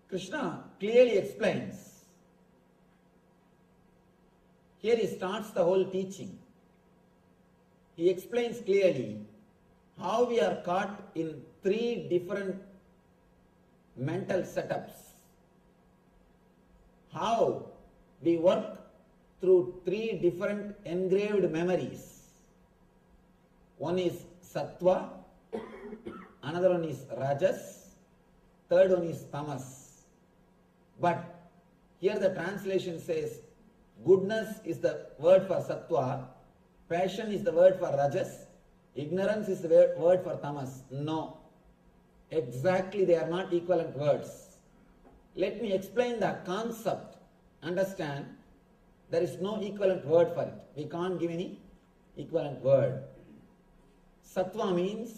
Krishna clearly explains. Here he starts the whole teaching. He explains clearly how we are caught in three different mental setups. How we work through three different engraved memories. One is sattva, another one is rajas, third one is tamas. But here the translation says goodness is the word for sattva, passion is the word for rajas, ignorance is the word for tamas. No, exactly they are not equivalent words. Let me explain the concept. Understand, there is no equivalent word for it. We can't give any equivalent word. Sattva means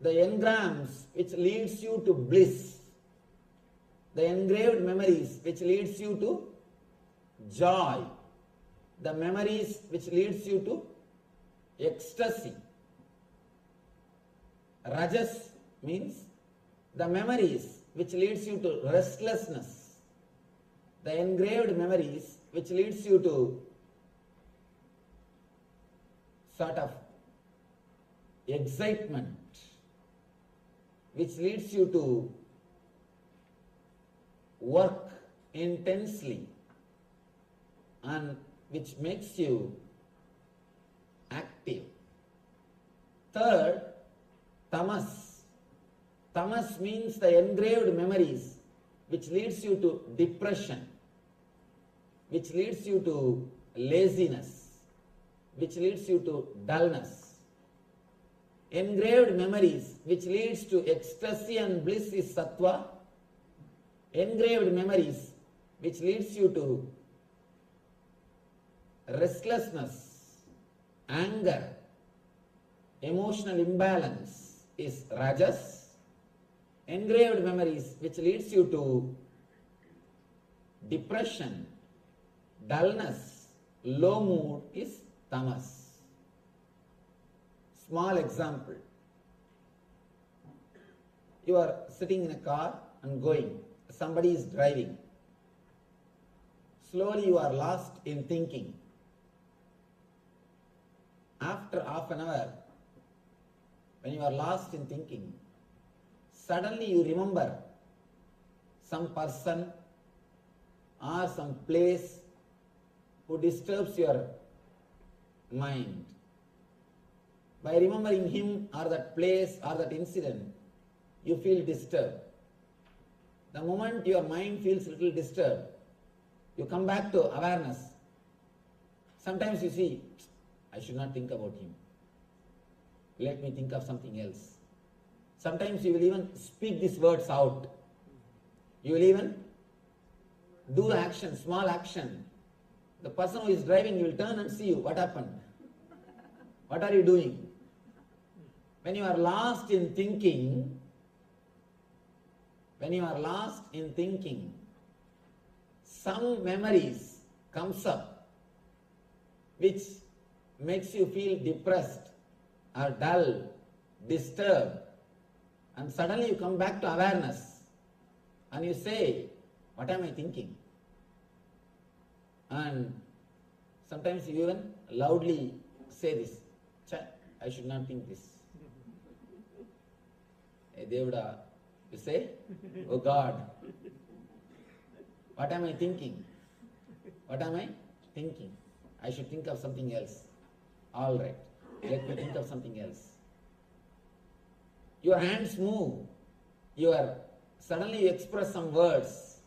the engrams which leads you to bliss, the engraved memories which leads you to joy, the memories which leads you to ecstasy. Rajas means the memories which leads you to restlessness, the engraved memories which leads you to sort of excitement, which leads you to work intensely and which makes you active. Third, tamas. Tamas means the engraved memories which leads you to depression, which leads you to laziness, which leads you to dullness. Engraved memories which leads to ecstasy and bliss is sattva. Engraved memories which leads you to restlessness, anger, emotional imbalance is rajas. Engraved memories which leads you to depression, dullness, low mood is tamas. Small example. You are sitting in a car and going. Somebody is driving. Slowly you are lost in thinking. After half an hour, when you are lost in thinking, suddenly you remember some person or some place who disturbs your mind. By remembering him or that place or that incident, you feel disturbed. The moment your mind feels a little disturbed, you come back to awareness. Sometimes you see, I should not think about him. Let me think of something else. Sometimes you will even speak these words out. You will even do action, small action. The person who is driving will turn and see you. What happened? What are you doing? When you are lost in thinking, some memories comes up which makes you feel depressed or dull, disturbed, and suddenly you come back to awareness and you say, what am I thinking? And sometimes you even loudly say this, I should not think this. Hey Devada, you say, oh God, what am I thinking? What am I thinking? I should think of something else. All right, let me think of something else. Your hands move. Suddenly you express some words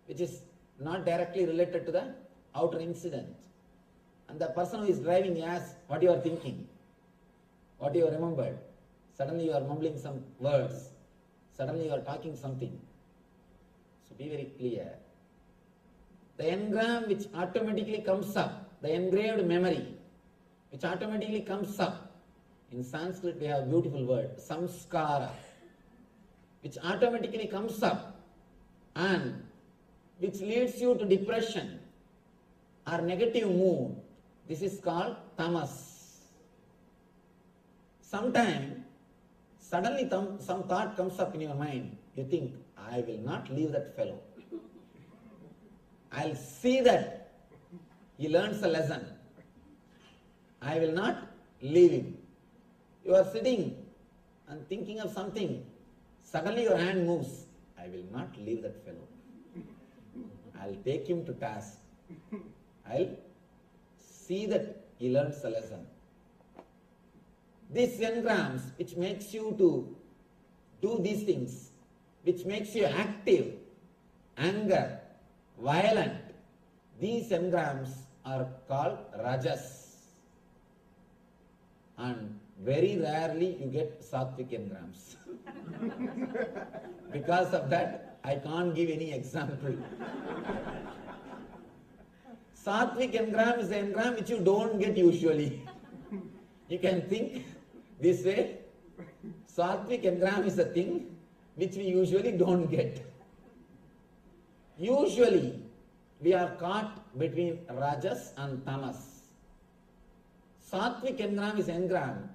which is not directly related to the outer incident. And the person who is driving asks what you are thinking, what you remembered. Suddenly you are mumbling some words. Suddenly you are talking something. So be very clear. The engram which automatically comes up, the engraved memory which automatically comes up. In Sanskrit we have a beautiful word, samskara, which automatically comes up and which leads you to depression or negative mood. This is called tamas. Sometime, suddenly some thought comes up in your mind. you think, I will not leave that fellow. I'll see that he learns a lesson. I will not leave him. You are sitting and thinking of something. Suddenly your hand moves. I will not leave that fellow. I'll take him to task. I'll see that he learns a lesson. These engrams which makes you to do these things, which makes you active, anger, violent, these engrams are called rajas. And very rarely you get sattvic engrams. Because of that, I can't give any example. Sattvic engram is an engram which you don't get usually. You can think this way. Sattvic engram is a thing which we usually don't get. Usually, we are caught between rajas and tamas. Sattvic engram is engram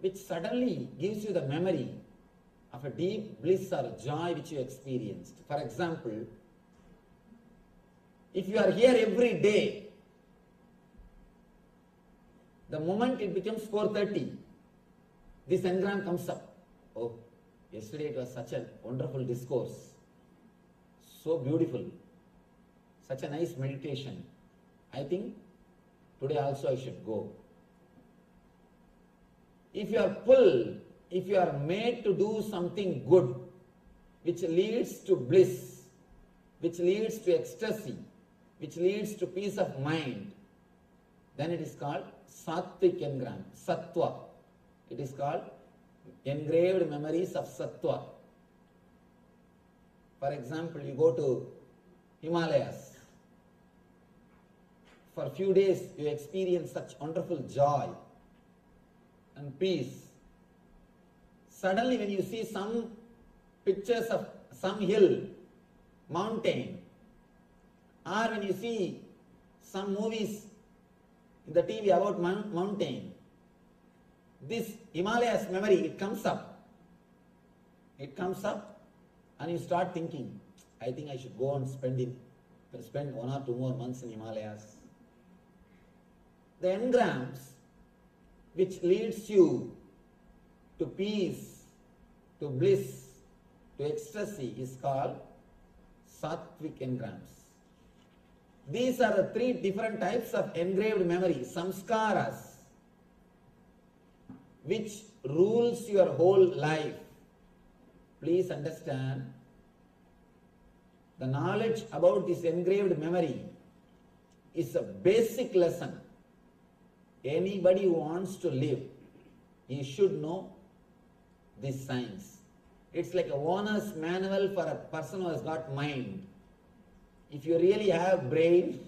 which suddenly gives you the memory of a deep bliss or joy which you experienced. For example, if you are here every day, the moment it becomes 4:30, this engram comes up. Oh, yesterday it was such a wonderful discourse, so beautiful, such a nice meditation. I think today also I should go. If you are pulled, if you are made to do something good, which leads to bliss, which leads to ecstasy, which leads to peace of mind, then it is called sattvic engram, sattva. It is called engraved memories of sattva. For example, you go to Himalayas. For a few days, you experience such wonderful joy and peace. Suddenly, when you see some pictures of some hill, mountain, or when you see some movies in the TV about mountain, this Himalayas memory, it comes up. It comes up and you start thinking, I think I should go and spend 1 or 2 more months in Himalayas. The engrams which leads you to peace, to bliss, to ecstasy is called sattvic engrams. These are the 3 different types of engraved memory, samsaras, which rules your whole life. Please understand, the knowledge about this engraved memory is a basic lesson. Anybody who wants to live, he should know this science. It's like a owner's manual for a person who has got mind. If you really have brain,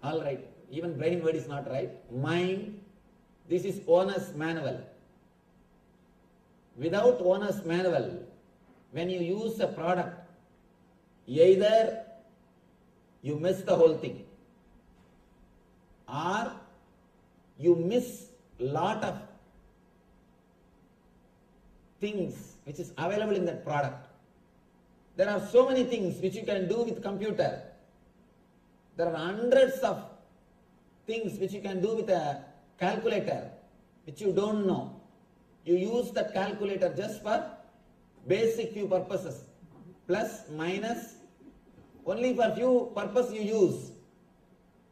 all right, even brain word is not right, mind, this is owner's manual. Without owner's manual, when you use a product, either you miss the whole thing, or you miss lot of things which is available in that product. There are so many things which you can do with computer. There are hundreds of things which you can do with a calculator which you don't know. You use that calculator just for basic few purposes. Plus, minus, only for few purposes you use.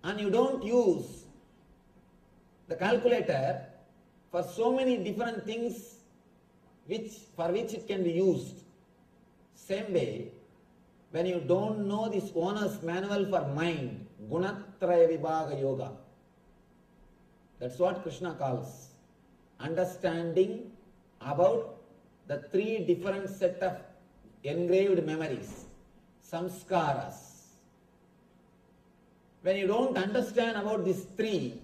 And you don't use the calculator for so many different things for which it can be used. Same way, when you don't know this owner's manual for mind, Gunatraya Vibhaga Yoga, that's what Krishna calls understanding about the 3 different set of engraved memories, samskaras. When you don't understand about these 3,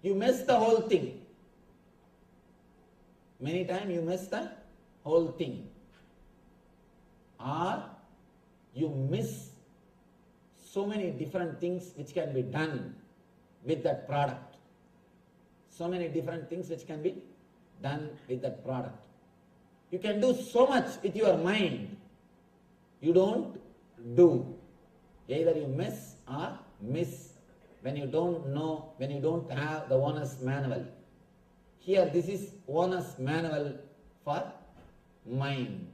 you miss the whole thing. Many times you miss the whole thing. Or you miss so many different things which can be done with that product. So many different things which can be done with that product. You can do so much with your mind. You don't do. Either you miss or miss when you don't know, when you don't have the owner's manual. Here, this is owner's manual for mind.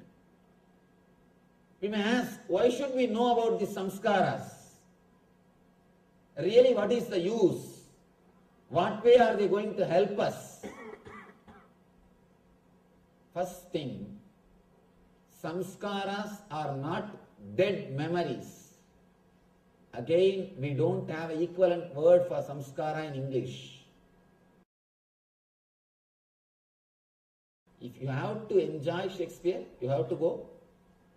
We may ask, why should we know about the samskaras? Really, what is the use? What way are they going to help us? First thing, samskaras are not dead memories. Again, we don't have an equivalent word for samskara in English. If you have to enjoy Shakespeare, you have to go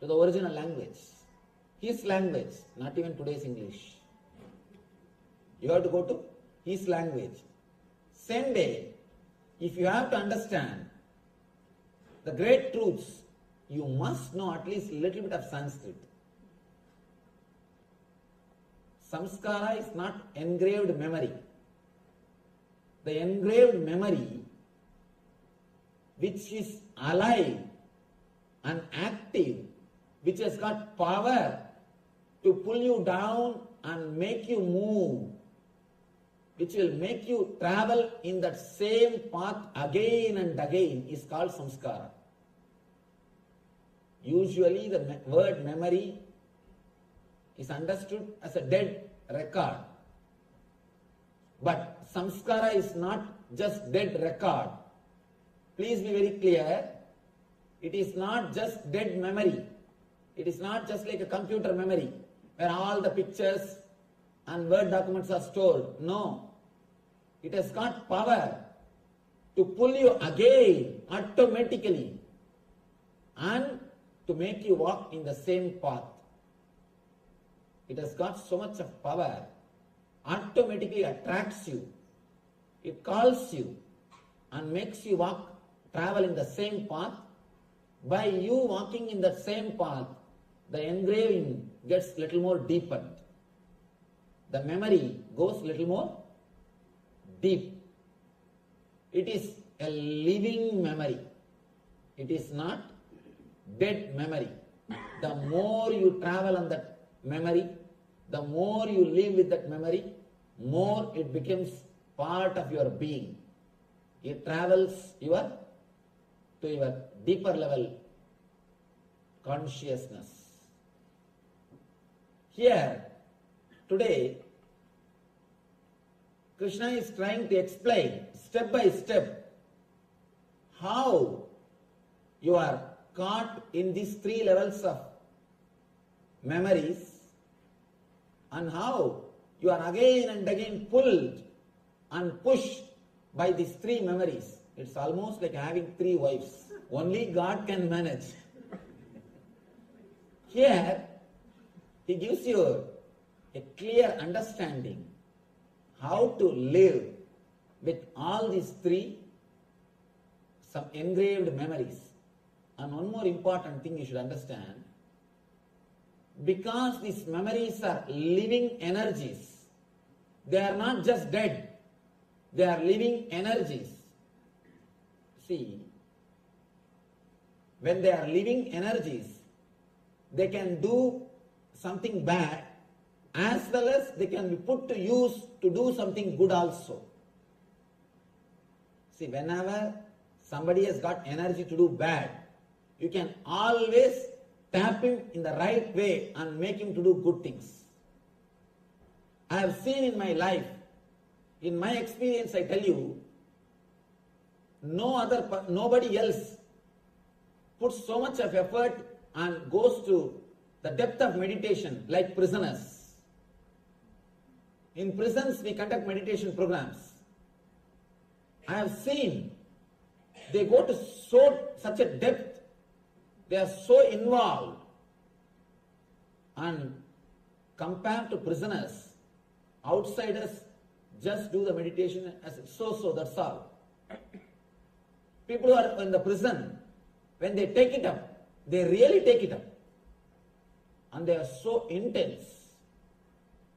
to the original language. His language, not even today's English. You have to go to his language. Same way, if you have to understand the great truths, you must know at least a little bit of Sanskrit. Samskara is not engraved memory. The engraved memory, which is alive and active, which has got power to pull you down and make you move, which will make you travel in that same path again and again, is called samskara. Usually the word memory is understood as a dead record. But samskara is not just dead record. Please be very clear. It is not just dead memory. It is not just like a computer memory where all the pictures and Word documents are stored. No. It has got power to pull you again automatically and to make you walk in the same path. It has got so much of power, automatically attracts you. It calls you and makes you travel in the same path. By you walking in the same path, the engraving gets little more deepened. The memory goes little more deep. It is a living memory. It is not dead memory. The more you travel on that memory, the more you live with that memory, more it becomes part of your being. It travels to your deeper level consciousness. Here, today, Krishna is trying to explain step by step how you are caught in these three levels of memories and how you are again and again pulled and pushed by these three memories. It's almost like having three wives. Only God can manage. Here, he gives you a clear understanding how to live with all these three, some engraved memories. And one more important thing you should understand, because these memories are living energies, they are not just dead, they are living energies. See, when they are living energies, they can do something bad as well as they can be put to use to do something good also. See, whenever somebody has got energy to do bad, you can always tap him in the right way and make him to do good things. I have seen in my life, in my experience I tell you, nobody else puts so much of effort and goes to the depth of meditation like prisoners. In prisons we conduct meditation programs. I have seen they go to such a depth, they are so involved, and compared to prisoners, outsiders just do the meditation as so, that's all. People who are in the prison, when they take it up, they really take it up. And they are so intense.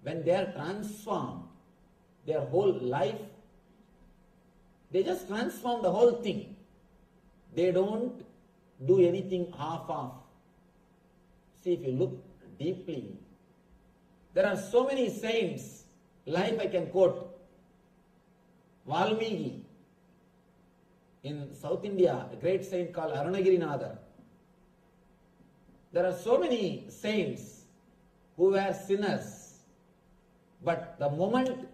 When they are transformed, their whole life, they just transform the whole thing. They don't do anything half-half. See, if you look deeply, there are so many saints, like I can quote Valmiki in South India, a great saint called Arunagirinatha. There are so many saints who were sinners, but the moment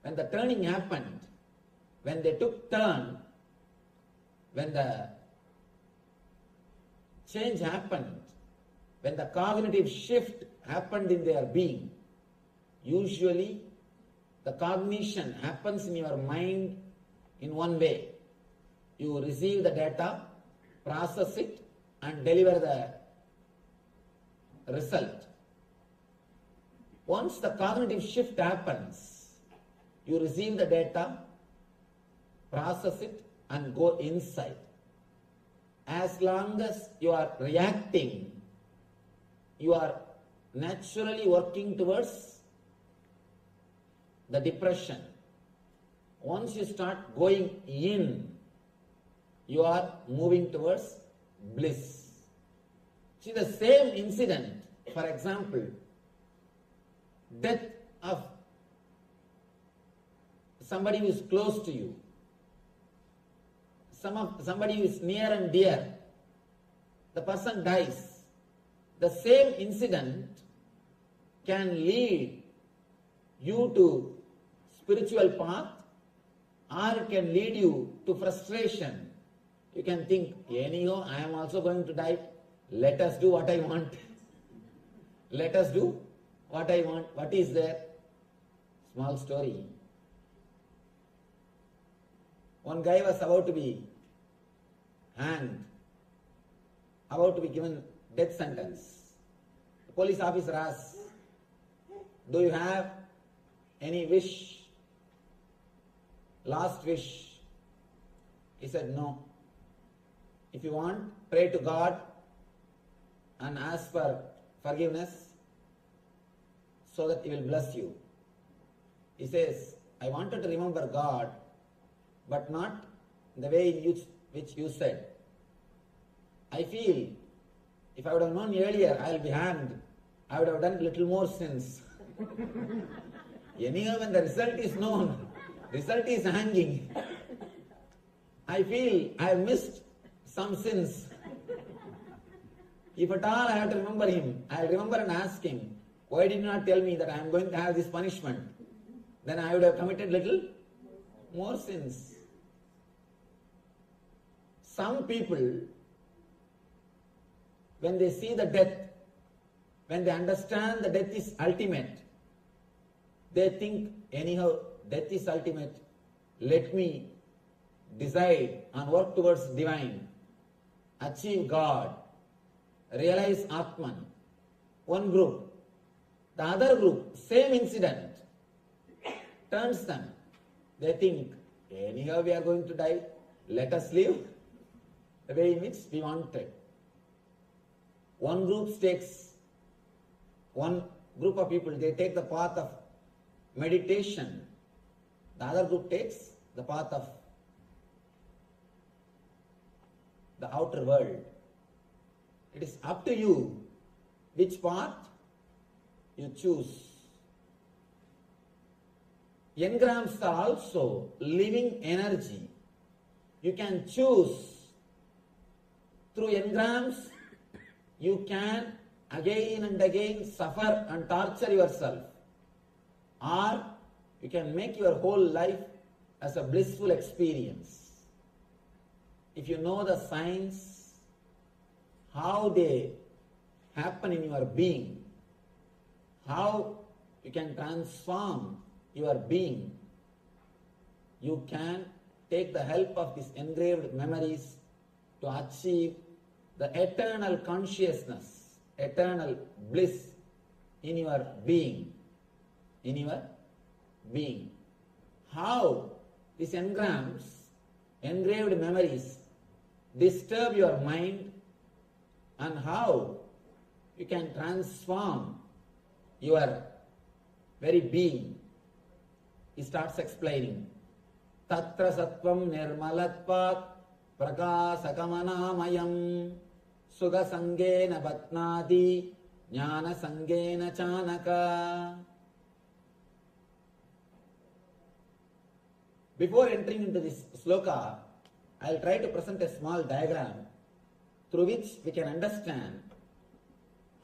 when the turning happened, when they took turn, when the change happened, when the cognitive shift happened in their being, usually the cognition happens in your mind in one way. You receive the data, process it, and deliver the result. Once the cognitive shift happens, you receive the data, process it, and go inside. As long as you are reacting, you are naturally working towards the depression. Once you start going in, you are moving towards bliss. See, the same incident, for example, death of somebody who is close to you, somebody who is near and dear, the person dies. The same incident can lead you to spiritual path, or it can lead you to frustration. You can think, anyhow, I am also going to die. Let us do what I want. Let us do what I want. What is there? Small story. One guy was about to be hanged, about to be given death sentence. The police officer asks, do you have any wish? Last wish? He said, no. If you want, pray to God and ask for forgiveness so that He will bless you. He says, I wanted to remember God, but not the way in which you said. I feel if I would have known earlier I will be hanged, I would have done little more sins. Anyhow, when the result is known, result is hanging. I feel I have missed some sins. If at all I have to remember him, I will remember and ask him, why did you not tell me that I am going to have this punishment? Then I would have committed little more sins. Some people, when they see the death, when they understand the death is ultimate, they think, anyhow, death is ultimate. Let me decide and work towards divine, achieve God, realize Atman. One group. The other group, same incident, turns them. They think, anyhow we are going to die, let us live the way in which we wanted. One group of people, they take the path of meditation. The other group takes the path of the outer world. It is up to you which path you choose. Engrams are also living energy. You can choose. Through engrams, you can again and again suffer and torture yourself. Or you can make your whole life as a blissful experience. If you know the signs, how they happen in your being, how you can transform your being, you can take the help of these engraved memories to achieve the eternal consciousness, eternal bliss in your being. In your being. How these engrams, engraved memories, disturb your mind, and how you can transform your very being. He starts explaining. Tatra sattvam nirmalatvat prakasakamanāmayam sugasangena batnādi jnana sangena chanaka. Before entering into this sloka, I will try to present a small diagram through which we can understand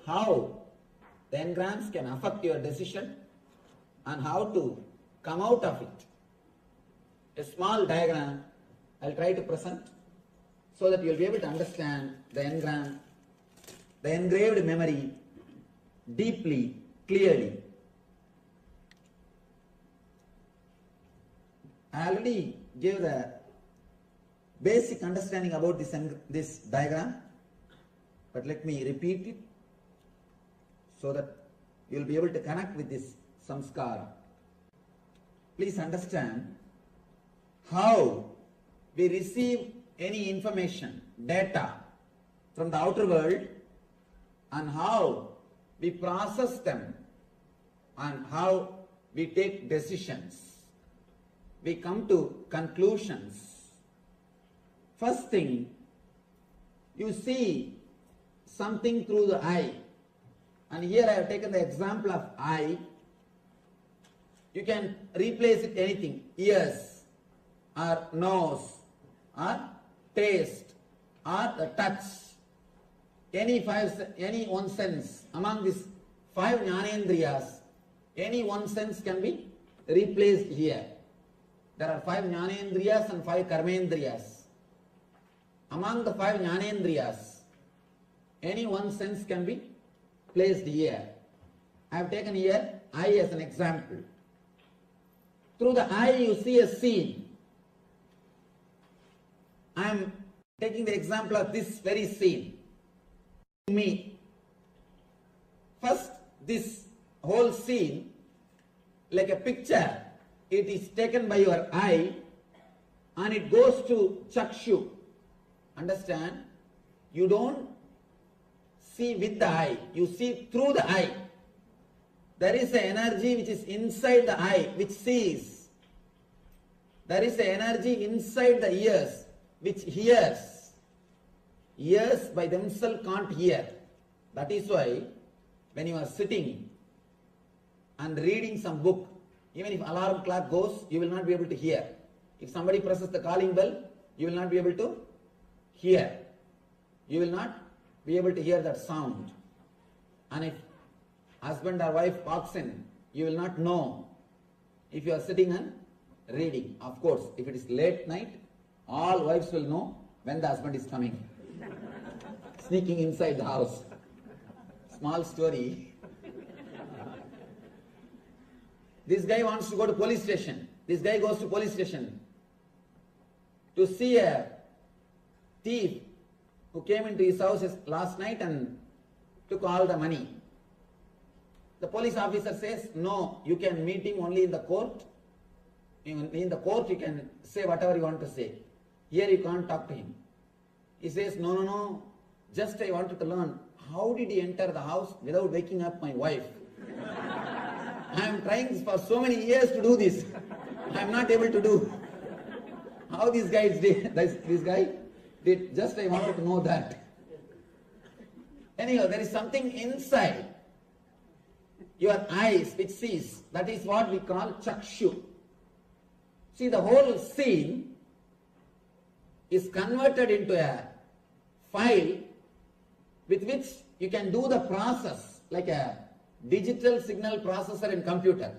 how the engrams can affect your decision and how to come out of it. A small diagram I will try to present so that you will be able to understand the engram, the engraved memory deeply, clearly. I already gave the basic understanding about this diagram, but let me repeat it so that you will be able to connect with this samskara. Please understand how we receive any information, data from the outer world, and how we process them and how we take decisions. We come to conclusions. First thing, you see something through the eye. And here I have taken the example of eye. You can replace it anything, ears, or nose, or taste, or the touch. Any one sense among these 5 jnanendriyas, any one sense can be replaced here. There are 5 jnanendriyas and 5 karmendriyas. Among the 5 jnanendriyas, any one sense can be placed here. I have taken here eye as an example. Through the eye you see a scene. I am taking the example of this very scene. Me. First, this whole scene, like a picture, it is taken by your eye and it goes to chakshu. Understand? You don't see with the eye, you see through the eye. There is an energy which is inside the eye which sees. There is an energy inside the ears which hears. Ears by themselves can't hear. That is why when you are sitting and reading some book, even if alarm clock goes, you will not be able to hear. If somebody presses the calling bell, you will not be able to hear. You will not be able to hear that sound. And if husband or wife walks in, you will not know if you are sitting and reading. Of course, if it is late night, all wives will know when the husband is coming. Sneaking inside the house. Small story. This guy wants to go to police station. This guy goes to police station to see a thief who came into his house last night and took all the money. The police officer says, no, you can meet him only in the court. In the court you can say whatever you want to say. Here you can't talk to him. He says, no, just I wanted to learn, how did he enter the house without waking up my wife? I am trying for so many years to do this. I am not able to do. How this guy did, this guy did, just I wanted to know that. Anyhow, there is something inside your eyes which sees. That is what we call chakshu. See, the whole scene is converted into a file with which you can do the process like a digital signal processor in computer.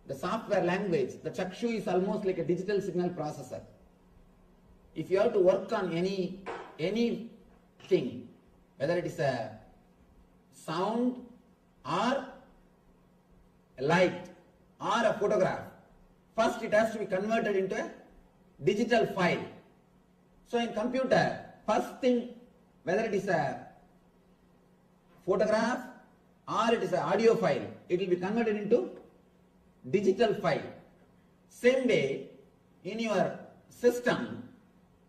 The software language, the chakshu is almost like a digital signal processor. If you have to work on anything, whether it is a sound or a light or a photograph, first it has to be converted into a digital file. So in computer, first thing, whether it is a photograph or it is an audio file, it will be converted into digital file. Same way, in your system,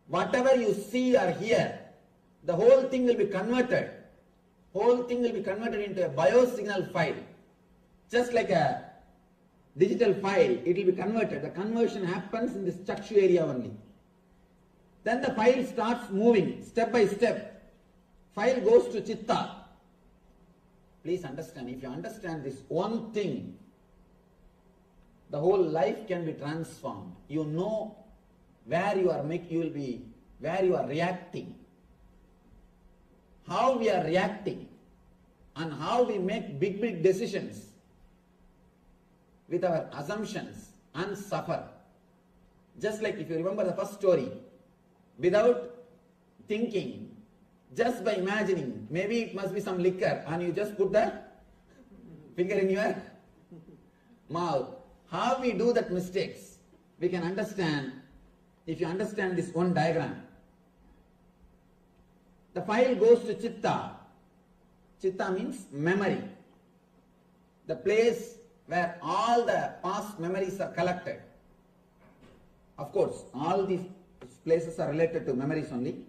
whatever you see or hear, the whole thing will be converted. Whole thing will be converted into a biosignal file. Just like a digital file, it will be converted. The conversion happens in this chakshu area only. Then the file starts moving step by step. File goes to chitta. Please understand, if you understand this one thing, the whole life can be transformed. You know where you are where you are reacting, how we are reacting, and how we make big decisions with our assumptions and suffer. Just like if you remember the first story, without thinking, just by imagining, maybe it must be some liquor, and you just put the finger in your mouth. How we do that mistakes, we can understand if you understand this one diagram. The file goes to chitta. Chitta means memory. The place where all the past memories are collected. Of course, all these places are related to memories only.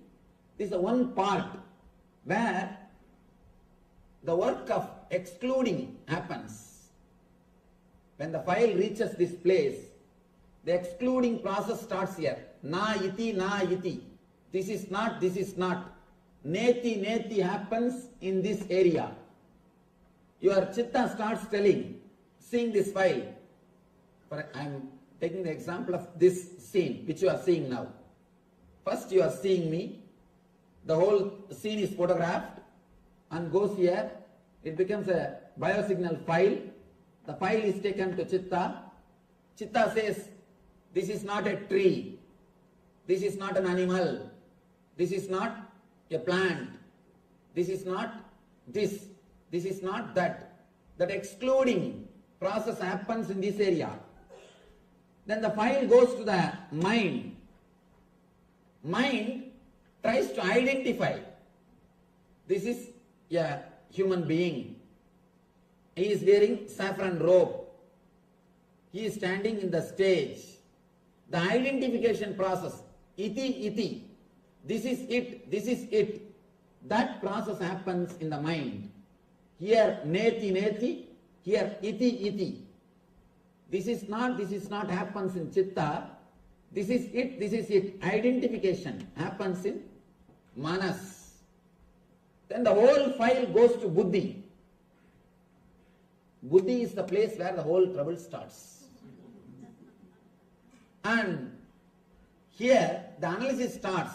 This is the one part where the work of excluding happens. When the file reaches this place, the excluding process starts here. Na iti, na iti. This is not, this is not. Neti, neti happens in this area. Your chitta starts seeing this file. I am taking the example of this scene which you are seeing now. First you are seeing me. The whole scene is photographed and goes here. It becomes a biosignal file. The file is taken to chitta. Chitta says, this is not a tree. This is not an animal. This is not a plant. This is not this. This is not that. That excluding process happens in this area. Then the file goes to the mind. Mind tries to identify. This is a human being. He is wearing saffron robe. He is standing in the stage. The identification process, iti, iti, this is it, this is it. That process happens in the mind. Here neti, neti, here iti, iti. This is not happens in chitta. This is it, this is it. Identification happens in manas. Then the whole file goes to buddhi. Buddhi is the place where the whole trouble starts. And here the analysis starts.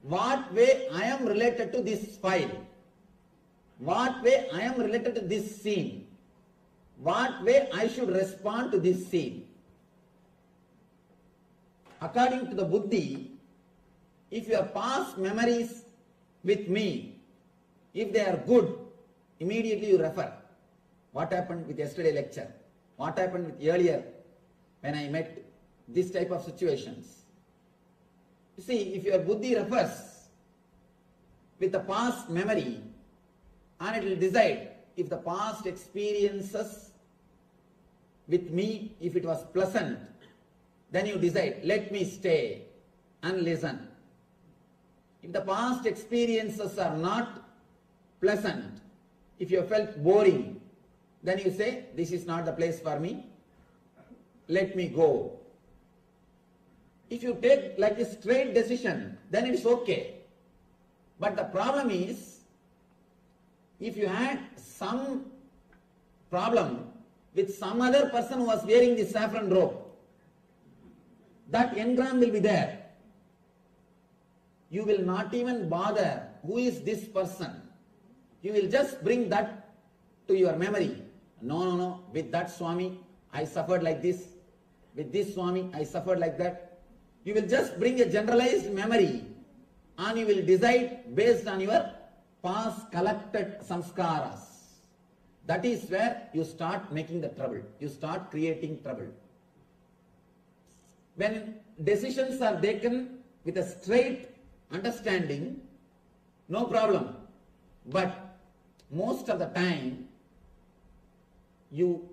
What way I am related to this file? What way I am related to this scene? What way I should respond to this scene? According to the buddhi, if your past memories with me, if they are good, immediately you refer. What happened with yesterday lecture? What happened with earlier when I met this type of situations? You see, if your buddhi refers with the past memory, and it will decide if the past experiences with me, if it was pleasant, then you decide, let me stay and listen. If the past experiences are not pleasant, if you felt boring, then you say, this is not the place for me, let me go. If you take like a straight decision, then it's okay. But the problem is, if you had some problem with some other person who was wearing the saffron robe, that engram will be there. You will not even bother who is this person. You will just bring that to your memory. No, with that Swami I suffered like this. With this Swami I suffered like that. You will just bring a generalized memory and you will decide based on your past collected samskaras. That is where you start making the trouble. You start creating trouble. When decisions are taken with a straight understanding, no problem. But most of the time, you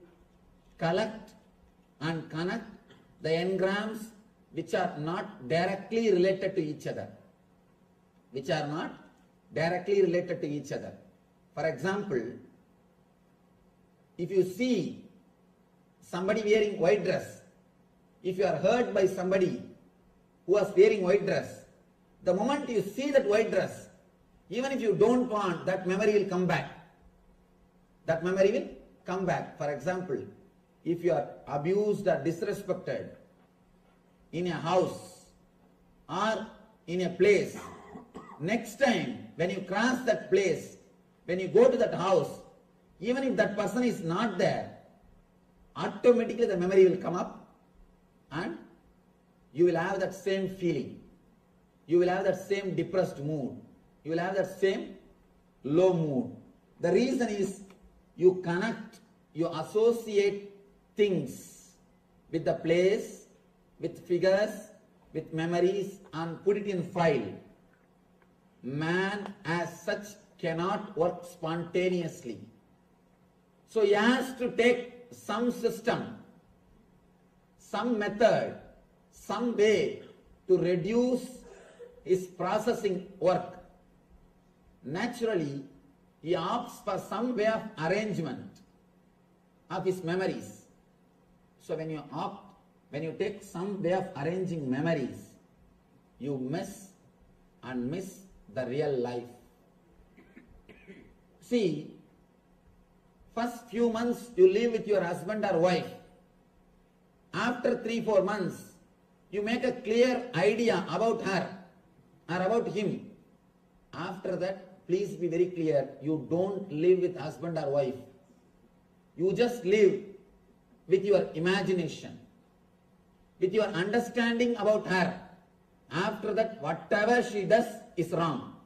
collect and connect the engrams which are not directly related to each other. Which are not directly related to each other. For example, if you see somebody wearing white dress, if you are hurt by somebody who was wearing white dress, The moment you see that white dress, even if you don't want, that memory will come back. That memory will come back. For example, if you are abused or disrespected in a house or in a place, next time when you cross that place, when you go to that house, even if that person is not there, automatically the memory will come up and you will have that same feeling. You will have that same depressed mood. You will have that same low mood. The reason is you connect, you associate things with the place, with figures, with memories, and put it in file. Man as such cannot work spontaneously. So he has to take some system, some method, some way to reduce his processing work. Naturally, he opts for some way of arrangement of his memories. So when you take some way of arranging memories, you miss the real life. See, first few months you live with your husband or wife. After 3-4 months, you make a clear idea about her or about him. After that, please be very clear, you don't live with husband or wife. You just live with your imagination, with your understanding about her. After that, whatever she does is wrong.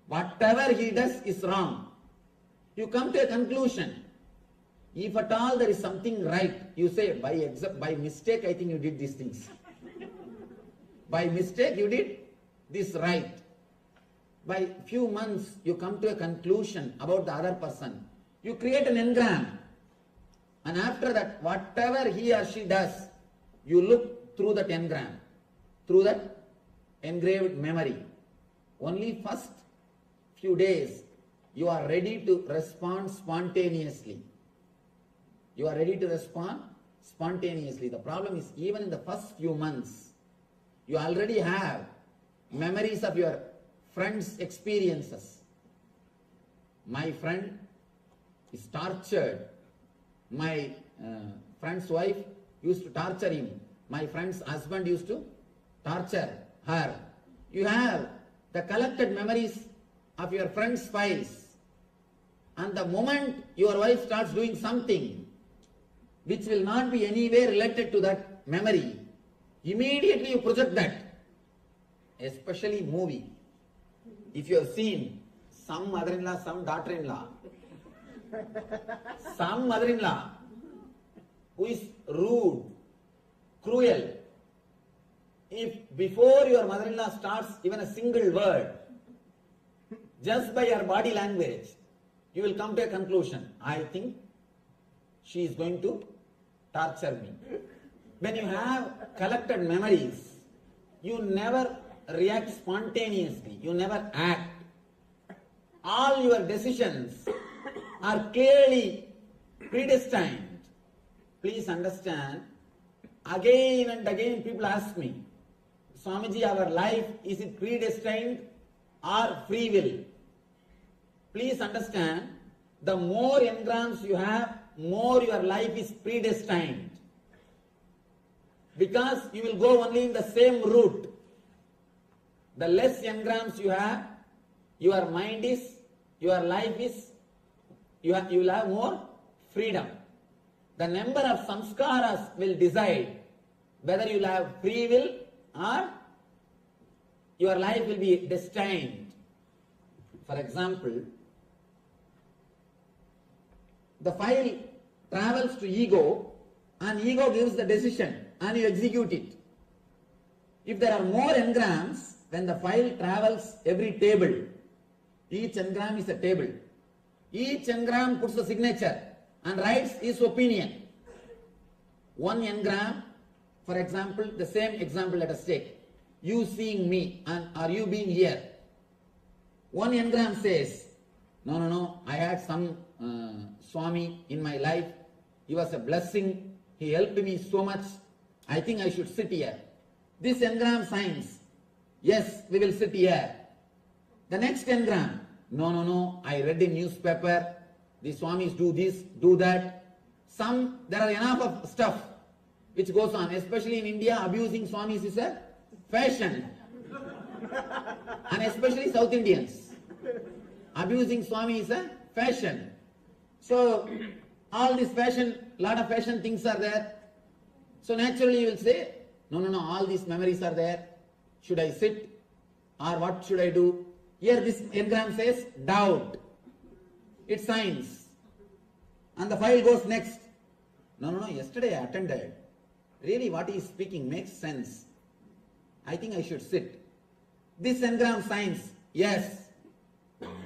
Whatever he does is wrong. You come to a conclusion. If at all there is something right, you say, by mistake I think you did these things. By mistake you did this right. By few months you come to a conclusion about the other person. You create an engram. And after that, whatever he or she does, you look through that engram, through that engraved memory. Only first few days you are ready to respond spontaneously. You are ready to respond spontaneously. The problem is, even in the first few months, you already have memories of your friend's experiences. My friend is tortured. My friend's wife used to torture him. My friend's husband used to torture her. You have the collected memories of your friend's files. And the moment your wife starts doing something which will not be anywhere related to that memory, immediately you project that. Especially movie. If you have seen some mother-in-law, some daughter-in-law, some mother-in-law who is rude, cruel, if before your mother-in-law starts even a single word, just by her body language, you will come to a conclusion. I think she is going to torture me. When you have collected memories, you never react spontaneously. You never act. All your decisions are clearly predestined. Please understand, again and again people ask me, Swamiji, our life, is it predestined or free will? Please understand, the more engrams you have, more your life is predestined. Because you will go only in the same route. The less engrams you have, your mind is, your life is, you will have more freedom. The number of samskaras will decide whether you will have free will or your life will be destined. For example, the file travels to ego and ego gives the decision and you execute it. If there are more engrams, when the file travels every table, each engram is a table. Each engram puts a signature and writes his opinion. One engram, for example, the same example let us take. You seeing me and are you being here? One engram says, no, I had some Swami in my life. He was a blessing. He helped me so much. I think I should sit here. This engram signs, Yes, we will sit here. The next engram, no, I read in newspaper, the Swamis do this, do that. There are enough of stuff which goes on, especially in India, abusing Swamis is a fashion. And especially South Indians. Abusing Swami is a fashion. So, all this fashion, lot of fashion things are there. So naturally you will say, no, all these memories are there. Should I sit? Or what should I do? Here this engram says doubt. It signs. And the file goes next. No, yesterday I attended. Really what he is speaking makes sense. I think I should sit. This engram signs, yes.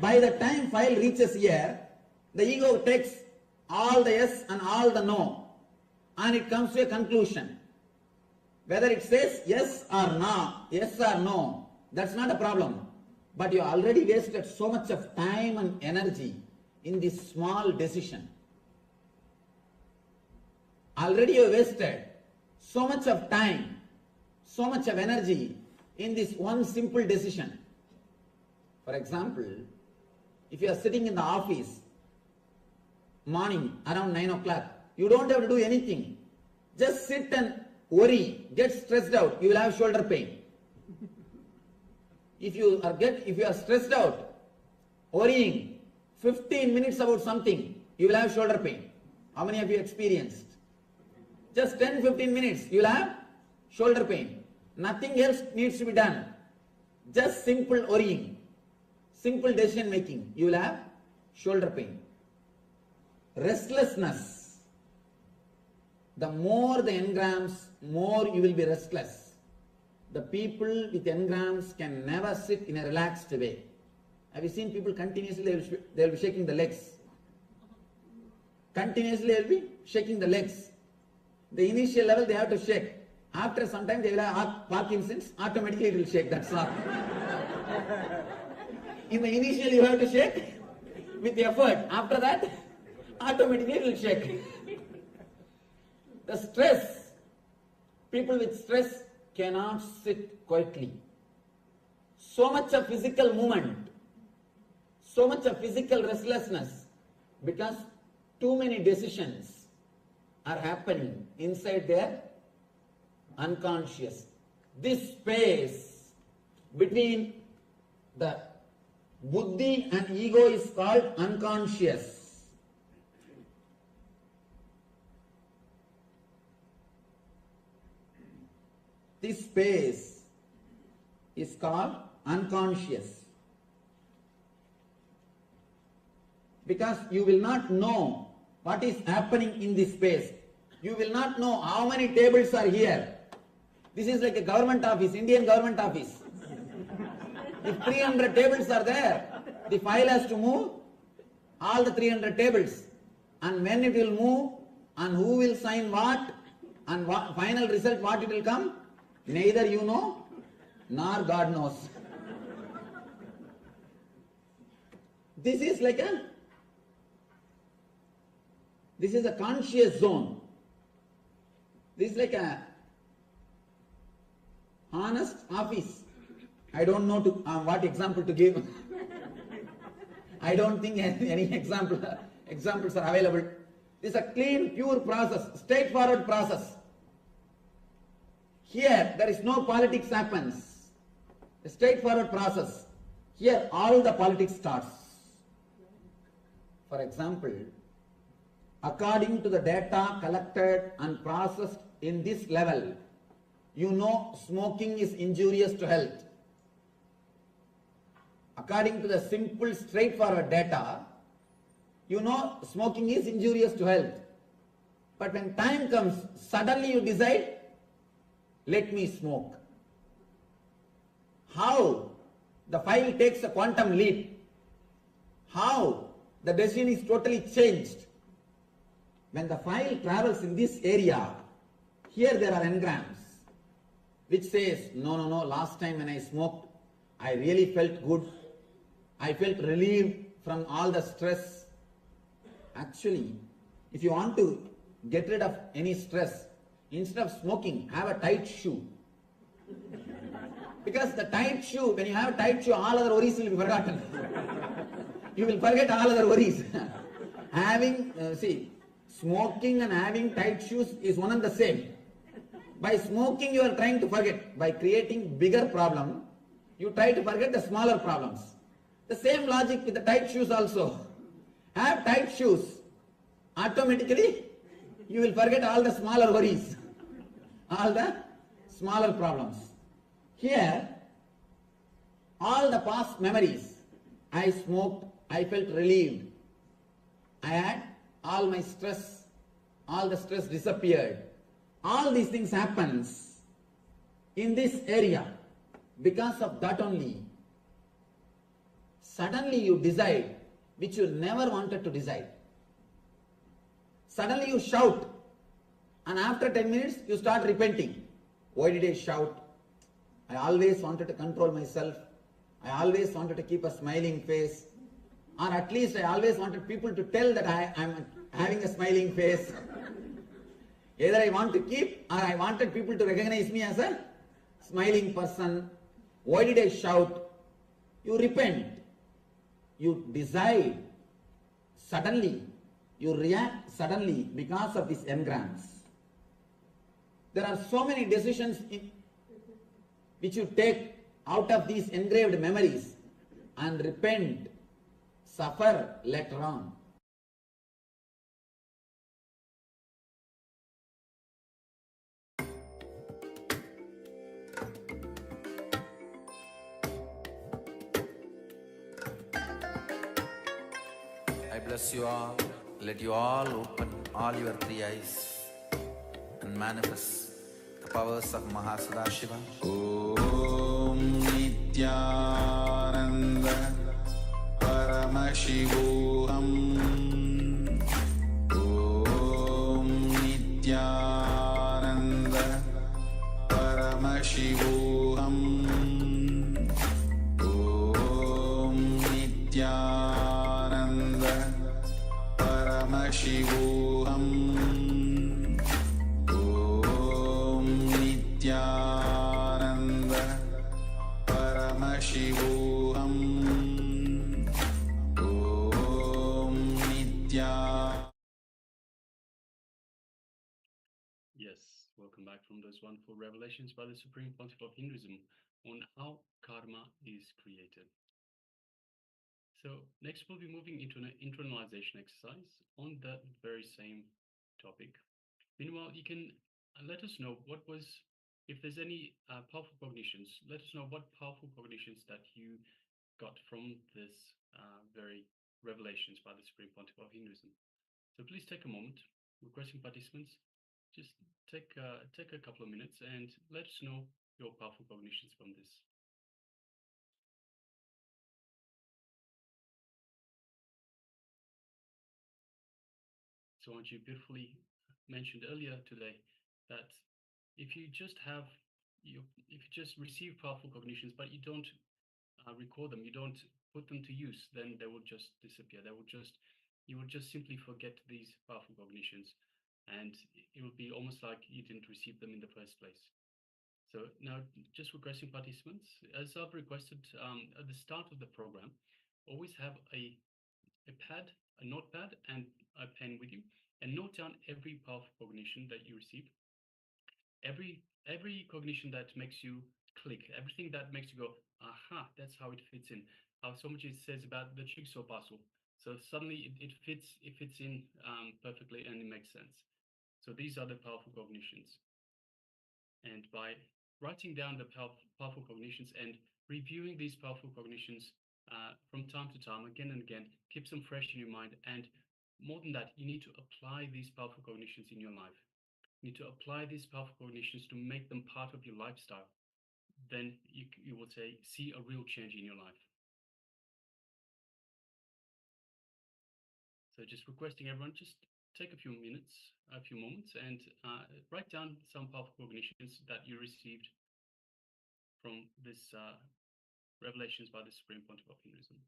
By the time file reaches here, the ego takes all the yes and all the no, and it comes to a conclusion. Whether it says yes or no, that's not a problem. But you already wasted so much of time and energy in this small decision. Already you wasted so much of time, so much of energy in this one simple decision. For example, if you are sitting in the office, morning around 9 o'clock, you don't have to do anything. Just sit and worry, get stressed out, you will have shoulder pain. If you are stressed out, worrying 15 minutes about something, you will have shoulder pain. How many of you experienced? Just 10-15 minutes, you will have shoulder pain. Nothing else needs to be done. Just simple worrying, simple decision making, you will have shoulder pain. Restlessness. The more the engrams, more you will be restless. The people with engrams can never sit in a relaxed way. Have you seen people continuously, they will be shaking the legs. Continuously they will be shaking the legs. The initial level they have to shake. After some time they will have Parkinson's, automatically it will shake, that's all. In the initial you have to shake with effort. After that, automatically it will shake. The stress, people with stress cannot sit quietly. So much of physical movement, so much of physical restlessness, because too many decisions are happening inside their unconscious. This space between the buddhi and ego is called unconscious. This space is called unconscious. Because you will not know what is happening in this space. You will not know how many tables are here. This is like a government office, Indian government office. If 300 tables are there, the file has to move all the 300 tables. And when it will move, and who will sign what, and what, final result what it will come, neither you know, nor God knows. This is a conscious zone. This is like a honest office. I don't know what example to give. I don't think any examples are available. This is a clean, pure process, straightforward process. Here, there is no politics happens. A straightforward process. Here, all the politics starts. For example, according to the data collected and processed in this level, you know smoking is injurious to health. According to the simple, straightforward data, you know smoking is injurious to health. But when time comes, suddenly you decide, let me smoke. How the file takes a quantum leap. How the decision is totally changed. When the file travels in this area, here there are engrams which says, no, last time when I smoked, I really felt good. I felt relieved from all the stress. Actually, if you want to get rid of any stress, instead of smoking, have a tight shoe. Because the tight shoe, when you have tight shoe, all other worries will be forgotten. You will forget all other worries. Having, smoking and having tight shoes is one and the same. By smoking, you are trying to forget. By creating bigger problem, you try to forget the smaller problems. The same logic with the tight shoes also. Have tight shoes. Automatically, you will forget all the smaller worries. All the smaller problems. Here, all the past memories. I smoked, I felt relieved. I had all my stress, all the stress disappeared. All these things happens in this area. Because of that only, suddenly you decide which you never wanted to decide. Suddenly you shout, and after 10 minutes you start repenting. Why did I shout? I always wanted to control myself. I always wanted to keep a smiling face. Or at least I always wanted people to tell that I am having a smiling face. Either I want to keep, or I wanted people to recognize me as a smiling person. Why did I shout? You repent. You decide. Suddenly, you react suddenly because of these engrams. There are so many decisions which you take out of these engraved memories and repent, suffer later on. I bless you all. Let you all open all your three eyes and manifest the powers of Mahasadashiva. Om Nityananda Paramashivoham. Om Nityananda Paramashivoham. Om Nityananda Paramashivoham. Om Nityananda Paramashivoham. Om Nityananda. Yes, welcome back from those wonderful revelations by the Supreme Pontiff of Hinduism on how karma is created. So next we'll be moving into an internalization exercise on the very same topic. Meanwhile, you can let us know what was, if there's any powerful cognitions, let us know what powerful cognitions that you got from this very revelations by the Supreme Pontiff of Hinduism. So please take a moment, requesting participants, just take a couple of minutes and let us know your powerful cognitions from this. So aren't you beautifully mentioned earlier today that if you just receive powerful cognitions, but you don't record them, you don't put them to use, then they will just disappear. You will just simply forget these powerful cognitions, and it will be almost like you didn't receive them in the first place. So now, just requesting participants, as I've requested at the start of the program, always have a pad, a notepad, and a pen with you, and note down every powerful cognition that you receive. Every cognition that makes you click, everything that makes you go, aha, that's how it fits in. How so much it says about the jigsaw puzzle. So suddenly it fits in perfectly, and it makes sense. So these are the powerful cognitions. And by writing down the powerful cognitions and reviewing these powerful cognitions from time to time, again and again, keeps them fresh in your mind. And more than that, you need to apply these powerful cognitions in your life. You need to apply these powerful cognitions to make them part of your lifestyle. Then you will see a real change in your life. So just requesting everyone, just take a few minutes, a few moments, and write down some powerful cognitions that you received from this revelations by the Supreme Pontiff of Hinduism.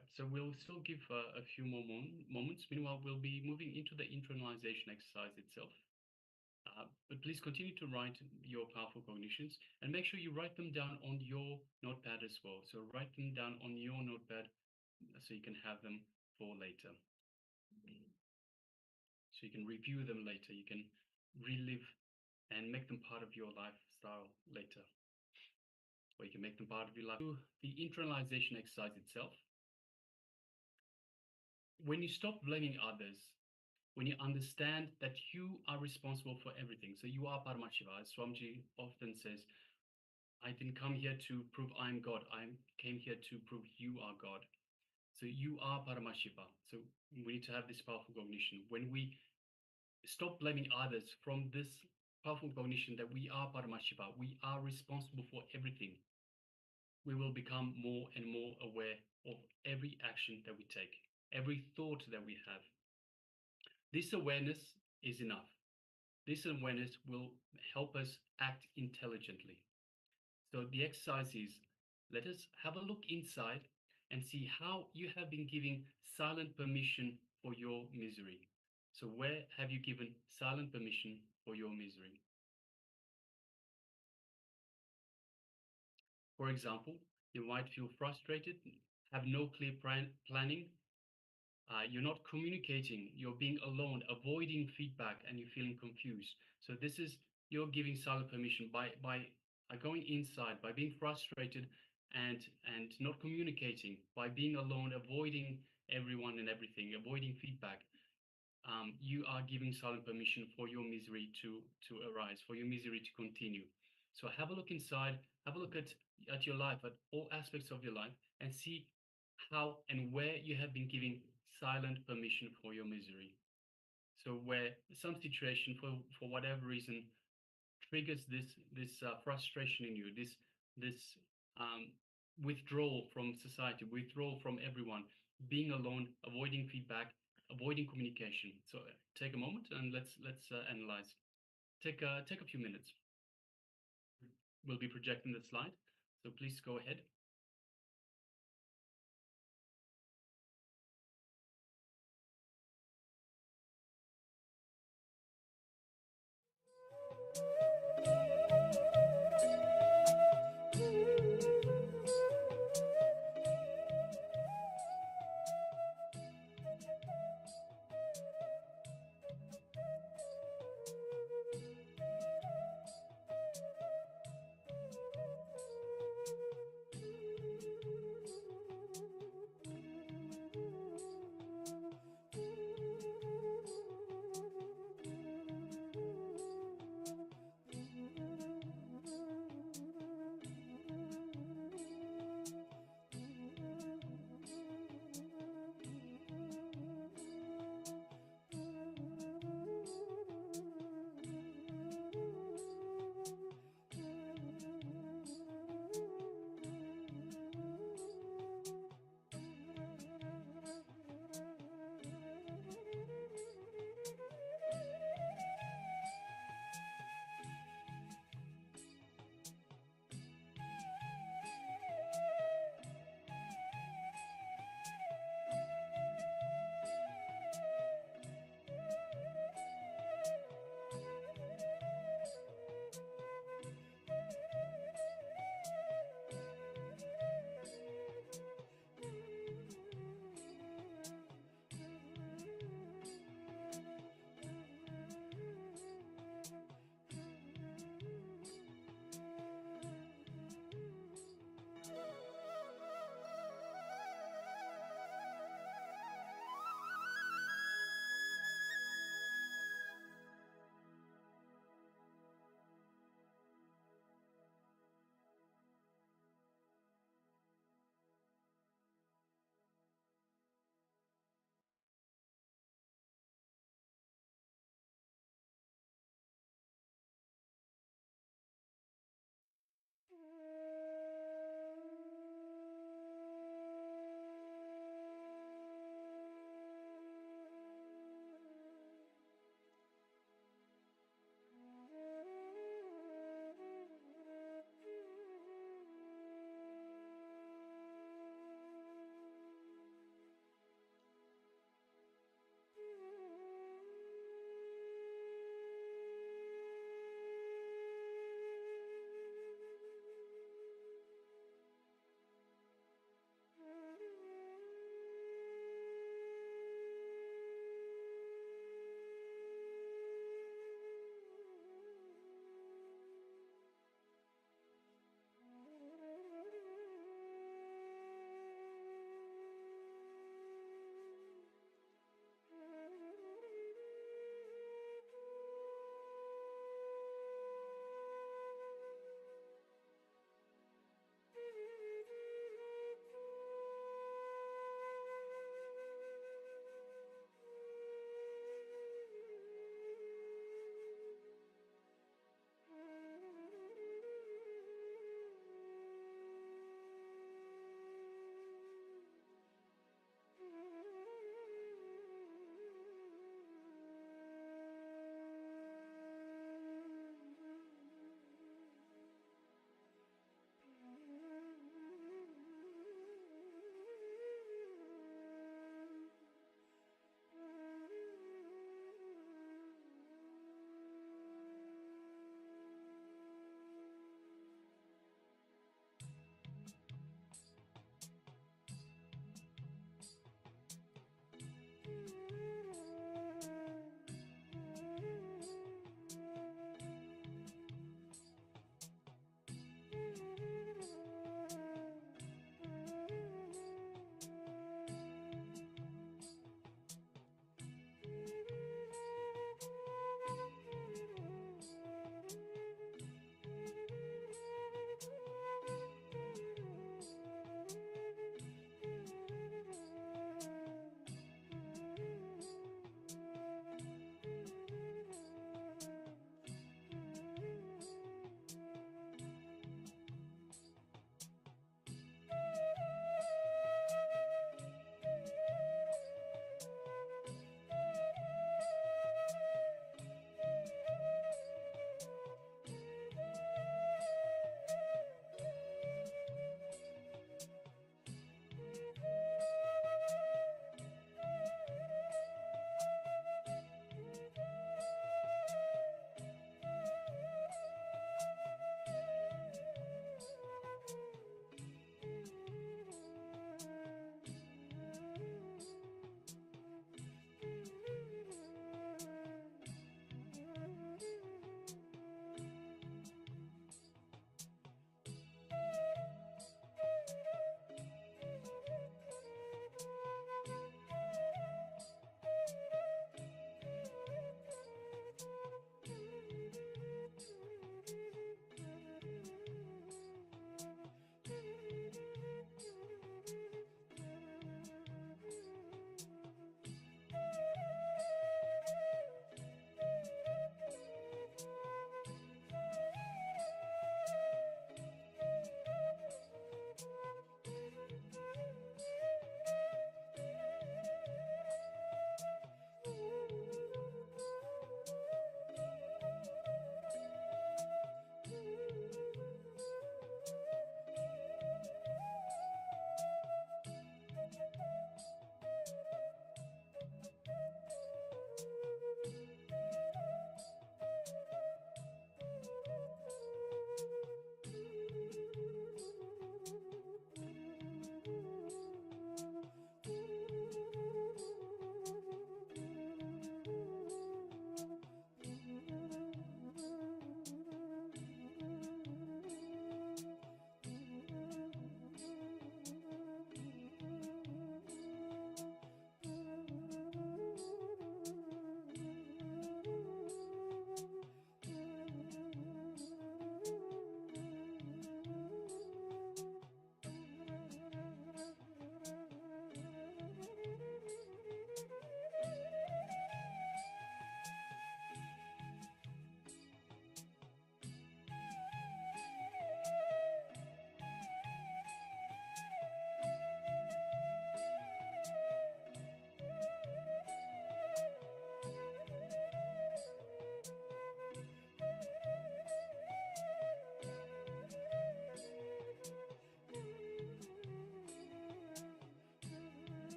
right, so we'll still give a few more moments. Meanwhile, we'll be moving into the internalization exercise itself. But please continue to write your powerful cognitions and make sure you write them down on your notepad as well. So write them down on your notepad so you can have them for later. So you can review them later. You can relive and make them part of your lifestyle later. Or you can make them part of your life. The internalization exercise itself. When you stop blaming others, when you understand that you are responsible for everything, so you are Paramashiva, as Swamiji often says, I didn't come here to prove I'm God, I came here to prove you are God. So you are Paramashiva. So we need to have this powerful cognition. When we stop blaming others from this powerful cognition that we are Paramashiva, we are responsible for everything, we will become more and more aware of every action that we take, every thought that we have. This awareness is enough. This awareness will help us act intelligently. So the exercise is, let us have a look inside and see how you have been giving silent permission for your misery. So where have you given silent permission for your misery? For example, you might feel frustrated, have no clear planning, you're not communicating, you're being alone, avoiding feedback, and you're feeling confused. So this is, you're giving silent permission by going inside, by being frustrated and not communicating, by being alone, avoiding everyone and everything, avoiding feedback. You are giving silent permission for your misery to arise, for your misery to continue. So have a look inside, have a look at your life, at all aspects of your life, and see how and where you have been giving silent permission for your misery. So where some situation, for whatever reason, triggers this frustration in you, this withdrawal from society, withdrawal from everyone, being alone, avoiding feedback, avoiding communication. So take a moment and let's analyze. Take a few minutes. We'll be projecting the slide, so please go ahead.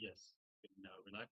Yes. Now relax.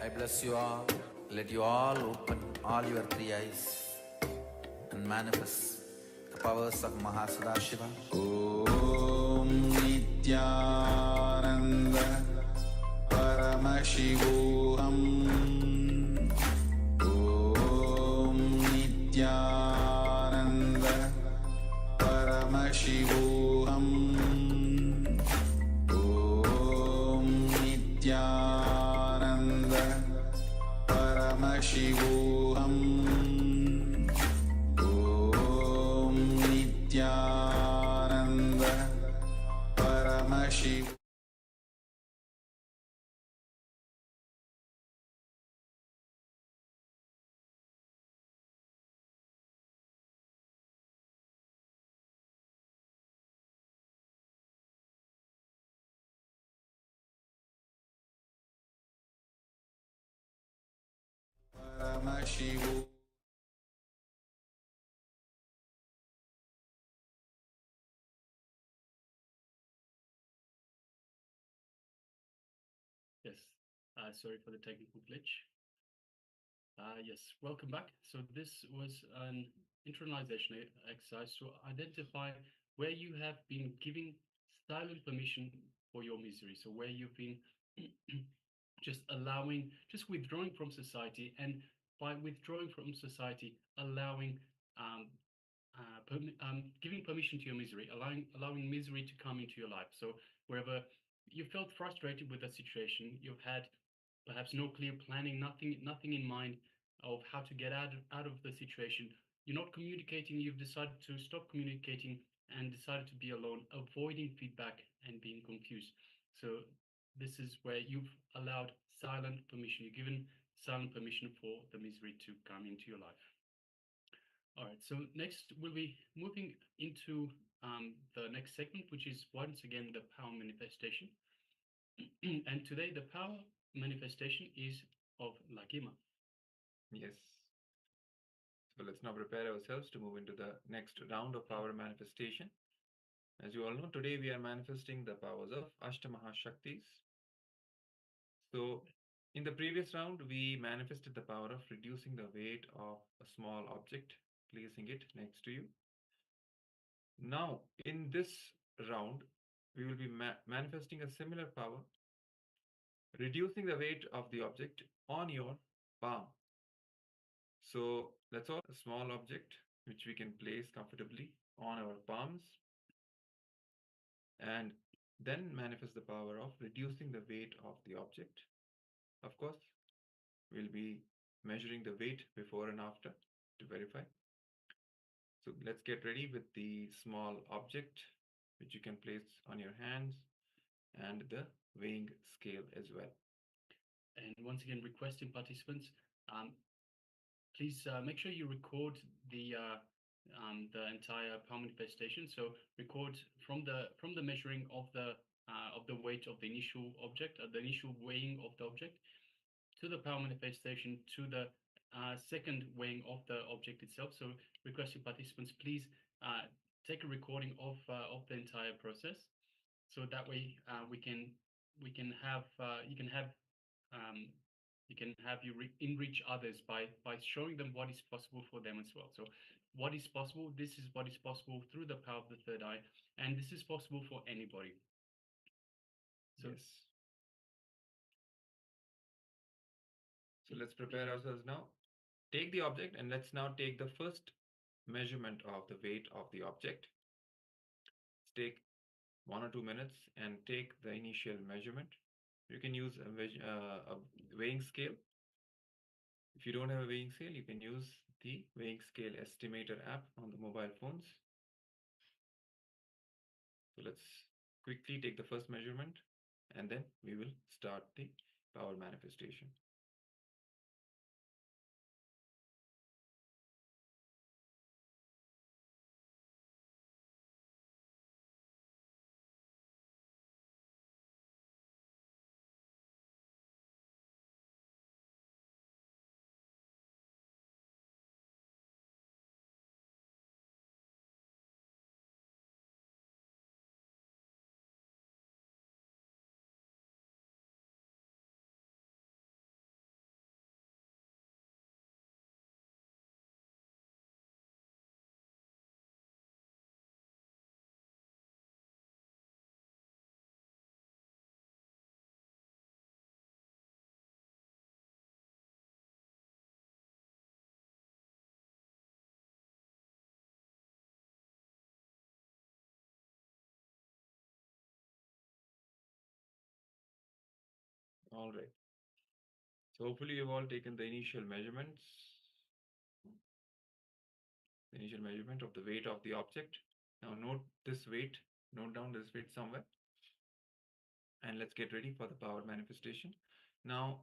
I bless you all. Let you all open all your three eyes and manifest the powers of Mahasada Om Nityananda Paramashivoham Om Nityananda Paramashivoham Om Nityananda Paramashivoham Om Nityananda Paramashivoham. Paramashivoham. Yes. Sorry for the technical glitch. Yes, welcome back. So this was an internalization exercise to identify where you have been giving silent permission for your misery. So where you've been just allowing, just withdrawing from society, and by withdrawing from society, allowing, giving permission to your misery, allowing misery to come into your life. So wherever you felt frustrated with a situation, you've had perhaps no clear planning, nothing in mind of how to get out of the situation. You're not communicating, you've decided to stop communicating and decided to be alone, avoiding feedback and being confused. So this is where you've allowed silent permission. You've given silent permission for the misery to come into your life. All right, so next we'll be moving into the next segment, which is once again the power manifestation. And today the power manifestation is of Lagima. Yes. So let's now prepare ourselves to move into the next round of power manifestation. As you all know, today we are manifesting the powers of Ashtamahashaktis. So in the previous round, we manifested the power of reducing the weight of a small object, placing it next to you. Now, in this round, we will be manifesting a similar power, reducing the weight of the object on your palm. So that's all, a small object which we can place comfortably on our palms, and then manifest the power of reducing the weight of the object. Of course, we'll be measuring the weight before and after to verify. So let's get ready with the small object which you can place on your hands and the weighing scale as well. And once again, requesting participants, please make sure you record the entire power manifestation. So record from the measuring of the weight of the initial object, the initial weighing of the object, to the power manifestation, to the second weighing of the object itself. So requesting participants, please take a recording of the entire process, so that way we can have you can have you enrich others by showing them what is possible for them as well. So what is possible, this is what is possible through the power of the third eye, and this is possible for anybody. So, Yes. So let's prepare ourselves now. Take the object and let's now take the first measurement of the weight of the object. Let's take 1 or 2 minutes and take the initial measurement. You can use a weighing scale. If you don't have a weighing scale, you can use the weighing scale estimator app on the mobile phones. So let's quickly take the first measurement and then we will start the power manifestation. All right. So hopefully you've all taken the initial measurements, the initial measurement of the weight of the object. Now note this weight, note down this weight somewhere. And let's get ready for the power manifestation. Now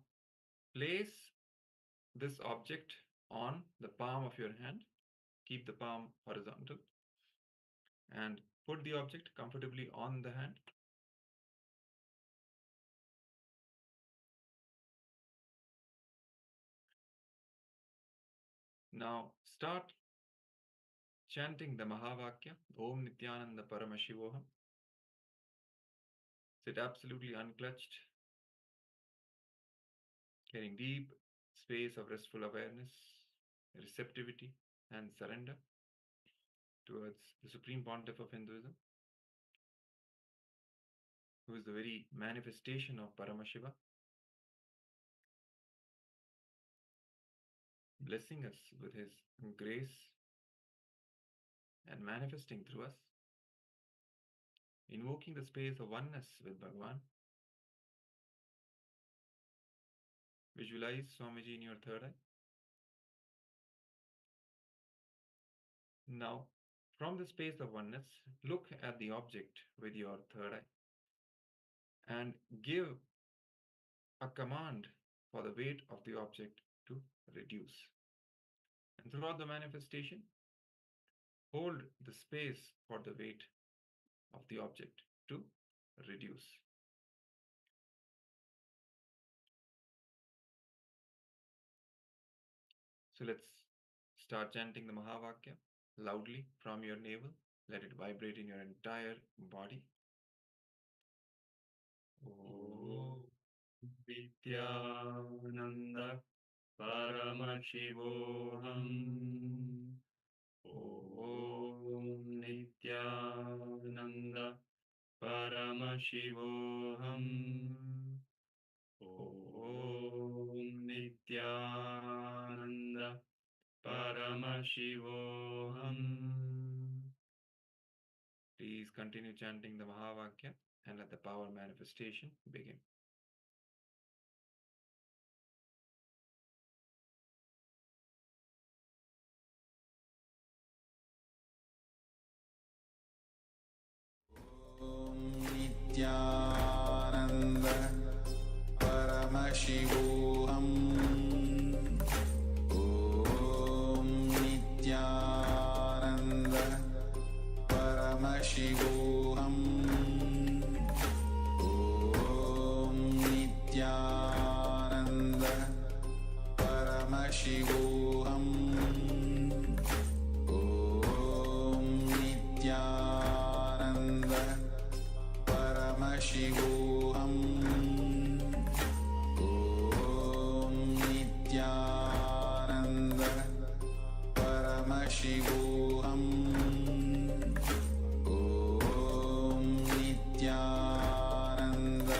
place this object on the palm of your hand. Keep the palm horizontal and put the object comfortably on the hand. Now start chanting the Mahavakya, Om Nityananda Paramashivoham. Sit absolutely unclutched, getting deep space of restful awareness, receptivity, and surrender towards the Supreme Pontiff of Hinduism, who is the very manifestation of Paramashiva, blessing us with his grace and manifesting through us, invoking the space of oneness with Bhagavan. Visualize Swamiji in your third eye. Now, from the space of oneness, look at the object with your third eye and give a command for the weight of the object to reduce. And throughout the manifestation, hold the space for the weight of the object to reduce. So let's start chanting the Mahavakya loudly from your navel. Let it vibrate in your entire body. Om Nityananda Paramashivoham. Om Nityananda Paramashivoham. Om Nityananda Paramashivoham. Please continue chanting the Mahavakya and let the power manifestation begin. Om Nityananda Paramashivoham. Om Nityananda Paramashivoham. Om Nityananda Paramashivoham. Om Nityananda Paramashivoham. Om Nityananda Paramashivoham. Om Nityananda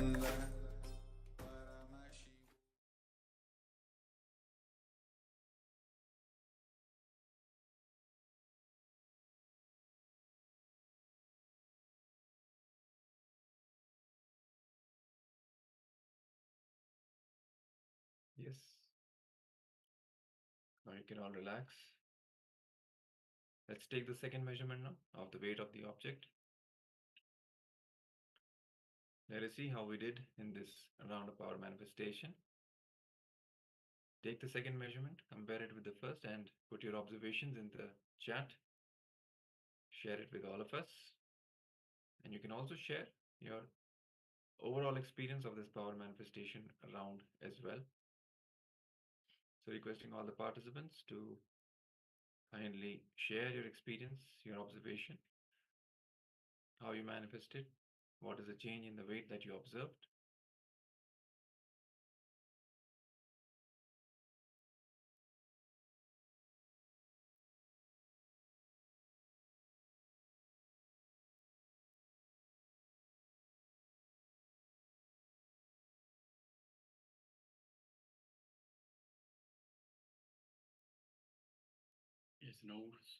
you can all relax. Let's take the second measurement now of the weight of the object. Let us see how we did in this round of power manifestation. Take the second measurement, compare it with the first, and put your observations in the chat. Share it with all of us. And you can also share your overall experience of this power manifestation round as well. So requesting all the participants to kindly share your experience, your observation, how you manifested, what is the change in the weight that you observed. Yes, and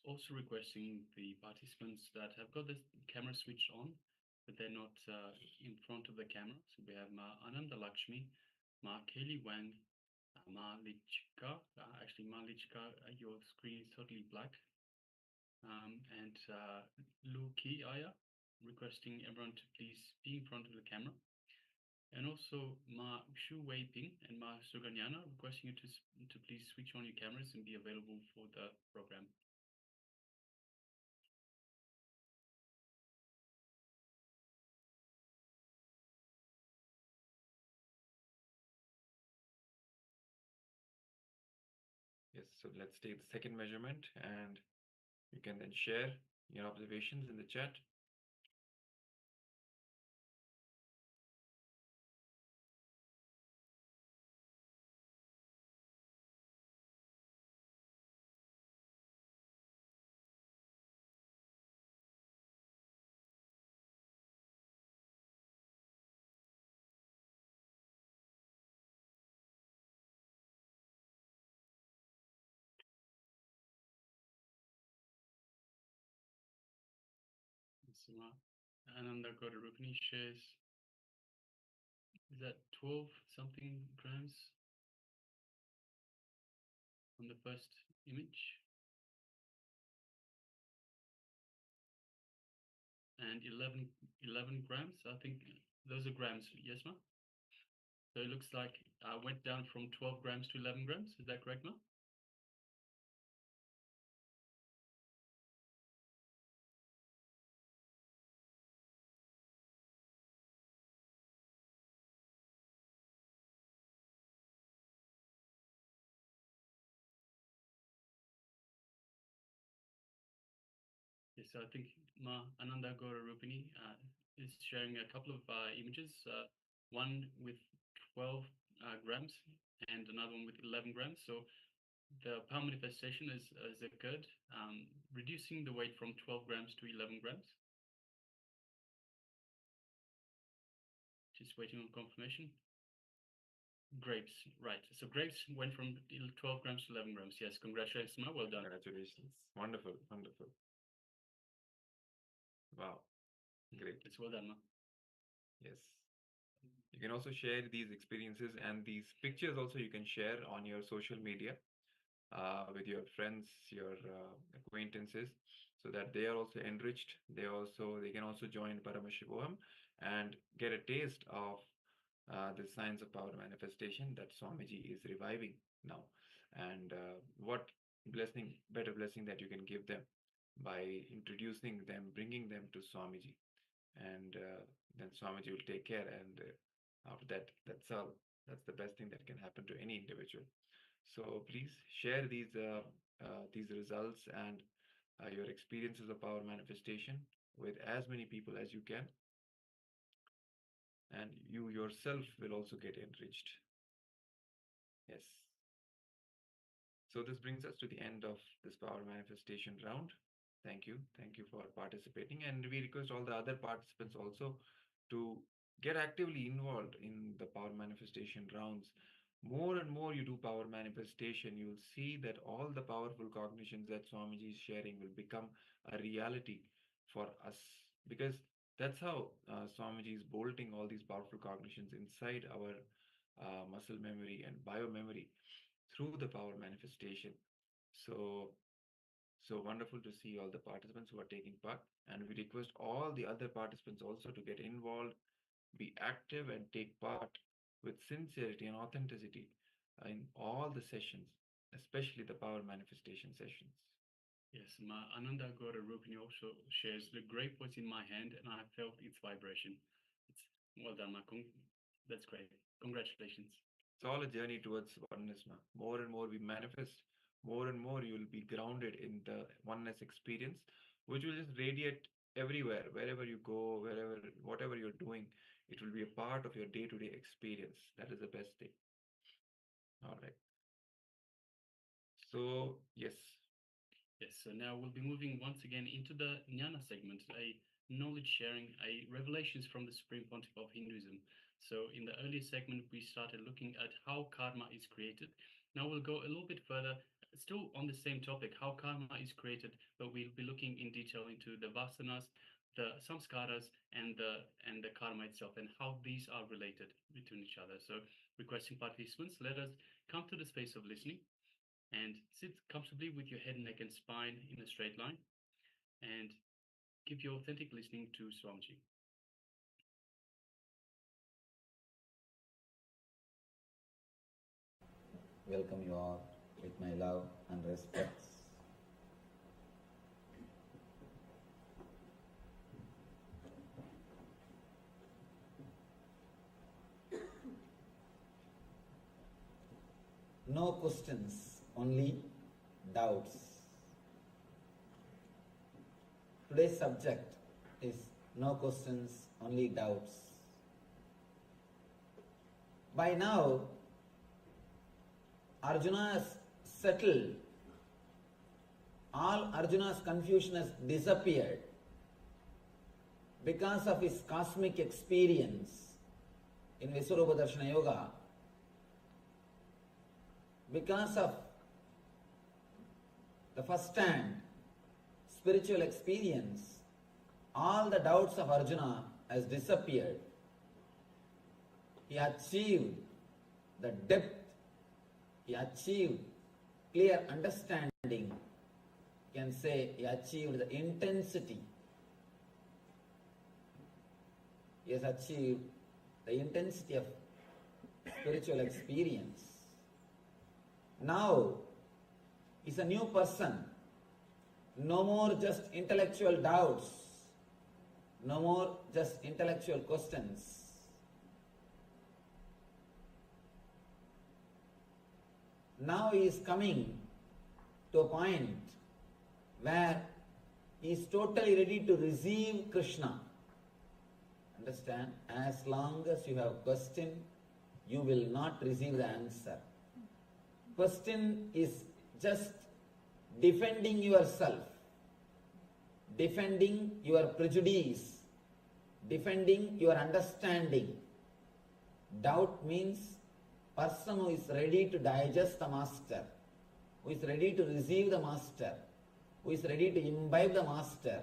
also requesting the participants that have got the camera switched on, but they're not in front of the camera. So we have Ma Ananda Lakshmi, Ma Kaylee Wang, Ma Lichika. Actually, Ma Lichika, your screen is totally black. And Lu Ki Aya, requesting everyone to please be in front of the camera. And also Ma Shu Wei Ping and Ma Suganyana, requesting you to please switch on your cameras and be available for the program. Yes, so let's take the second measurement and you can then share your observations in the chat. So Ananda Godarupani shares, is that 12 something grams on the first image? And 11 grams, I think those are grams, yes, Ma? So it looks like I went down from 12 grams to 11 grams, is that correct, Ma? Yes, I think Ma Ananda Godarupani is sharing a couple of images, one with 12 grams and another one with 11 grams. So the power manifestation has occurred, reducing the weight from 12 grams to 11 grams. Just waiting on confirmation. Grapes, right. So grapes went from 12 grams to 11 grams. Yes, congratulations, Ma. Well done. Congratulations. Wonderful, wonderful. Wow, great. It's well done, Ma. Yes. You can also share these experiences and these pictures also you can share on your social media with your friends, your acquaintances, so that they are also enriched. They can also join Paramashivoham and get a taste of the science of power manifestation that Swamiji is reviving now. And what better blessing that you can give them by introducing them, bringing them to Swamiji. And then Swamiji will take care. And after that, that's all. That's the best thing that can happen to any individual. So please share these results and your experiences of power manifestation with as many people as you can. And you yourself will also get enriched. Yes. So this brings us to the end of this power manifestation round. Thank you. Thank you for participating. And we request all the other participants also to get actively involved in the power manifestation rounds. More and more you do power manifestation, you will see that all the powerful cognitions that Swamiji is sharing will become a reality for us. Because that's how Swamiji is bolting all these powerful cognitions inside our muscle memory and bio memory through the power manifestation. So wonderful to see all the participants who are taking part, and we request all the other participants also to get involved, be active, and take part with sincerity and authenticity in all the sessions, especially the power manifestation sessions. Yes, my Ananda Gora Rupini also shares the grape was in my hand and I felt its vibration. It's well done, that's great. Congratulations. It's all a journey towards oneness. More and more we manifest, more and more you will be grounded in the oneness experience, which will just radiate everywhere, wherever you go, wherever, whatever you're doing. It will be a part of your day-to-day experience. That is the best thing. All right. So, yes. Yes, so now we'll be moving once again into the Jnana segment, a knowledge sharing, a revelations from the Supreme Pontiff of Hinduism. So in the earlier segment, we started looking at how karma is created. Now we'll go a little bit further, still on the same topic, how karma is created, but we'll be looking in detail into the vasanas, the samskaras, and the karma itself, and how these are related between each other. So requesting participants, let us come to the space of listening and sit comfortably with your head, neck, and spine in a straight line, and give your authentic listening to Swamiji. Welcome you all with my love and respect. No questions, only doubts. Today's subject is no questions, only doubts. By now, Arjuna has settled. All Arjuna's confusion has disappeared because of his cosmic experience in Vishwarupa Darshana Yoga. Because of the first-hand spiritual experience, all the doubts of Arjuna has disappeared. He achieved the depth, he achieved clear understanding, you can say he achieved the intensity. He has achieved the intensity of spiritual experience. Now, he's a new person. No more just intellectual doubts. No more just intellectual questions. Now he is coming to a point where he is totally ready to receive Krishna. Understand? As long as you have question, you will not receive the answer. Question is just defending yourself, defending your prejudice, defending your understanding. Doubt means person who is ready to digest the master, who is ready to receive the master, who is ready to imbibe the master.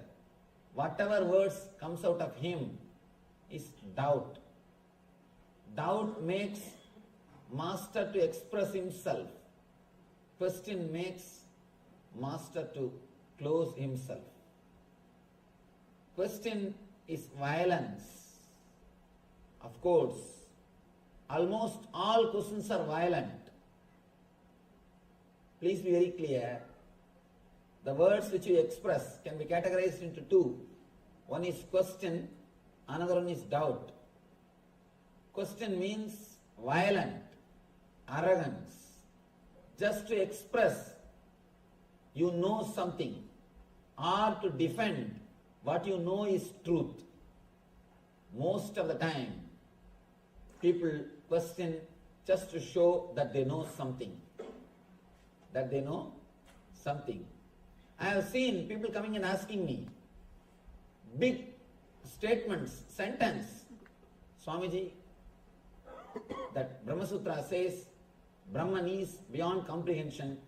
Whatever words comes out of him is doubt. Doubt makes master to express himself. Question makes master to close himself. Question is violence. Of course, almost all questions are violent. Please be very clear. The words which you express can be categorized into two. One is question, another one is doubt. Question means violent, arrogance. Just to express you know something, or to defend what you know is truth. Most of the time, people question just to show that they know something. That they know something. I have seen people coming and asking me big statements, sentence. Swamiji, that Brahma Sutra says Brahman is beyond comprehension,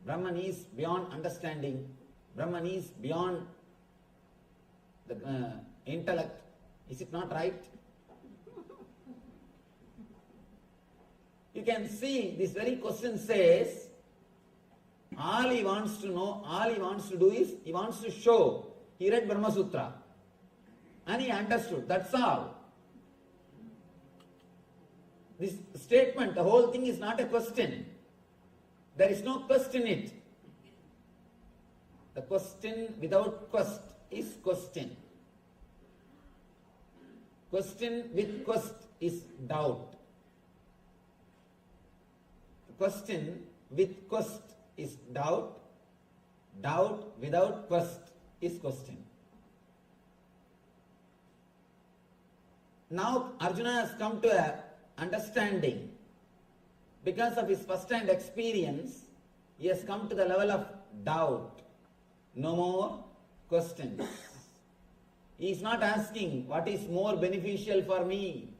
Brahman is beyond understanding, Brahman is beyond the intellect. Is it not right? You can see this very question says, all he wants to know, all he wants to do is, he wants to show. He read Brahma Sutra and he understood. That's all. This statement, the whole thing is not a question. There is no quest in it. The question without quest is question. Question with quest is doubt. Question with quest is doubt. Doubt without quest is question. Now Arjuna has come to a understanding. Because of his first-hand experience, he has come to the level of doubt. No more questions. He is not asking what is more beneficial for me.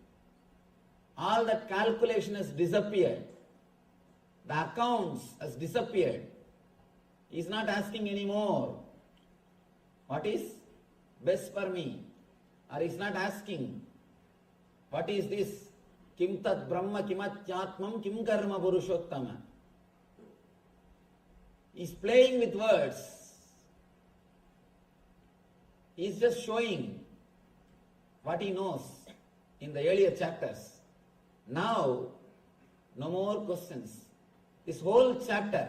All that calculation has disappeared. The accounts has disappeared. He is not asking anymore what is best for me. Or he is not asking what is this kim tat brahma kimatyatmam kim karma purushottama. He is playing with words. He is just showing what he knows in the earlier chapters. Now, no more questions. This whole chapter,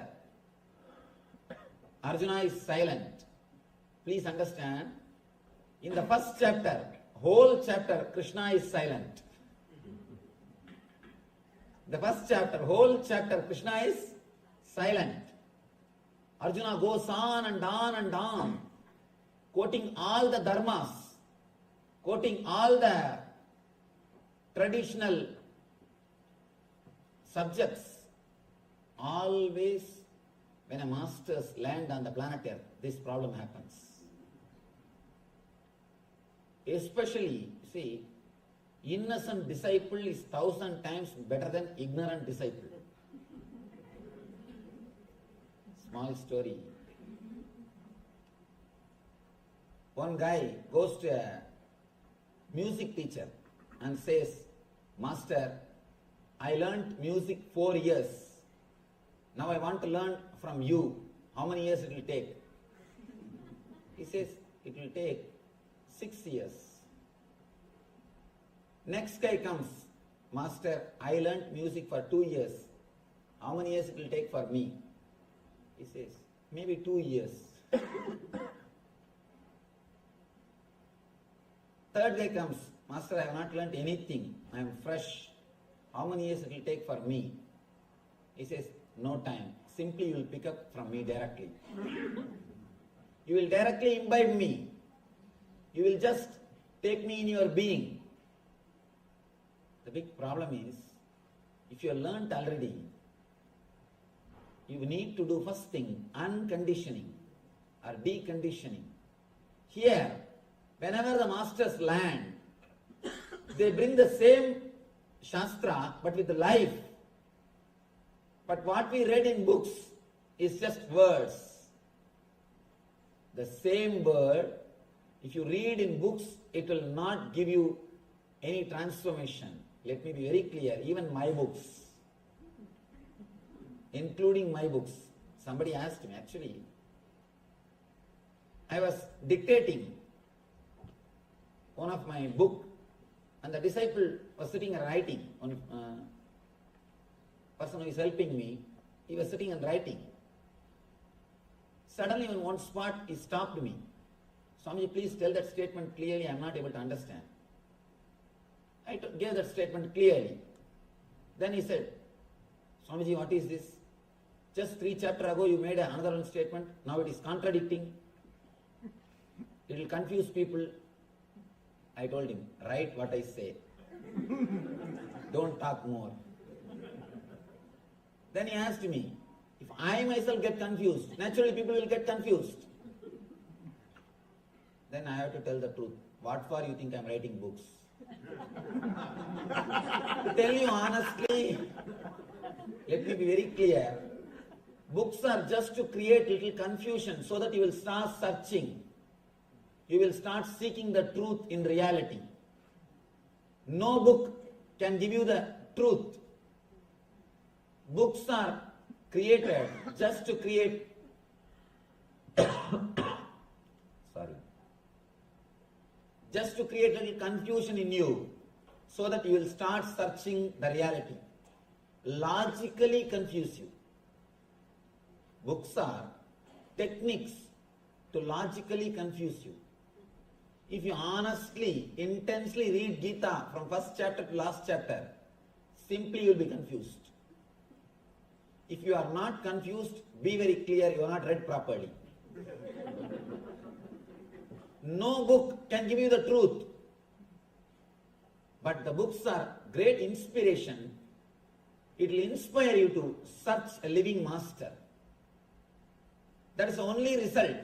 Arjuna is silent. Please understand, in the first chapter, whole chapter, Krishna is silent. The first chapter, whole chapter, Krishna is silent. Arjuna goes on and on and on, quoting all the dharmas, quoting all the traditional subjects. Always, when a masters land on the planet Earth, this problem happens. Especially, see, innocent disciple is 1,000 times better than ignorant disciple. Small story. One guy goes to a music teacher and says, Master, I learnt music 4 years. Now I want to learn from you. How many years it will take? He says, it will take 6 years. Next guy comes, Master, I learnt music for 2 years. How many years it will take for me? He says, maybe 2 years. Third guy comes, Master, I have not learnt anything. I am fresh. How many years it will take for me? He says, no time. Simply you will pick up from me directly. You will directly imbibe me. You will just take me in your being. The big problem is, if you have learnt already, you need to do first thing, unconditioning or deconditioning. Here, whenever the masters land, they bring the same Shastra but with life. But what we read in books is just words. The same word, if you read in books, it will not give you any transformation. Let me be very clear, even my books, including my books. Somebody asked me, actually, I was dictating one of my book and the disciple was sitting and writing. One person who is helping me, he was sitting and writing. Suddenly in one spot he stopped me. Swamiji, please tell that statement clearly, I am not able to understand. I gave that statement clearly. Then he said, Swamiji, what is this? Just 3 chapters ago you made another one statement, now it is contradicting. It will confuse people. I told him, write what I say. Don't talk more. Then he asked me, if I myself get confused, naturally people will get confused. Then I have to tell the truth. What for you think I am writing books? To tell you honestly, let me be very clear. Books are just to create little confusion so that you will start searching. You will start seeking the truth in reality. No book can give you the truth. Books are created just to create just to create a confusion in you so that you will start searching the reality. Logically confuse you. Books are techniques to logically confuse you. If you honestly, intensely read Gita from first chapter to last chapter, simply you will be confused. If you are not confused, be very clear, you are not read properly. No book can give you the truth. But the books are great inspiration. It will inspire you to search a living master. That is the only result.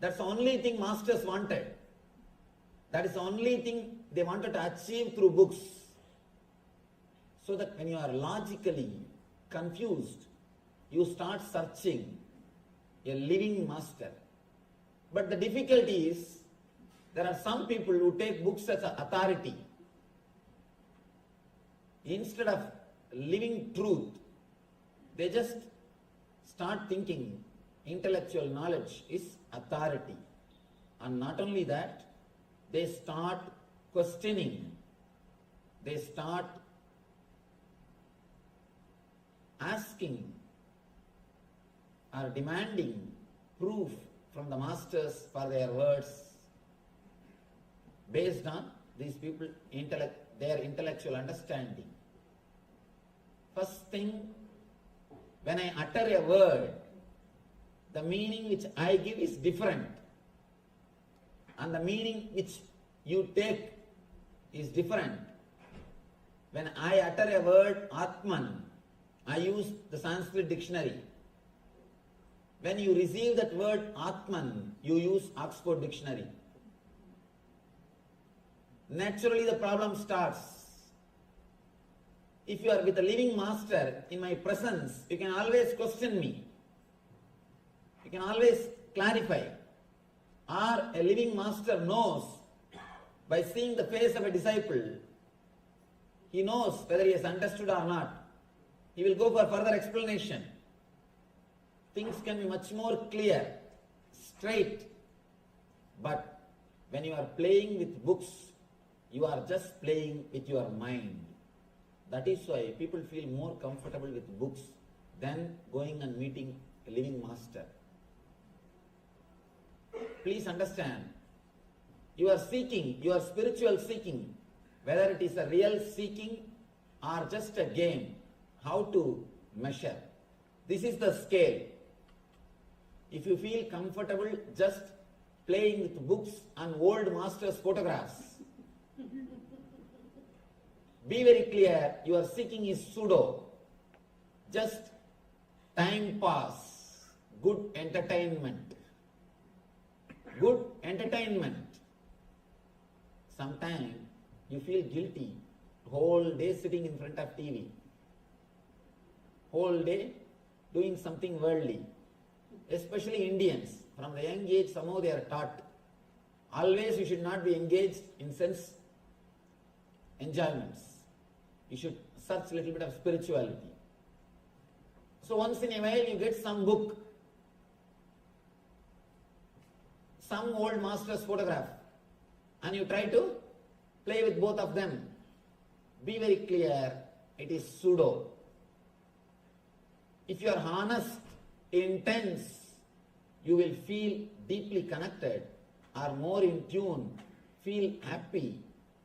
That's the only thing masters wanted. That is the only thing they wanted to achieve through books. So that when you are logically confused, you start searching a living master. But the difficulty is, there are some people who take books as an authority. Instead of living truth, they just start thinking intellectual knowledge is authority. And not only that, they start questioning. They start asking or demanding proof from the masters for their words based on these people their intellectual understanding. First thing, when I utter a word, the meaning which I give is different, and the meaning which you take is different. When I utter a word Atman, I use the Sanskrit dictionary. When you receive that word Atman, you use Oxford dictionary. Naturally the problem starts. If you are with a living master in my presence, you can always question me. You can always clarify. Or a living master knows by seeing the face of a disciple, he knows whether he has understood or not. He will go for further explanation. Things can be much more clear, straight. But when you are playing with books, you are just playing with your mind. That is why people feel more comfortable with books than going and meeting a living master. Please understand, you are seeking, your spiritual seeking, whether it is a real seeking or just a game, how to measure. This is the scale. If you feel comfortable just playing with books and old masters' photographs, be very clear, your seeking is pseudo. Just time pass, good entertainment. Good entertainment. Sometimes you feel guilty, whole day sitting in front of TV, whole day doing something worldly. Especially Indians, from the young age somehow they are taught, always you should not be engaged in sense enjoyments. You should search a little bit of spirituality. So once in a while you get some book, some old master's photograph, and you try to play with both of them. Be very clear, it is pseudo. If you are honest, intense, you will feel deeply connected or more in tune, feel happy,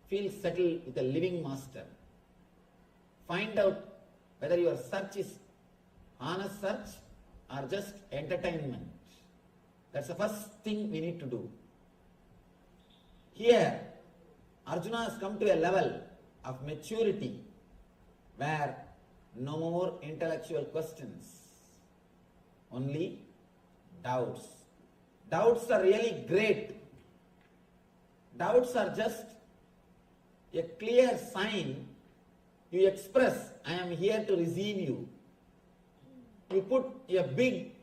feel settled with a living master. Find out whether your search is honest search or just entertainment. That's the first thing we need to do. Here, Arjuna has come to a level of maturity where no more intellectual questions, only doubts. Doubts are really great. Doubts are just a clear sign. You express, I am here to receive you. You put a big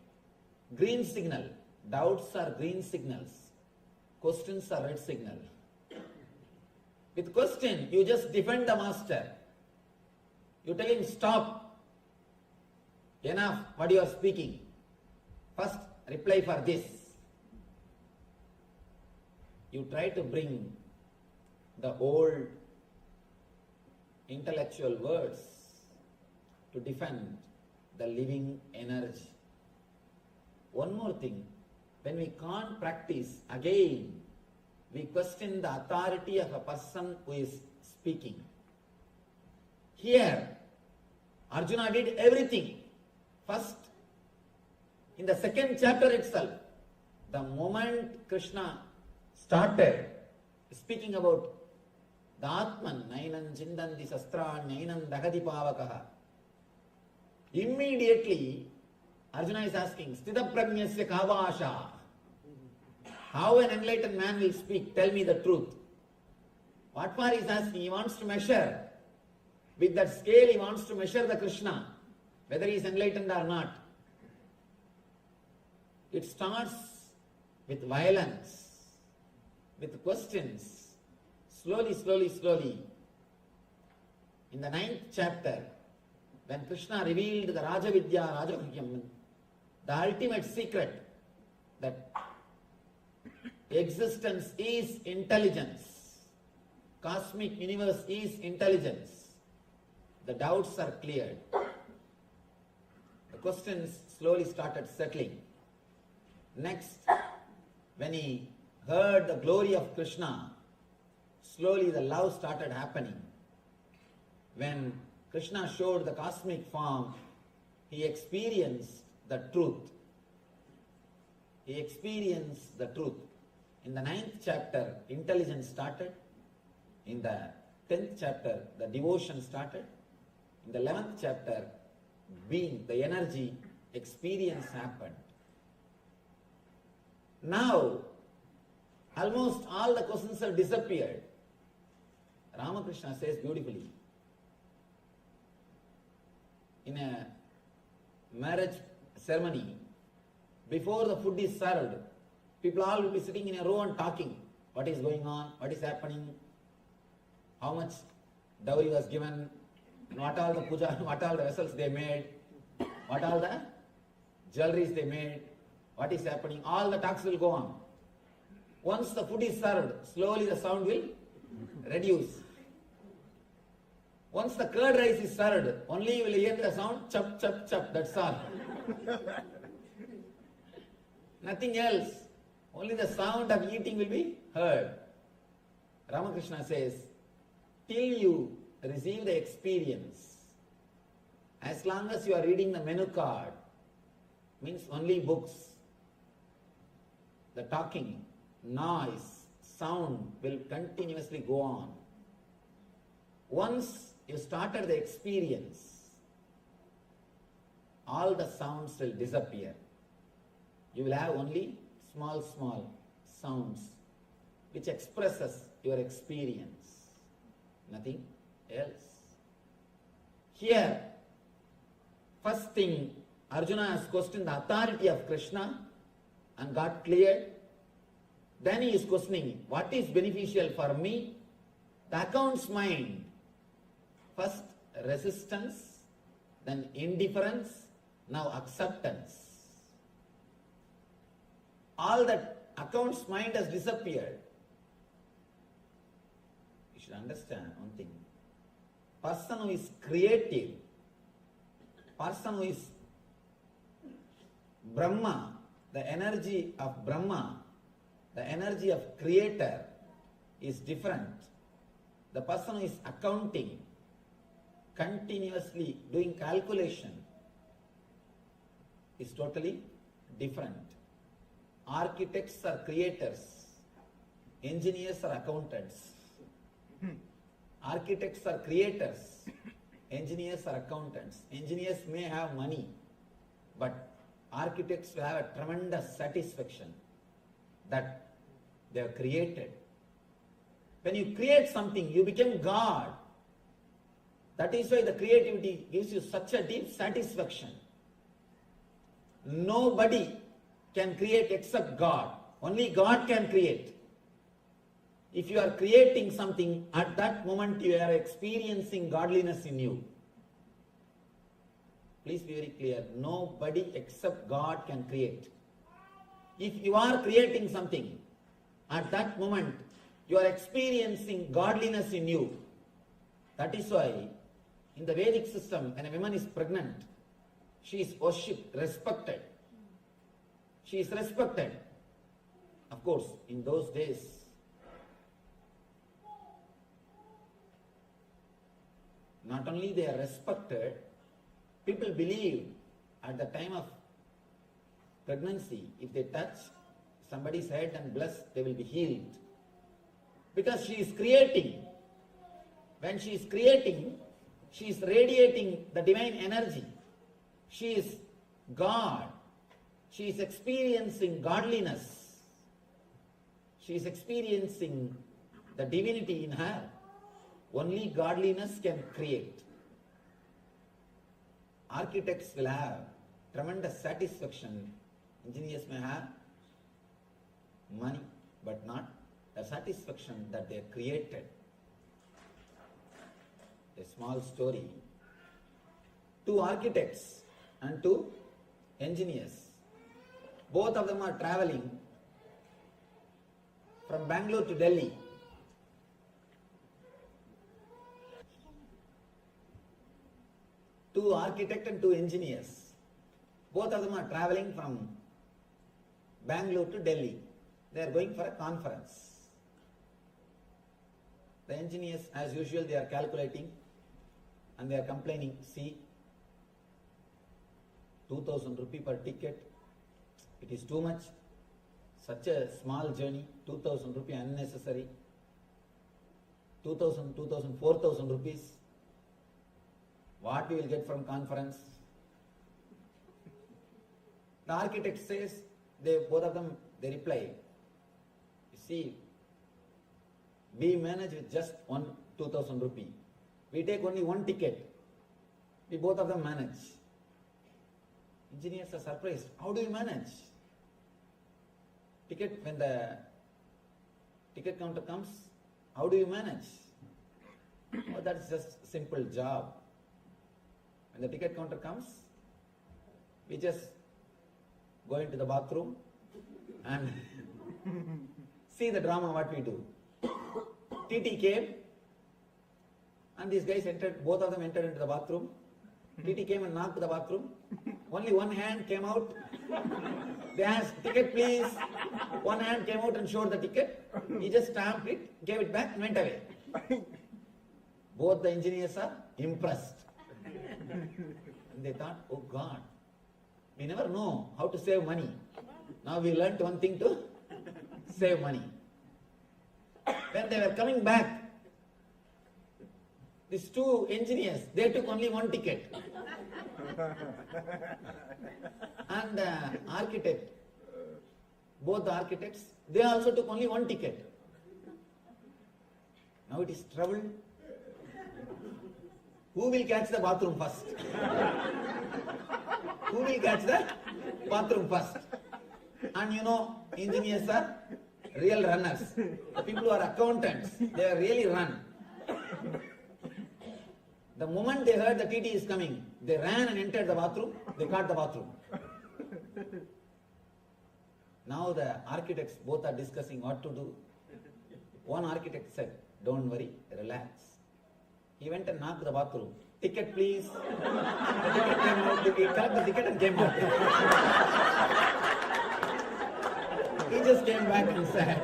green signal. Doubts are green signals. Questions are red signal. With question, you just defend the master. You tell him, stop. enough what you are speaking. First, reply for this. You try to bring the old intellectual words to defend the living energy. One more thing, when we can't practice, again, we question the authority of a person who is speaking. Here, Arjuna did everything. First, in the second chapter itself, the moment Krishna started speaking about the Atman, Nainam Chindanti Sastran, Nainam Dagati Pavakaha, immediately Arjuna is asking, Sthita Prajnasya Kavasha. How an enlightened man will speak? Tell me the truth. What for he is asking? He wants to measure. With that scale, he wants to measure the Krishna, whether he is enlightened or not. It starts with violence, with questions, slowly. In the 9th chapter, when Krishna revealed the Rajavidya, Rajavidyam, the ultimate secret that existence is intelligence, cosmic universe is intelligence, the doubts are cleared. The questions slowly started settling. Next, when he heard the glory of Krishna, slowly the love started happening. When Krishna showed the cosmic form, he experienced the truth. He experienced the truth. In the 9th chapter, intelligence started. In the 10th chapter, the devotion started. In the 11th chapter, being, the energy, experience happened. Now, almost all the questions have disappeared. Ramakrishna says beautifully, in a marriage ceremony, before the food is served, people all will be sitting in a row and talking. What is going on? What is happening? How much dowry was given? What all the puja, what all the vessels they made? What all the jewelries they made? What is happening? All the talks will go on. Once the food is served, slowly the sound will reduce. Once the curd rice is served, only you will hear the sound chup, chup, chup, that's all. Nothing else. Only the sound of eating will be heard. Ramakrishna says, till you receive the experience, as long as you are reading the menu card, means only books, the talking, noise, sound will continuously go on. Once you started the experience, all the sounds will disappear. You will have only small sounds which expresses your experience, nothing else. Here, first thing, Arjuna has questioned the authority of Krishna and got cleared. Then he is questioning, what is beneficial for me? The accounts mind. First resistance, then indifference, now acceptance. All that accounts mind has disappeared. You should understand one thing. Person who is creative, person who is Brahma, the energy of Brahma, the energy of creator is different. The person who is accounting, continuously doing calculation is totally different. Architects are creators, engineers are accountants. Architects are creators, engineers are accountants. Engineers may have money, but architects will have a tremendous satisfaction that they have created. When you create something, you become God. That is why the creativity gives you such a deep satisfaction. Nobody can create except God. Only God can create. If you are creating something, at that moment you are experiencing godliness in you. Please be very clear. Nobody except God can create. If you are creating something, at that moment, you are experiencing godliness in you. That is why, in the Vedic system, when a woman is pregnant, she is worshipped, respected. She is respected. Of course, in those days, not only they are respected, people believe at the time of pregnancy, if they touch somebody's head and bless, they will be healed. Because she is creating. When she is creating, she is radiating the divine energy. She is God. She is experiencing godliness. She is experiencing the divinity in her. Only godliness can create. Architects will have tremendous satisfaction. Engineers may have money, but not the satisfaction that they created. A small story. 2 architects and 2 engineers. Both of them are traveling from Bangalore to Delhi. Two architects and 2 engineers. Both of them are traveling from Bangalore to Delhi. They are going for a conference. The engineers, as usual, they are calculating and they are complaining, see, 2,000 rupee per ticket, it is too much. Such a small journey, 2,000 rupee unnecessary. 2,000, 4,000 rupees. What we will get from conference? The architect says, both of them, they reply, you see, we manage with just 2,000 rupee. We take only 1 ticket. We both of them manage. Engineers are surprised. How do you manage? When the ticket counter comes, how do you manage? Oh, that's just a simple job. When the ticket counter comes, we just go into the bathroom and see the drama what we do. TT came and these guys entered, both of them entered into the bathroom. TT came and knocked the bathroom. Only one hand came out. They asked, ticket please. One hand came out and showed the ticket. He just stamped it, gave it back and went away. Both the engineers are impressed. And they thought, oh God, we never know how to save money. Now we learnt one thing to save money. When they were coming back, these 2 engineers, they took only 1 ticket. And the architect, both the architects, they also took only 1 ticket. Now it is trouble. Who will catch the bathroom first? Who will catch the bathroom first? And you know, engineers are real runners. The people who are accountants, they are really run. The moment they heard the TT is coming, they ran and entered the bathroom, they caught the bathroom. Now the architects both are discussing what to do. One architect said, don't worry, relax. He went and knocked the bathroom. Ticket please. The ticket came out, he collected the ticket and came back. He just came back and said,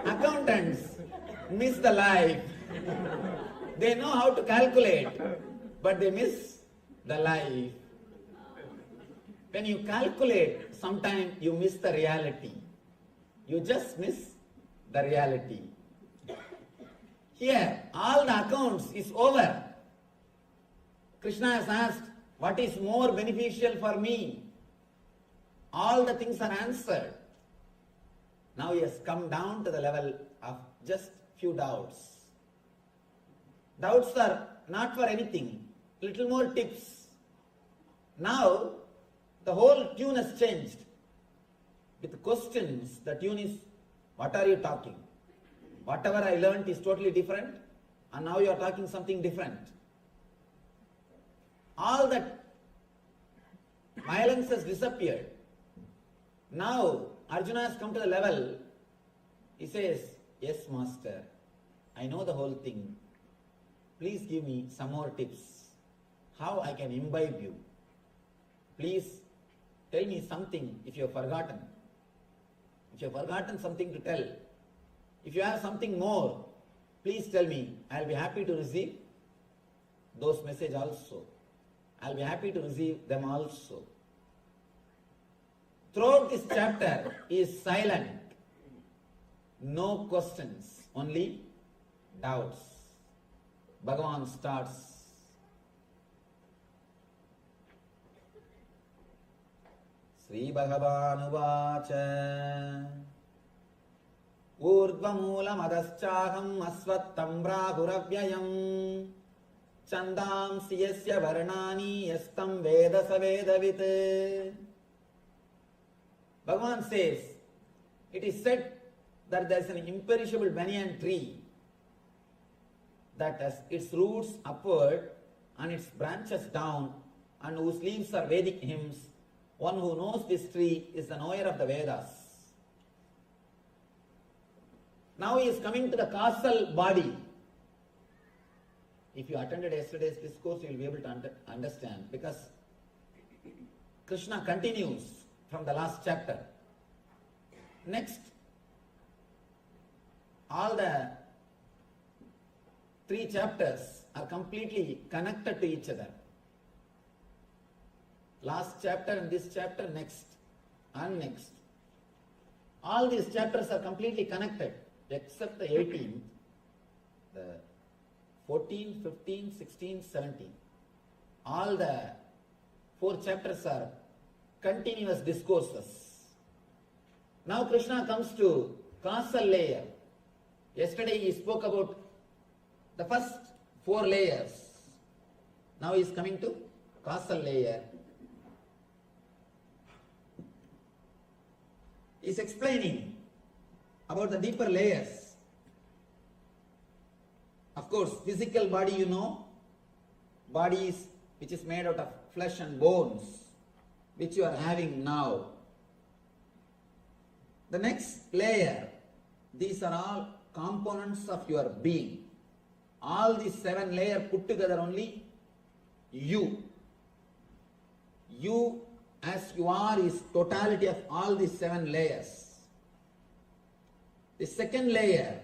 accountants miss the life. They know how to calculate, but they miss the life. When you calculate, sometimes you miss the reality. You just miss the reality. Here, all the accounts is over. Krishna has asked, what is more beneficial for me? All the things are answered. Now he has come down to the level of just few doubts. Doubts are not for anything. Little more tips. Now, the whole tune has changed. With questions, the tune is, what are you talking? Whatever I learned is totally different. and now you are talking something different. All that violence has disappeared. Now Arjuna has come to the level, he says, yes master, I know the whole thing. Please give me some more tips. How I can imbibe you. Please tell me something if you have forgotten. If you have forgotten something to tell. If you have something more, please tell me. I will be happy to receive those messages also. I will be happy to receive them also. Throughout this chapter, he is silent. No questions, only doubts. Bhagavan starts. Sri Bhagavan Urdvamulam adaschaham asvattam brahuravyayam chandam siyasya varnani yastam veda savedavit. Bhagavan says, it is said that there is an imperishable banian tree that has its roots upward and its branches down, and whose leaves are Vedic hymns. One who knows this tree is the knower of the Vedas. Now he is coming to the causal body. If you attended yesterday's discourse, you will be able to understand, because Krishna continues from the last chapter. Next, all the 3 chapters are completely connected to each other. Last chapter and this chapter, next and next. All these chapters are completely connected except the 18th, the 14, 15, 16, 17. All the 4 chapters are continuous discourses. Now Krishna comes to causal layer. Yesterday he spoke about the first 4 layers. Now he is coming to causal layer. He is explaining about the deeper layers. Of course, physical body, you know, body which is made out of flesh and bones, which you are having now. The next layer, these are all components of your being. All these 7 layers put together only you. You as you are is totality of all these 7 layers. The second layer,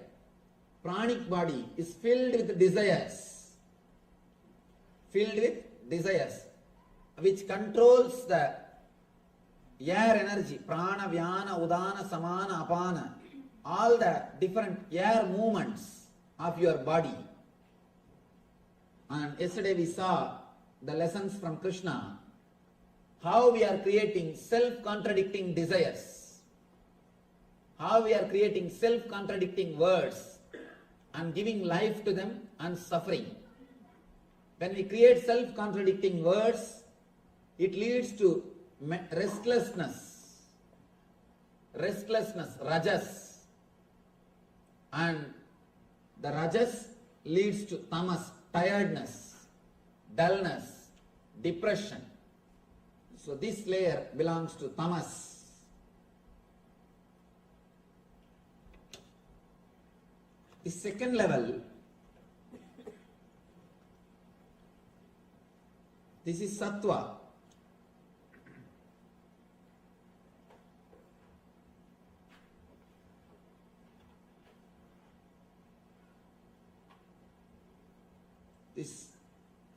pranic body, is filled with desires. Filled with desires, which controls the air energy, prana, vyana, udana, samana, apana, all the different air movements of your body. And yesterday we saw the lessons from Krishna, how we are creating self-contradicting desires, how we are creating self-contradicting words and giving life to them and suffering. When we create self-contradicting words, it leads to restlessness, rajas, and the rajas leads to tamas, tiredness, dullness, depression. So this layer belongs to tamas. The second level, this is sattva. This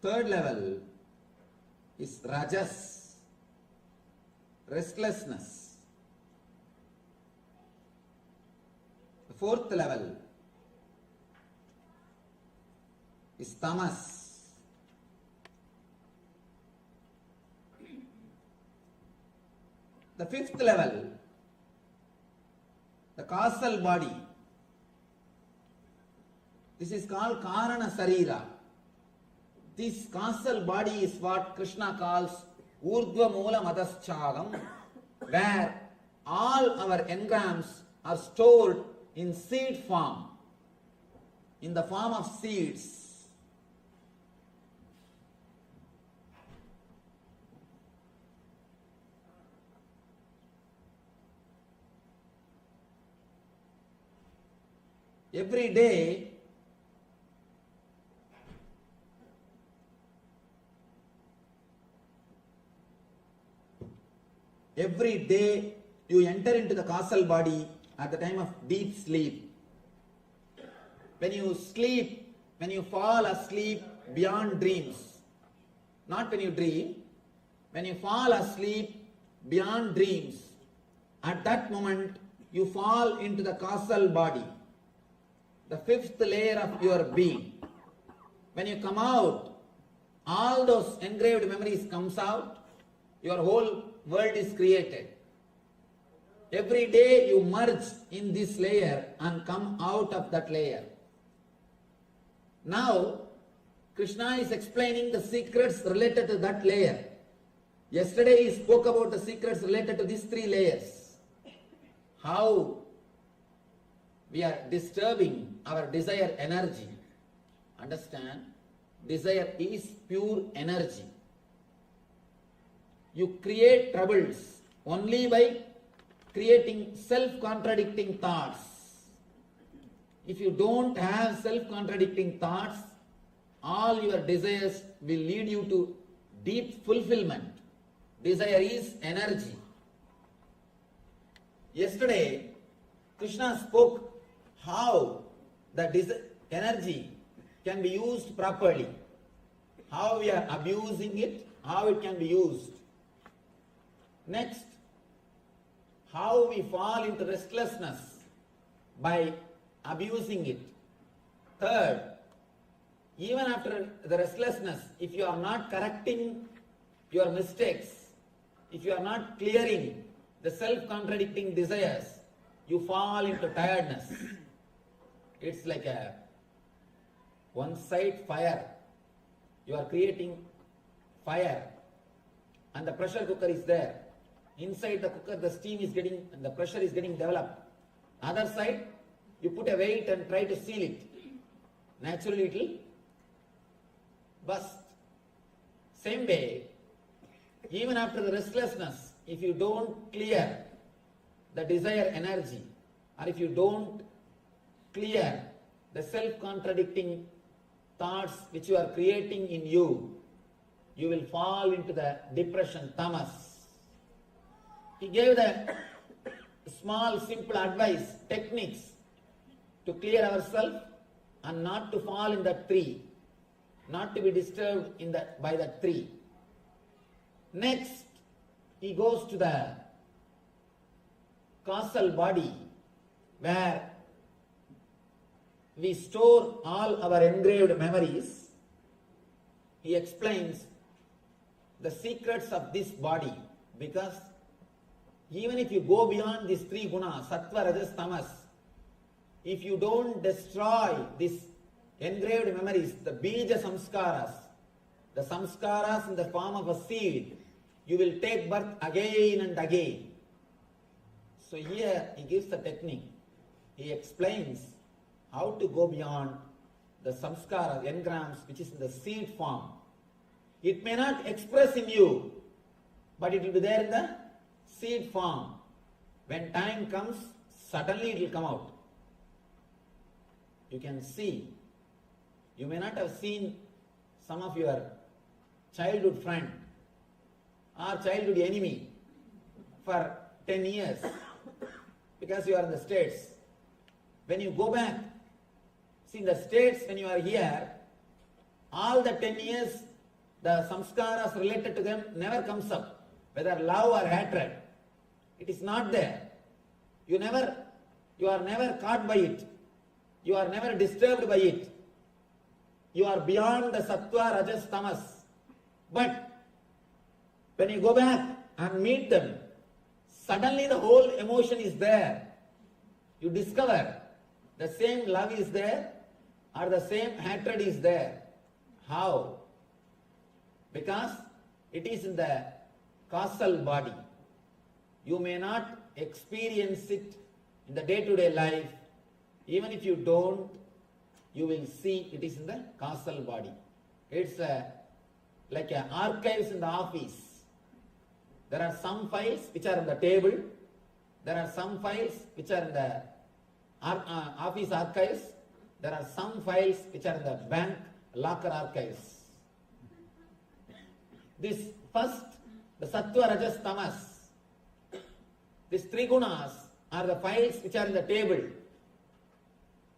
third level is rajas, restlessness. The fourth level is tamas. The fifth level, the causal body. This is called karana sarira. This causal body is what Krishna calls urdhva moola madaschagam, where all our engrams are stored in seed form. in the form of seeds. Every day, you enter into the causal body at the time of deep sleep. When you sleep, when you fall asleep beyond dreams, not when you dream, when you fall asleep beyond dreams, at that moment you fall into the causal body, the fifth layer of your being. When you come out, all those engraved memories comes out, your whole world is created. Every day you merge in this layer and come out of that layer. Now, Krishna is explaining the secrets related to that layer. Yesterday he spoke about the secrets related to these three layers. How we are disturbing our desire energy. Understand? Desire is pure energy. You create troubles only by creating self-contradicting thoughts. If you don't have self-contradicting thoughts, all your desires will lead you to deep fulfillment. Desire is energy. Yesterday, Krishna spoke how the energy can be used properly, how we are abusing it, how it can be used. Next, how we fall into restlessness by abusing it. Third, even after the restlessness, if you are not correcting your mistakes, if you are not clearing the self-contradicting desires, you fall into tiredness. It's like a one-side fire. You are creating fire and the pressure cooker is there. Inside the cooker, the steam is getting, and the pressure is getting developed. Other side, you put a weight and try to seal it. Naturally, it will bust. Same way, even after the restlessness, if you don't clear the desire energy, or if you don't clear the self-contradicting thoughts which you are creating in you, you will fall into the depression, tamas. He gave the small, simple advice, techniques to clear ourselves and not to fall in that tree, not to be disturbed by that tree. Next, he goes to the causal body where we store all our engraved memories. He explains the secrets of this body, because even if you go beyond these three gunas, sattva, rajas, tamas, if you don't destroy these engraved memories, the bija samskaras, the samskaras in the form of a seed, you will take birth again and again. So here he gives the technique. He explains how to go beyond the samskara, engrams, which is in the seed form. It may not express in you, but it will be there in the seed form. When time comes, suddenly it will come out. You can see. You may not have seen some of your childhood friend or childhood enemy for 10 years because you are in the States. When you go back, see in the States when you are here, all the 10 years, the samskaras related to them never comes up, whether love or hatred. It is not there. You are never caught by it. You are never disturbed by it. You are beyond the sattva, rajas, tamas. But when you go back and meet them, suddenly the whole emotion is there. You discover the same love is there or the same hatred is there. How? Because it is in the causal body. You may not experience it in the day-to-day life, even if you don't you will see it is in the causal body. It's like archives in the office. There are some files which are in the table. There are some files which are in the office archives. There are some files which are in the bank locker archives. This first, the sattva, rajas, tamas, these three gunas are the files which are in the table,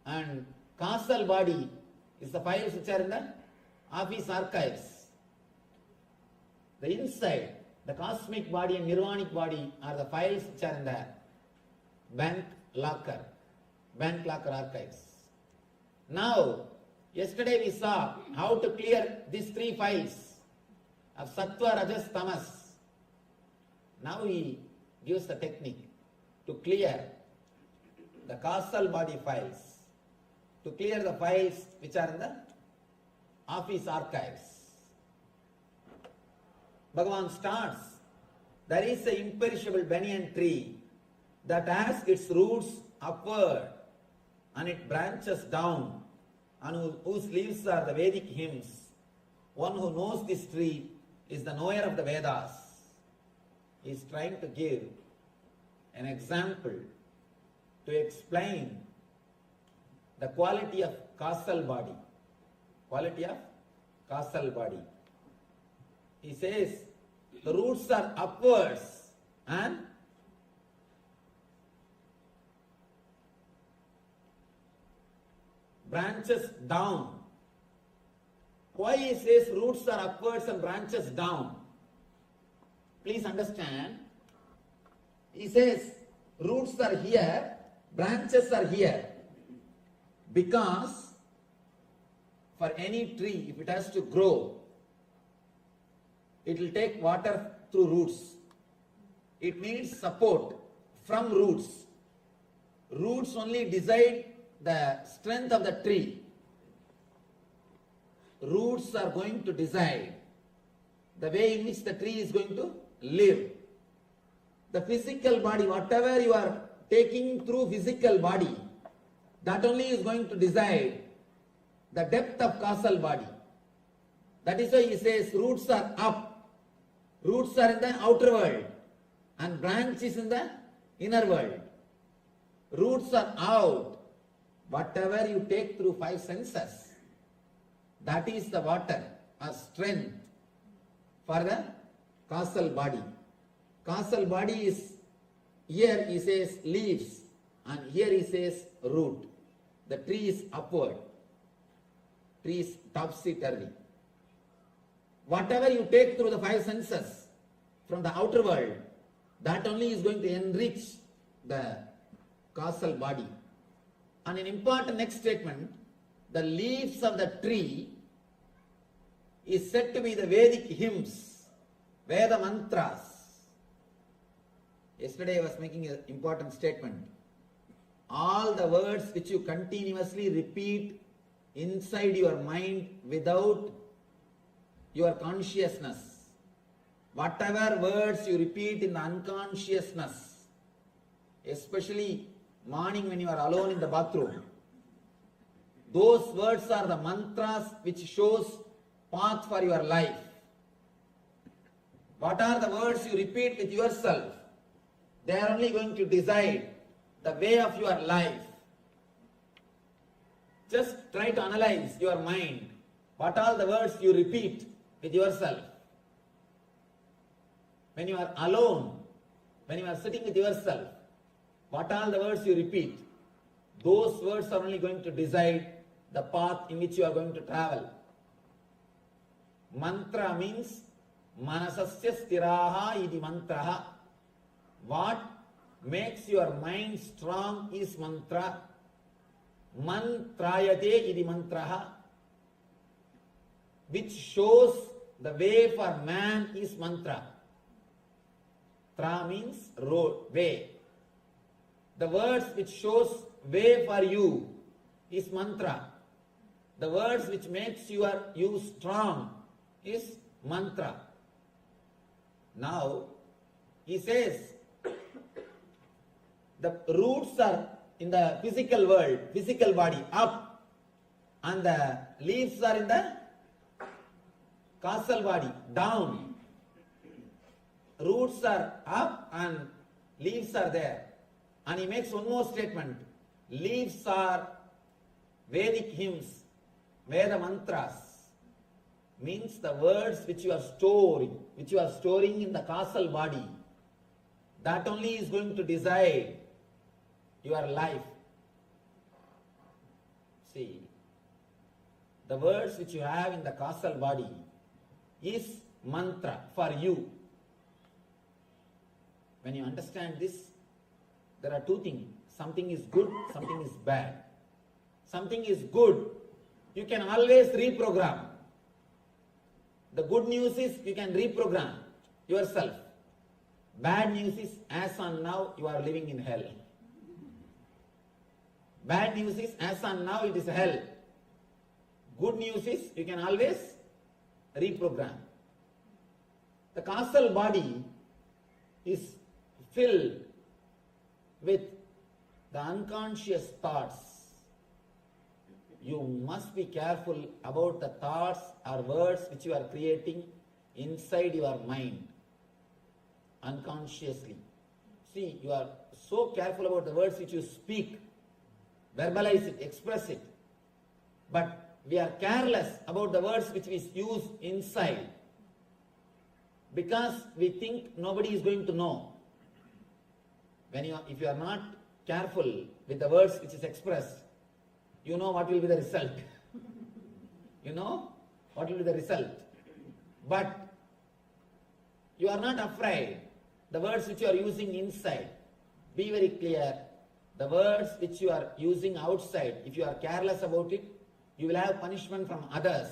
and causal body is the files which are in the office archives. The inside, the cosmic body and nirvanic body are the files which are in the bank locker archives. Now, yesterday we saw how to clear these three files of sattva, rajas, tamas. Now he gives the technique to clear the causal body files, to clear the files which are in the office archives. Bhagavan starts, there is an imperishable banian tree that has its roots upward and it branches down, and whose leaves are the Vedic hymns. One who knows this tree is the knower of the Vedas. He is trying to give an example to explain the quality of causal body. Quality of causal body. He says the roots are upwards and branches down. Why he says roots are upwards and branches down? Please understand. He says roots are here, branches are here, because for any tree, if it has to grow, it will take water through roots. It needs support from roots. Roots only decide the strength of the tree. Roots are going to decide the way in which the tree is going to live. The physical body, whatever you are taking through physical body, that only is going to decide the depth of causal body. That is why he says roots are up, roots are in the outer world, and branch is in the inner world. Roots are out. Whatever you take through five senses, that is the water or strength for the causal body. Causal body is, here he says leaves, and here he says root. The tree is upward. Tree is topsy-turvy. Whatever you take through the five senses from the outer world, that only is going to enrich the causal body. And an important next statement, the leaves of the tree is said to be the Vedic hymns, Veda mantras. Yesterday I was making an important statement. All the words which you continuously repeat inside your mind without your consciousness, whatever words you repeat in the unconsciousness, especially morning when you are alone in the bathroom, those words are the mantras which shows path for your life. What are the words you repeat with yourself? They are only going to decide the way of your life. Just try to analyze your mind. What are the words you repeat with yourself? When you are alone, when you are sitting with yourself, what are the words you repeat? Those words are only going to decide the path in which you are going to travel. Mantra means manasasya stiraha idi mantraha. What makes your mind strong is mantra. Mantrayate idi mantraha. Which shows the way for man is mantra. Tra means road, way. The words which shows way for you is mantra. The words which makes you strong is mantra. Now, he says, the roots are in the physical world, physical body, up. and the leaves are in the causal body, down. Roots are up and leaves are there. And he makes one more statement. Leaves are Vedic hymns, Veda mantras, means the words which you are storing in the causal body. That only is going to decide your life. See, the words which you have in the causal body is mantra for you. When you understand this, there are two things. Something is good, something is bad. Something is good, you can always reprogram. The good news is you can reprogram yourself. Bad news is as on now you are living in hell. Bad news is as on now it is hell. Good news is you can always reprogram. The causal body is filled with the unconscious thoughts. You must be careful about the thoughts or words which you are creating inside your mind unconsciously. See, you are so careful about the words which you speak, verbalize it, express it. But we are careless about the words which we use inside because we think nobody is going to know. If you are not careful with the words which is expressed, you know what will be the result. You know what will be the result. But you are not afraid. The words which you are using inside, be very clear. The words which you are using outside, if you are careless about it, you will have punishment from others.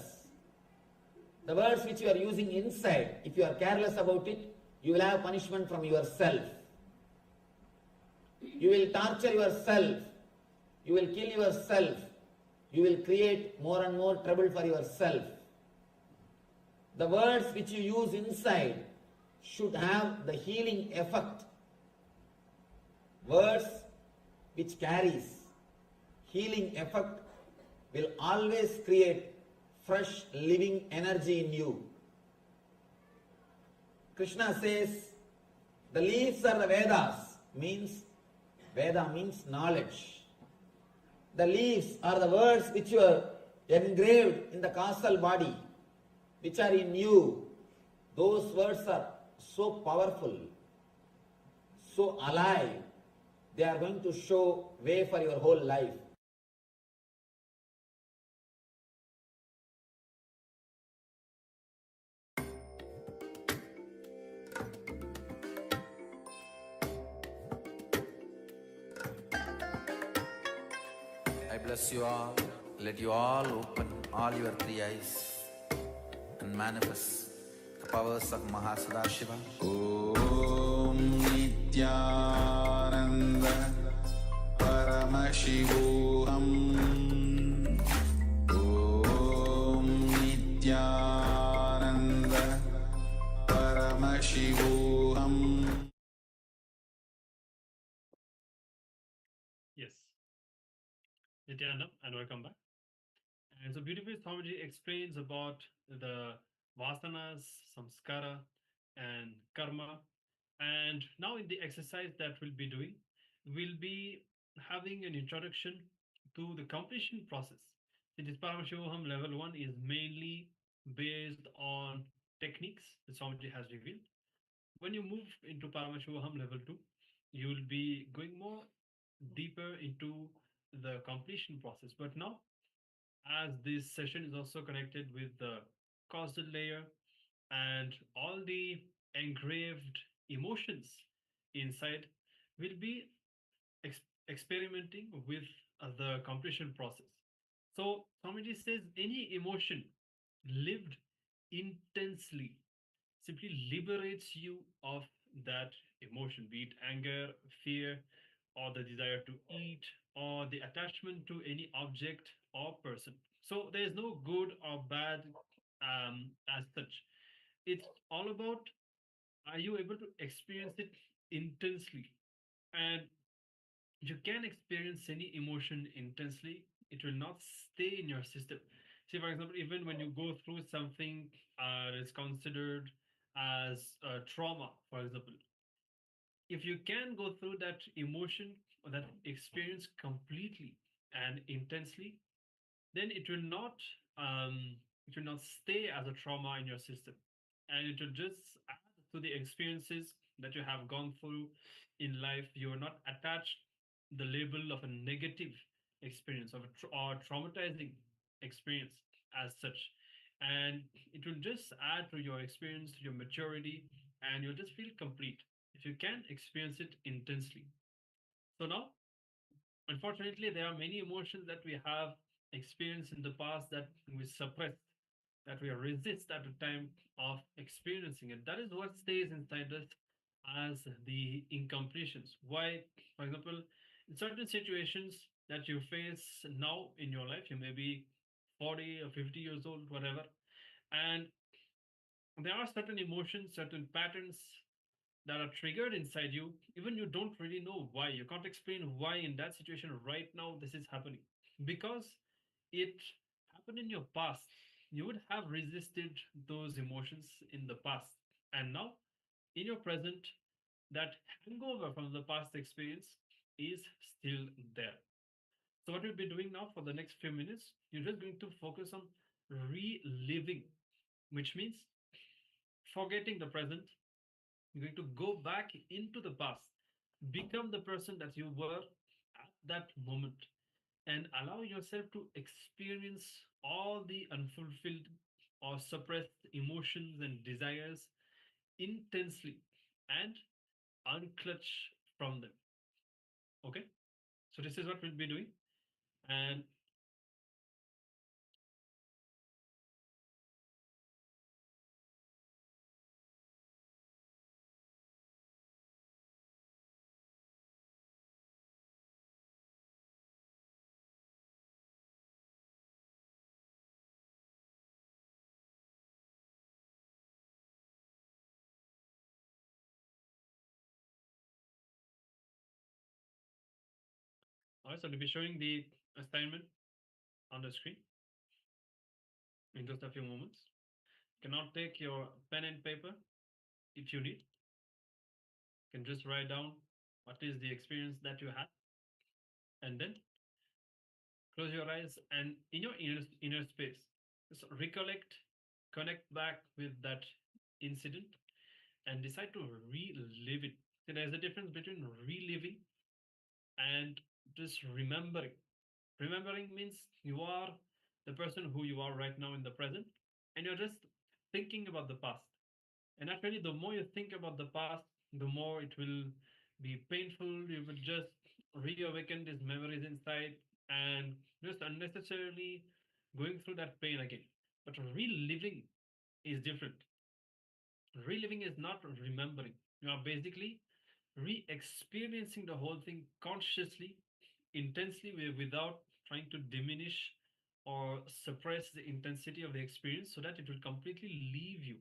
The words which you are using inside, if you are careless about it, you will have punishment from yourself. You will torture yourself. You will kill yourself. You will create more and more trouble for yourself. The words which you use inside should have the healing effect. Words which carries healing effect will always create fresh living energy in you. Krishna says, the leaves are the Vedas, Veda means knowledge. The leaves are the words which are engraved in the causal body, which are in you. Those words are so powerful, so alive. They are going to show way for your whole life. I bless you all. Let you all open all your three eyes and manifest the powers of Mahasadashiva. Om Nityananda Paramashivoham. Om Nityananda Paramashivoham. Yes. Nityananda, and welcome back. And so beautifully, Swamiji explains about the vasanas, samskara, and karma. And now in the exercise that we'll be doing, we'll be having an introduction to the completion process. This Paramashivoham level 1 is mainly based on techniques that Swamiji has revealed. When you move into Paramashivoham level 2, you will be going more deeper into the completion process. But now, as this session is also connected with the causal layer and all the engraved emotions inside, we'll be experimenting with the completion process. So Swamiji says any emotion lived intensely simply liberates you of that emotion, be it anger, fear, or the desire to eat, or the attachment to any object or person. So there is no good or bad as such. It's all about, are you able to experience it intensely? And you can experience any emotion intensely It will not stay in your system. See, for example, even when you go through something that is considered as a trauma, for example, if you can go through that emotion or that experience completely and intensely, then it will not stay as a trauma in your system, and it will just add to the experiences that you have gone through in life. You are not attached the label of a negative experience of or traumatizing experience as such, and it will just add to your experience, to your maturity, and you'll just feel complete if you can experience it intensely. So now, unfortunately, there are many emotions that we have experienced in the past that we suppress, that we resist at the time of experiencing it. That is what stays inside us as the incompletions. Why, for example, in certain situations that you face now in your life, you may be 40 or 50 years old, whatever, and there are certain emotions, certain patterns that are triggered inside you. Even you don't really know why. You can't explain why in that situation right now this is happening. Because it happened in your past. You would have resisted those emotions in the past. And now, in your present, that hangover from the past experience is still there. So, what we'll be doing now for the next few minutes, you're just going to focus on reliving, which means forgetting the present. You're going to go back into the past, become the person that you were at that moment, and allow yourself to experience all the unfulfilled or suppressed emotions and desires intensely and unclutch from them. Okay? So, this is what we'll be doing. And also, I'll be showing the assignment on the screen in just a few moments. You can now take your pen and paper if you need. You can just write down what is the experience that you had, and then close your eyes, and in your inner space, just recollect, connect back with that incident, and decide to relive it. So there's a difference between reliving and just remembering. Remembering means you are the person who you are right now in the present, and you're just thinking about the past. And actually, the more you think about the past, the more it will be painful. You will just reawaken these memories inside and just unnecessarily going through that pain again. But reliving is different. Reliving is not remembering. You are basically re experiencing the whole thing consciously, intensely, without trying to diminish or suppress the intensity of the experience so that it will completely leave you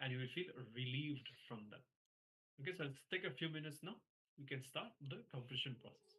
and you will feel relieved from that. Okay, so let's take a few minutes now. We can start the completion process.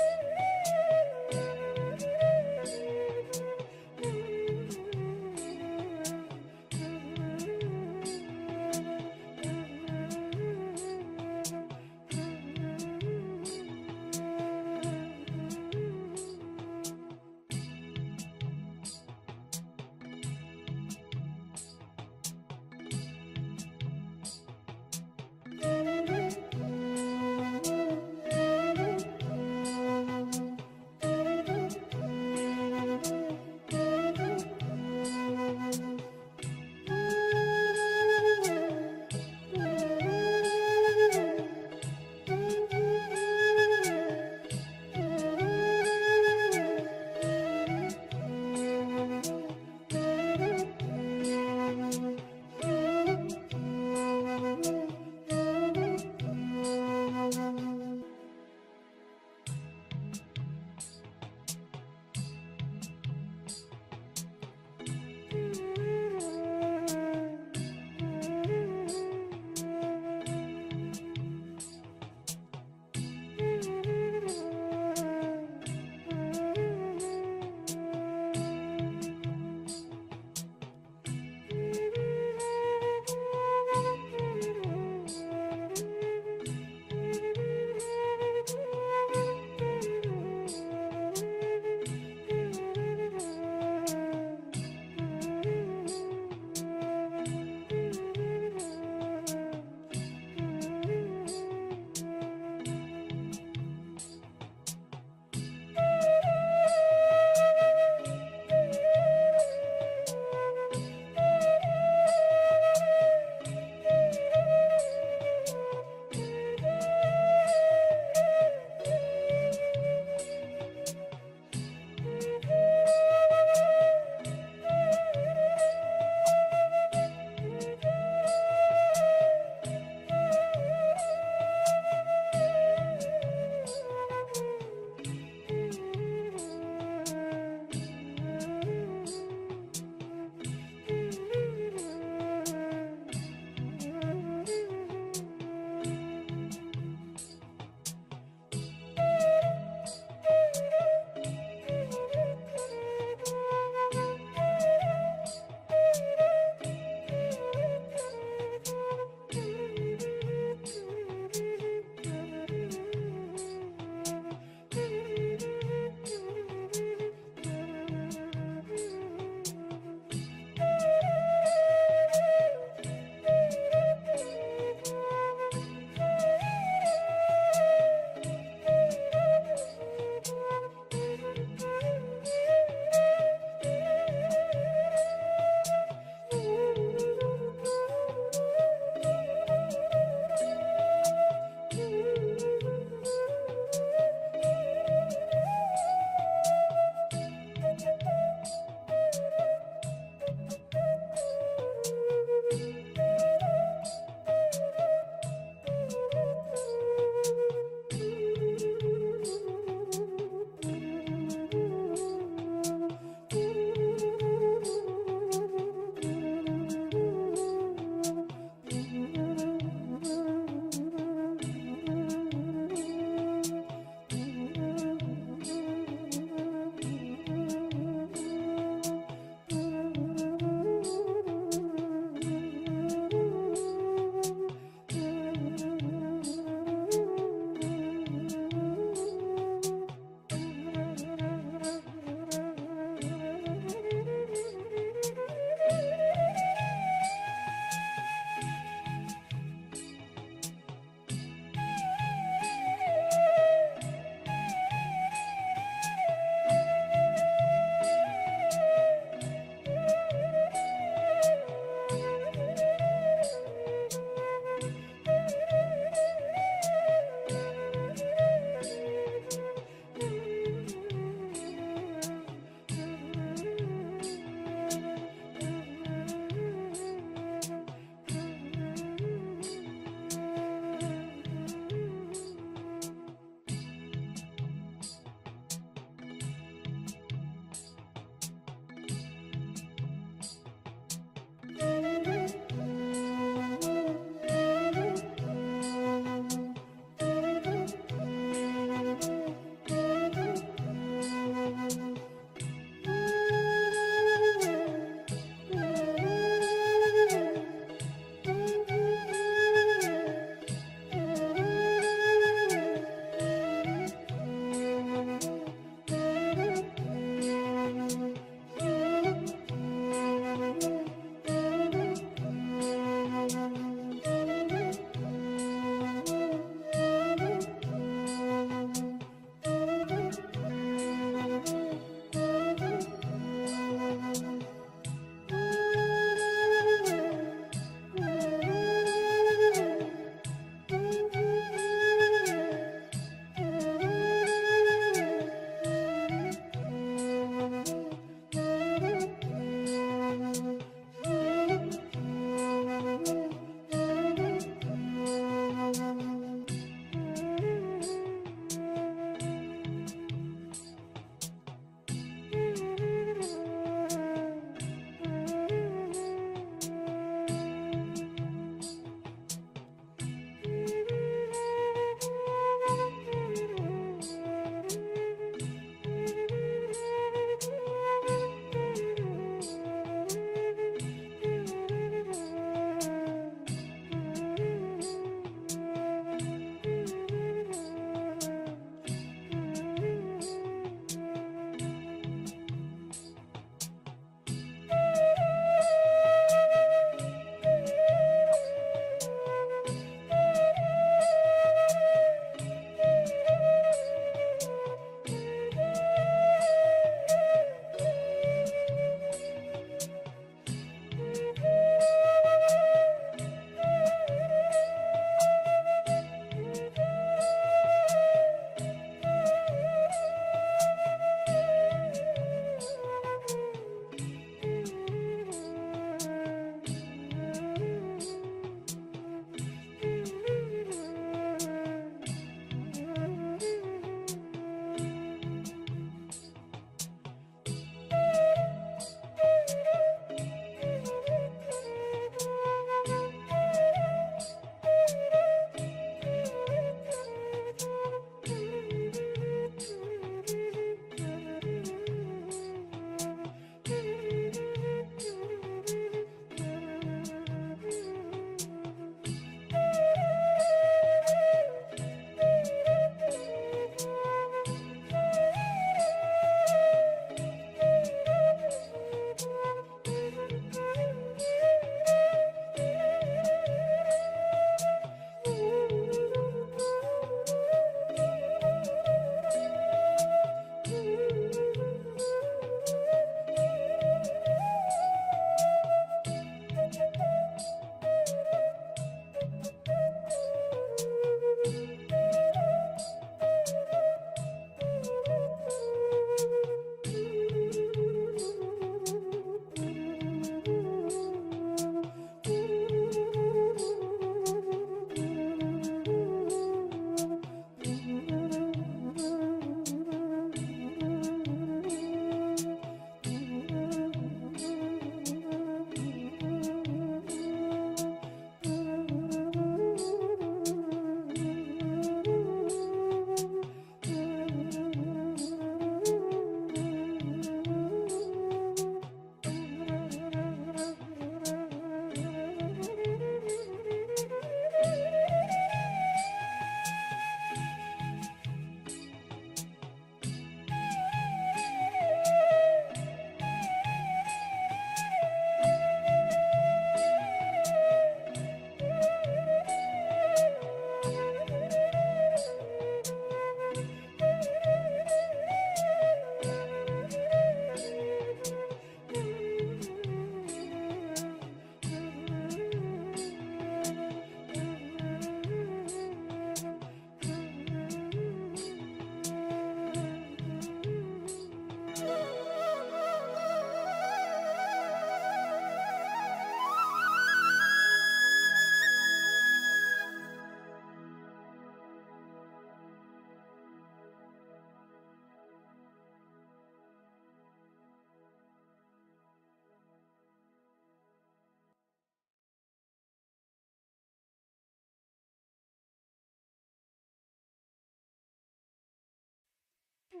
All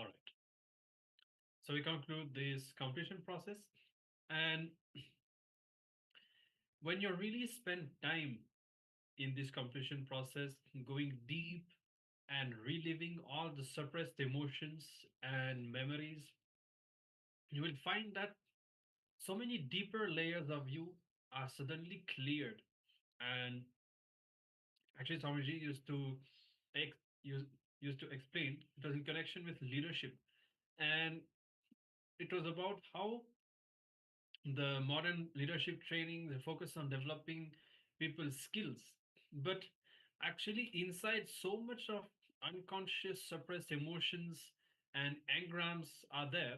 right. So we conclude this completion process. And when you really spend time in this completion process, going deep and reliving all the suppressed emotions and memories, you will find that so many deeper layers of you are suddenly cleared. And actually, Swamiji ex- used, used to explain it was in connection with leadership. And it was about how the modern leadership training, they focus on developing people's skills. But actually, inside, so much of unconscious suppressed emotions and engrams are there.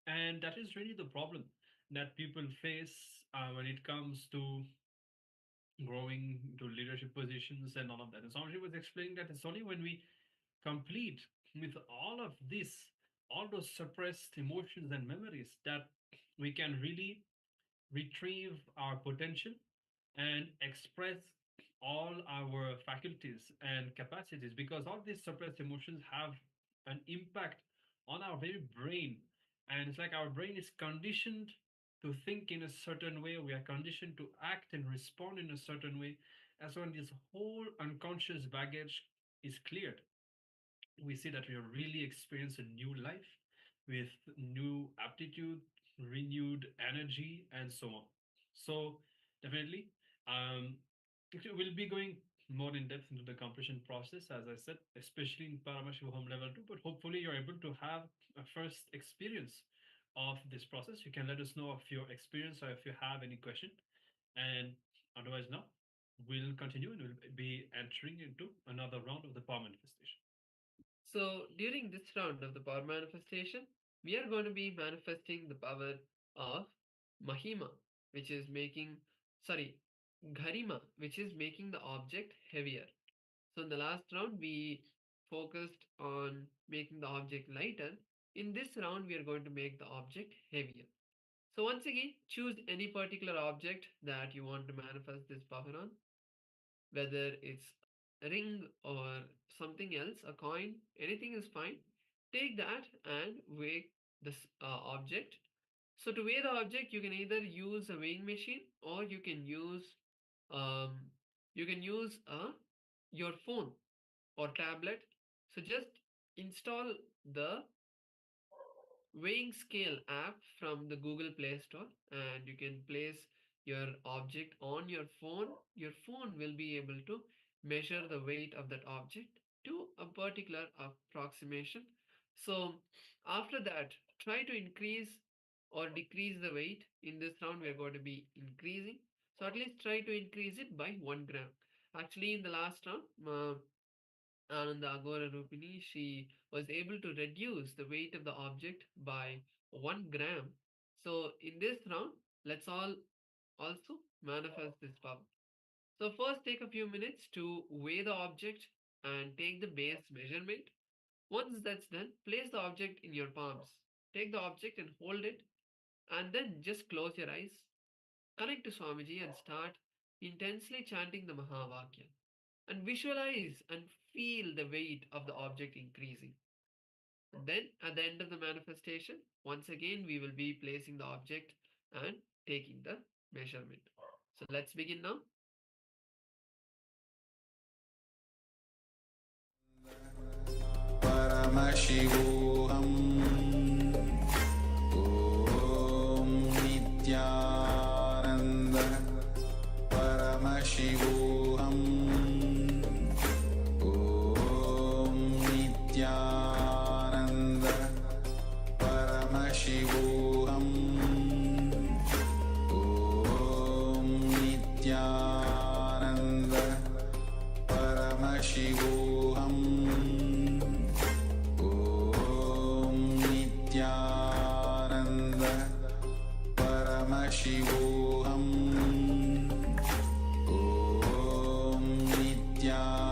And that is really the problem that people face when it comes to growing to leadership positions and all of that. And Swamiji was explaining that it's only when we complete with all of this, all those suppressed emotions and memories, that we can really retrieve our potential and express all our faculties and capacities, because all these suppressed emotions have an impact on our very brain. And it's like our brain is conditioned to think in a certain way, we are conditioned to act and respond in a certain way. And so when this whole unconscious baggage is cleared, we see that we really experience a new life with new aptitude, renewed energy, and so on. So definitely, we'll be going more in depth into the completion process, as I said, especially in Paramashivoham Level 2. But hopefully, you're able to have a first experience of this process. You can let us know of your experience or if you have any question. And otherwise, now we'll continue and we'll be entering into another round of the power manifestation. So during this round of the power manifestation, we are going to be manifesting the power of Mahima, which is making, sorry, Garima, which is making the object heavier. So in the last round, we focused on making the object lighter. In this round, we are going to make the object heavier. So once again, choose any particular object that you want to manifest this power on, whether it's a ring or something else, a coin, anything is fine. Take that and weigh this object. So to weigh the object, you can either use a weighing machine or um, you can use your phone or tablet. So just install the weighing scale app from the Google Play Store, and you can place your object on your phone. Your phone will be able to measure the weight of that object to a particular approximation. So after that, try to increase or decrease the weight. In this round, we are going to be increasing. So at least try to increase it by 1 gram. Actually, in the last round, Ananda Agora Rupini, she was able to reduce the weight of the object by 1 gram. So in this round, let's all also manifest this power. So first take a few minutes to weigh the object and take the base measurement. Once that's done, place the object in your palms. Take the object and hold it, and then just close your eyes. Connect to Swamiji and start intensely chanting the Mahavakya, and visualize and feel the weight of the object increasing. And then at the end of the manifestation, once again we will be placing the object and taking the measurement. So let's begin now. Paramashivoham Om Nityananda Paramashivoham Om Nityananda Paramashivoham Om Nityananda Paramashivoham Paramashivoham Om Nityananda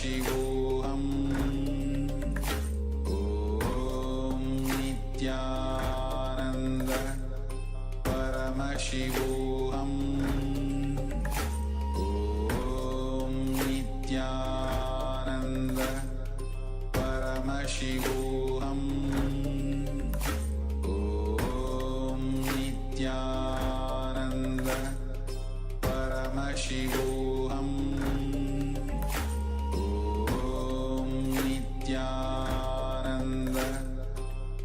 Paramashivoham Om Nityananda Paramashivoham Om Nityananda Paramashivoham Om Nityananda Paramashivoham Om Nityananda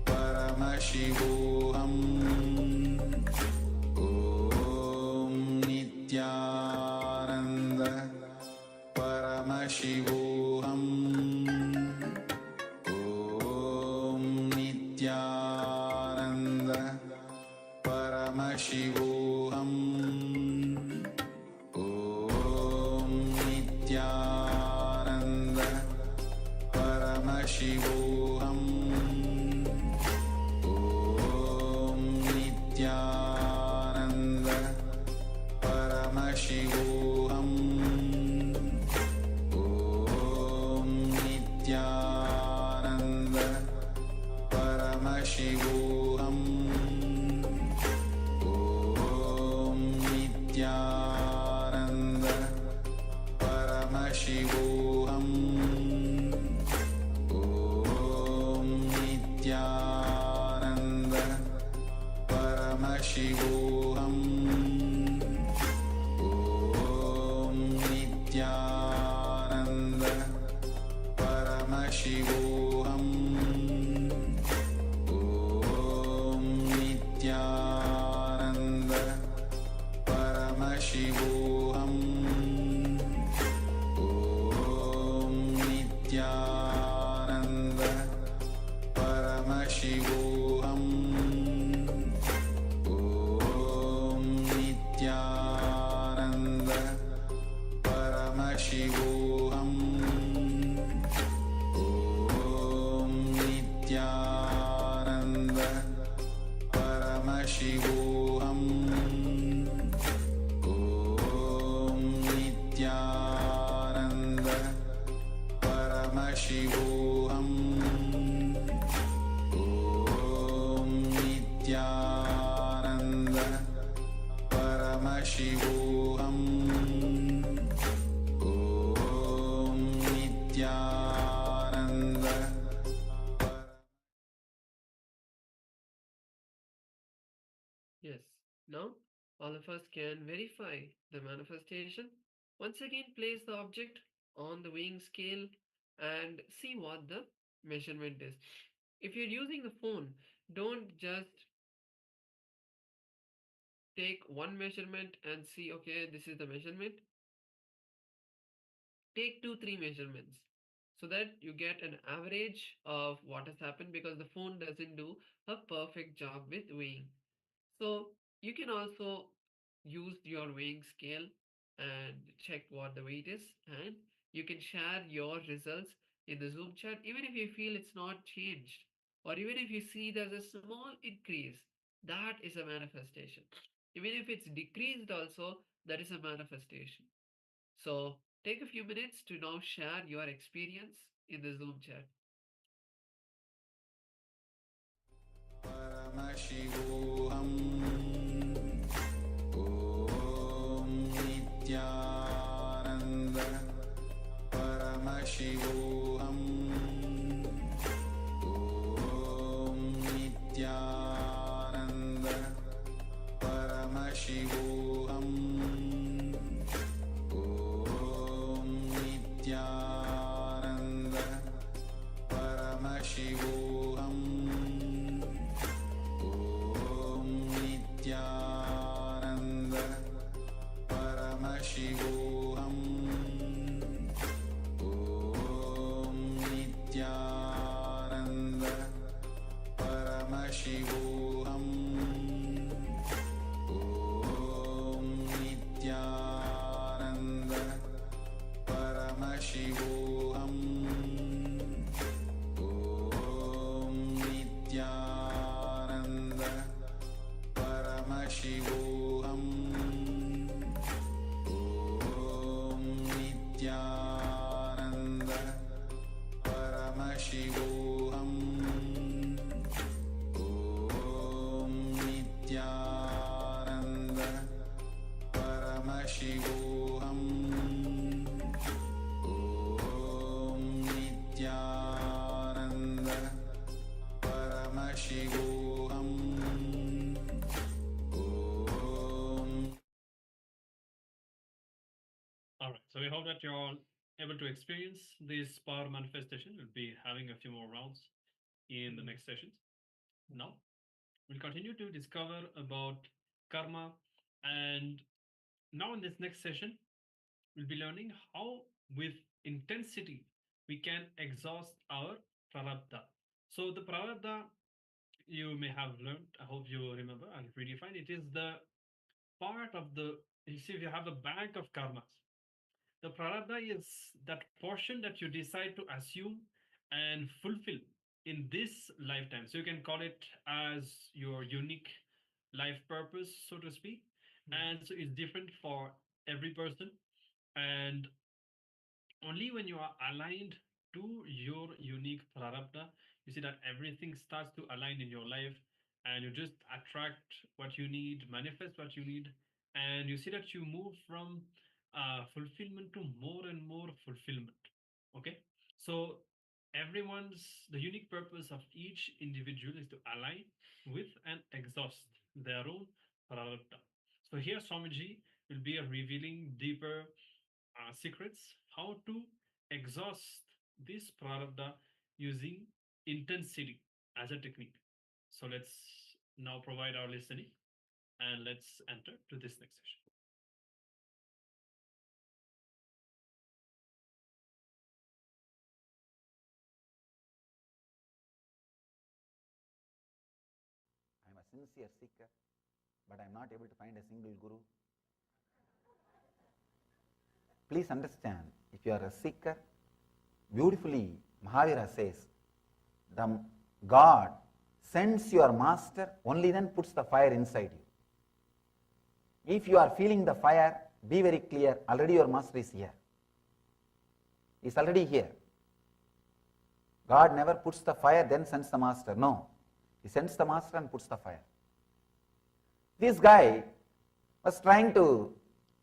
Paramashivoham Om Nityananda Paramashivoham Om Nityananda Paramashivoham Om Nityananda Paramashivoham Om Nityananda Paramashivoham Om Nityananda Paramashivoham Om Nityananda Paramashivoham Om Nityananda Paramashivoham Om Nityananda Paramashivoham Om Nityananda Paramashivoham Om Nityananda Paramashivoham Om Nityananda Paramashivoham Om Nityananda Paramashivoham Om Nityananda Paramashivoham Om Nityananda Paramashivoham Om Nityananda Yes. Now, all of us can verify the manifestation. Once again, place the object on the weighing scale and see what the measurement is. If you're using the phone, don't just take one measurement and see, okay, this is the measurement. Take 2, 3 measurements so that you get an average of what has happened, because the phone doesn't do a perfect job with weighing. So you can also use your weighing scale and check what the weight is, and you can share your results in the Zoom chat even if you feel it's not changed, or even if you see there's a small increase. That is a manifestation. Even if it's decreased also, that is a manifestation. So take a few minutes to now share your experience in the Zoom chat. Paramashivoham Om Nityananda Paramashivoham Om Nityananda Paramashivoham Om Nityananda Paramashivoham Om Nityananda Paramashivoham Om All right, so we hope that you're all able to experience this power manifestation. We'll be having a few more rounds in the next sessions. Now, we'll continue to discover about karma, and now in this next session, we'll be learning how with intensity we can exhaust our Prarabdha. So the Prarabdha you may have learned, I hope you remember, I'll redefine. It is the part of the, you see, if you have a bank of karmas, the Prarabdha is that portion that you decide to assume and fulfill in this lifetime. So you can call it as your unique life purpose, so to speak. And so it's different for every person. And only when you are aligned to your unique Prarabdha, you see that everything starts to align in your life and you just attract what you need, manifest what you need, and you see that you move from fulfillment to more and more fulfillment. Okay, so the unique purpose of each individual is to align with and exhaust their own Prarabdha. So here Swamiji will be revealing deeper secrets how to exhaust this Prarabdha using intensity as a technique. So let's now provide our listening and let's enter to this next session. I am a sincere seeker, but I am not able to find a single guru. Please understand, if you are a seeker, beautifully Mahavira says, the God sends your master, only then puts the fire inside you. If you are feeling the fire, be very clear, already your master is here. He is already here. God never puts the fire, then sends the master. No. He sends the master and puts the fire. This guy was trying to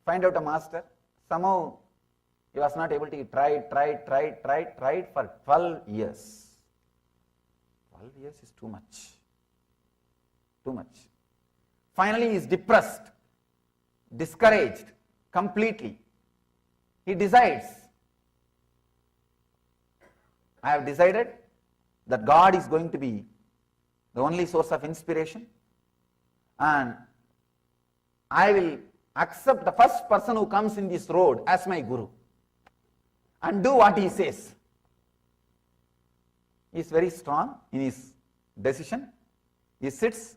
find out a master. Somehow he was not able to. He tried for 12 years. 12 years is too much. Too much. Finally he is depressed, discouraged completely. He decides, I have decided that God is going to be the only source of inspiration, and I will accept the first person who comes in this road as my guru and do what he says. He is very strong in his decision. He sits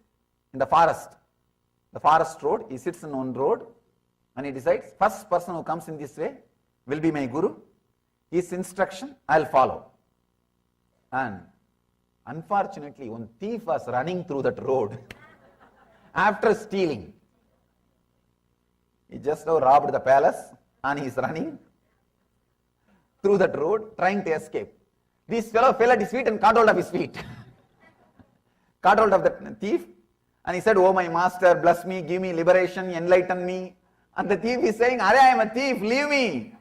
in the forest road. He sits in one road and he decides, first person who comes in this way will be my guru. His instruction I will follow. And unfortunately, one thief was running through that road after stealing. He just now robbed the palace and he is running through that road trying to escape. This fellow fell at his feet and caught hold of his feet. Caught hold of the thief and he said, oh my master, bless me, give me liberation, enlighten me. And the thief is saying, I am a thief, leave me.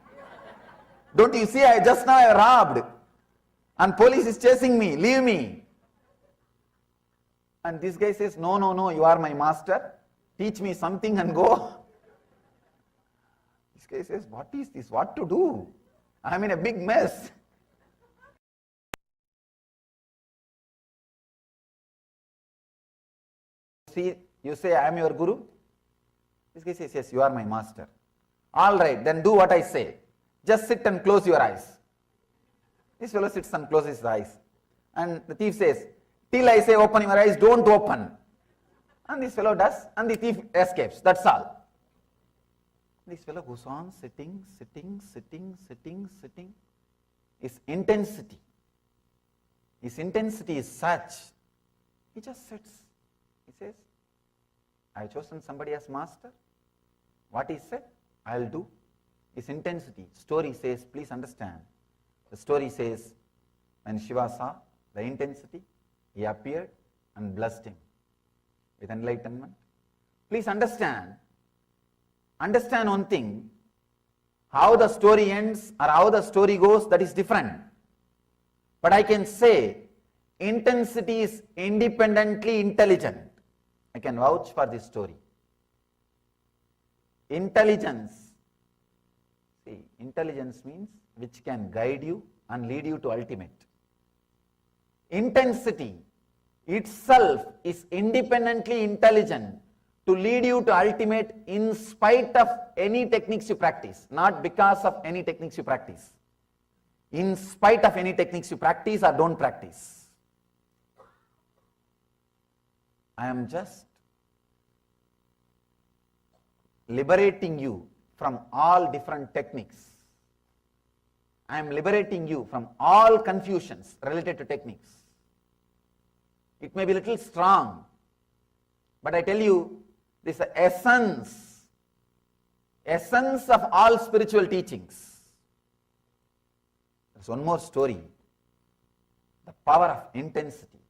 Don't you see, just now I robbed. And police is chasing me, leave me. And this guy says, no, you are my master. Teach me something and go. This guy says, what is this? What to do? I am in a big mess. See, you say, I am your guru. This guy says, yes, you are my master. All right, then do what I say. Just sit and close your eyes. This fellow sits and closes his eyes. And the thief says, till I say open your eyes, don't open. And this fellow does, and the thief escapes. That's all. This fellow goes on sitting. His intensity is such, he just sits. He says, I have chosen somebody as master. What he said, I will do. His intensity. Story says, please understand. The story says, when Shiva saw the intensity, he appeared and blessed him with enlightenment. Please understand one thing, how the story ends or how the story goes, that is different. But I can say, intensity is independently intelligent. I can vouch for this story. Intelligence. See, intelligence means which can guide you and lead you to ultimate. Intensity itself is independently intelligent to lead you to ultimate in spite of any techniques you practice, not because of any techniques you practice. In spite of any techniques you practice or don't practice. I am just liberating you from all different techniques. I am liberating you from all confusions related to techniques. It may be a little strong, but I tell you, this is the essence of all spiritual teachings. There's one more story, the power of intensity.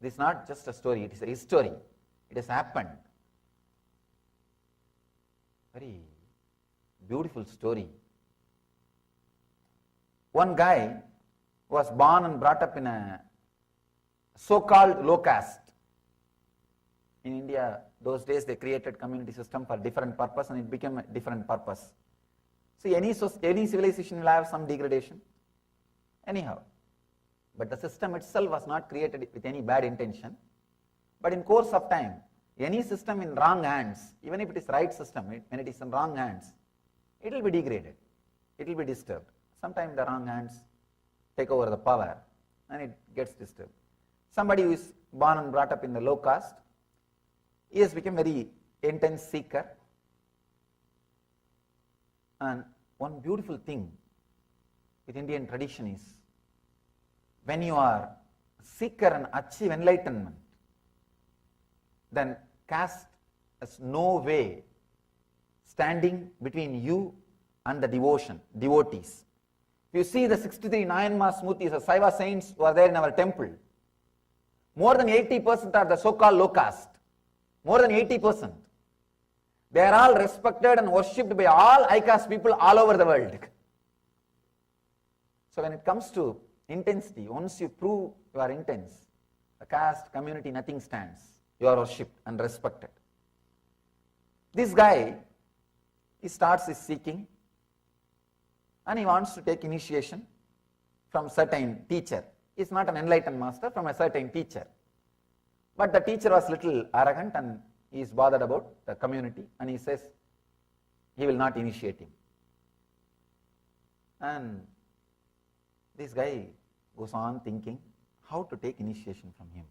This is not just a story, it is a history. It has happened. Very beautiful story. One guy was born and brought up in a so-called low caste. In India, those days they created community system for different purpose and it became a different purpose. See, any civilization will have some degradation. Anyhow, but the system itself was not created with any bad intention. But in course of time, any system in wrong hands, even if it is right system, when it is in wrong hands, it will be degraded, it will be disturbed. Sometimes the wrong hands take over the power and it gets disturbed. Somebody who is born and brought up in the low caste, he has become very intense seeker. And one beautiful thing with Indian tradition is, when you are seeker and achieve enlightenment, then caste has no way standing between you and the devotees. If you see the 63 Nayanmas Murtis, the Saiva saints who are there in our temple, more than 80% are the so-called low caste. More than 80%. They are all respected and worshipped by all high caste people all over the world. So when it comes to intensity, once you prove you are intense, the caste, community, nothing stands. You are worshipped and respected. This guy, he starts his seeking and he wants to take initiation from certain teacher. He is not an enlightened master, from a certain teacher. But the teacher was little arrogant and he is bothered about the community and he says he will not initiate him. And this guy goes on thinking how to take initiation from him.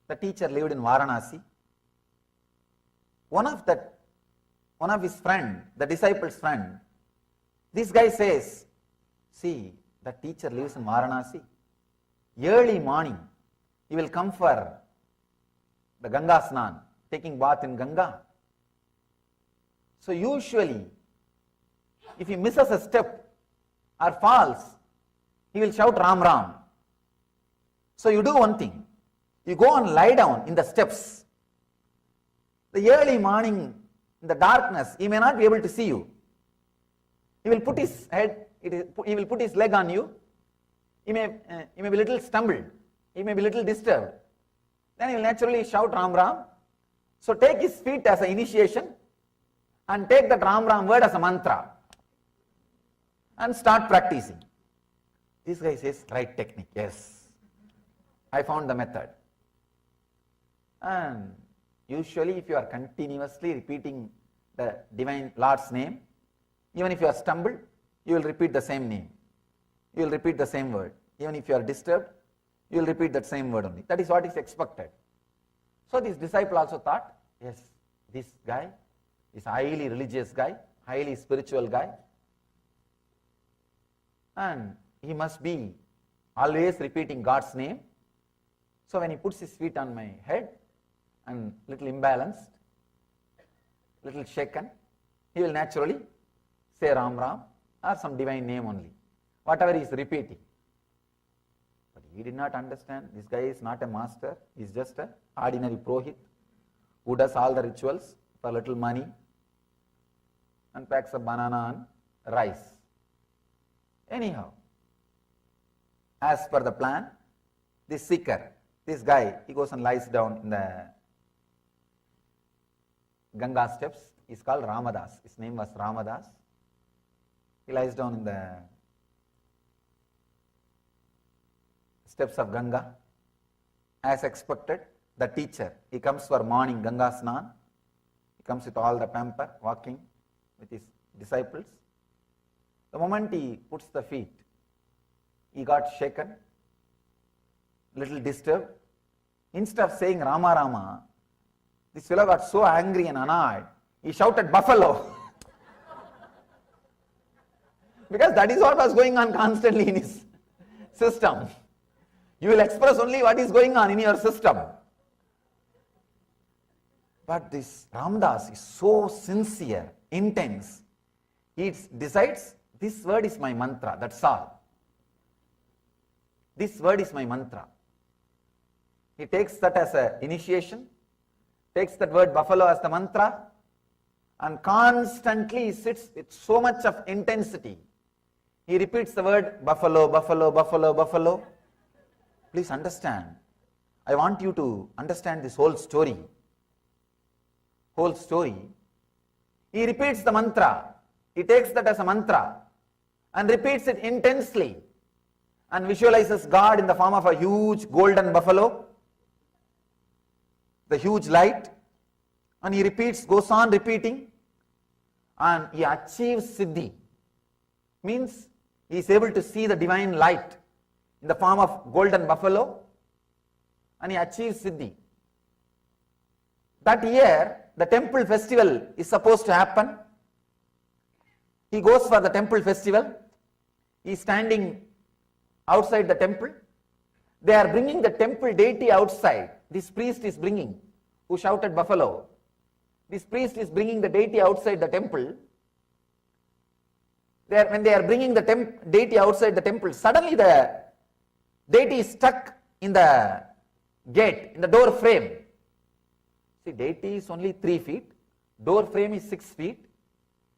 The teacher lived in Varanasi. One of his friend, the disciple's friend, this guy says, see, the teacher lives in Varanasi. Early morning, he will come for the Ganga Snan, taking bath in Ganga. So usually, if he misses a step or falls, he will shout Ram Ram. So you do one thing, you go and lie down in the steps. The early morning, in the darkness, he may not be able to see you. He will put his head, he will put his leg on you. He may be a little stumbled. He may be a little disturbed. Then he will naturally shout Ram Ram. So take his feet as an initiation and take that Ram Ram word as a mantra and start practicing. This guy says, right technique, yes. I found the method. And usually if you are continuously repeating the divine Lord's name, even if you are stumbled, you will repeat the same name. You will repeat the same word. Even if you are disturbed, you will repeat that same word only. That is what is expected. So this disciple also thought, yes, this guy is a highly religious guy, highly spiritual guy, and he must be always repeating God's name. So when he puts his feet on my head and little imbalanced, little shaken, he will naturally say Ram Ram or some divine name only, whatever he is repeating. But he did not understand, this guy is not a master, he is just an ordinary Purohit who does all the rituals for little money and packs a banana and rice. Anyhow, as per the plan, this seeker, this guy, he goes and lies down in Ganga steps is called Ramadas. His name was Ramadas. He lies down in the steps of Ganga. As expected, the teacher, he comes for morning Ganga Snan. He comes with all the pamper, walking with his disciples. The moment he puts the feet, he got shaken, little disturbed. Instead of saying Rama Rama, this fellow got so angry and annoyed, he shouted buffalo. Because that is what was going on constantly in his system. You will express only what is going on in your system. But this Ramdas is so sincere, intense. He decides, this word is my mantra, that's all. This word is my mantra. He takes that as an initiation, takes that word buffalo as the mantra, and constantly sits with so much of intensity. He repeats the word buffalo, buffalo, buffalo, buffalo. Please understand. I want you to understand this whole story. Whole story. He repeats the mantra. He takes that as a mantra and repeats it intensely and visualizes God in the form of a huge golden buffalo, the huge light, and he repeats, goes on repeating, and he achieves siddhi. Means he is able to see the divine light in the form of golden buffalo, and he achieves siddhi. That year, the temple festival is supposed to happen. He goes for the temple festival. He is standing outside the temple. They are bringing the temple deity outside. This priest is bringing, who shouted buffalo. This priest is bringing the deity outside the temple. When they are bringing the deity outside the temple, suddenly the deity is stuck in the gate, in the door frame. See, deity is only 3 feet, door frame is 6 feet.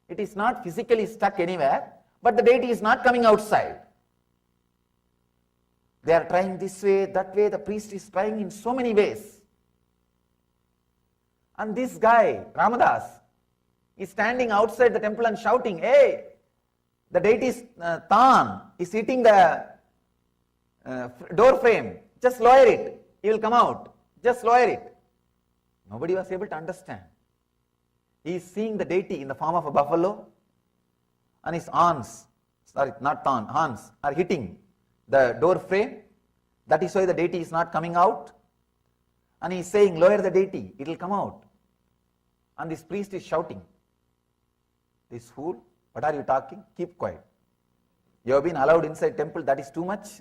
It is not physically stuck anywhere, but the deity is not coming outside. They are trying this way, that way, the priest is trying in so many ways. And this guy, Ramadas, is standing outside the temple and shouting, hey, the deity's Tan is hitting the door frame, just lower it, he will come out, just lower it. Nobody was able to understand. He is seeing the deity in the form of a buffalo, and his horns, horns are hitting the door frame. That is why the deity is not coming out. And he is saying, lower the deity, it will come out. And this priest is shouting, this fool, what are you talking? Keep quiet. You have been allowed inside temple, that is too much.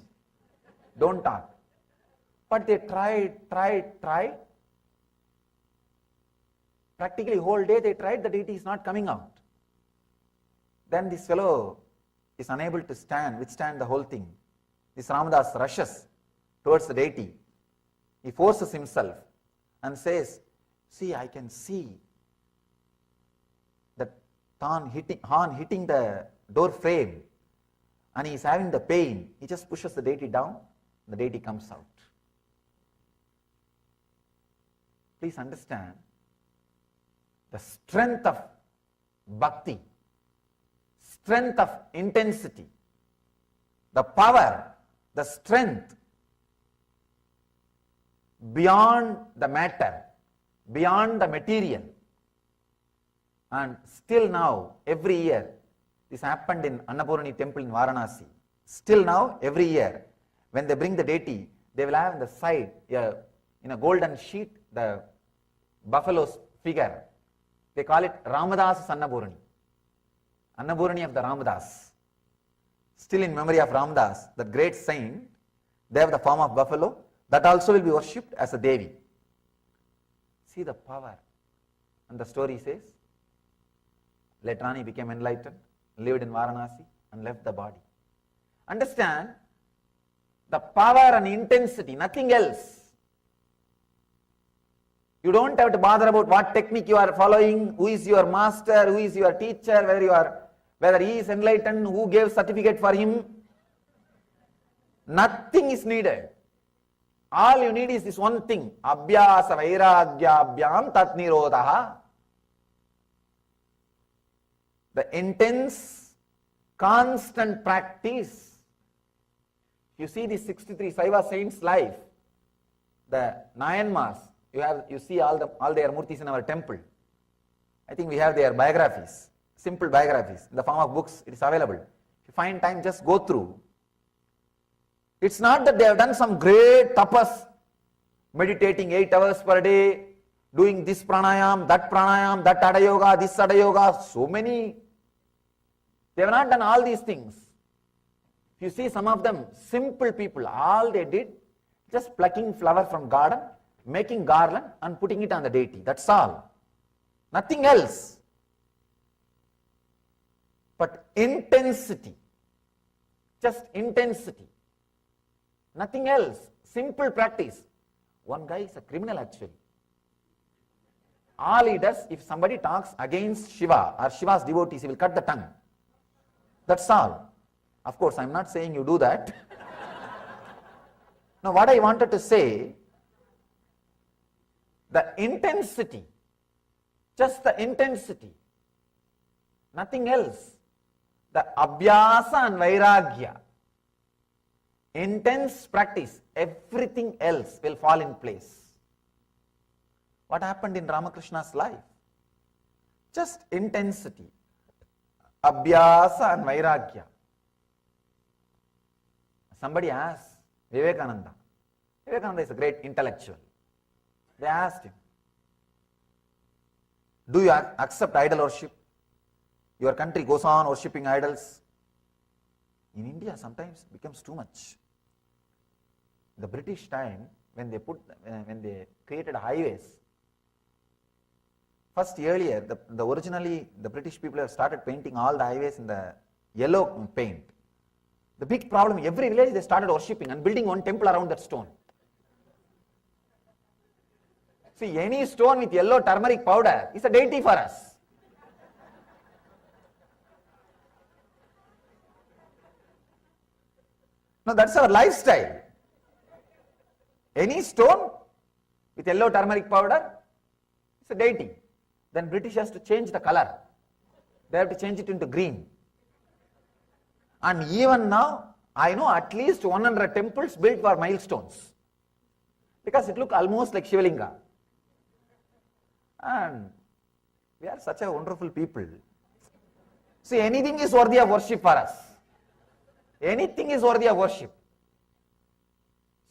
Don't talk. But they tried. Practically whole day they tried, the deity is not coming out. Then this fellow is unable to withstand the whole thing. This Ramadas rushes towards the deity. He forces himself and says, see, I can see the horn hitting the door frame, and he is having the pain. He just pushes the deity down, the deity comes out. Please understand the strength of bhakti, strength of intensity, the power, the strength beyond the matter, beyond the material. And still now, every year, this happened in Annapurni temple in Varanasi. Still now, every year, when they bring the deity, they will have on the side, in a golden sheet, the buffalo's figure. They call it Ramadas Annapurni. Annapurni of the Ramadas. Still in memory of Ramadas, that great saint, they have the form of buffalo. That also will be worshipped as a Devi. See the power. And the story says, later on he became enlightened, lived in Varanasi and left the body. Understand the power and intensity, nothing else. You don't have to bother about what technique you are following, who is your master, who is your teacher, whether he is enlightened, who gave certificate for him. Nothing is needed. All you need is this one thing, abhyasa vairagyabhyam tat nirodha. the intense, constant practice. You see the 63 Saiva saints' life, the Nayanmars, you see all their murtis in our temple. I think we have their biographies, simple biographies, in the form of books. It is available. If you find time, just go through. It's not that they have done some great tapas, meditating 8 hours per day, doing this pranayam, that Ada Yoga, this Ada Yoga, so many. They have not done all these things. If you see some of them, simple people, all they did, just plucking flower from garden, making garland and putting it on the deity. That's all. Nothing else. But intensity. Just intensity. Nothing else. Simple practice. One guy is a criminal actually. All he does, if somebody talks against Shiva or Shiva's devotees, he will cut the tongue. That's all. Of course, I am not saying you do that. Now, what I wanted to say, the intensity, just the intensity, nothing else. The abhyasa and vairagya, intense practice, everything else will fall in place. What happened in Ramakrishna's life? Just intensity, abhyasa and vairagya. Somebody asked Vivekananda. Vivekananda is a great intellectual. They asked him, do you accept idol worship? Your country goes on worshipping idols. In India, sometimes it becomes too much. The British time, when they created highways, first earlier, originally the British people have started painting all the highways in the yellow paint. The big problem, every village they started worshipping and building one temple around that stone. See, any stone with yellow turmeric powder is a deity for us. No, that's our lifestyle. Any stone with yellow turmeric powder is a deity. Then British has to change the color. They have to change it into green. And even now, I know at least 100 temples built for milestones. Because it looks almost like Shivalinga. And we are such a wonderful people. See, anything is worthy of worship for us. Anything is worthy of worship.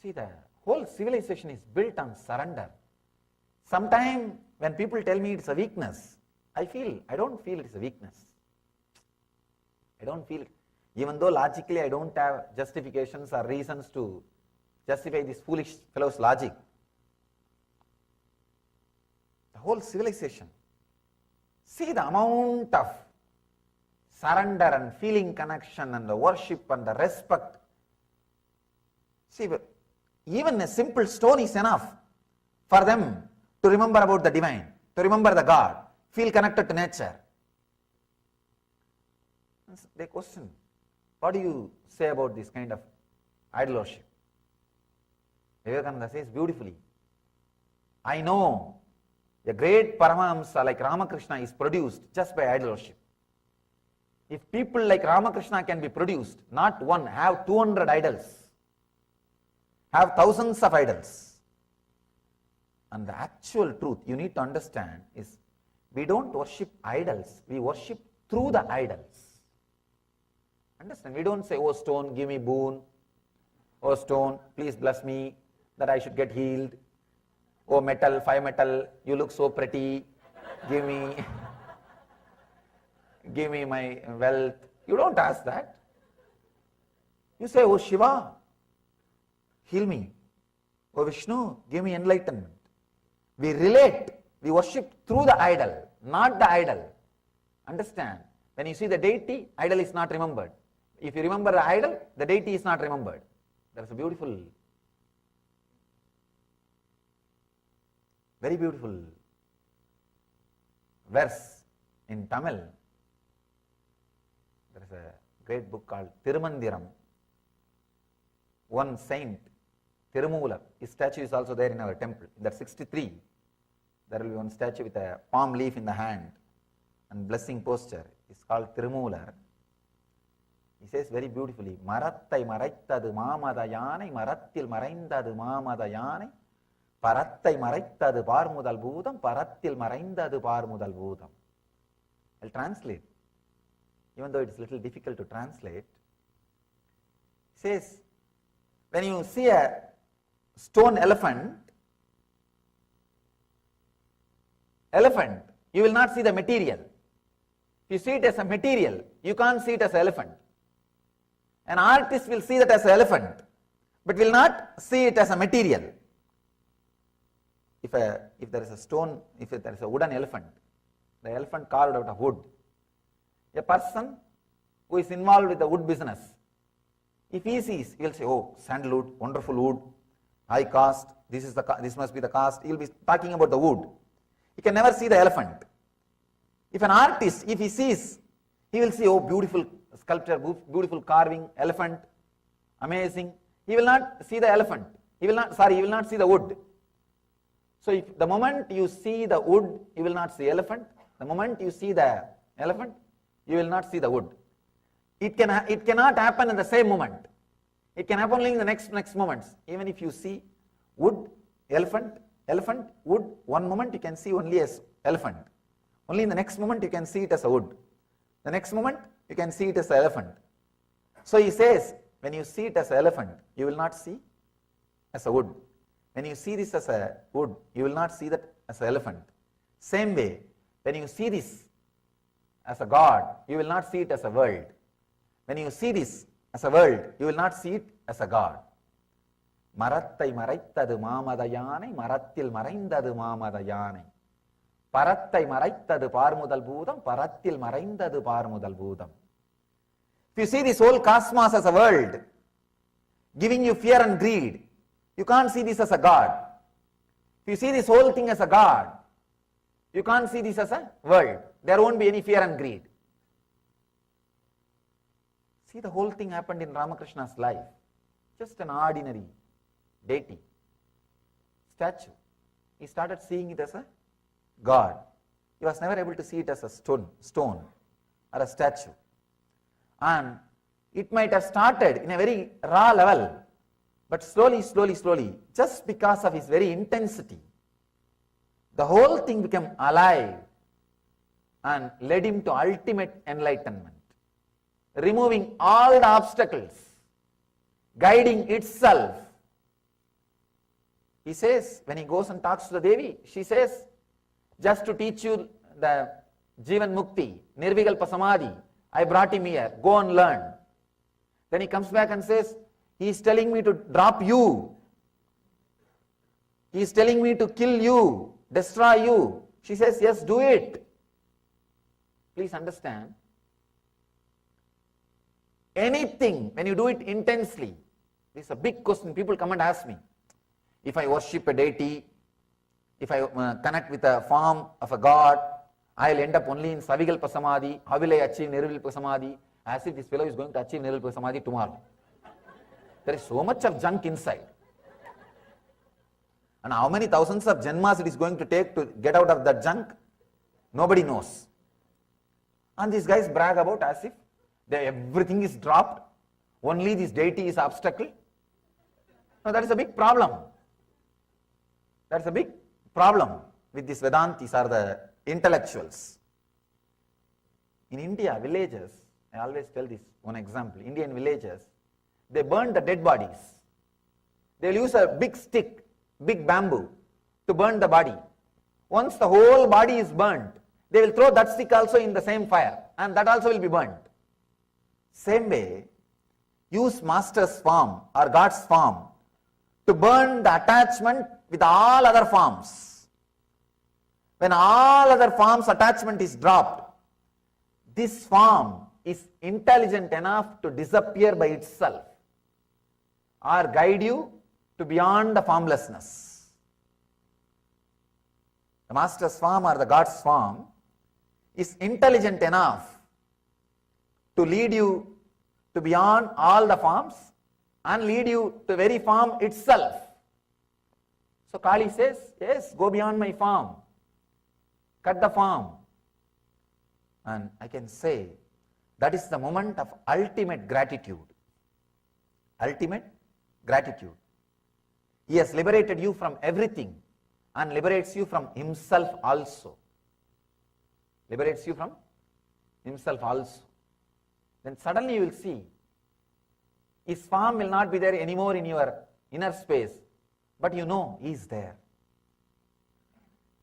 See, the whole civilization is built on surrender. Sometimes when people tell me it's a weakness, I don't feel it's a weakness. I don't feel it. Even though logically I don't have justifications or reasons to justify this foolish fellow's logic. The whole civilization. See the amount of surrender and feeling connection and the worship and the respect. See, even a simple stone is enough for them to remember about the divine, to remember the God, feel connected to nature. They question, what do you say about this kind of idol worship? Vivekananda says beautifully, I know a great Paramahamsa like Ramakrishna is produced just by idol worship. If people like Ramakrishna can be produced, not one, have 200 idols, have thousands of idols. And the actual truth you need to understand is, we don't worship idols, we worship through the idols. Understand? We don't say, oh stone, give me boon. Oh stone, please bless me that I should get healed. Oh metal, 5 metal, you look so pretty, give me my wealth. You don't ask that. You say, oh Shiva, heal me. Oh Vishnu, give me enlightenment. We relate, we worship through the idol, not the idol. Understand? When you see the deity, idol is not remembered. If you remember the idol, the deity is not remembered. That's a beautiful, very beautiful verse in Tamil. There is a great book called Tirumandiram. One saint, Tirumoolar, his statue is also there in our temple. In that 63, there will be one statue with a palm leaf in the hand and blessing posture. is called Tirumular. He says very beautifully, Marattai maraitadu Mamada Yanai, Marattil maraindadu Mamada Yanai, Parattai maraitadu Parmudal Bhudam, Parattil maraindadu Parmudal Bhudam. I'll translate, even though it's a little difficult to translate. He says, when you see a stone elephant, you will not see the material. If you see it as a material, you can't see it as an elephant. An artist will see that as an elephant, but will not see it as a material. If there is a stone, if there is a wooden elephant, the elephant carved out of wood, a person who is involved with the wood business, if he sees, he will say, oh, sandalwood, wonderful wood, high cost, this must be the cost. He will be talking about the wood. He can never see the elephant. If an artist, if he sees, he will see, oh, beautiful sculpture, beautiful carving, elephant, amazing. He will not see the elephant. He will not see the wood. So if the moment you see the wood, you will not see elephant. The moment you see the elephant, you will not see the wood. It cannot happen in the same moment. It can happen only in the next moments. Even if you see wood, elephant, wood, one moment you can see only as elephant. Only in the next moment you can see it as a wood. The next moment you can see it as an elephant. So he says, when you see it as an elephant, you will not see as a wood. When you see this as a wood, you will not see that as an elephant. Same way, when you see this as a God, you will not see it as a world. When you see this as a world, you will not see it as a God. Marattai maraitadu Mamada Yanai, Marattil maraindadu Mamada Yanai. Parattai maraitadu Parmudal Bhudam, Parattil maraindadu Parmudal Bhudam. If you see this whole cosmos as a world, giving you fear and greed, you can't see this as a God. If you see this whole thing as a God, you can't see this as a world. There won't be any fear and greed. See, the whole thing happened in Ramakrishna's life. Just an ordinary deity, statue. He started seeing it as a God. He was never able to see it as a stone or a statue. And it might have started in a very raw level, but slowly, just because of his very intensity, the whole thing became alive and led him to ultimate enlightenment, removing all the obstacles, guiding itself. He says, when he goes and talks to the Devi, she says, just to teach you the Jivan Mukti, Nirvikalpa Samadhi, I brought him here, go and learn. Then he comes back and says, he is telling me to drop you. He is telling me to kill you, destroy you. She says, yes, do it. Please understand, anything, when you do it intensely, this is a big question. People come and ask me, if I worship a deity, if I connect with a form of a God, I will end up only in Savikalpa Samadhi. How will I achieve Nirvikalpa Samadhi? As if this fellow is going to achieve Nirvikalpa Samadhi tomorrow. There is so much of junk inside. And how many thousands of janmas it is going to take to get out of that junk, nobody knows. And these guys brag about as if everything is dropped, only this deity is obstacle. Now that is a big problem. That's a big problem with these Vedantis or the intellectuals. In India, villages, I always tell this one example, Indian villages, they burn the dead bodies. They will use a big stick, big bamboo to burn the body. Once the whole body is burnt, they will throw that stick also in the same fire and that also will be burnt. Same way, use master's form or God's form to burn the attachment with all other forms. When all other forms attachment is dropped, this form is intelligent enough to disappear by itself or guide you to beyond the formlessness. The master's form or the God's form is intelligent enough to lead you to beyond all the forms and lead you to the very form itself. So Kali says, yes, go beyond my form. Cut the form. And I can say that is the moment of ultimate gratitude. Ultimate gratitude. He has liberated you from everything and liberates you from himself also. Liberates you from himself also. Then suddenly you will see his form will not be there anymore in your inner space, but you know he is there.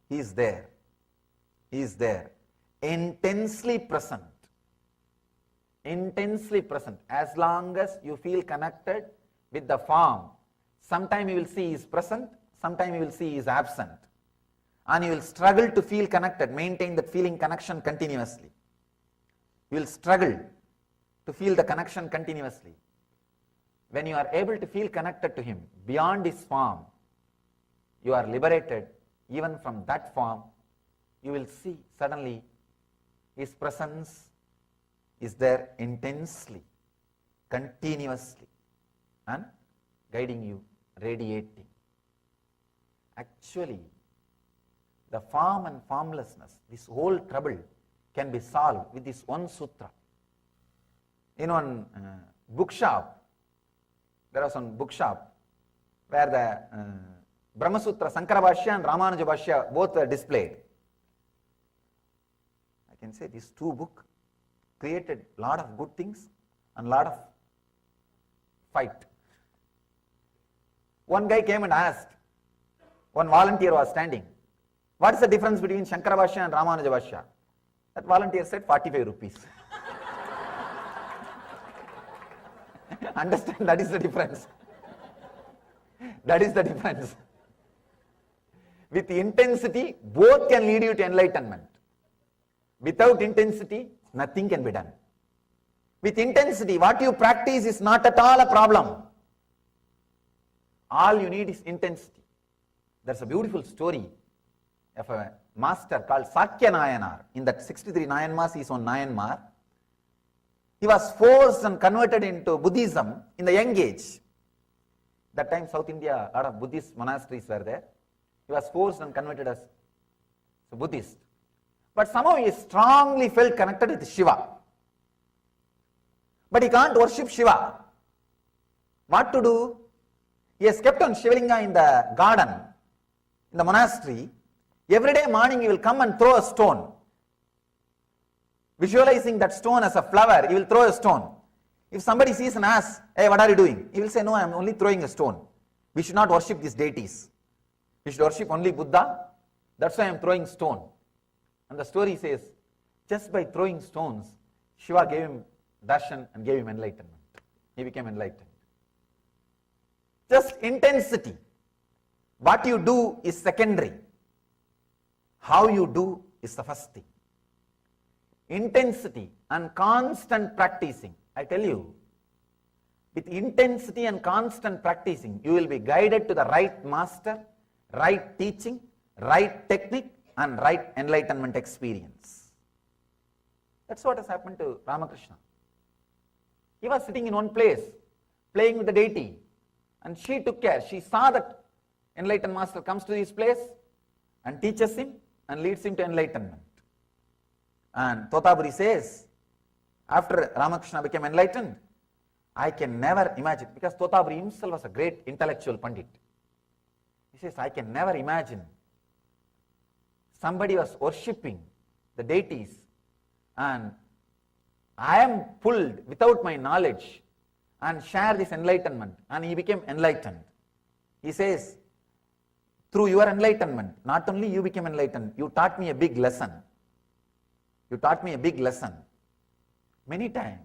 He is there. He is there. Intensely present. Intensely present. As long as you feel connected with the form, sometime you will see he is present, sometime you will see he is absent. And you will struggle to feel connected, maintain that feeling connection continuously. You will struggle to feel the connection continuously. When you are able to feel connected to him beyond his form, you are liberated even from that form. You will see suddenly his presence is there intensely, continuously, and guiding you, radiating. Actually, the form and formlessness, this whole trouble can be solved with this one sutra. In one bookshop, there was one bookshop where the Brahma Sutra, Sankara Bhashya and Ramanuja Bhashya both were displayed. I can say these two books created a lot of good things and a lot of fight. One guy came and asked, one volunteer was standing, what is the difference between Shankara Bhashya and Ramanuja Bhashya? That volunteer said 45 rupees. Understand, that is the difference. That is the difference. With intensity, both can lead you to enlightenment. Without intensity, nothing can be done. With intensity, what you practice is not at all a problem. All you need is intensity. There's a beautiful story of a master called Sakya Nayanar. In that 63 Nayanmars, he is on Nayanmar. He was forced and converted into Buddhism in the young age. That time South India, a lot of Buddhist monasteries were there. He was forced and converted as a Buddhist. But somehow he strongly felt connected with Shiva. But he can't worship Shiva. What to do? He has kept on Shivalinga in the garden, in the monastery. Every day morning he will come and throw a stone. Visualizing that stone as a flower, he will throw a stone. If somebody sees and asks, hey, what are you doing? He will say, no, I am only throwing a stone. We should not worship these deities. We should worship only Buddha. That's why I am throwing stone. And the story says, just by throwing stones, Shiva gave him darshan and gave him enlightenment. He became enlightened. Just intensity. What you do is secondary. How you do is the first thing. Intensity and constant practicing. I tell you, with intensity and constant practicing, you will be guided to the right master, right teaching, right technique, and right enlightenment experience. That's what has happened to Ramakrishna. He was sitting in one place, playing with the deity, and she took care. She saw that enlightened master comes to his place and teaches him and leads him to enlightenment. And Totaburi says, after Ramakrishna became enlightened, I can never imagine, because Totaburi himself was a great intellectual Pandit. He says, I can never imagine somebody was worshipping the deities and I am pulled without my knowledge and share this enlightenment, and he became enlightened. He says, through your enlightenment, not only you became enlightened, you taught me a big lesson. You taught me a big lesson. Many times,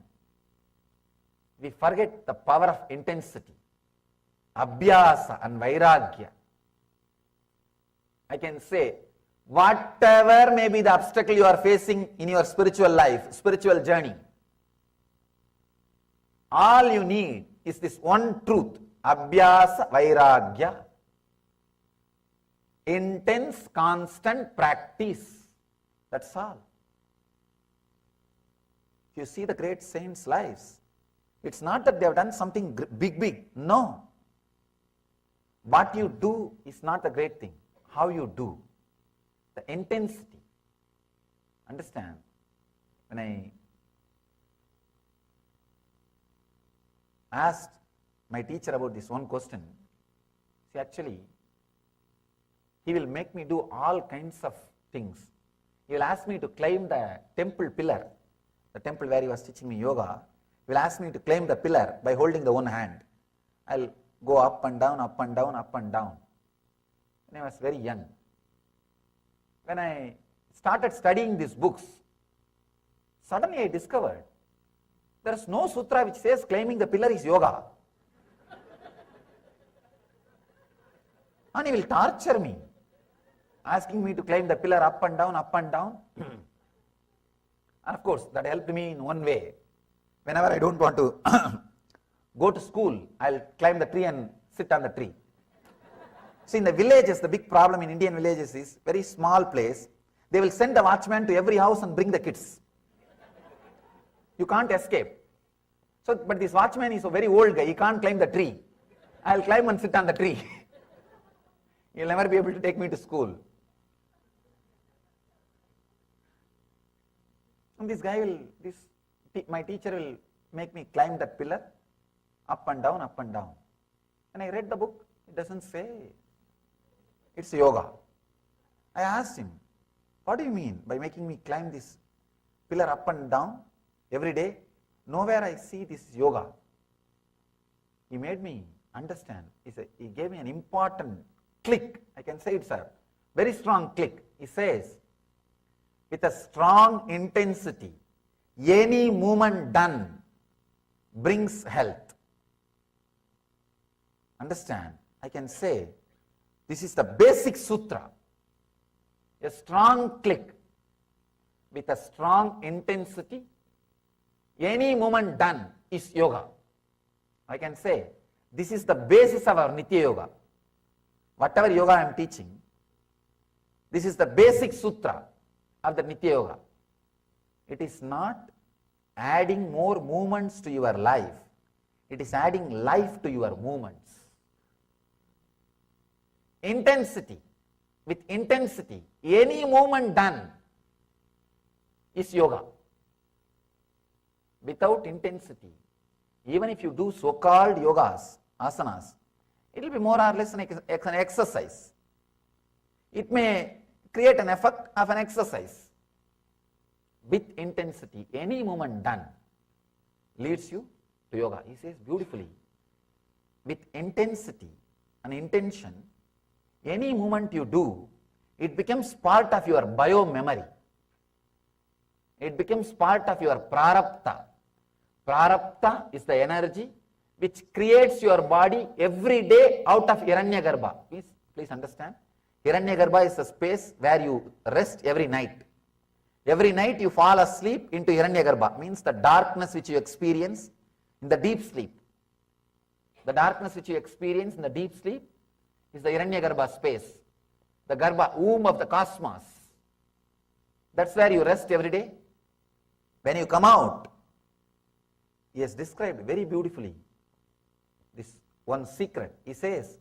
we forget the power of intensity, abhyasa and vairagya. I can say, whatever may be the obstacle you are facing in your spiritual life, spiritual journey, all you need is this one truth, abhyasa, vairagya, intense, constant practice. That's all. You see the great saints' lives. It's not that they have done something big. No. What you do is not the great thing. How you do. The intensity. Understand? when I asked my teacher about this one question, see, actually, he will make me do all kinds of things. He will ask me to climb the temple pillar, the temple where he was teaching me yoga. He will ask me to climb the pillar by holding the one hand. I'll go up and down, up and down, up and down. When I was very young. When I started studying these books, suddenly I discovered there is no sutra which says climbing the pillar is yoga. And he will torture me, asking me to climb the pillar up and down, up and down. And of course, that helped me in one way. Whenever I don't want to go to school, I'll climb the tree and sit on the tree. See, in the villages, the big problem in Indian villages is very small place. They will send a watchman to every house and bring the kids. You can't escape. So, but this watchman is a very old guy. He can't climb the tree. I'll climb and sit on the tree. He'll never be able to take me to school. And this guy will, my teacher will make me climb that pillar, up and down, up and down. And I read the book. It doesn't say it's yoga. I asked him, what do you mean by making me climb this pillar up and down every day? Nowhere I see this yoga. He made me understand. He gave me an important click. I can say it's a very strong click. He says, with a strong intensity, any movement done brings health. Understand? I can say, this is the basic sutra. A strong click with a strong intensity, any movement done is yoga. I can say, this is the basis of our Nitya Yoga. Whatever yoga I am teaching, this is the basic sutra of the Nitya Yoga. It is not adding more movements to your life. It is adding life to your movements. Intensity. With intensity, any movement done is yoga. Without intensity, even if you do so-called yogas, asanas, it will be more or less an exercise. It may create an effect of an exercise. With intensity, any movement done leads you to yoga. He says beautifully, with intensity and intention, any movement you do, it becomes part of your bio-memory. It becomes part of your Prarabdha. Prarabdha is the energy which creates your body every day out of Hiranyagarbha. Please understand. Hiranyagarbha is a space where you rest every night. Every night you fall asleep into Hiranyagarbha, means the darkness which you experience in the deep sleep. The darkness which you experience in the deep sleep is the Hiranyagarbha space, the Garbha, womb of the cosmos. That's where you rest every day. When you come out, he has described very beautifully this one secret. He says,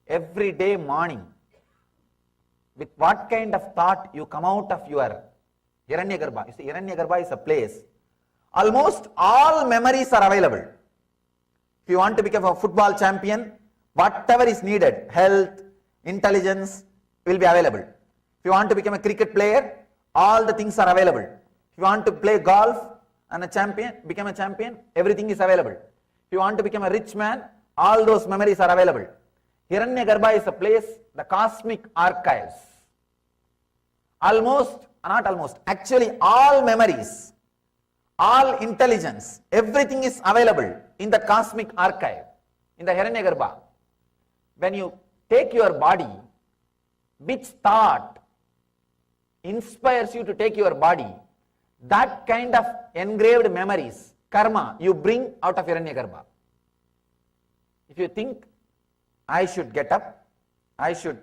every day morning, with what kind of thought you come out of your Hiranyagarbha. You see, Hiranyagarbha is a place, almost all memories are available. If you want to become a football champion, whatever is needed, health, intelligence, will be available. If you want to become a cricket player, all the things are available. If you want to play golf and become a champion, everything is available. If you want to become a rich man, all those memories are available. Hiranyagarbha is a place, the cosmic archives. Actually all memories, all intelligence, everything is available in the cosmic archive, in the Hiranyagarbha. When you take your body, which thought inspires you to take your body, that kind of engraved memories, karma, you bring out of Hiranyagarbha. If you think, I should get up, I should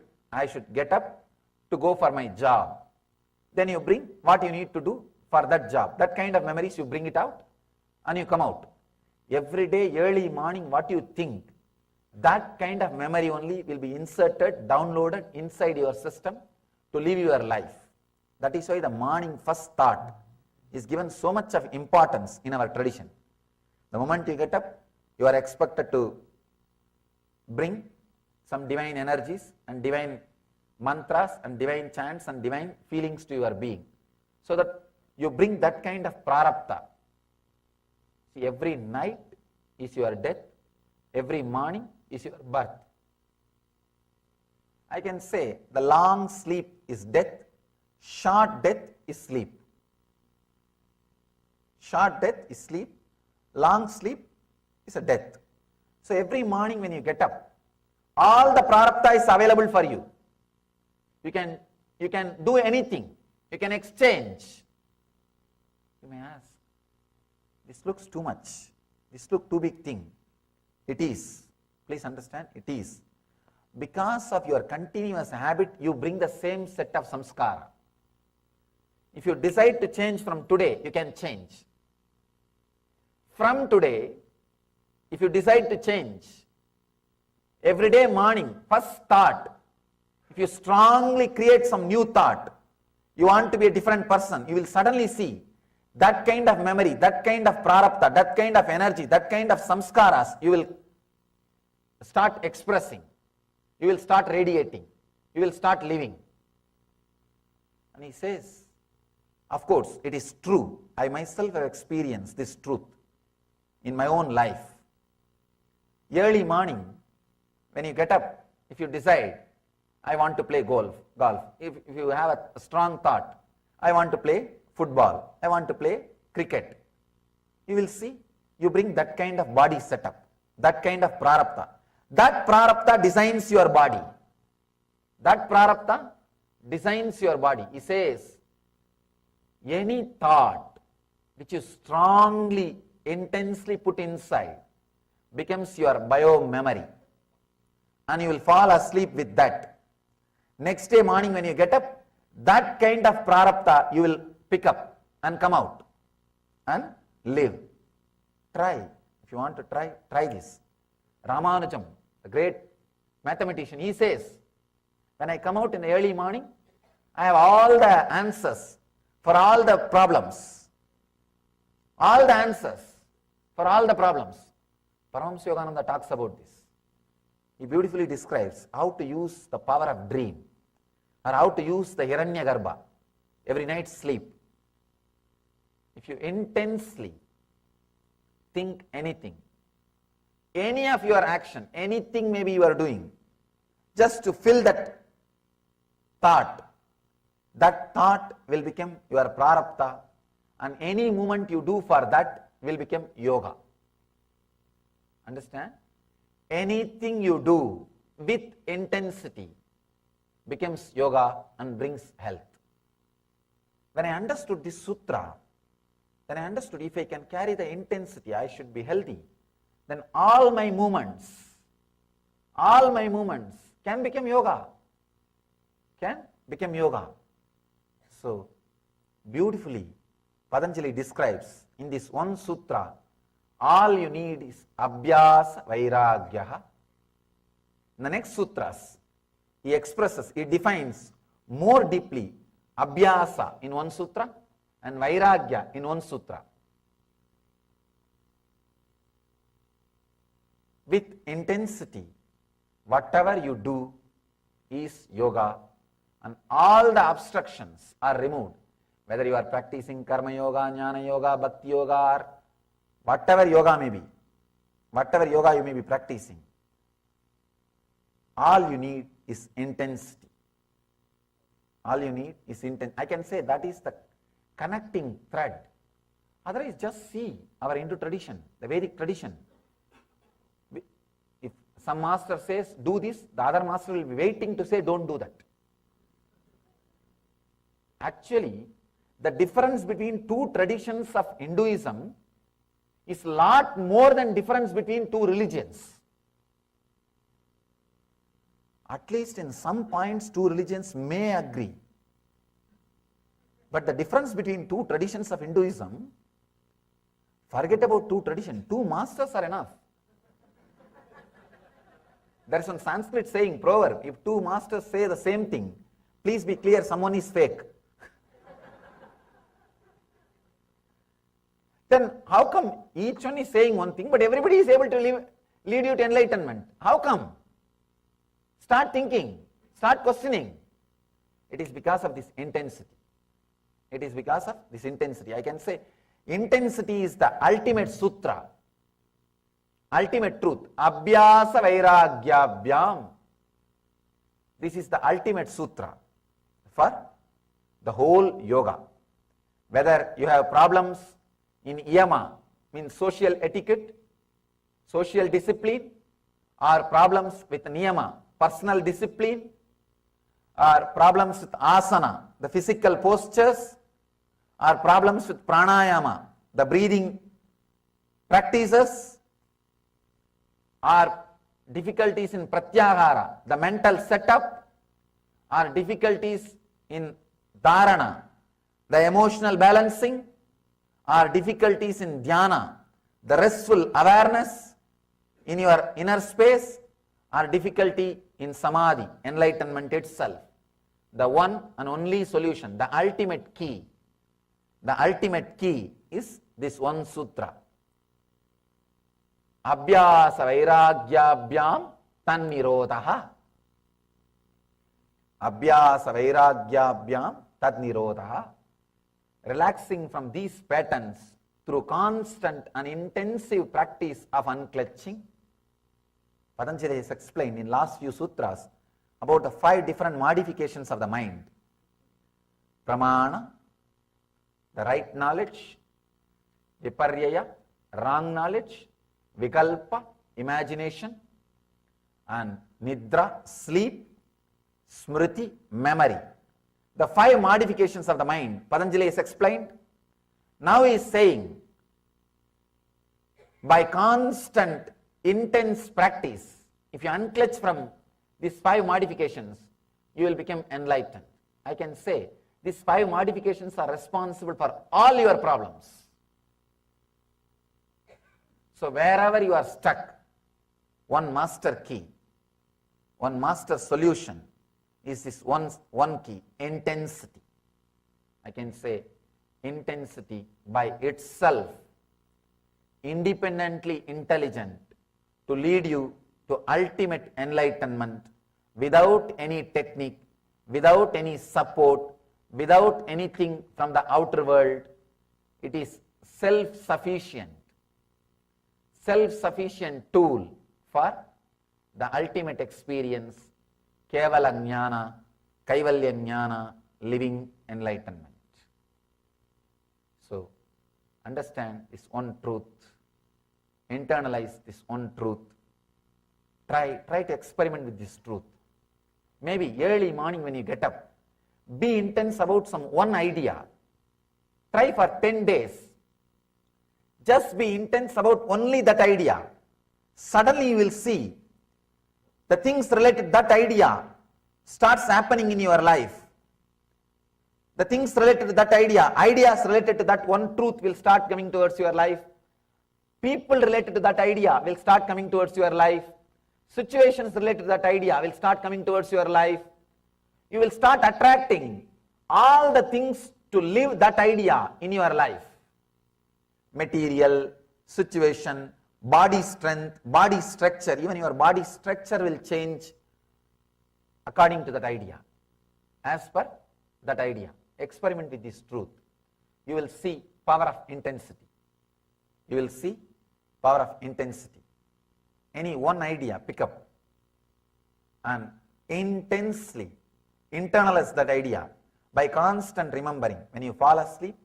get up to go for my job, then you bring what you need to do for that job. That kind of memories, you bring it out and you come out. Every day, early morning, what you think, that kind of memory only will be inserted, downloaded inside your system to live your life. That is why the morning first thought is given so much of importance in our tradition. The moment you get up, you are expected to bring some divine energies and divine mantras and divine chants and divine feelings to your being, so that you bring that kind of prarabdha. See, every night is your death, every morning is your birth. I can say the long sleep is death, short death is sleep. Short death is sleep, long sleep is a death. So every morning when you get up, all the prarabdha is available for you. You can do anything, you can exchange. You may ask, this looks too much, this looks too big thing. It is, please understand, it is. Because of your continuous habit, you bring the same set of samskara. If you decide to change from today, you can change. From today, if you decide to change, every day morning, first thought, if you strongly create some new thought, you want to be a different person, you will suddenly see that kind of memory, that kind of prarabdha, that kind of energy, that kind of samskaras, you will start expressing, you will start radiating, you will start living. And he says, of course, it is true. I myself have experienced this truth in my own life. Early morning, when you get up, if you decide, I want to play golf. If you have a strong thought, I want to play football, I want to play cricket, you will see, you bring that kind of body setup, that kind of prarabdha. That prarabdha designs your body. That prarabdha designs your body. He says, any thought which you strongly, intensely put inside becomes your bio-memory, and you will fall asleep with that. Next day morning when you get up, that kind of prarabdha you will pick up and come out and live. Try. If you want to try this. Ramanujam, the great mathematician, he says, when I come out in the early morning, I have all the answers for all the problems. All the answers for all the problems. Paramahamsa Yogananda talks about this. He beautifully describes how to use the power of dream, or how to use the Hiranyagarbha, every night's sleep. If you intensely think anything, any of your action, anything maybe you are doing, just to fill that thought will become your prarabdha, and any movement you do for that will become yoga. Understand? Anything you do with intensity becomes yoga and brings health. When I understood this sutra, then I understood if I can carry the intensity, I should be healthy, then all my movements can become yoga. So, beautifully, Patanjali describes in this one sutra, all you need is abhyasa vairagyaha. In the next sutras, he expresses, he defines more deeply abhyasa in one sutra and vairagya in one sutra. With intensity, whatever you do is yoga, and all the obstructions are removed. Whether you are practicing karma yoga, jnana yoga, bhakti yoga, or whatever yoga may be, whatever yoga you may be practicing, all you need is intensity. All you need is intensity. I can say that is the connecting thread. Otherwise, just see our Hindu tradition, the Vedic tradition. If some master says, do this, the other master will be waiting to say, don't do that. Actually, the difference between two traditions of Hinduism is a lot more than difference between two religions. At least in some points, two religions may agree. But the difference between two traditions of Hinduism, forget about two traditions, two masters are enough. There is one Sanskrit saying, proverb, if two masters say the same thing, please be clear, someone is fake. Then how come each one is saying one thing, but everybody is able to lead you to enlightenment? How come? Start thinking, start questioning. It is because of this intensity. It is because of this intensity. I can say intensity is the ultimate sutra, ultimate truth. Abhyasa vairagyabhyam. This is the ultimate sutra for the whole yoga. Whether you have problems in yama, means social etiquette, social discipline, or problems with niyama, personal discipline, or problems with asana, the physical postures, or problems with pranayama, the breathing practices, or difficulties in pratyahara, the mental setup, or difficulties in dharana, the emotional balancing, or difficulties in dhyana, the restful awareness in your inner space, or difficulty in samadhi, enlightenment itself. The one and only solution, the ultimate key is this one sutra. Abhyasa vairagyabhyam tannirodha. Abhyasa vairagyabhyam tannirodha. Relaxing from these patterns through constant and intensive practice of unclutching. Patanjali has explained in last few sutras about the 5 different modifications of the mind. Pramana, the right knowledge; viparyaya, wrong knowledge; vikalpa, imagination; and nidra, sleep; smriti, memory. The 5 modifications of the mind, Patanjali has explained. Now he is saying, by constant, intense practice, if you unclutch from these 5 modifications, you will become enlightened. I can say, these 5 modifications are responsible for all your problems. So wherever you are stuck, one master key, one master solution is this one key, intensity. I can say intensity by itself, independently intelligent, to lead you to ultimate enlightenment without any technique, without any support, without anything from the outer world. It is self-sufficient tool for the ultimate experience, kevala jnana, kaivalya jnana, living enlightenment. So, understand this one truth, internalize this one truth, try to experiment with this truth. Maybe early morning when you get up, be intense about some one idea. Try for 10 days. Just be intense about only that idea. Suddenly you will see the things related to that idea starts happening in your life. The things related to that idea, ideas related to that one truth will start coming towards your life. People related to that idea will start coming towards your life. Situations related to that idea will start coming towards your life. You will start attracting all the things to live that idea in your life. Material, situation, body strength, body structure, even your body structure will change according to that idea, as per that idea. Experiment with this truth. You will see power of intensity. You will see power of intensity. Any one idea, pick up and intensely internalize that idea by constant remembering. When you fall asleep,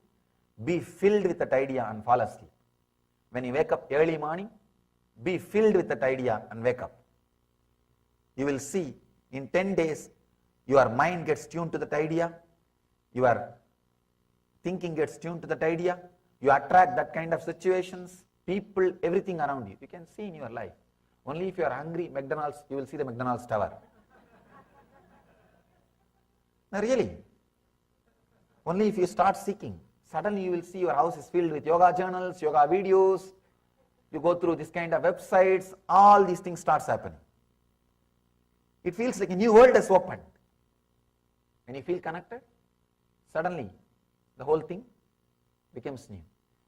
be filled with that idea and fall asleep. When you wake up early morning, be filled with that idea and wake up. You will see in 10 days, your mind gets tuned to that idea, your thinking gets tuned to that idea, you attract that kind of situations, people, everything around you. You can see in your life. Only if you are hungry, McDonald's, you will see the McDonald's tower. No, really. Only if you start seeking, suddenly you will see your house is filled with yoga journals, yoga videos, you go through this kind of websites, all these things starts happening. It feels like a new world has opened. When you feel connected, suddenly the whole thing becomes new.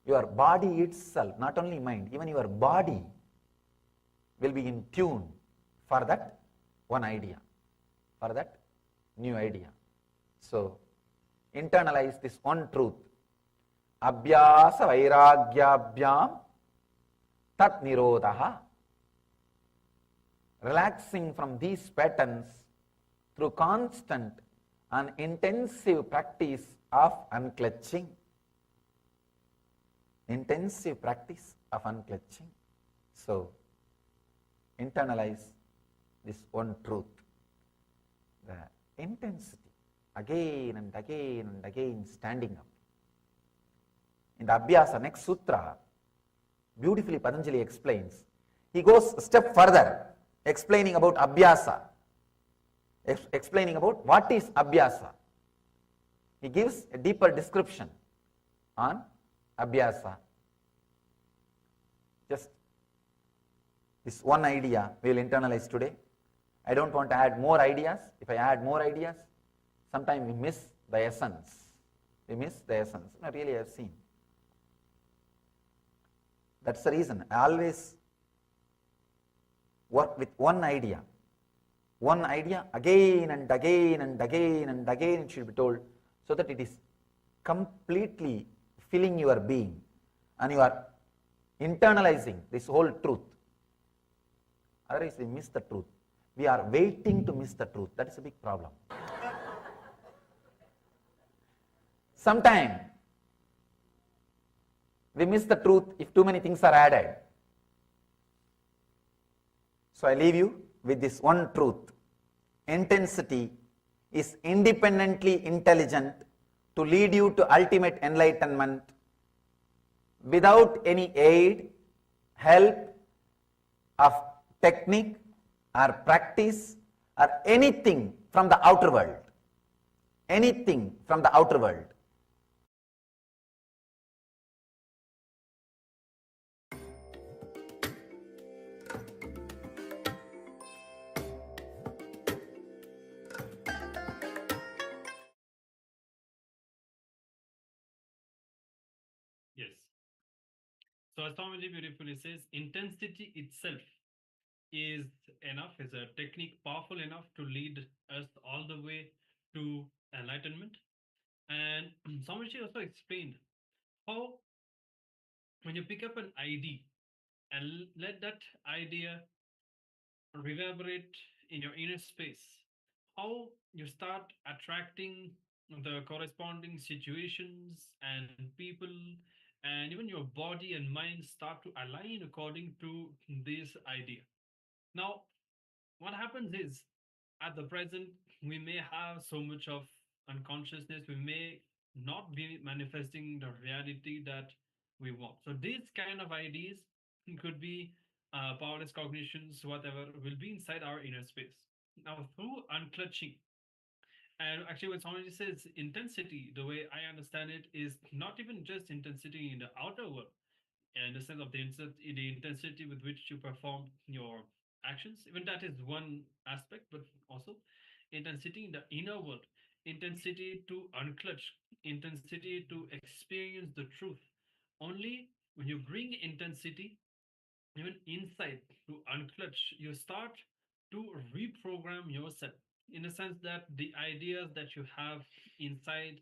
your body itself, not only mind, even your body will be in tune for that one idea, for that new idea. So, internalize this one truth. Abhyasa vairagyabhyam tat nirodha. Relaxing from these patterns through constant and intensive practice of unclutching. Intensive practice of unclutching. So, internalize this one truth. The intensity, again and again and again standing up. In the Abhyasa, next sutra, beautifully Patanjali explains. He goes a step further, explaining about Abhyasa, explaining about what is Abhyasa. He gives a deeper description on Abhyasa. Just this one idea we will internalize today. I don't want to add more ideas. If I add more ideas, sometimes we miss the essence. We miss the essence. Not really, I have seen. That's the reason I always work with one idea. One idea again and again and again and again it should be told, so that it is completely filling your being and you are internalizing this whole truth. Otherwise we miss the truth. We are waiting to miss the truth. That is a big problem. Sometimes we miss the truth if too many things are added. So I leave you with this one truth. Intensity is independently intelligent to lead you to ultimate enlightenment without any aid, help of technique or practice or anything from the outer world. Anything from the outer world. Yes. So as Swamiji beautifully says, intensity itself is enough, is a technique powerful enough to lead us all the way to enlightenment. And Swamiji also explained how when you pick up an idea and let that idea reverberate in your inner space, how you start attracting the corresponding situations and people, and even your body and mind start to align according to this idea. Now, what happens is, at the present, we may have so much of unconsciousness, we may not be manifesting the reality that we want. So these kind of ideas could be powerless cognitions, whatever, will be inside our inner space. Now, through unclutching, and actually, when somebody says intensity, the way I understand it is not even just intensity in the outer world, in the sense of the intensity with which you perform your actions. Even that is one aspect, but also intensity in the inner world, intensity to unclutch, intensity to experience the truth. Only when you bring intensity even inside to unclutch, you start to reprogram yourself, in the sense that the ideas that you have inside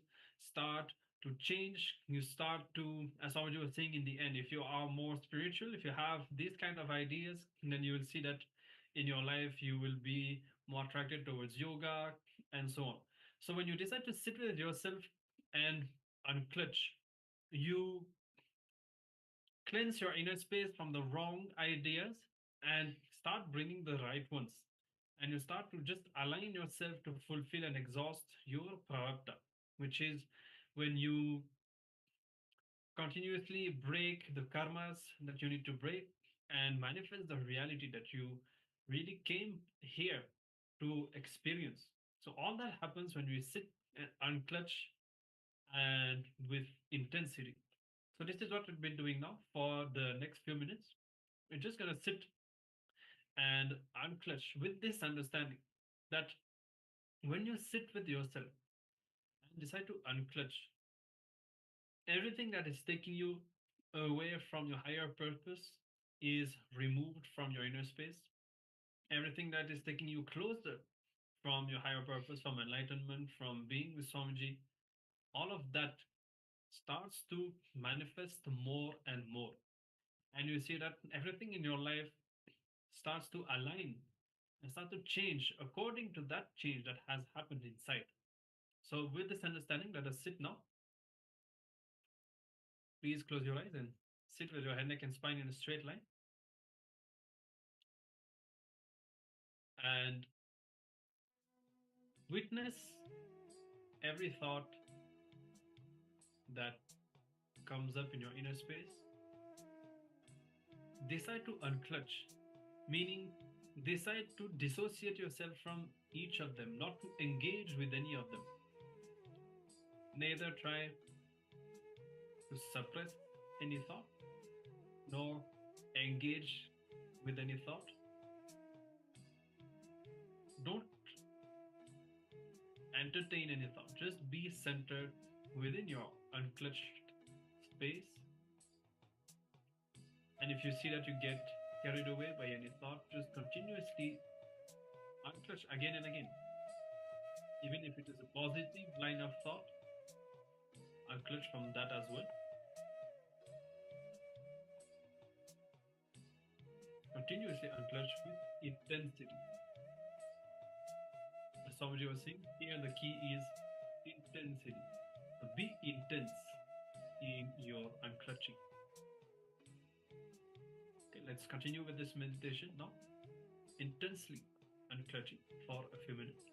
start to change. You start to, as Swamiji was saying, in the end, if you are more spiritual, if you have these kind of ideas, then you will see that in your life you will be more attracted towards yoga and so on. So when you decide to sit with yourself and unclutch, you cleanse your inner space from the wrong ideas and start bringing the right ones. And you start to just align yourself to fulfill and exhaust your prarabdha, which is when you continuously break the karmas that you need to break and manifest the reality that you really came here to experience. So all that happens when we sit and unclutch and with intensity. So this is what we've been doing now for the next few minutes. We're just gonna sit and unclutch with this understanding that when you sit with yourself and decide to unclutch everything that is taking you away from your higher purpose is removed from your inner space. Everything that is taking you closer from your higher purpose, from enlightenment, from being with Swamiji, all of that starts to manifest more and more. And you see that everything in your life starts to align and start to change according to that change that has happened inside. So, with this understanding, let us sit now. Please close your eyes and sit with your head, neck, and spine in a straight line. And witness every thought that comes up in your inner space. Decide to unclutch, meaning decide to dissociate yourself from each of them, not to engage with any of them. Neither try to suppress any thought, nor engage with any thought. Don't entertain any thought. Just be centered within your unclutched space. And if you see that you get carried away by any thought, just continuously unclutch again and again. Even if it is a positive line of thought, unclutch from that as well. Continuously unclutch with intensity. As Swamiji was saying, here the key is intensity. Be intense in your unclutching. Okay, let's continue with this meditation now. Intensely unclutching for a few minutes.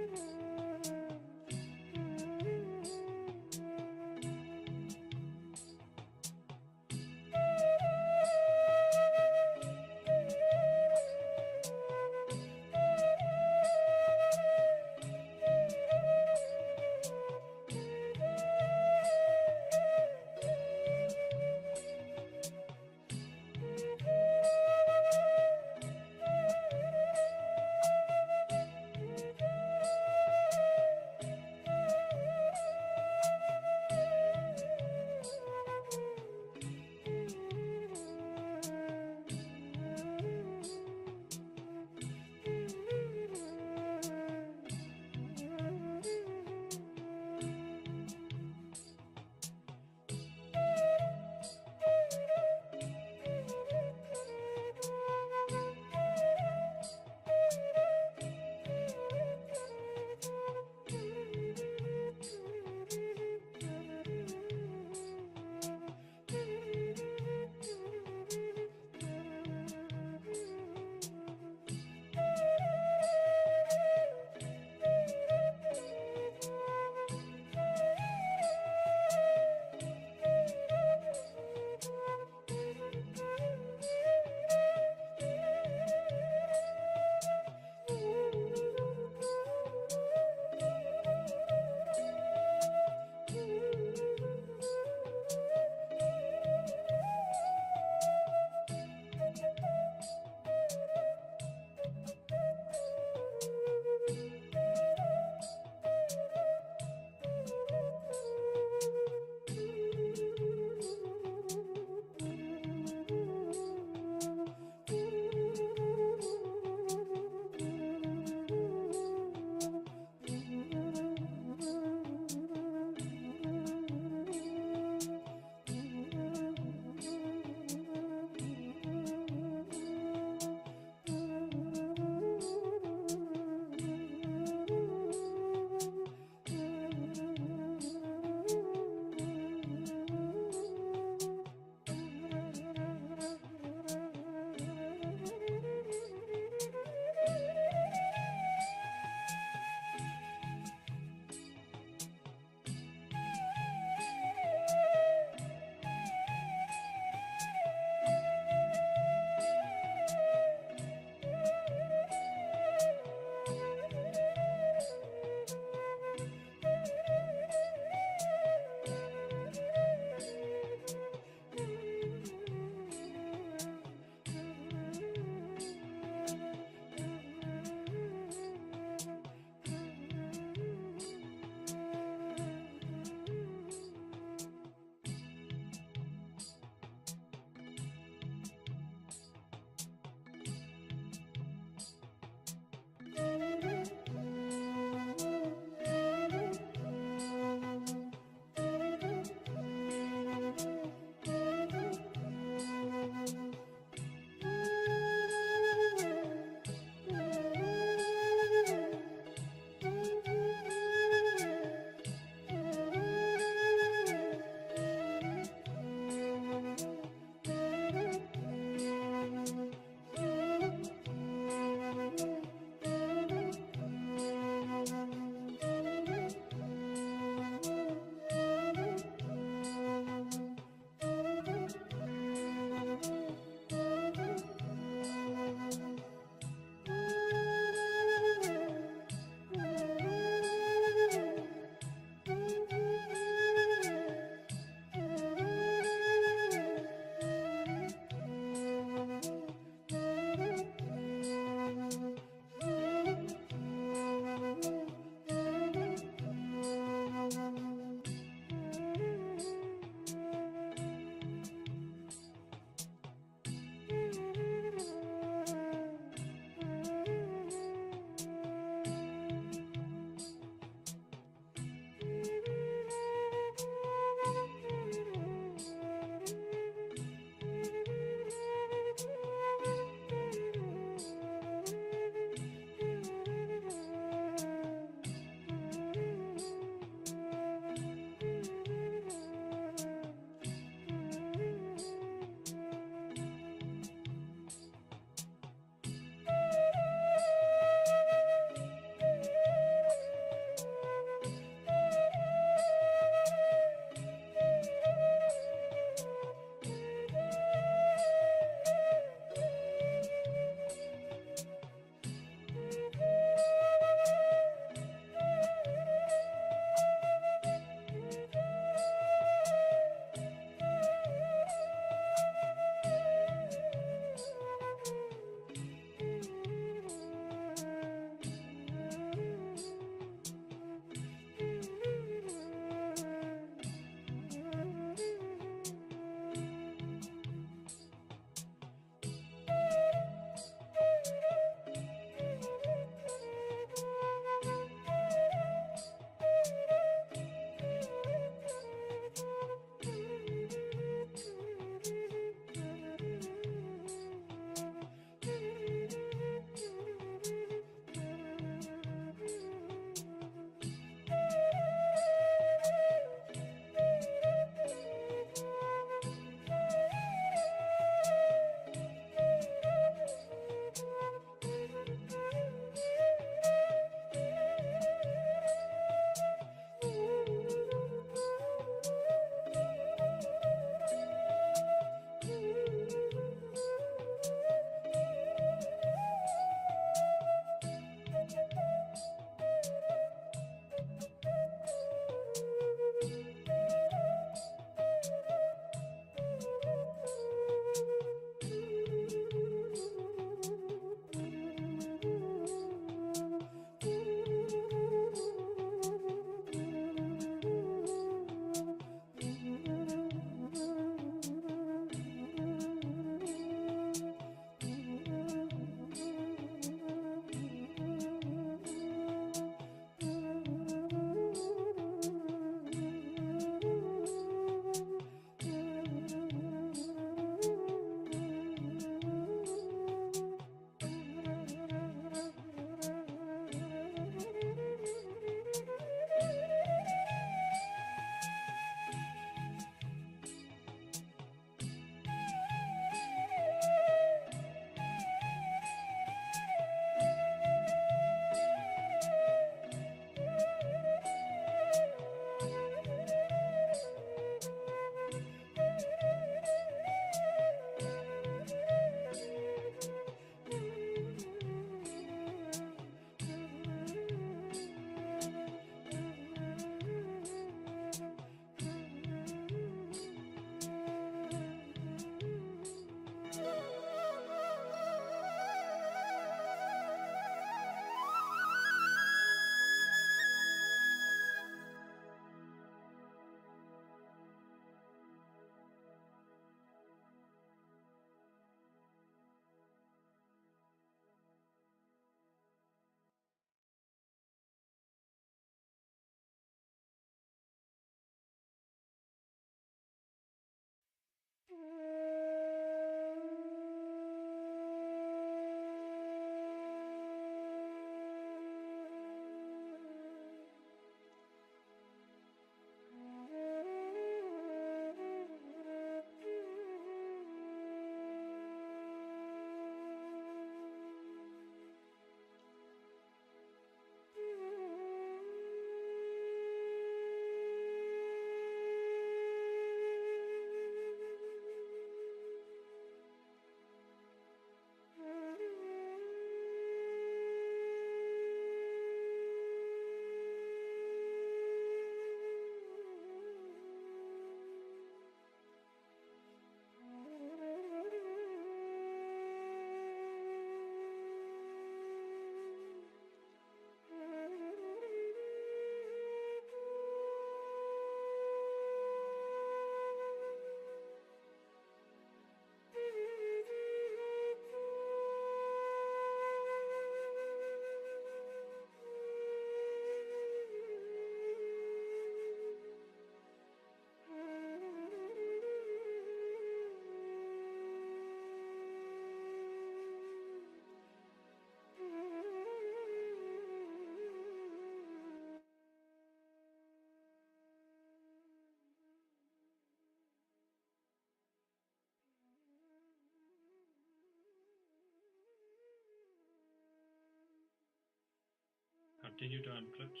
Continue to unclutch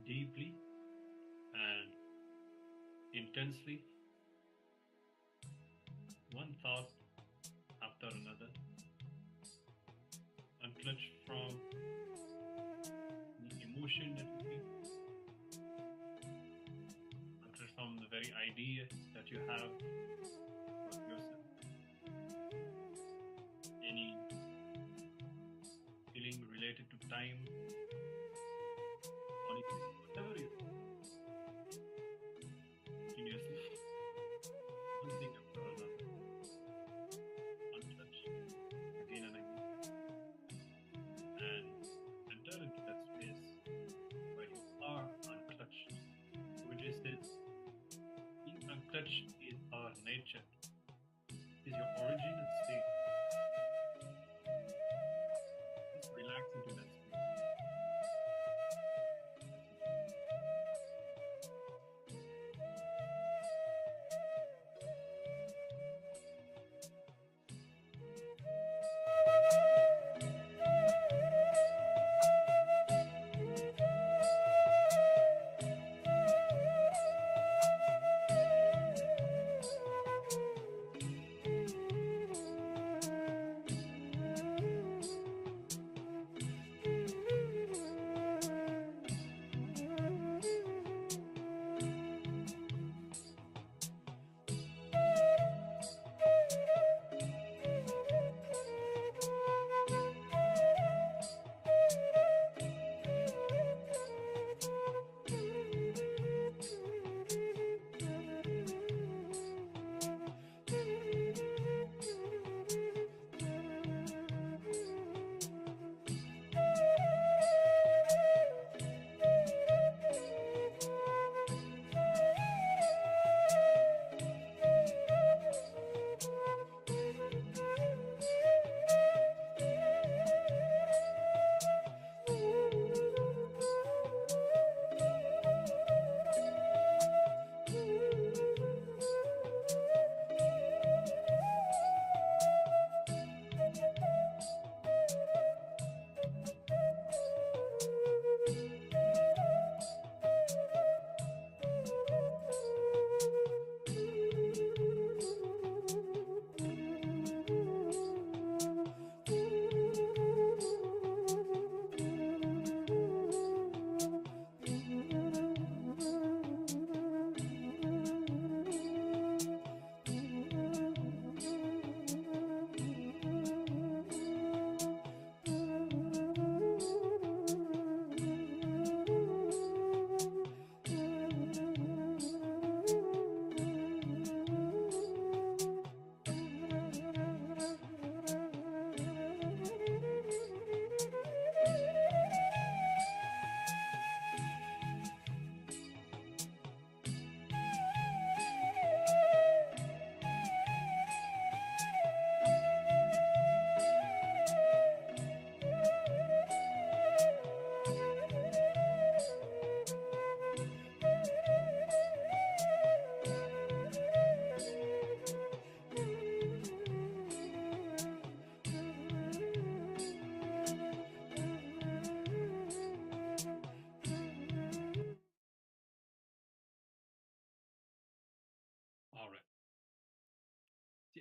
deeply and intensely, one thought after another. Unclutch from the emotion that you feel, unclutch from the very idea that you have about yourself. Any feeling related to time, politics, whatever you continuously, one thing after another, unclutch again and again, and enter into that space where you are unclutched. Buddha says, being unclutched is our nature, is your original state. Just relax into that space.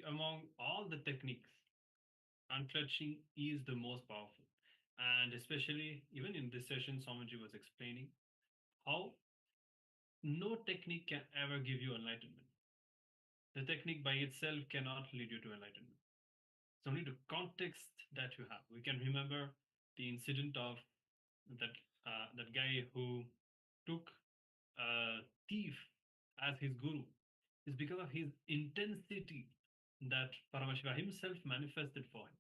among all the techniques, unclutching is the most powerful. And especially, even in this session, Swamiji was explaining how no technique can ever give you enlightenment. The technique by itself cannot lead you to enlightenment. It's only the context that you have. We can remember the incident of that guy who took a thief as his guru. It's because of his intensity that Paramashiva himself manifested for him.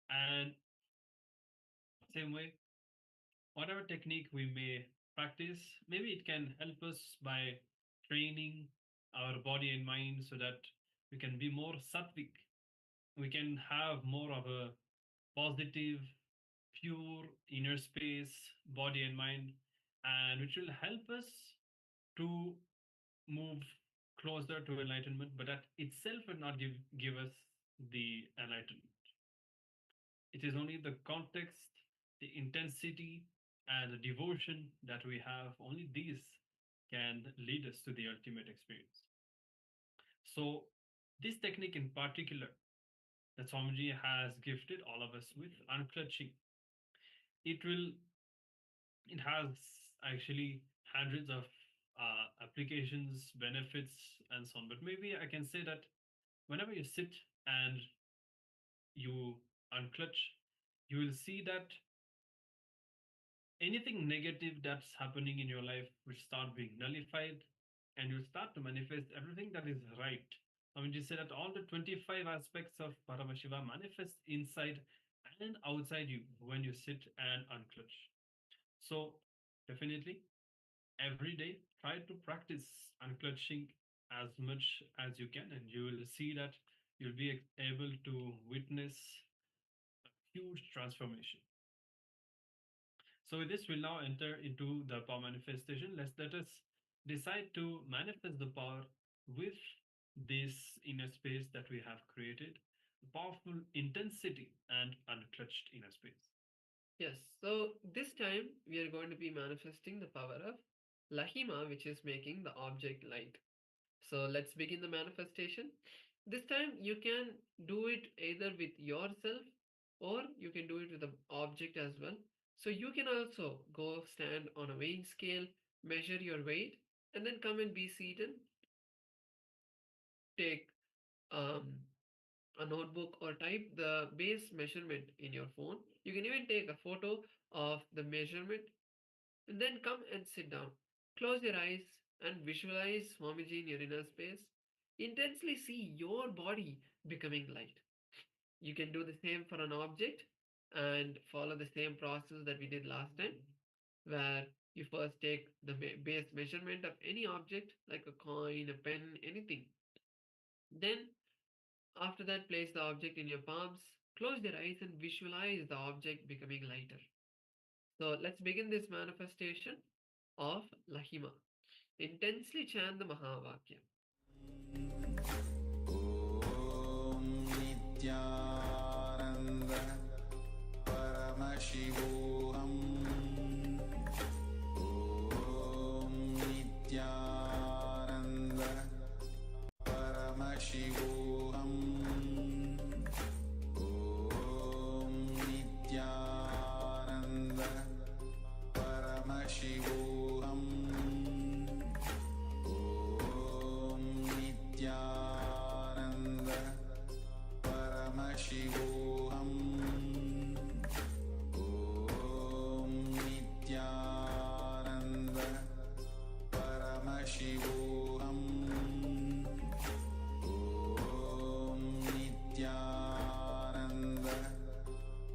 And same way, whatever technique we may practice, maybe it can help us by training our body and mind so that we can be more sattvic. We can have more of a positive, pure inner space, body and mind, and which will help us to move closer to enlightenment, but that itself will not give us the enlightenment. It is only the context, the intensity, and the devotion that we have, only these can lead us to the ultimate experience. So this technique in particular that Swamiji has gifted all of us with, unclutching, it has actually hundreds of applications, benefits, and so on. But maybe I can say that whenever you sit and you unclutch, you will see that anything negative that's happening in your life will start being nullified, and you'll start to manifest everything that is right. I mean, you say that all the 25 aspects of Paramashiva manifest inside and outside you when you sit and unclutch. So definitely every day try to practice unclutching as much as you can, and you will see that you'll be able to witness a huge transformation. So with this, we'll now enter into the power manifestation. Let us decide to manifest the power with this inner space that we have created, powerful intensity and unclutched inner space. Yes, so this time we are going to be manifesting the power of Lahima, which is making the object light. So let's begin the manifestation. This time you can do it either with yourself or you can do it with the object as well. So you can also go stand on a weighing scale, measure your weight, and then come and be seated. Take a notebook or type the base measurement in your phone. You can even take a photo of the measurement and then come and sit down. Close your eyes and visualize Swamiji in your inner space. Intensely see your body becoming light. You can do the same for an object and follow the same process that we did last time, where you first take the base measurement of any object like a coin, a pen, anything. Then after that, place the object in your palms, close your eyes and visualize the object becoming lighter. So let's begin this manifestation of Lahima. Intensely chant the Mahavakya. Om Nityananda Paramashivoham. Om Nityananda Paramashivoham. Om Nityananda Paramashivoham. Om Nityananda Paramashivoham. Om Nityananda Paramashivoham. Om Nityananda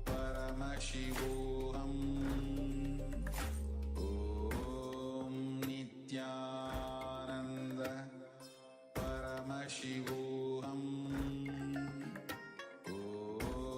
Paramashivoham. Om Nityananda Paramashivoham. Om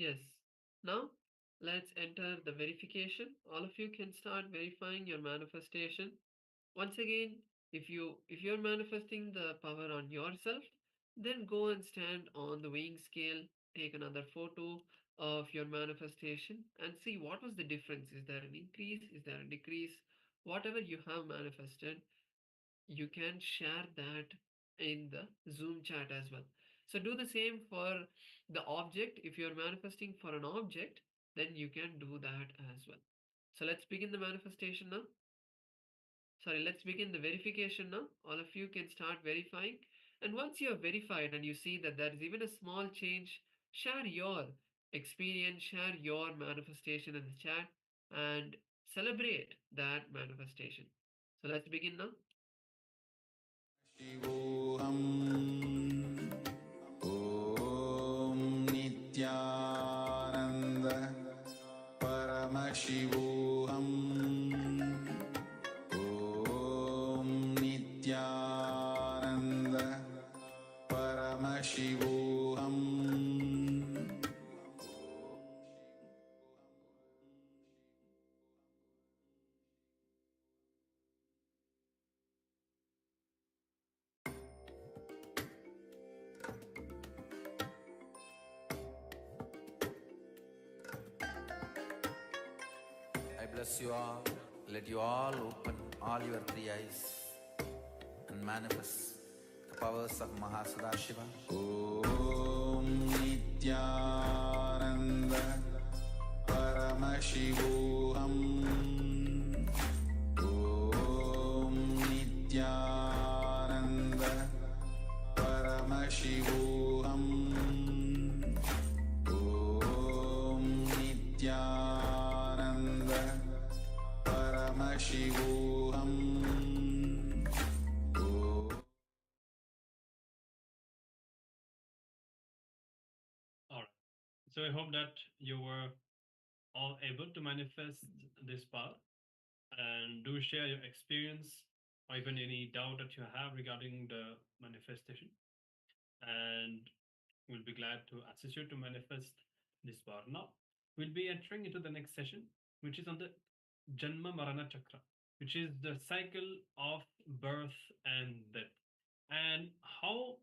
Yes. Now, let's enter the verification. All of you can start verifying your manifestation. Once again, if you're manifesting the power on yourself, then go and stand on the weighing scale, take another photo of your manifestation and see what was the difference. Is there an increase? Is there a decrease? Whatever you have manifested, you can share that in the Zoom chat as well. So do the same for the object. If you're manifesting for an object, then you can do that as well. So let's begin the manifestation now. Sorry, let's begin the verification now. All of you can start verifying. And once you have verified and you see that there is even a small change, share your experience, share your manifestation in the chat and celebrate that manifestation. So let's begin now. Shivoham Om Nityananda Paramashivoham Om Nityananda Paramashivoham. I bless you all. Let you all open all your three eyes and manifest the powers of Mahasadashiva. Om Nityananda Paramashivoham Om Nityananda Paramashivoham Om Nityananda Paramashivoham. All right. So I hope that you were all able to manifest this power, and do share your experience or even any doubt that you have regarding the manifestation. And we'll be glad to assist you to manifest this power. Now, we'll be entering into the next session, which is on the Janma Marana Chakra, which is the cycle of birth and death, and how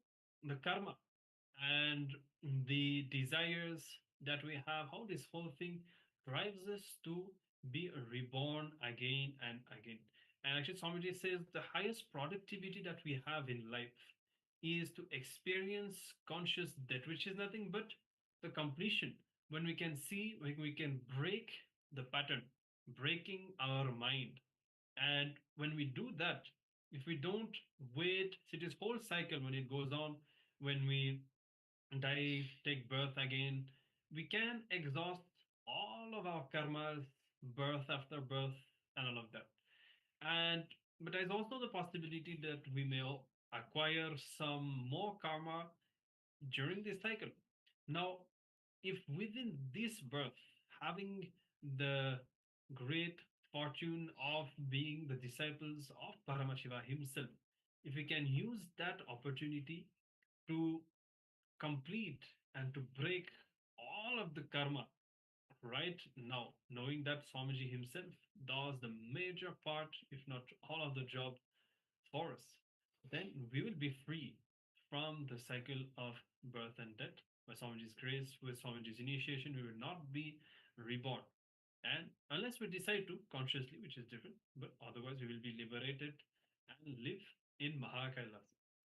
the karma and the desires that we have, how this whole thing drives us to be reborn again and again. And actually, Swamiji says the highest productivity that we have in life is to experience conscious death, which is nothing but the completion. When we can see, when we can break the pattern, breaking our mind. And when we do that, if we don't wait, see this whole cycle when it goes on, when we die, take birth again, we can exhaust all of our karmas, birth after birth, and all of that. And but there's also the possibility that we may acquire some more karma during this cycle. Now, if within this birth, having the great fortune of being the disciples of Paramashiva himself, if we can use that opportunity to complete and to break all of the karma right now, knowing that Swamiji himself does the major part, if not all of the job for us, then we will be free from the cycle of birth and death. By Swamiji's grace, with Swamiji's initiation, we will not be reborn. And unless we decide to consciously, which is different, but otherwise we will be liberated and live in KAILASA.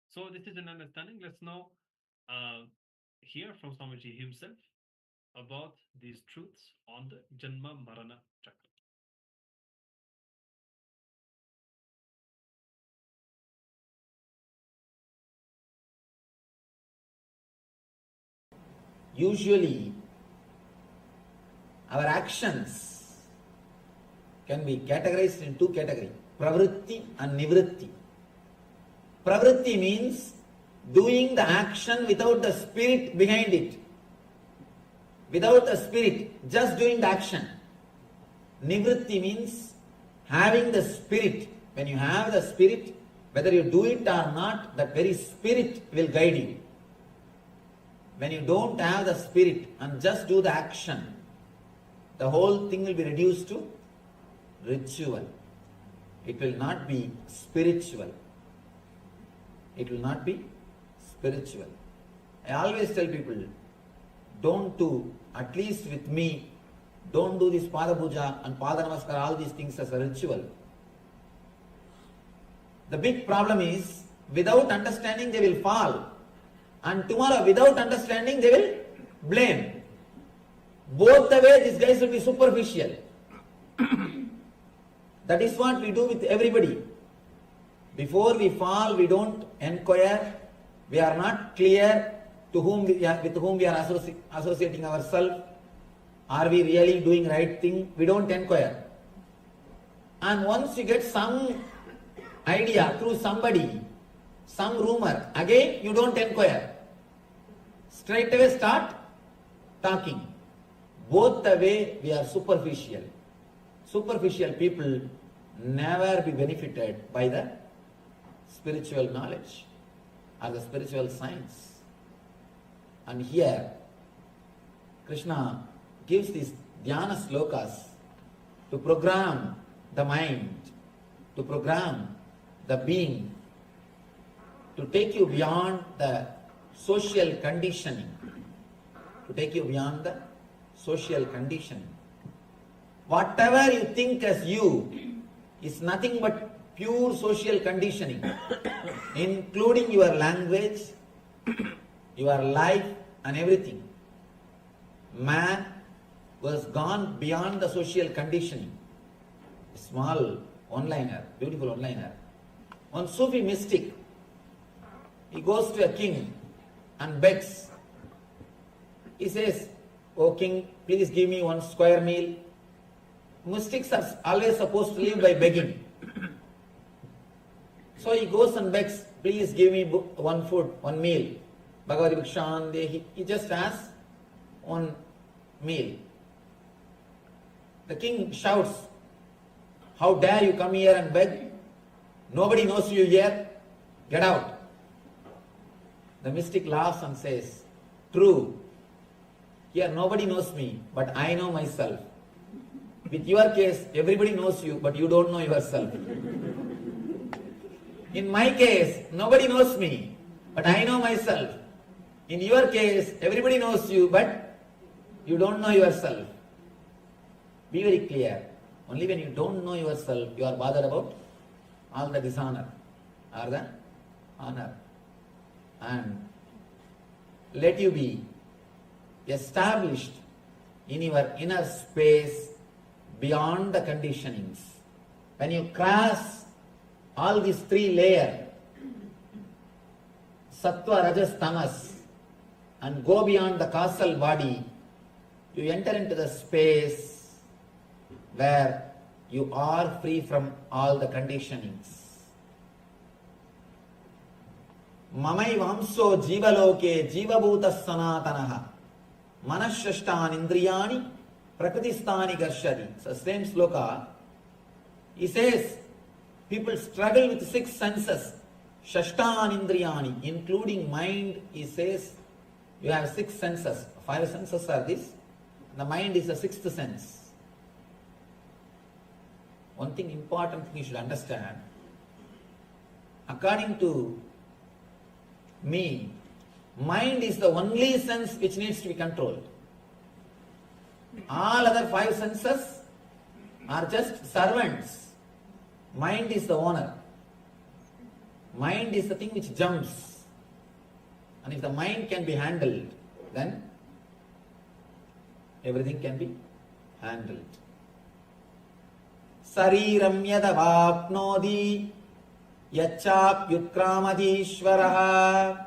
So this is an understanding. Let's now hear from Swamiji himself about these truths on the Janma Marana Chakra. Usually, our actions can be categorized in two categories, pravritti and nivritti. Pravritti means doing the action without the spirit behind it. Without the spirit, just doing the action. Nivritti means having the spirit. When you have the spirit, whether you do it or not, that very spirit will guide you. when you don't have the spirit and just do the action, the whole thing will be reduced to ritual. It will not be spiritual. It will not be spiritual. I always tell people, don't do, at least with me, don't do this Pada Puja and Pada Namaskar, all these things as a ritual. The big problem is, without understanding they will fall. And tomorrow, without understanding, they will blame. Both the way, these guys will be superficial. That is what we do with everybody. Before we fall, we don't inquire. We are not clear to whom with whom we are associating ourselves. Are we really doing right thing? We don't inquire. And once you get some idea through somebody, some rumor, again you don't inquire. Straight away start talking. Both the way we are superficial. Superficial people never be benefited by the spiritual knowledge or the spiritual science. And here, Krishna gives these dhyana slokas to program the mind, to program the being, to take you beyond the social conditioning, to take you beyond the social conditioning. Whatever you think as you is nothing but pure social conditioning, including your language, your life and everything. Man was gone beyond the social conditioning. A small one-liner, beautiful one-liner. One Sufi mystic, he goes to a king and begs. He says, "O king, please give me 1 square meal." Mystics are always supposed to live by begging. So he goes and begs, "Please give me 1 food, 1 meal." Bhagavati Bhikshan, he just asks 1 meal. The king shouts, "How dare you come here and beg? Nobody knows you here. Get out." The mystic laughs and says, "True. Here nobody knows me, but I know myself. With your case, everybody knows you, but you don't know yourself. In my case, nobody knows me, but I know myself. In your case, everybody knows you, but you don't know yourself." Be very clear. Only when you don't know yourself, you are bothered about all the dishonor or the honor. And let you be established in your inner space beyond the conditionings. When you cross all these 3 layers, sattva, rajas, tamas, and go beyond the causal body, you enter into the space where you are free from all the conditionings. Mamai vamso jivaloke jivabhuta sanatanaha manashashtan indriyani prakritistani garshari. So same sloka, he says, people struggle with 6 senses. Shashtan indriyani, including mind, he says, you have 6 senses. 5 senses are this. The mind is the 6th sense. One thing important you should understand, according to me, mind is the only sense which needs to be controlled. All other 5 senses are just servants. Mind is the owner. Mind is the thing which jumps. And if the mind can be handled, then everything can be handled. Sariram yadavapnodi yachap yutkramadishvaraha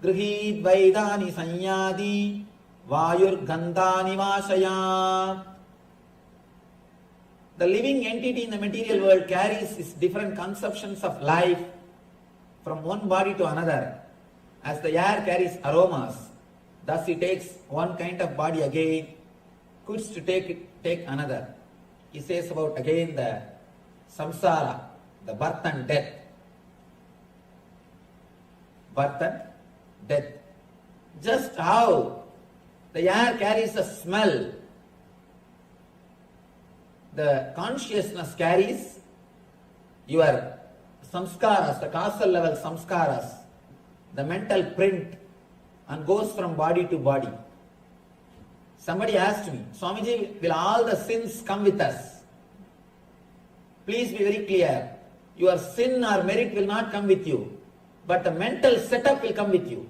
grihid vaidani sanyadi vayur gandhani vashaya. The living entity in the material world carries its different conceptions of life from one body to another. As the air carries aromas, thus he takes one kind of body again, quits to take another. He says about again the samsara, the birth and death. Birth and death. Just how the air carries a smell, the consciousness carries your samskaras, the causal level samskaras, the mental print, and goes from body to body. Somebody asked me, Swamiji, will all the sins come with us? Please be very clear. Your sin or merit will not come with you, but the mental setup will come with you.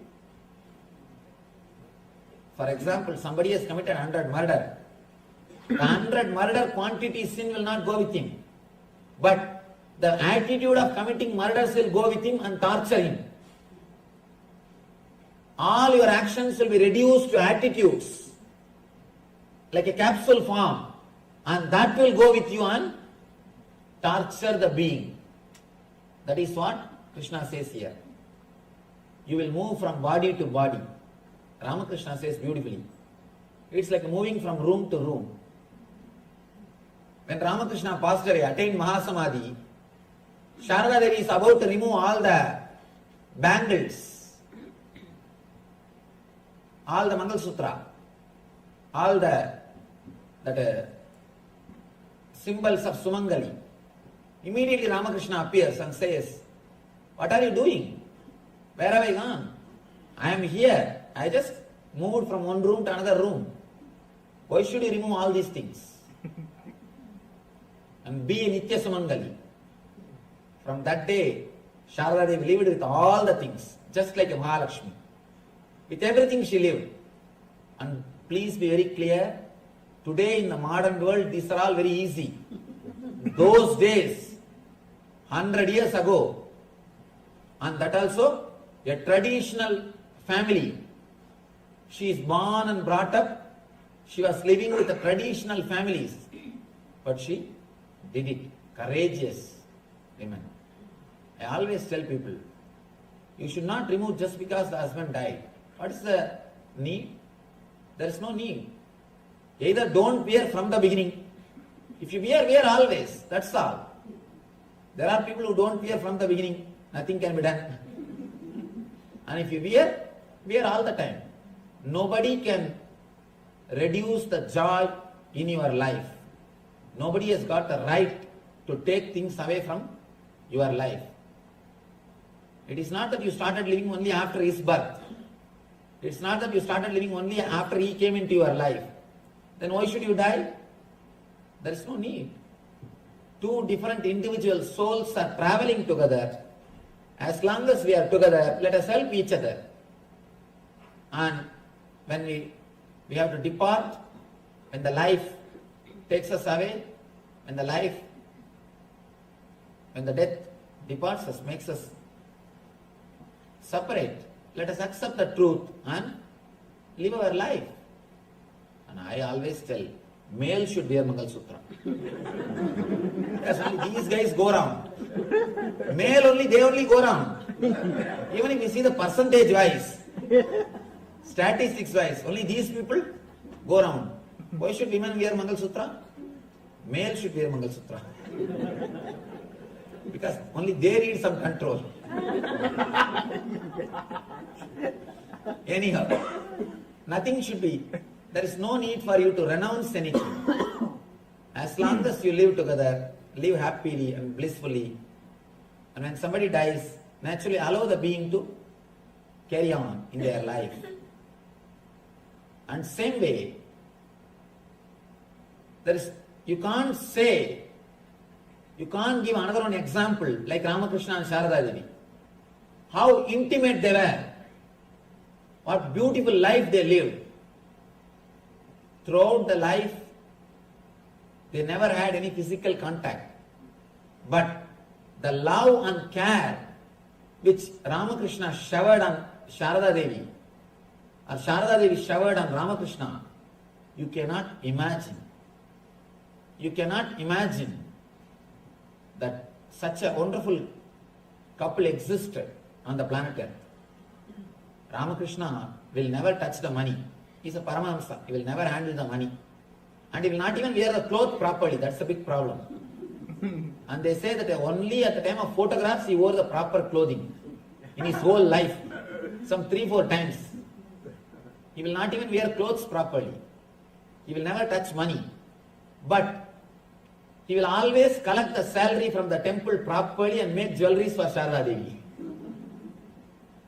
For example, somebody has committed 100 murder. The 100 murder quantity sin will not go with him, but the attitude of committing murders will go with him and torture him. All your actions will be reduced to attitudes, like a capsule form, and that will go with you and torture the being. That is what Krishna says here. You will move from body to body. Ramakrishna says beautifully. It's like moving from room to room. When Ramakrishna passed away, attained Mahasamadhi, Sharada Devi is about to remove all the bangles, all the Mangalsutra, all the symbols of Sumangali. Immediately Ramakrishna appears and says, what are you doing? Where have I gone? I am here. I just moved from one room to another room. Why should you remove all these things? And be a Nitya Sumangali. From that day, Sharada Devi lived with all the things, just like a Mahalakshmi. With everything she lived. And please be very clear, today in the modern world, these are all very easy. Those days, 100 years ago, and that also a traditional family. She is born and brought up, she was living with the traditional families, but she did it. Courageous women. I always tell people, you should not remove just because the husband died. What is the need? There is no need. Either don't wear from the beginning. If you wear always. That's all. There are people who don't wear from the beginning. Nothing can be done. And if you wear all the time. Nobody can reduce the joy in your life. Nobody has got the right to take things away from your life. It is not that you started living only after his birth. It's not that you started living only after he came into your life. Then why should you die? There is no need. Two different individual souls are traveling together. As long as we are together, let us help each other. And when we have to depart, when the life takes us away, when the death departs us, makes us separate, let us accept the truth and live our life. And I always tell, male should wear Mangalsutra. Because only these guys go around. Male only, they only go around. Even if you see the percentage wise, statistics wise, only these people go around. Why should women wear Mangalsutra? Male should wear Mangalsutra. Because only they need some control. Anyhow, nothing should be. There is no need for you to renounce anything. As long as you live together, live happily and blissfully. And when somebody dies, naturally allow the being to carry on in their life. And same way, you can't give another one example like Ramakrishna and Sharada Devi. How intimate they were. What beautiful life they lived. Throughout the life, they never had any physical contact. But the love and care which Ramakrishna showered on Sharada Devi, or Sharada Devi showered on Ramakrishna, you cannot imagine. You cannot imagine that such a wonderful couple existed on the planet Earth. Ramakrishna will never touch the money. He is a Paramahamsa. He will never handle the money. And he will not even wear the cloth properly. That's a big problem. And they say that only at the time of photographs he wore the proper clothing in his whole life. Some 3-4 times. He will not even wear clothes properly. He will never touch money. But he will always collect the salary from the temple properly and make jewelries for Sharda Devi.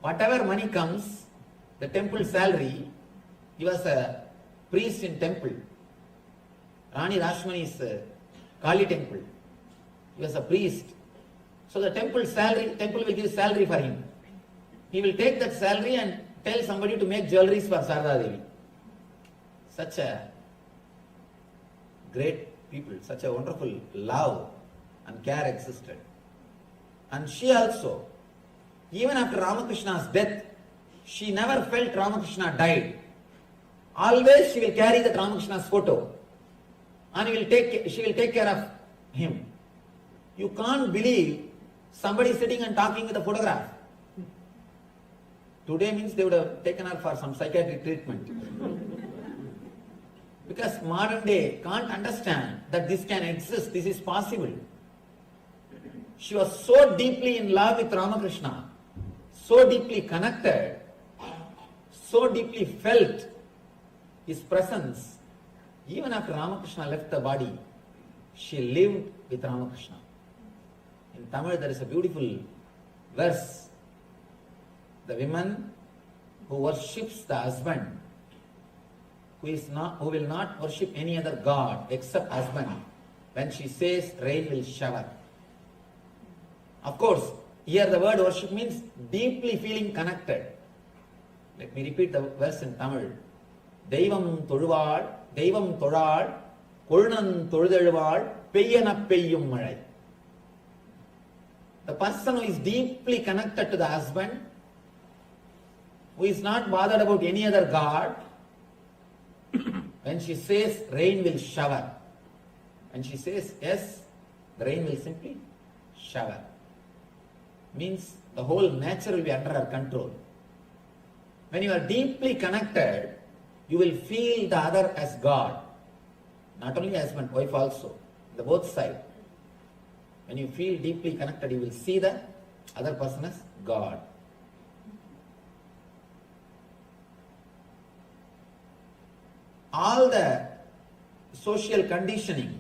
Whatever money comes, the temple salary, he was a priest in temple. Rani Rashmani's Kali temple. He was a priest. So the temple will give salary for him. He will take that salary and tell somebody to make jewelries for Sharda Devi. Such a great people, such a wonderful love and care existed. And she also, even after Ramakrishna's death, she never felt Ramakrishna died. Always she will carry the Ramakrishna's photo and she will take care of him. You can't believe somebody sitting and talking with a photograph. Today means they would have taken her for some psychiatric treatment. Because modern day can't understand that this can exist, this is possible. She was so deeply in love with Ramakrishna, so deeply connected, so deeply felt his presence. Even after Ramakrishna left the body, she lived with Ramakrishna. In Tamil there is a beautiful verse. The woman who worships the husband, who will not worship any other god except husband, when she says rain will shower. Of course, here the word worship means deeply feeling connected. Let me repeat the verse in Tamil. Deivam tozhal, Kolunan tozhezhuzhal, peyyana peyyum malai. The person who is deeply connected to the husband, who is not bothered about any other god, when she says rain will shower, when she says yes, the rain will simply shower. Means the whole nature will be under her control. When you are deeply connected, you will feel the other as God. Not only husband, wife also. The both sides. When you feel deeply connected, you will see the other person as God. All the social conditioning,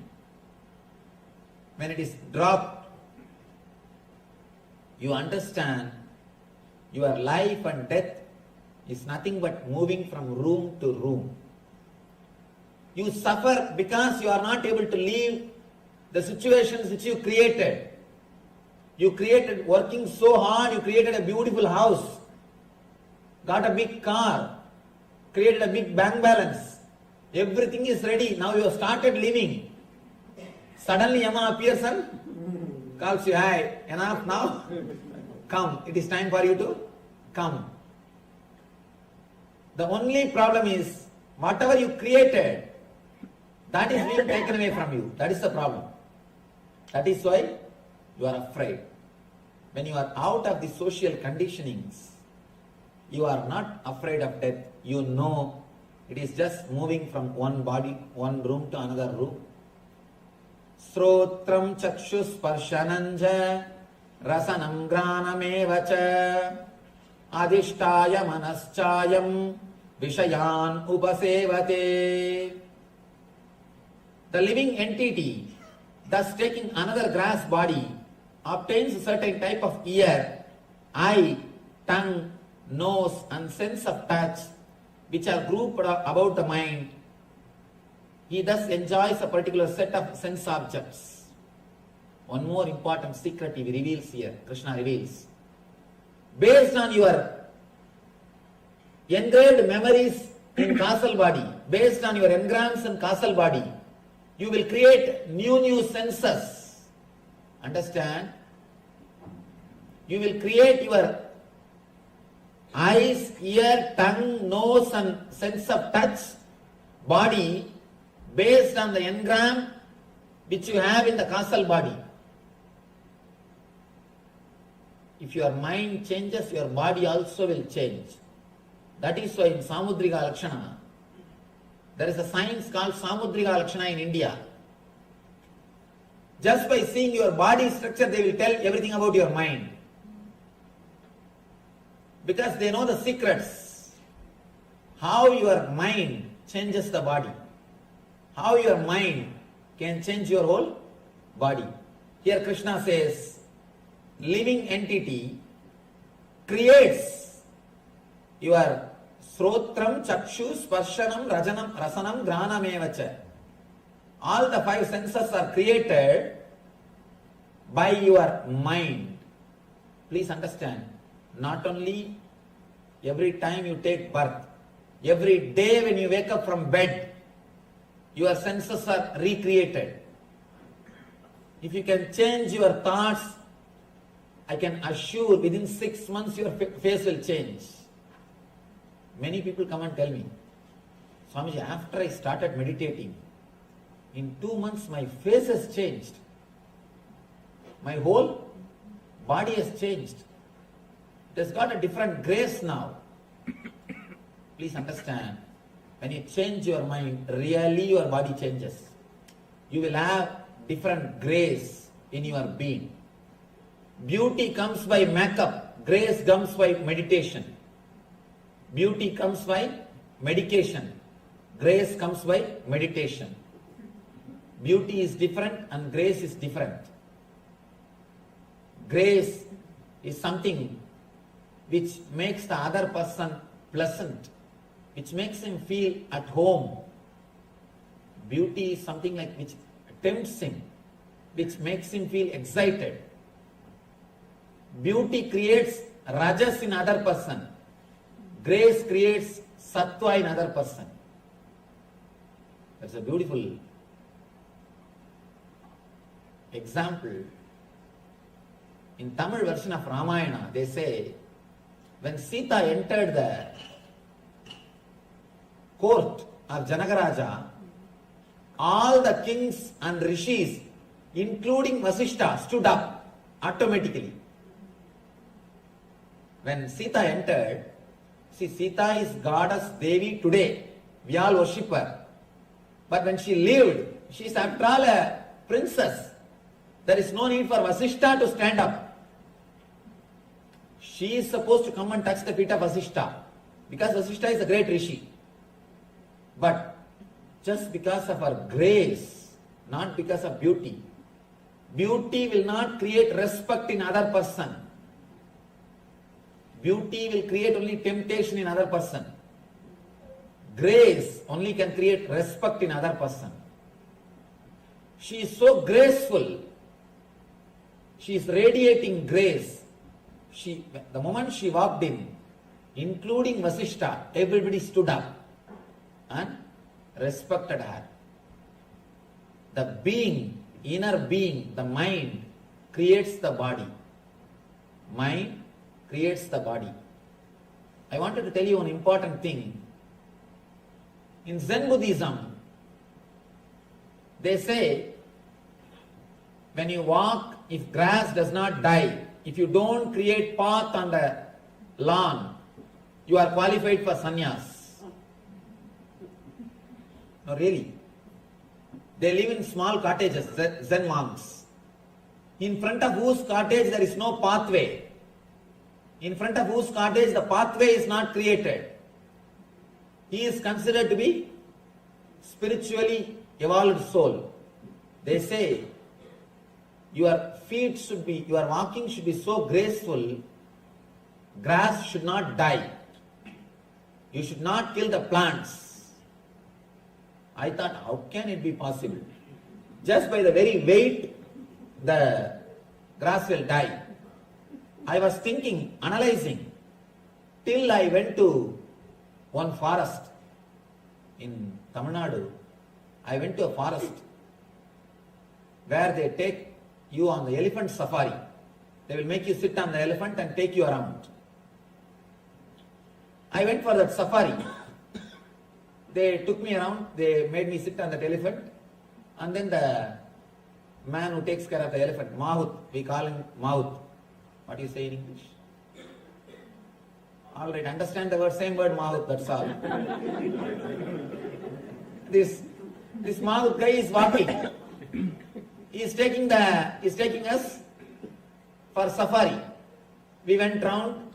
when it is dropped, you understand your life and death is nothing but moving from room to room. You suffer because you are not able to leave the situations which you created. You created, working so hard, you created a beautiful house, got a big car, created a big bank balance. Everything is ready. Now you have started living. Suddenly Yama appears and calls you, hi, enough now? Come. It is time for you to come. The only problem is, whatever you created, that is being taken away from you. That is the problem. That is why you are afraid. When you are out of the social conditionings, you are not afraid of death. You know it is just moving from one body, one room to another room. Srotram chakshus parshananja rasanam granamevacha adhishtaya manaschayam vishayan upasevate. The living entity, thus taking another grass body, obtains a certain type of ear, eye, tongue, nose and sense of touch, which are grouped about the mind. He thus enjoys a particular set of sense objects. One more important secret he reveals here, Krishna reveals. Based on your engraved memories in causal body, based on your engrams in causal body, you will create new senses. Understand? You will create your eyes, ear, tongue, nose and sense of touch, body based on the engram which you have in the causal body. If your mind changes, your body also will change. That is why in Samudrika Lakshana, there is a science called Samudrika Lakshana in India. Just by seeing your body structure, they will tell everything about your mind. Because they know the secrets. how your mind changes the body. How your mind can change your whole body. Here Krishna says, living entity creates your srotram, chakshu, sparshanam, rajanam, rasanam, granam evacha. All the five senses are created by your mind. Please understand, not only every time you take birth, every day when you wake up from bed, your senses are recreated. If you can change your thoughts, I can assure within 6 months your face will change. Many people come and tell me, Swamiji, after I started meditating, in 2 months my face has changed. My whole body has changed. It has got a different grace now. Please understand, when you change your mind, really your body changes. You will have different grace in your being. Beauty comes by makeup, grace comes by meditation. Beauty comes by medication, grace comes by meditation. Beauty is different and grace is different. Grace is something which makes the other person pleasant, which makes him feel at home. Beauty is something like which tempts him, which makes him feel excited. Beauty creates rajas in other person. Grace creates sattva in other person. That's a beautiful example. In Tamil version of Ramayana, they say, when Sita entered the court of Janagaraja, all the kings and rishis, including Vasishta, stood up automatically. When Sita entered, see, Sita is goddess Devi today. We all worship her. But when she lived, she is after all a princess. There is no need for Vasishta to stand up. She is supposed to come and touch the feet of Vasishta, because Vasishta is a great rishi. But just because of her grace, not because of beauty. Beauty will not create respect in other person. Beauty will create only temptation in other person. Grace only can create respect in other person. She is so graceful. She is radiating grace. The moment she walked in, including Vasishta, everybody stood up and respected her. The being, inner being, the mind creates the body. Mind creates the body. I wanted to tell you an important thing. In Zen Buddhism, they say, when you walk, if grass does not die, if you don't create path on the lawn, you are qualified for sannyas. No, really. They live in small cottages, Zen monks. In front of whose cottage there is no pathway. In front of whose cottage the pathway is not created. He is considered to be spiritually evolved soul. They say, your feet should be, your walking should be so graceful, grass should not die. You should not kill the plants. I thought, how can it be possible? Just by the very weight, the grass will die. I was thinking, analyzing, till I went to one forest in Tamil Nadu. I went to a forest where they take you on the elephant safari. They will make you sit on the elephant and take you around. I went for that safari. They took me around, they made me sit on that elephant, and then the man who takes care of the elephant, Mahut, we call him Mahut. What do you say in English? Alright, understand the word, same word Mahut, that's all. This Mahut guy is walking. He is taking us for safari. We went round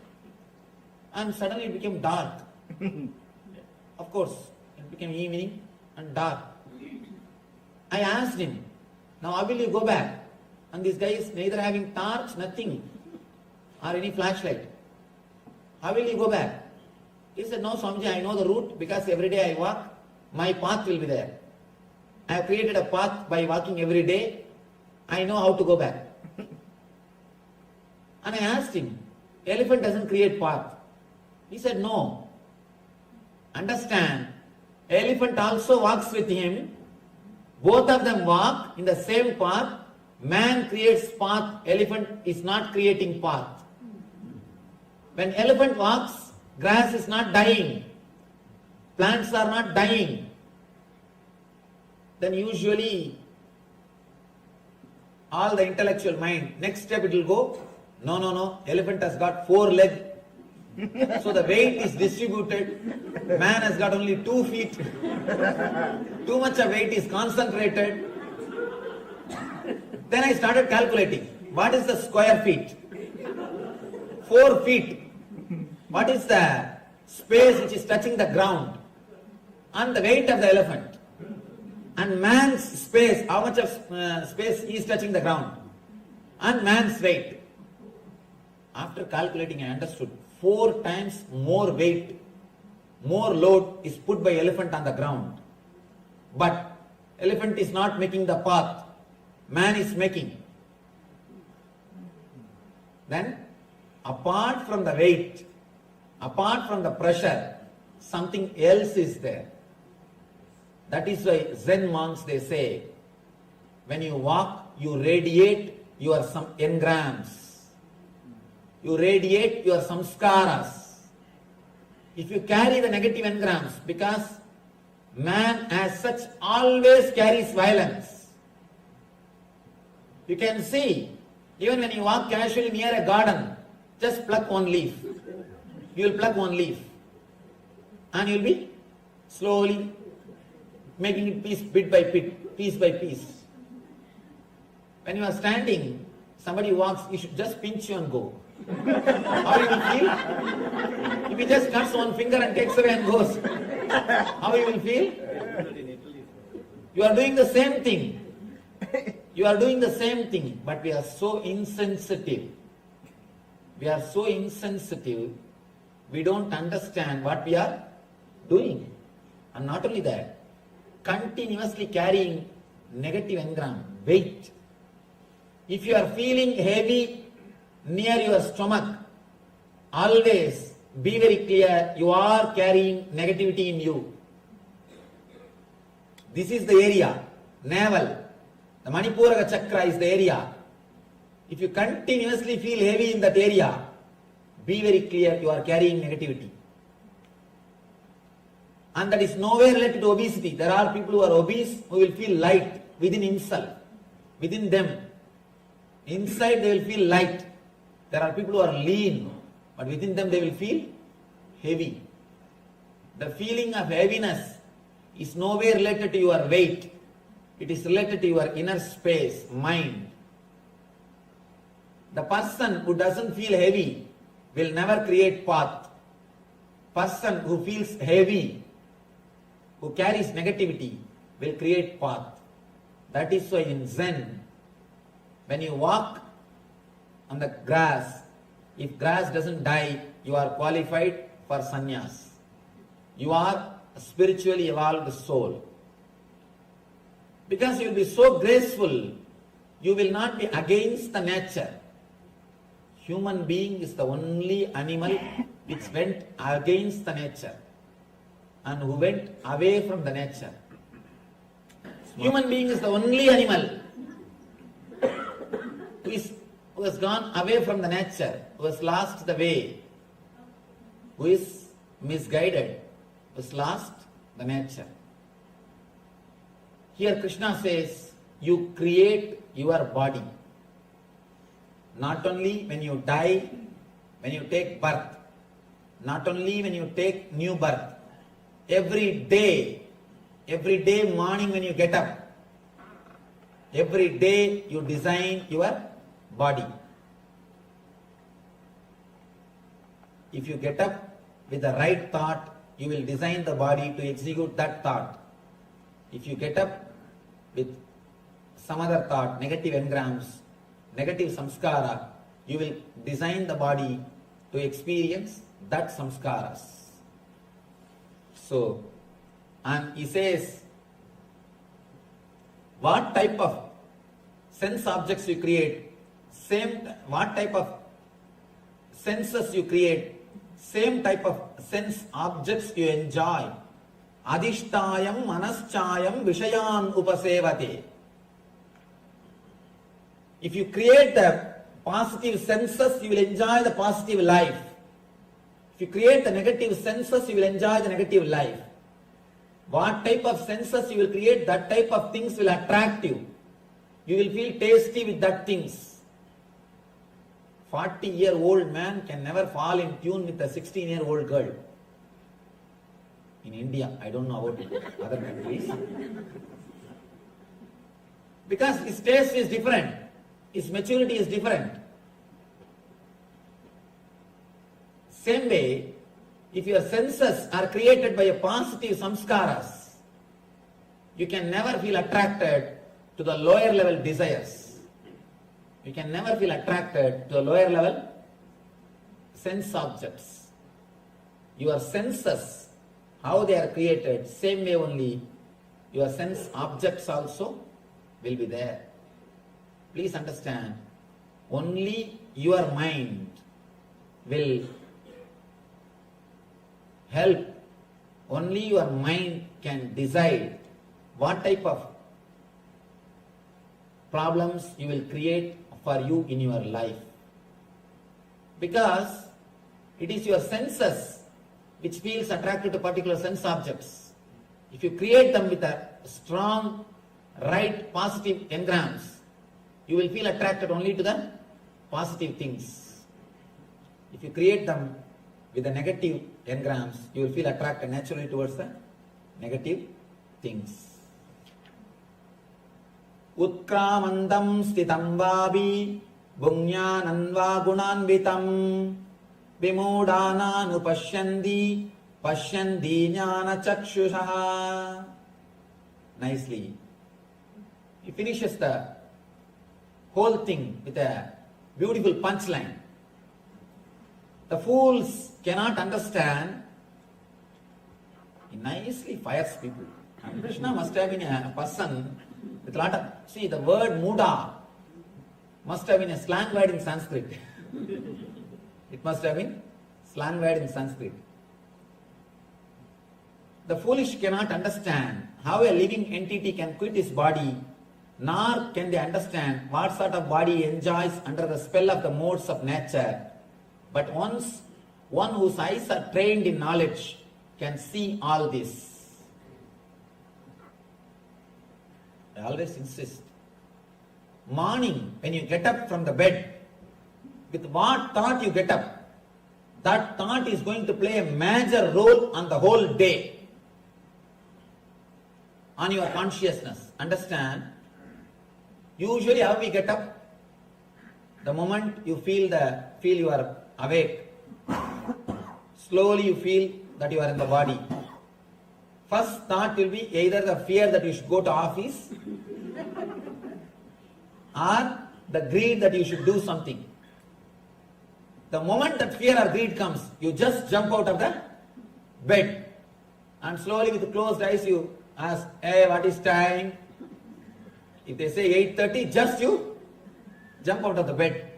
and suddenly it became dark. course, it became evening and dark. I asked him, now how will you go back? And this guy is neither having torch, nothing, or any flashlight. How will you go back? He said, no Swamiji, I know the route because every day I walk, my path will be there. I have created a path by walking every day. I know how to go back. And I asked him, elephant doesn't create path. He said, no. Understand, elephant also walks with him. Both of them walk in the same path. Man creates path, elephant is not creating path. When elephant walks, grass is not dying. Plants are not dying. Then usually all the intellectual mind, next step it will go, no, elephant has got 4 legs. So the weight is distributed. Man has got only 2 feet. Too much of weight is concentrated. Then I started calculating. What is the square feet? 4 feet. What is the space which is touching the ground? And the weight of the elephant. And man's space, how much of space is touching the ground? And man's weight. After calculating, I understood 4 times more weight, more load is put by elephant on the ground. But elephant is not making the path, man is making. Then, apart from the weight, apart from the pressure, something else is there. That is why Zen monks, they say, when you walk, you radiate your some engrams. You radiate your samskaras. If you carry the negative engrams, because man as such always carries violence. You can see, even when you walk casually near a garden, just pluck one leaf. You will pluck one leaf. And you will be slowly making it piece bit by bit, piece by piece. When you are standing, somebody walks, you should just pinch you and go. How you will feel? If he just cuts one finger and takes away and goes, how you will feel? You are doing the same thing. You are doing the same thing, but we are so insensitive. We are so insensitive, we don't understand what we are doing. And not only that, continuously carrying negative engram, weight. If you are feeling heavy near your stomach, always be very clear, you are carrying negativity in you. This is the area, navel. The Manipuraka chakra is the area. If you continuously feel heavy in that area, be very clear, you are carrying negativity. And that is nowhere related to obesity. There are people who are obese who will feel light within himself, within them. Inside they will feel light. There are people who are lean, but within them they will feel heavy. The feeling of heaviness is nowhere related to your weight. It is related to your inner space, mind. The person who doesn't feel heavy will never create path. Person who feels heavy, who carries negativity, will create path. That is why in Zen, when you walk on the grass, if grass doesn't die, you are qualified for sannyas. You are a spiritually evolved soul. Because you will be so graceful, you will not be against the nature. Human being is the only animal which went against the nature and who went away from the nature. Human being is the only animal who has gone away from the nature, who has lost the way, who is misguided, who has lost the nature. Here Krishna says, you create your body. Not only when you die, when you take birth, not only when you take new birth, every day morning when you get up, every day you design your body. If you get up with the right thought, you will design the body to execute that thought. If you get up with some other thought, negative engrams, negative samskara, you will design the body to experience that samskaras. So, and he says, what type of sense objects you create, what type of senses you create, same type of sense objects you enjoy. Adhishtayam manaschayam vishayan upasevate. If you create the positive senses, you will enjoy the positive life. If you create the negative senses, you will enjoy the negative life. What type of senses you will create, that type of things will attract you. You will feel tasty with that things. 40-year-old man can never fall in tune with a 16-year-old girl. In India, I don't know about other countries. Because his taste is different. His maturity is different. Same way, if your senses are created by a positive samskaras, you can never feel attracted to the lower level desires. You can never feel attracted to the lower level sense objects. Your senses, how they are created, same way only your sense objects also will be there. Please understand, only your mind will help, only your mind can decide what type of problems you will create for you in your life. Because it is your senses which feels attracted to particular sense objects. If you create them with a strong, right, positive engrams, you will feel attracted only to the positive things. If you create them with the negative engrams, you will feel attracted naturally towards the negative things. Utkramandam stitam vabi bunyananva gunanvitam vimudana pashyandi jnana chakshusha. Nicely. He finishes the whole thing with a beautiful punchline. The fools cannot understand. He nicely fires people. And Krishna must have been a person with a lot of... See, the word muda must have been a slang word in Sanskrit. It must have been slang word in Sanskrit. The foolish cannot understand how a living entity can quit his body, nor can they understand what sort of body enjoys under the spell of the modes of nature. But once one whose eyes are trained in knowledge can see all this. I always insist. Morning, when you get up from the bed, with what thought you get up, that thought is going to play a major role on the whole day, on your consciousness. Understand? Usually how we get up? The moment you feel you are awake, slowly you feel that you are in the body. First thought will be either the fear that you should go to office or the greed that you should do something. The moment that fear or greed comes, you just jump out of the bed and slowly with closed eyes you ask, hey, what is time? If they say 8:30, just you jump out of the bed.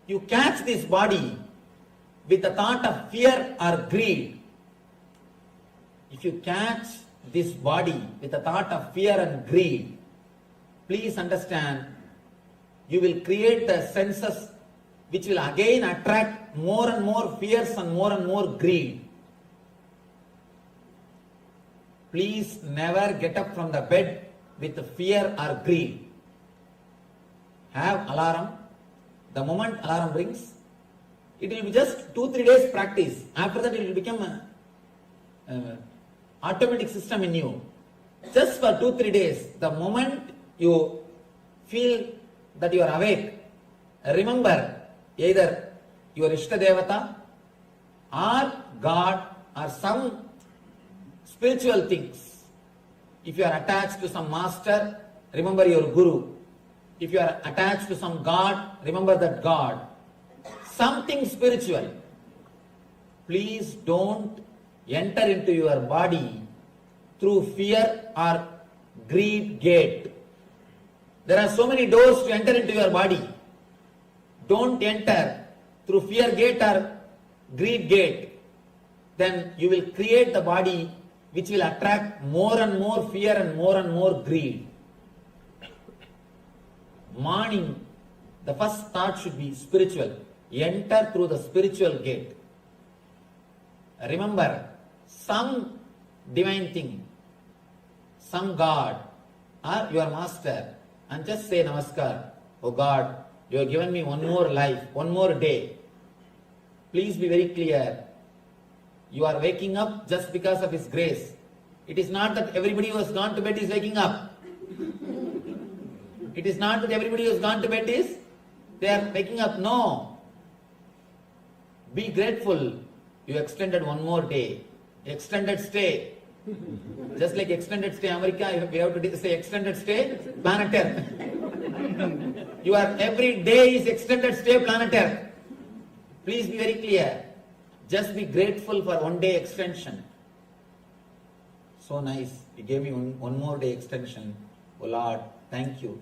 You catch this body with the thought of fear or greed. If you catch this body with the thought of fear and greed, please understand, you will create the senses which will again attract more and more fears and more greed. Please never get up from the bed with fear or greed. Have alarm. The moment alarm rings, it will be just 2-3 days practice. After that it will become a automatic system in you. Just for 2-3 days, the moment you feel that you are awake, remember either your Ishta Devata or God or some spiritual things. If you are attached to some master, remember your guru. If you are attached to some god, remember that god. Something spiritual. Please don't enter into your body through fear or greed gate. There are so many doors to enter into your body. Don't enter through fear gate or greed gate. Then you will create the body which will attract more and more fear and more greed. Morning, the first thought should be spiritual. Enter through the spiritual gate. Remember, some divine thing, some god or your master, and just say namaskar. Oh God, you have given me one more life, one more day. Please be very clear. You are waking up just because of His grace. It is not that everybody who has gone to bed is waking up. It is not that everybody who has gone to bed is, they are waking up. No. Be grateful. You extended one more day. Extended stay. Just like extended stay America, we have to say extended stay planet Earth. Your every day is extended stay planet Earth. Please be very clear. Just be grateful for one day extension. So nice. You gave me one more day extension. Oh Lord, thank you.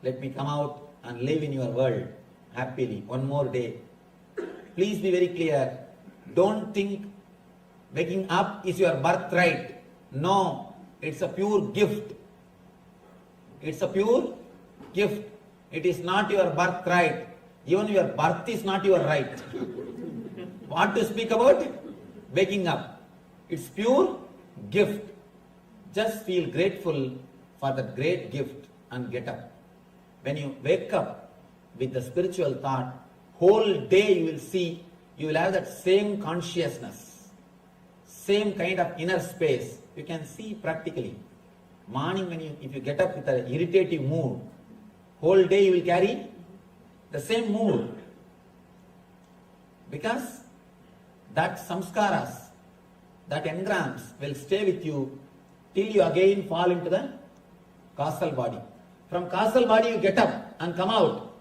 Let me come out and live in your world happily. One more day. Please be very clear. Don't think waking up is your birthright. No, it's a pure gift. It's a pure gift. It is not your birthright. Even your birth is not your right. What to speak about? Waking up. It's pure gift. Just feel grateful for that great gift and get up. When you wake up with the spiritual thought, whole day you will see, you will have that same consciousness, same kind of inner space. You can see practically. Morning if you get up with an irritative mood, whole day you will carry the same mood. Because that samskaras, that engrams will stay with you till you again fall into the causal body. From causal body you get up and come out.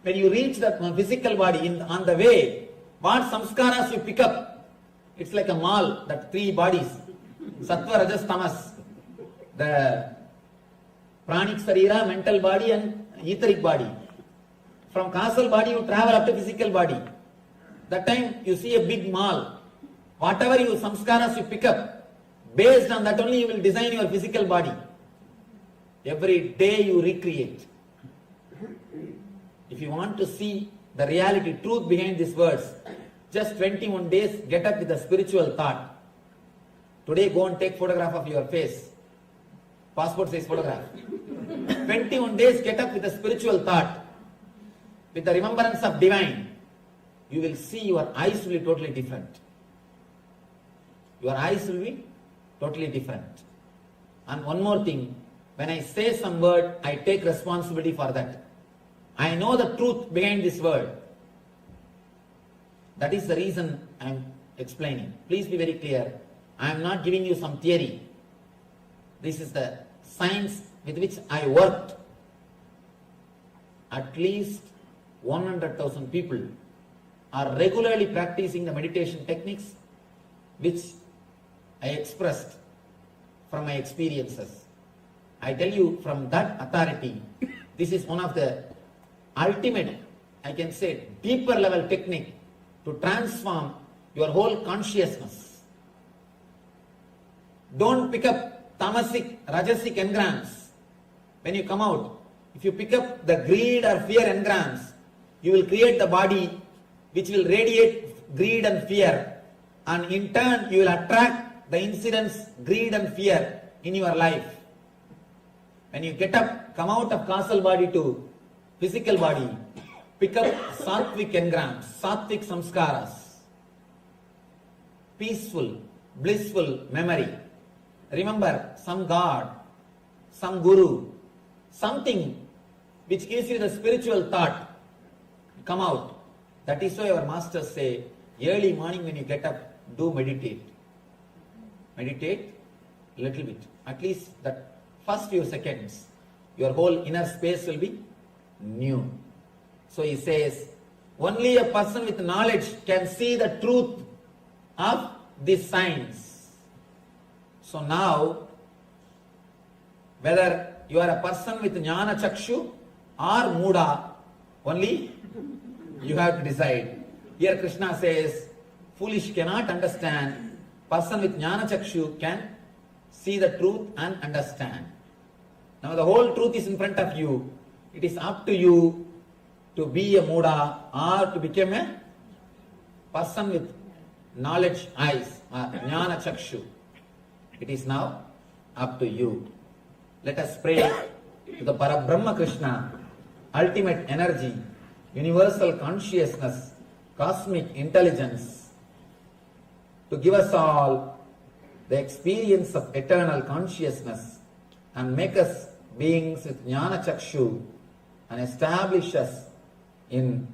When you reach that physical body, on the way, what samskaras you pick up? It's like a mall, that three bodies. Sattva, Rajas, Tamas. The pranic sarira, mental body and etheric body. From causal body you travel up to physical body. That time you see a big mall. Whatever you samskaras you pick up, based on that only you will design your physical body. Every day you recreate. If you want to see the reality, truth behind these words, just 21 days, get up with a spiritual thought. Today go and take photograph of your face. Passport size photograph. 21 days, get up with a spiritual thought. With the remembrance of divine, you will see your eyes will be totally different. Your eyes will be totally different. And one more thing, when I say some word, I take responsibility for that. I know the truth behind this word. That is the reason I am explaining. Please be very clear. I am not giving you some theory. This is the science with which I worked. At least 100,000 people are regularly practicing the meditation techniques which I expressed from my experiences. I tell you from that authority, this is one of the ultimate, I can say, deeper level technique to transform your whole consciousness. Don't pick up tamasic, rajasic engrams. When you come out, if you pick up the greed or fear engrams, you will create the body which will radiate greed and fear, and in turn you will attract the incidents, greed and fear in your life. When you get up, come out of causal body to physical body, pick up sattvic engrams, sattvic samskaras, peaceful, blissful memory. Remember some God, some guru, something which gives you the spiritual thought. Come out. That is why our masters say, early morning when you get up, do meditate. Meditate little bit. At least that first few seconds, your whole inner space will be new. So he says, only a person with knowledge can see the truth of this science. So now, whether you are a person with jnana chakshu or muda, only you have to decide. Here Krishna says, foolish cannot understand. Person with jnana chakshu can see the truth and understand. Now the whole truth is in front of you. It is up to you to be a muda or to become a person with knowledge eyes, jnana chakshu. It is now up to you. Let us pray to the Parabrahma Krishna, ultimate energy, universal consciousness, cosmic intelligence, to give us all the experience of eternal consciousness and make us beings with jnana chakshu and establish us in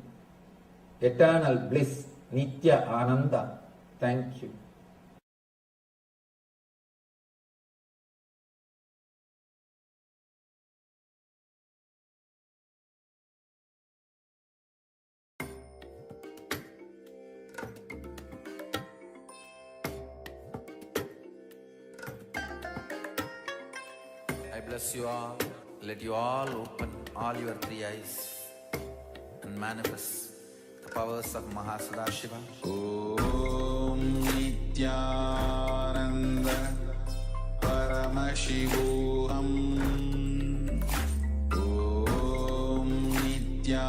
eternal bliss, nitya ananda. Thank you. I bless you all. Let you all open all your three eyes and manifest the powers of Mahasadashiva. Om Nityananda Paramashivoham. Om Nityananda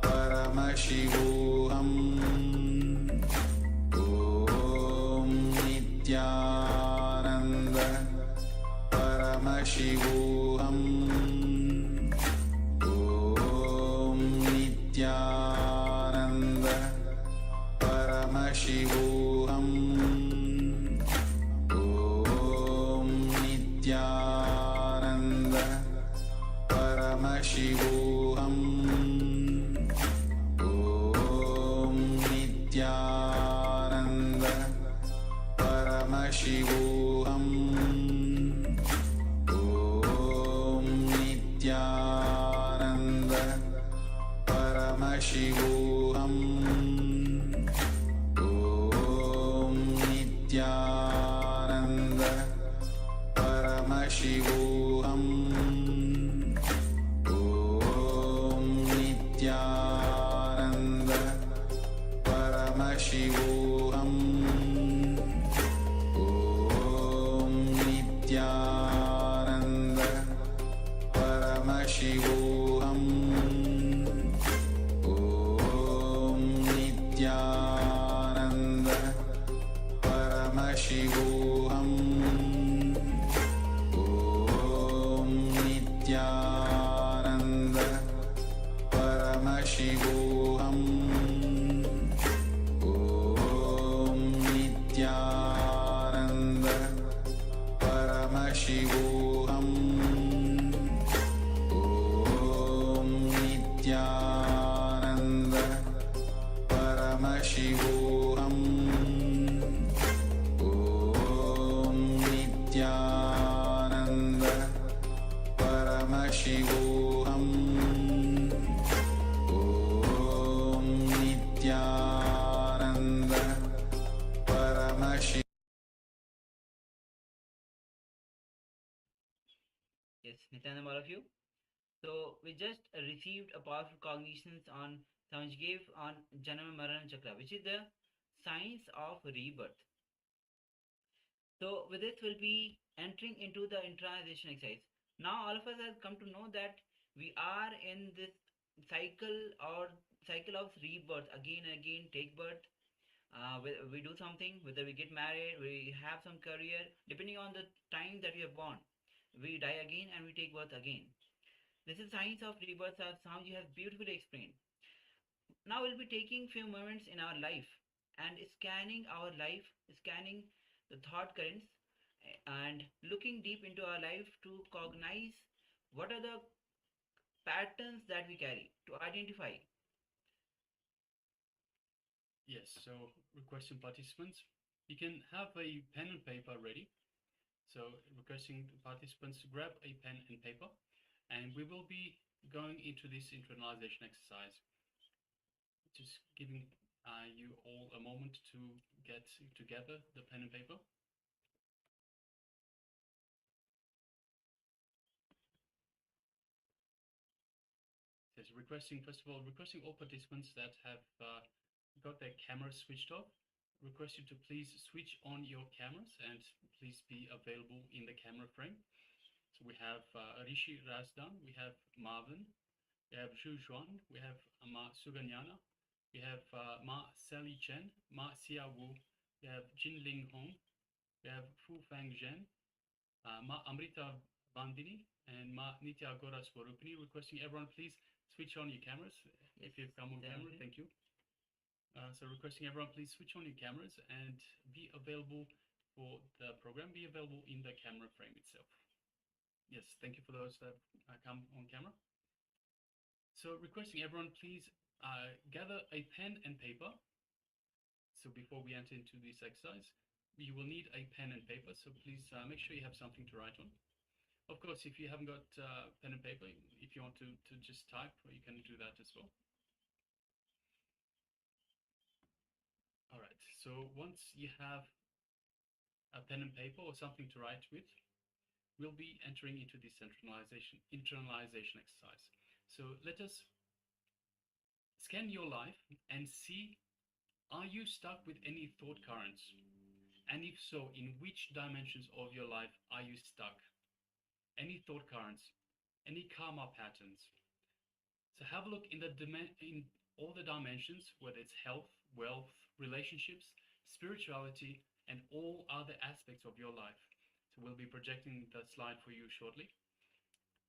Paramashivoham. Om Nityananda Paramashivoham. Om Nityananda Paramashivoham. Om Nityananda Paramashivoham. Om Nityananda Paramashivoham. Om Nityananda Paramashivoham. Om Nityananda Paramashivoham. Om Nityananda Paramashivoham. Om Nityananda Paramashivoham. Om Nityananda Paramashivoham. Om Nityananda Paramashivoham. Om Nityananda Paramashivoham. Om Nityananda Paramashivoham. Om Nityananda Paramashivoham. Om Nityananda Paramashivoham. Yes, Nityanam, all of you. So we just received a powerful cognitions on Samjgev on Janama Marana Chakra, which is the science of rebirth. So with this, we'll be entering into the internalization exercise. Now all of us have come to know that we are in this cycle or cycle of rebirth, again and again take birth. We do something, whether we get married, we have some career, depending on the time that we are born. We die again and we take birth again. This is science of rebirth as Samji has beautifully explained. Now we'll be taking few moments in our life and scanning our life, scanning the thought currents and looking deep into our life to cognize what are the patterns that we carry, to identify. Yes, so requesting participants, you can have a pen and paper ready. So requesting participants to grab a pen and paper, and we will be going into this internalization exercise. Just giving you all a moment to get together the pen and paper. Yes, first of all, requesting all participants that have got their cameras switched off, request you to please switch on your cameras and please be available in the camera frame. So we have Rishi Razdan, we have Marvin, we have Zhu Xuan, we have Ma Suganyana, we have Ma Sally Chen, Ma Xia Wu, we have Jin Ling Hong, we have Fu Fang Zhen, Ma Amrita Bandini, and Ma Nitya Agora Swarupini, requesting everyone please switch on your cameras if you've come on camera. Thank you. So requesting everyone please switch on your cameras and be available for the program, be available in the camera frame itself. Yes, thank you for those that come on camera. So requesting everyone please gather a pen and paper. So before we enter into this exercise, you will need a pen and paper, so please make sure you have something to write on. Of course, if you haven't got pen and paper, if you want to just type, you can do that as well. All right, so once you have a pen and paper or something to write with, we'll be entering into this internalization exercise. So let us scan your life and see, are you stuck with any thought currents? And if so, in which dimensions of your life are you stuck? Any thought currents, any karma patterns? So have a look in all the dimensions, whether it's health, wealth, relationships, spirituality, and all other aspects of your life. So we'll be projecting the slide for you shortly.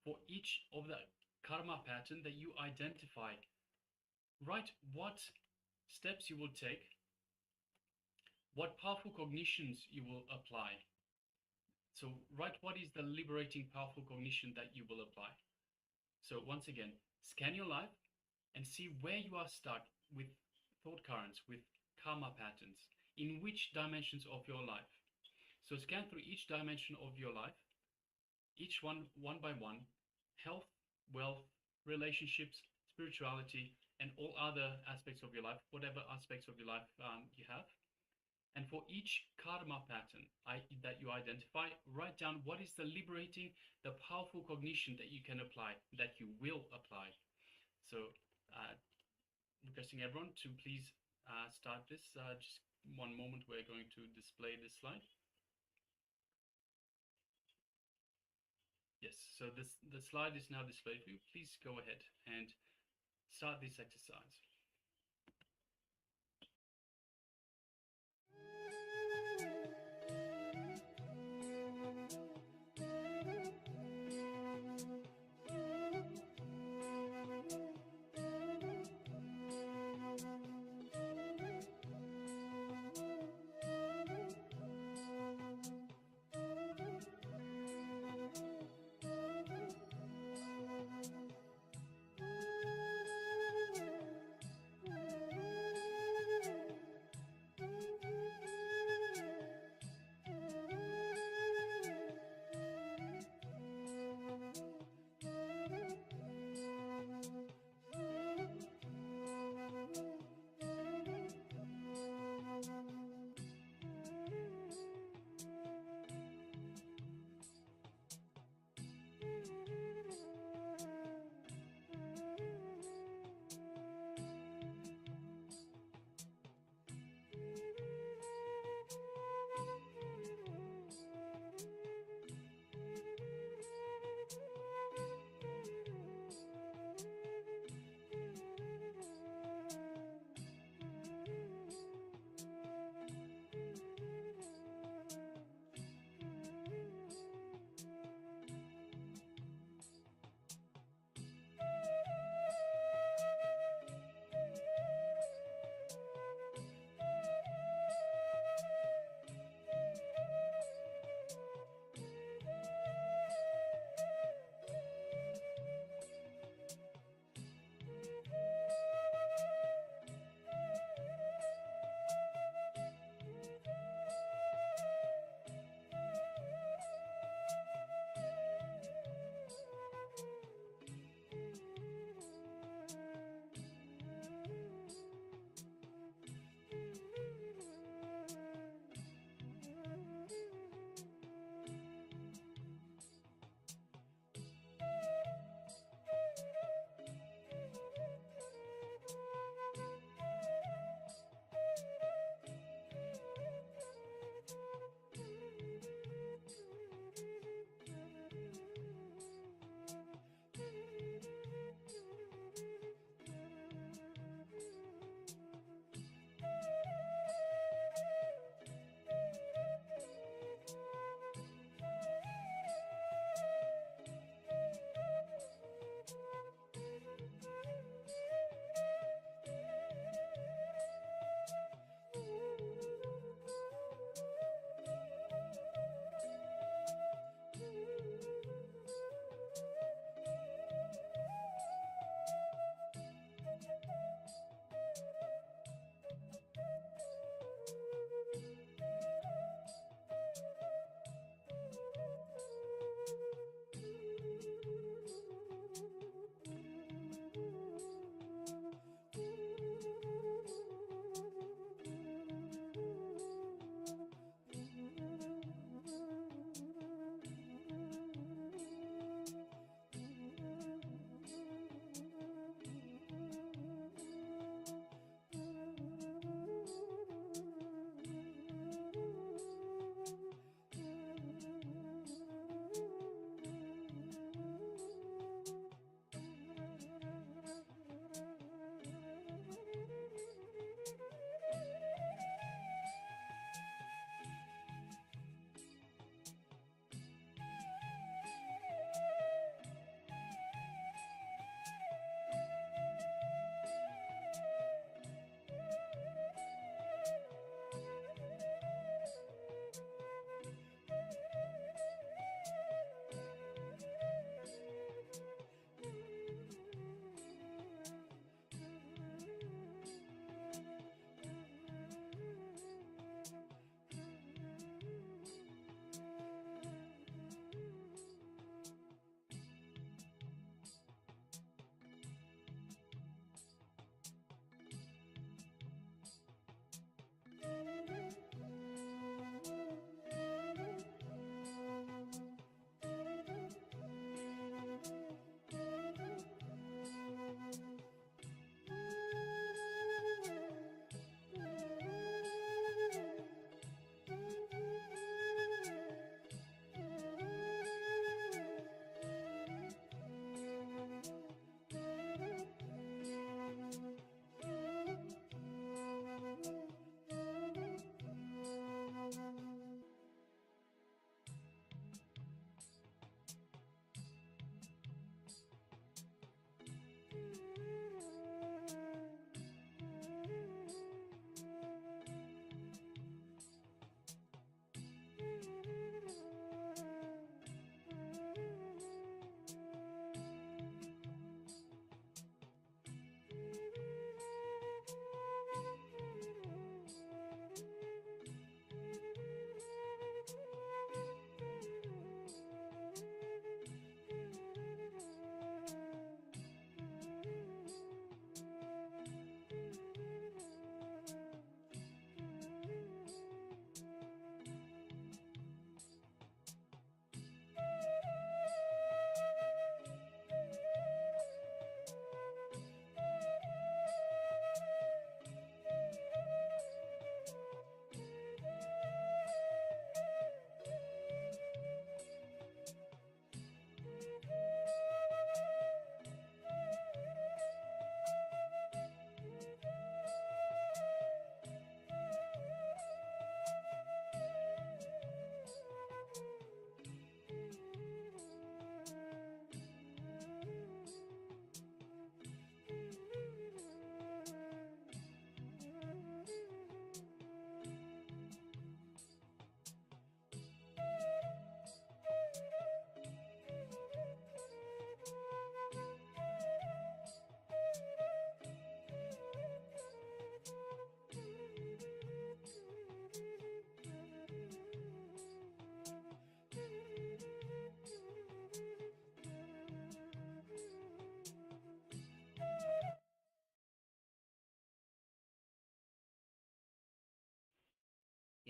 For each of the karma pattern that you identify, write what steps you will take, what powerful cognitions you will apply. So write what is the liberating powerful cognition that you will apply. So once again, scan your life and see where you are stuck with thought currents, with karma patterns, in which dimensions of your life. So scan through each dimension of your life, each one by one, health, wealth, relationships, spirituality, and all other aspects of your life, whatever aspects of your life you have. And for each karma pattern that you identify, write down what is the liberating, the powerful cognition that you can apply, that you will apply. So requesting everyone to please start this. Just one moment, we're going to display this slide. Yes, so the slide is now displayed for you. Please go ahead and start this exercise.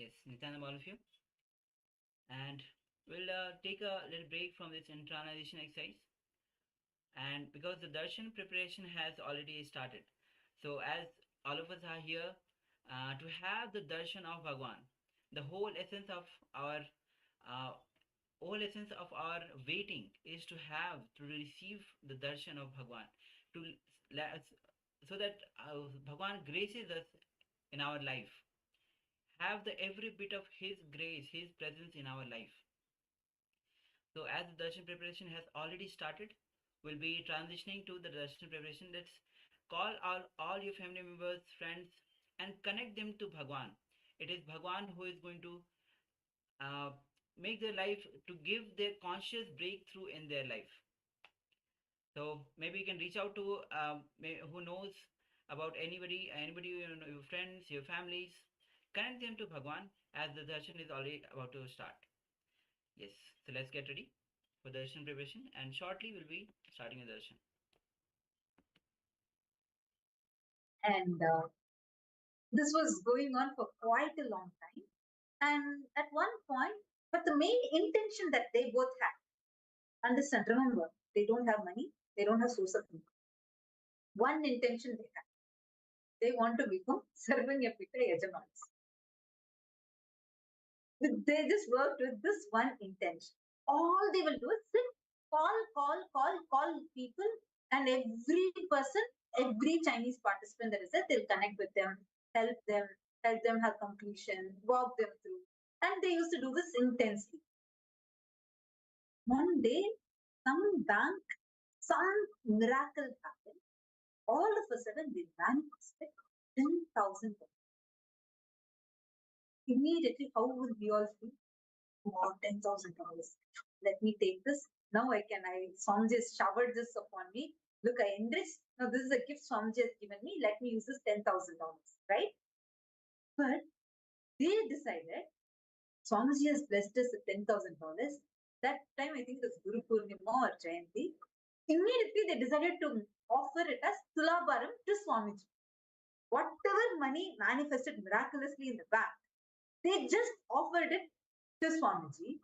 Yes, Nityanam, all of you. And we'll take a little break from this internalization exercise. And because the darshan preparation has already started, so as all of us are here to have the darshan of Bhagwan, the uh, whole essence of our waiting is to have to receive the darshan of Bhagwan, to so that Bhagwan graces us in our life, have the every bit of His grace, His presence in our life. So as the darshan preparation has already started, we'll be transitioning to the darshan preparation. Let's call all your family members, friends, and connect them to Bhagwan. It is Bhagwan who is going to uh, make their life, to give their conscious breakthrough in their life. So maybe you can reach out to who knows about anybody, your friends, your families. Connect them to Bhagwan as the darshan is already about to start. Yes, so let's get ready for darshan preparation, and shortly we'll be starting a darshan. And this was going on for quite a long time. And at one point, but the main intention that they both had, understand, remember, they don't have money, they don't have source of income. One intention they have, they want to become Sarvanyapika Yajamans. They just worked with this one intention. All they will do is sit, call people, and every person, every Chinese participant that is there, they'll connect with them, help them have completion, walk them through. And they used to do this intensely. One day, some miracle happened. All of a sudden, they manifested 10,000. Immediately, how would we all feel? Wow, $10,000. Let me take this. Now Swamiji has showered this upon me. Look, I enriched. Now this is a gift Swamiji has given me. Let me use this $10,000, right? But they decided, Swamiji has blessed us with $10,000. That time, I think it was Guru Purnima or Jayanti. Immediately, they decided to offer it as Tulabaram to Swamiji. Whatever money manifested miraculously in the bank, they just offered it to Swamiji.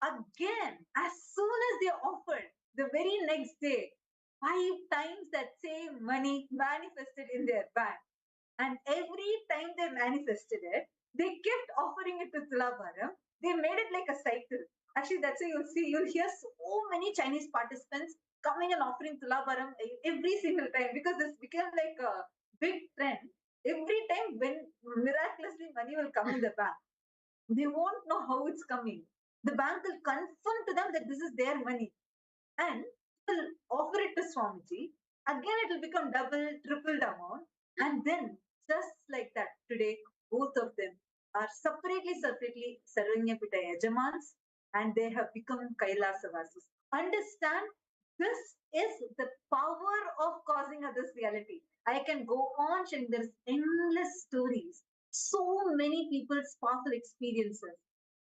Again, as soon as they offered, the very next day, 5 times that same money manifested in their bank. And every time they manifested it, they kept offering it to Tulabaram. They made it like a cycle. Actually, that's why you'll hear so many Chinese participants coming and offering Tulabaram every single time, because this became like a big trend. Every time when miraculously money will come in the bank, they won't know how it's coming. The bank will confirm to them that this is their money and will offer it to Swamiji. Again, it will become double, tripled amount. And then, just like that, today, both of them are separately Sarvanyapita Yajamans, and they have become KAILASA Vasus. Understand, this is the power of causing others reality. I can go on sharing, there's endless stories, so many people's powerful experiences.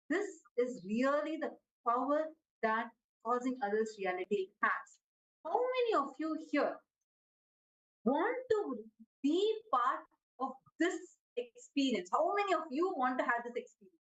This is really the power that causing others reality has. How many of you here want to be part of this experience? How many of you want to have this experience?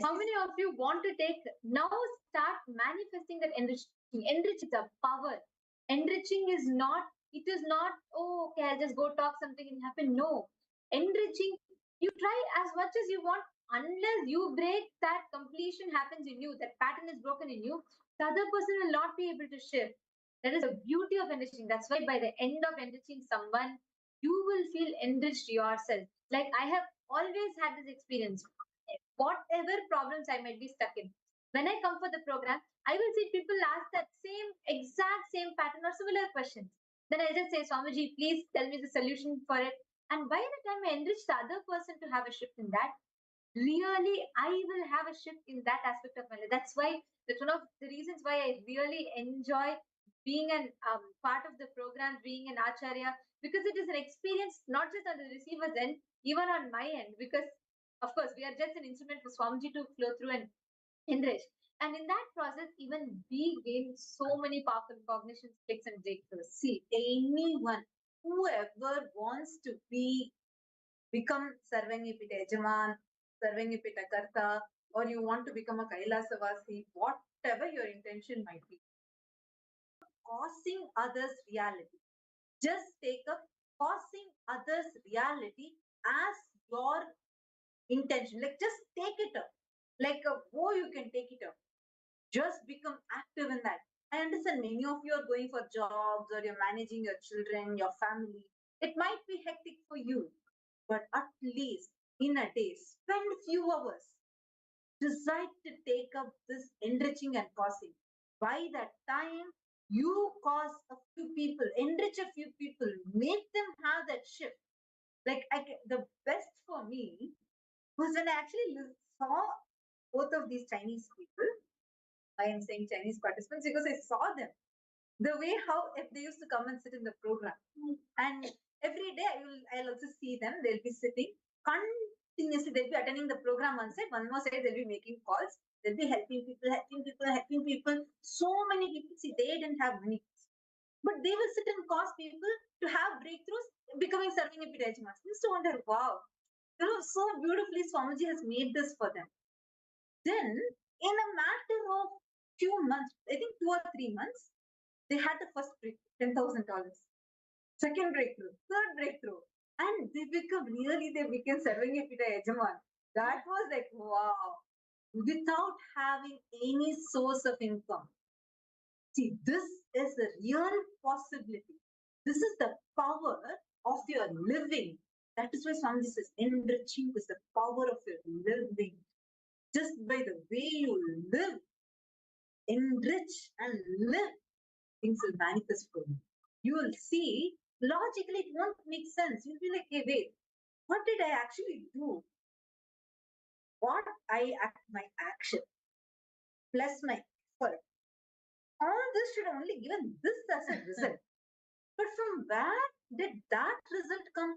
How many of you want to start manifesting that enriching? Enriching is a power. Enriching is not, it is not, oh, okay, I'll just go talk something and happen. No. Enriching, you try as much as you want, unless you break that completion happens in you, that pattern is broken in you, the other person will not be able to shift. That is the beauty of enriching. That's why by the end of enriching someone, you will feel enriched yourself. Like I have always had this experience. Whatever problems I might be stuck in, when I come for the program, I will see people ask that exact same pattern or similar questions. Then I just say, Swamiji, please tell me the solution for it. And by the time I enrich the other person to have a shift in that, really I will have a shift in that aspect of my life. That's one of the reasons why I really enjoy being an part of the program, being an acharya, because it is an experience not just on the receiver's end, even on my end, because of course we are just an instrument for Swamiji to flow through and enrich. And in that process, even we gain so many powerful cognitions, clicks, and breakthroughs. See, anyone, whoever wants to become Sarvanyapita Yajaman, Sarvangapita Karta, or you want to become a Kailasavasi, whatever your intention might be. Causing others reality. Just take up causing others reality as your intention. Like just take it up. Like a bow, you can take it up. Just become active in that. I understand many of you are going for jobs or you're managing your children, your family. It might be hectic for you, but at least in a day, spend few hours. Decide to take up this enriching and causing. By that time, you cause a few people, enrich a few people, make them have that shift. Like the best for me was when I actually saw both of these Chinese people. I am saying Chinese participants because I saw them. The way how if they used to come and sit in the program. And every day I'll also see them. They'll be sitting continuously. They'll be attending the program one side. One more side, they'll be making calls. They'll be helping people, helping people, helping people. So many people. See, they didn't have money. But they will sit and cause people to have breakthroughs, becoming serving a Pidajmas. You used to wonder, wow, so beautifully Swamiji has made this for them. Then, in a matter of few months, I think 2 or 3 months, they had the first breakthrough, $10,000. Second breakthrough, third breakthrough. And they became serving a Pita Yajaman. That was like, wow, without having any source of income. See, this is the real possibility. This is the power of your living. That is why Swamiji says, enriching is the power of your living. Just by the way you live, enrich and live, things will manifest for you. You will see, logically, it won't make sense. You'll be like, hey, wait, what did I actually do? My action plus my effort. All this should only given this as a result. But from where did that result come?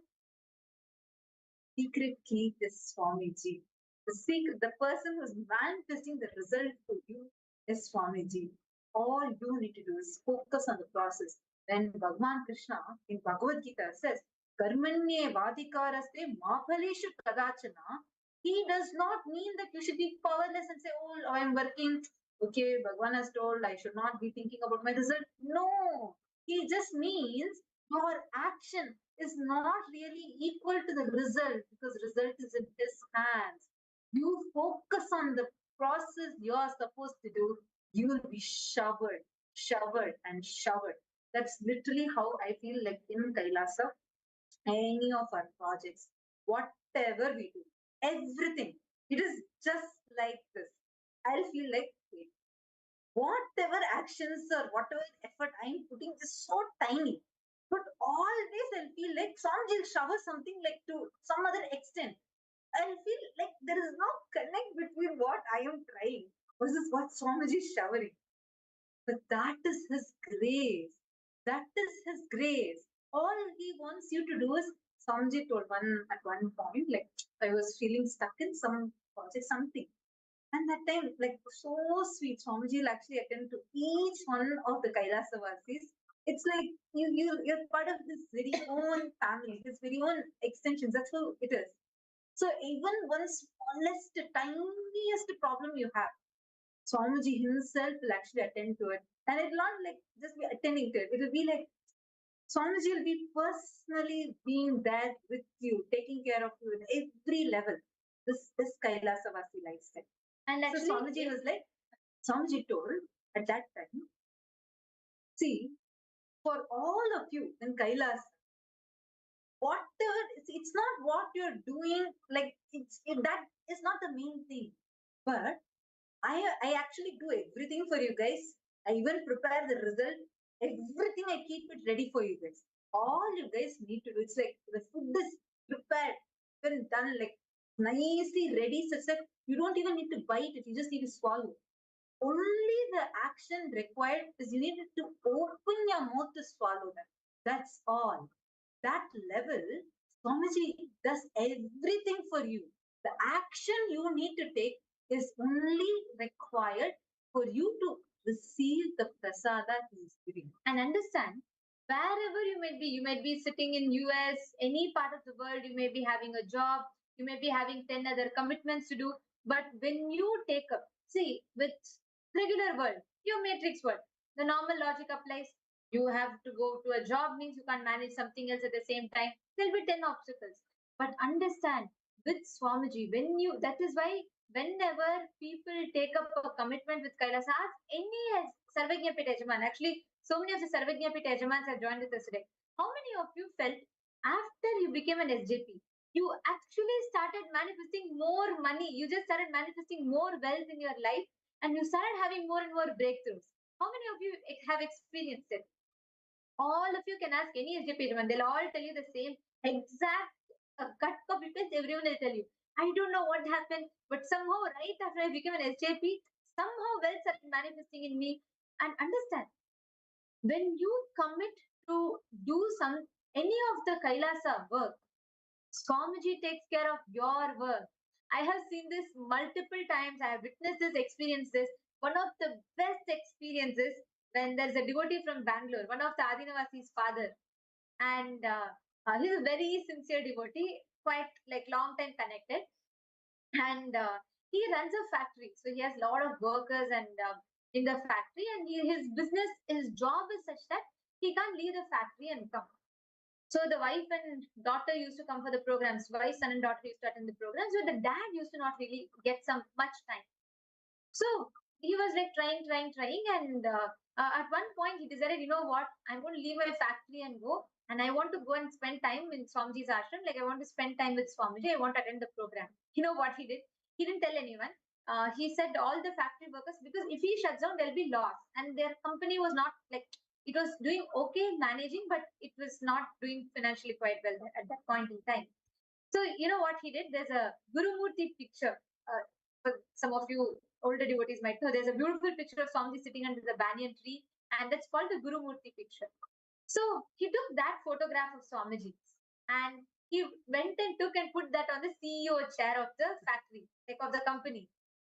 Secret key is Swamiji. The person who's manifesting the result for you is Swamiji. All you need to do is focus on the process. When Bhagavan Krishna in Bhagavad Gita says, Karmanye vadikaraste maphaleshu kadachana, he does not mean that you should be powerless and say, oh, I'm working. Okay, Bhagavan has told I should not be thinking about my result. No, he just means your action is not really equal to the result because result is in his hands. You focus on the process you are supposed to do, you will be showered and showered. That's literally how I feel like in Kailasa, any of our projects, whatever we do, everything, it is just like this. I'll feel like, wait, whatever actions or whatever effort I'm putting is so tiny. But always I'll feel like Swamiji will shower something like to some other extent. I'll feel like there is no connect between what I am trying versus what Swamiji is showering. But that is his grace. That is his grace. All he wants you to do is, Swamiji told at one point, like I was feeling stuck in some project, something. And that time, like so sweet, Swamiji will actually attend to each one of the Kailasavasis. It's like you're part of this very own family, this very own extensions. That's how it is. So even one smallest, tiniest problem you have, Swamiji himself will actually attend to it. And it will not like just be attending to it. It will be like Swamiji will be personally being there with you, taking care of you at every level. This Kailasavasi lifestyle. And actually, so Swamiji was like, Swamiji told at that time, see, for all of you in Kailas, whatever, it's not what you're doing, like that is not the main thing. But I actually do everything for you guys. I even prepare the result. Everything I keep it ready for you guys. All you guys need to do, it's like the food is prepared, when done, like nicely ready, such that you don't even need to bite it, you just need to swallow. Only the action required is you need to open your mouth to swallow them. That's all. That level, Swamiji does everything for you. The action you need to take is only required for you to receive the prasada he is giving. And understand, wherever you might be sitting in US, any part of the world, you may be having a job, You may be having 10 other commitments to do. But when you take up, see, with regular world, your matrix world, the normal logic applies. You have to go to a job means you can't manage something else at the same time. There'll be 10 obstacles. But understand, with Swamiji, when you, that is why whenever people take up a commitment with Kailasa, ask any Sarvajñapita Yajaman. Actually, so many of the Sarvajñapita Yajamans have joined with us today. How many of you felt after you became an SJP, you actually started manifesting more money? You just started manifesting more wealth in your life and you started having more and more breakthroughs. How many of you have experienced it? All of you can ask any SJP Yajaman. They'll all tell you the same exact cut copy paste. Everyone will tell you. I don't know what happened, but somehow right after I became an SJP, somehow wealth started manifesting in me. And understand, when you commit to do any of the Kailasa work, Swamiji takes care of your work. I have seen this multiple times. I have witnessed this, experienced this. One of the best experiences when there's a devotee from Bangalore, one of the Adinavasi's father, and he's a very sincere devotee, quite like long time connected, and he runs a factory. So he has a lot of workers and in the factory, and his business, his job is such that he can't leave the factory and come. So the wife and daughter used to come for the programs. Wife, son, and daughter used to attend the programs. So the dad used to not really get some much time. So he was like trying, and at one point he decided, you know what, I'm going to leave my factory and go, and I want to go and spend time in Swamiji's ashram. Like I want to spend time with Swamiji. I want to attend the program. You know what he did? He didn't tell anyone. He said all the factory workers, because if he shuts down, there'll be loss, and their company was not like, it was doing okay managing, but it was not doing financially quite well at that point in time. So you know what he did? There's a Gurumurti picture. For some of you older devotees might know, there's a beautiful picture of Swamiji sitting under the banian tree, and that's called the Gurumurti picture. So he took that photograph of Swamiji and he went and took and put that on the CEO chair of the factory, like of the company.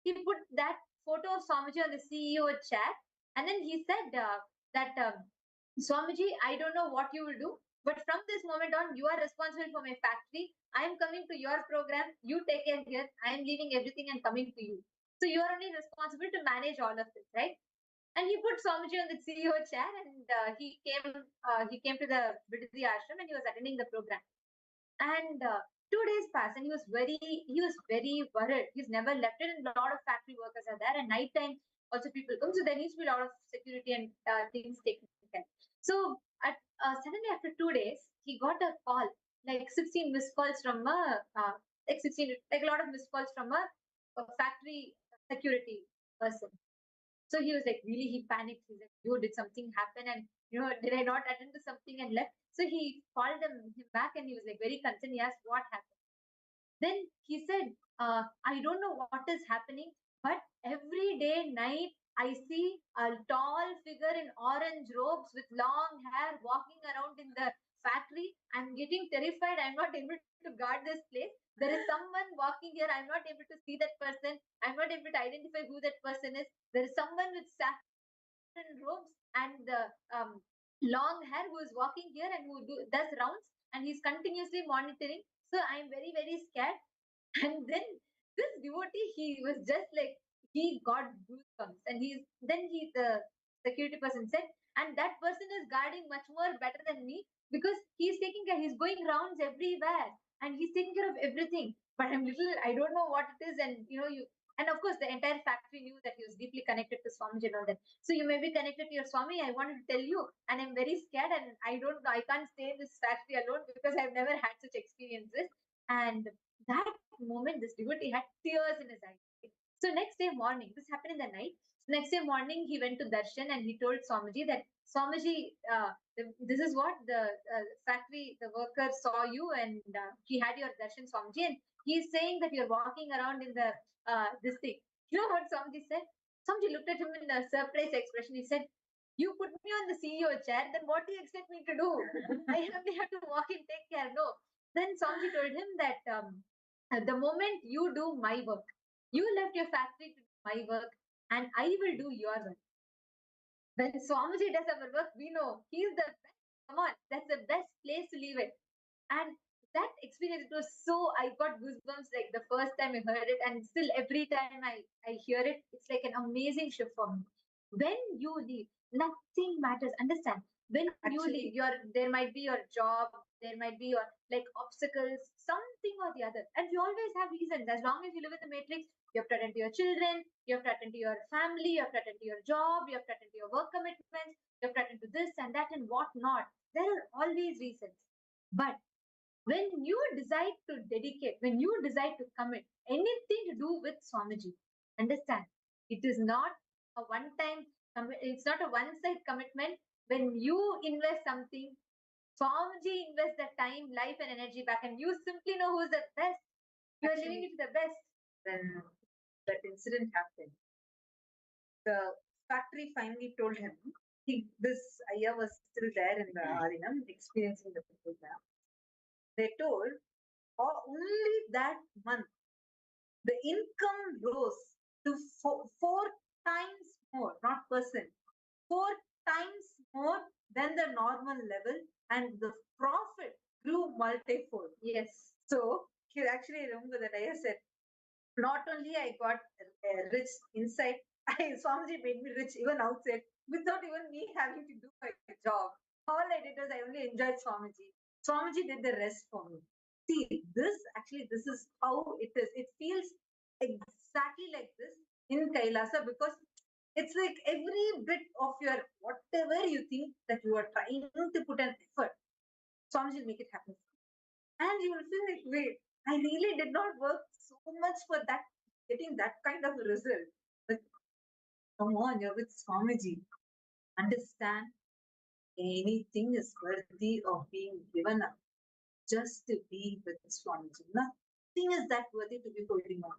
He put that photo of Swamiji on the CEO chair, and then he said that Swamiji, I don't know what you will do, but from this moment on, you are responsible for my factory. I am coming to your program. You take care here. I am leaving everything and coming to you. So you are only responsible to manage all of this, right? And he put Swamiji on the CEO chair, and he came to the Vidhi ashram, and he was attending the program. And 2 days passed, and he was very worried. He's never left it, and a lot of factory workers are there, and night time also people come, so there needs to be a lot of security and things taken care. So at suddenly after 2 days, he got a call, like 16 missed calls from like 16, like a lot of missed calls from a factory security person. So he was like, really, he panicked. He's like, yo, did something happen? And, you know, did I not attend to something and left? So he called him back, and he was like very concerned. He asked, what happened? Then he said, I don't know what is happening, but every day, night, I see a tall figure in orange robes with long hair walking around in the factory. I'm getting terrified. I'm not able to guard this place. There is someone walking here. I'm not able to see that person. I'm not able to identify who that person is. There is someone with saffron robes and long hair who is walking here and who does rounds, and he's continuously monitoring. So I'm very, very scared. And then this devotee, he was just like, he got goosebumps. And the security person said, and that person is guarding much more better than me, because he's taking care, he's going rounds everywhere and he's taking care of everything. But I don't know what it is. And and of course, the entire factory knew that he was deeply connected to Swamiji and all that. So you may be connected to your Swami. I wanted to tell you, and I'm very scared, and I don't know, I can't stay in this factory alone because I've never had such experiences. And that moment, this devotee had tears in his eyes. So next day morning, this happened in the night. Next day morning, he went to darshan and he told Swamiji that, Swamiji, this is what the factory, the worker saw you, and he had your darshan, Swamiji, and he's saying that you're walking around in the this thing. You know what Swamiji said? Swamiji looked at him in a surprised expression. He said, you put me on the CEO chair, then what do you expect me to do? I only have to walk and take care. No. Then Swamiji told him that the moment you do my work, you left your factory to do my work, and I will do your work. When Swamiji does our work, we know he's the best. Come on, that's the best place to leave it. And that experience, it was so, I got goosebumps like the first time I heard it, and still every time I hear it, it's like an amazing shift for me. When you leave, nothing matters. Understand? When you leave, there might be your job, there might be your like obstacles, something or the other. And you always have reasons. As long as you live in the matrix, you have to attend to your children, you have to attend to your family, you have to attend to your job, you have to attend to your work commitments, you have to attend to this and that and what not. There are always reasons. But when you decide to dedicate, when you decide to commit anything to do with Swamiji, understand, it is not a one-time, it's not a one-side commitment. When you invest something, Swamiji invests the time, life, and energy back, and you simply know who's the best. You are living it to the best. When that incident happened, the factory finally told him, this Ayya was still there in the Arinam, experiencing the program. They told, only that month, the income rose to four times more, not percent, 4 times more than the normal level, and the profit grew multifold. Yes. So, you actually remember that I said, not only I got rich inside, Swamiji made me rich even outside without even me having to do my job. All I did was I only enjoyed Swamiji. Swamiji did the rest for me. See, this is how it is. It feels exactly like this in Kailasa, because it's like every bit of your whatever you think that you are trying to put an effort, Swamiji will make it happen. And you will feel like, wait, I really did not work so much for that, getting that kind of result. But come on, you're with Swamiji. Understand, anything is worthy of being given up just to be with Swamiji. Nothing is that worthy to be holding on.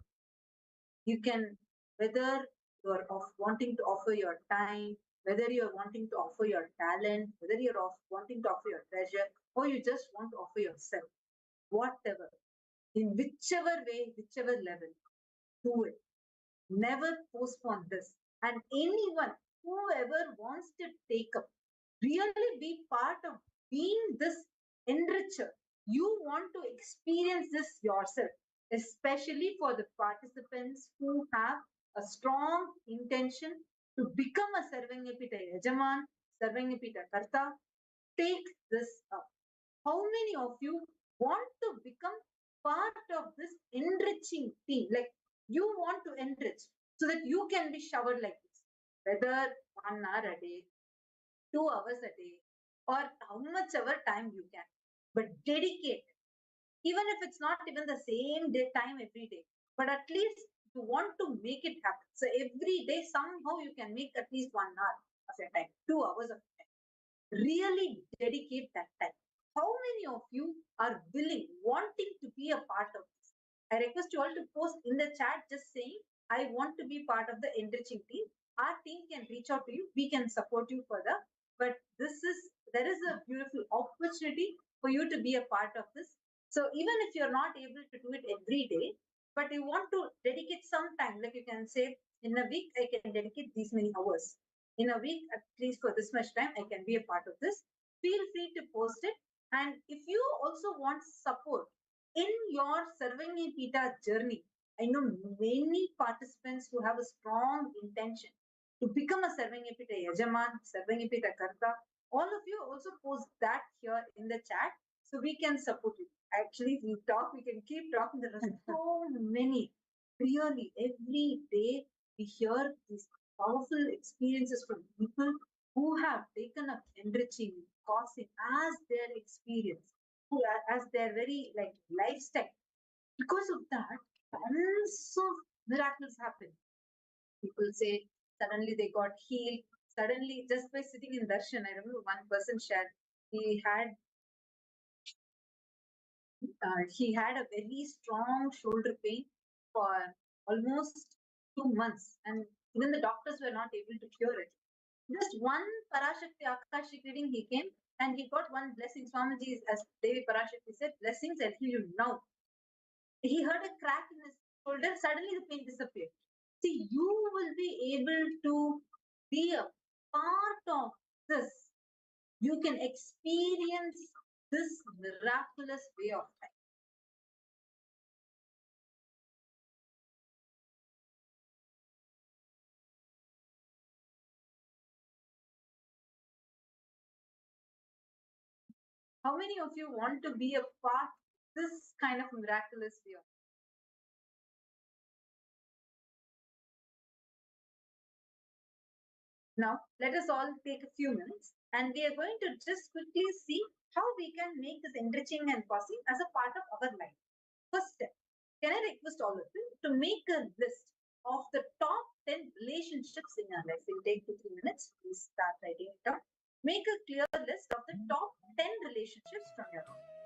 You can, whether you're wanting to offer your time, whether you're wanting to offer your talent, whether you're wanting to offer your treasure, or you just want to offer yourself, whatever, in whichever way, whichever level, do it. Never postpone this. And anyone, whoever wants to take up, really be part of being this enricher. You want to experience this yourself, especially for the participants who have a strong intention to become a Sarvangapita Yajaman, Sarvangapita Karta. Take this up. How many of you want to become part of this enriching team? Like, you want to enrich so that you can be showered like this, whether 1 hour a day, 2 hours a day, or how much ever time you can, but dedicate. Even if it's not even the same day time every day, but at least you want to make it happen. So every day somehow you can make at least 1 hour of your time, 2 hours of time. Really dedicate that time. How many of you are willing, wanting to be a part of this? I request you all to post in the chat just saying, I want to be part of the enriching team. Our team can reach out to you. We can support you further. But there is a beautiful opportunity for you to be a part of this. So even if you're not able to do it every day, but you want to dedicate some time, like you can say, in a week, I can dedicate these many hours. In a week, at least for this much time, I can be a part of this. Feel free to post it. And if you also want support in your Sarvangapita journey, I know many participants who have a strong intention to become a Sarvangapita Yajaman, Sarvangapita Karta. All of you also post that here in the chat so we can support you. Actually, we can keep talking. There are so many. Really, every day we hear these powerful experiences from people who have taken up enriching, causing as their experience, as their very like lifestyle. Because of that, tons of miracles happen. People say suddenly they got healed, suddenly just by sitting in darshan. I remember one person shared he had a very strong shoulder pain for almost 2 months, and even the doctors were not able to cure it. Just one Parashakti Akashik reading he came, and he got one blessing. Swamiji, as Devi Parashakti said, blessings, I'll heal you now. He heard a crack in his shoulder, suddenly the pain disappeared. See, you will be able to be a part of this. You can experience this miraculous way of life. How many of you want to be a part of this kind of miraculous way of life? Now, let us all take a few minutes and we are going to just quickly see how we can make this enriching and causing as a part of our life. First step, can I request all of you to make a list of the top 10 relationships in your life? We'll take 2-3 minutes. Please start writing it down. Make a clear list of the top 10 relationships from your life.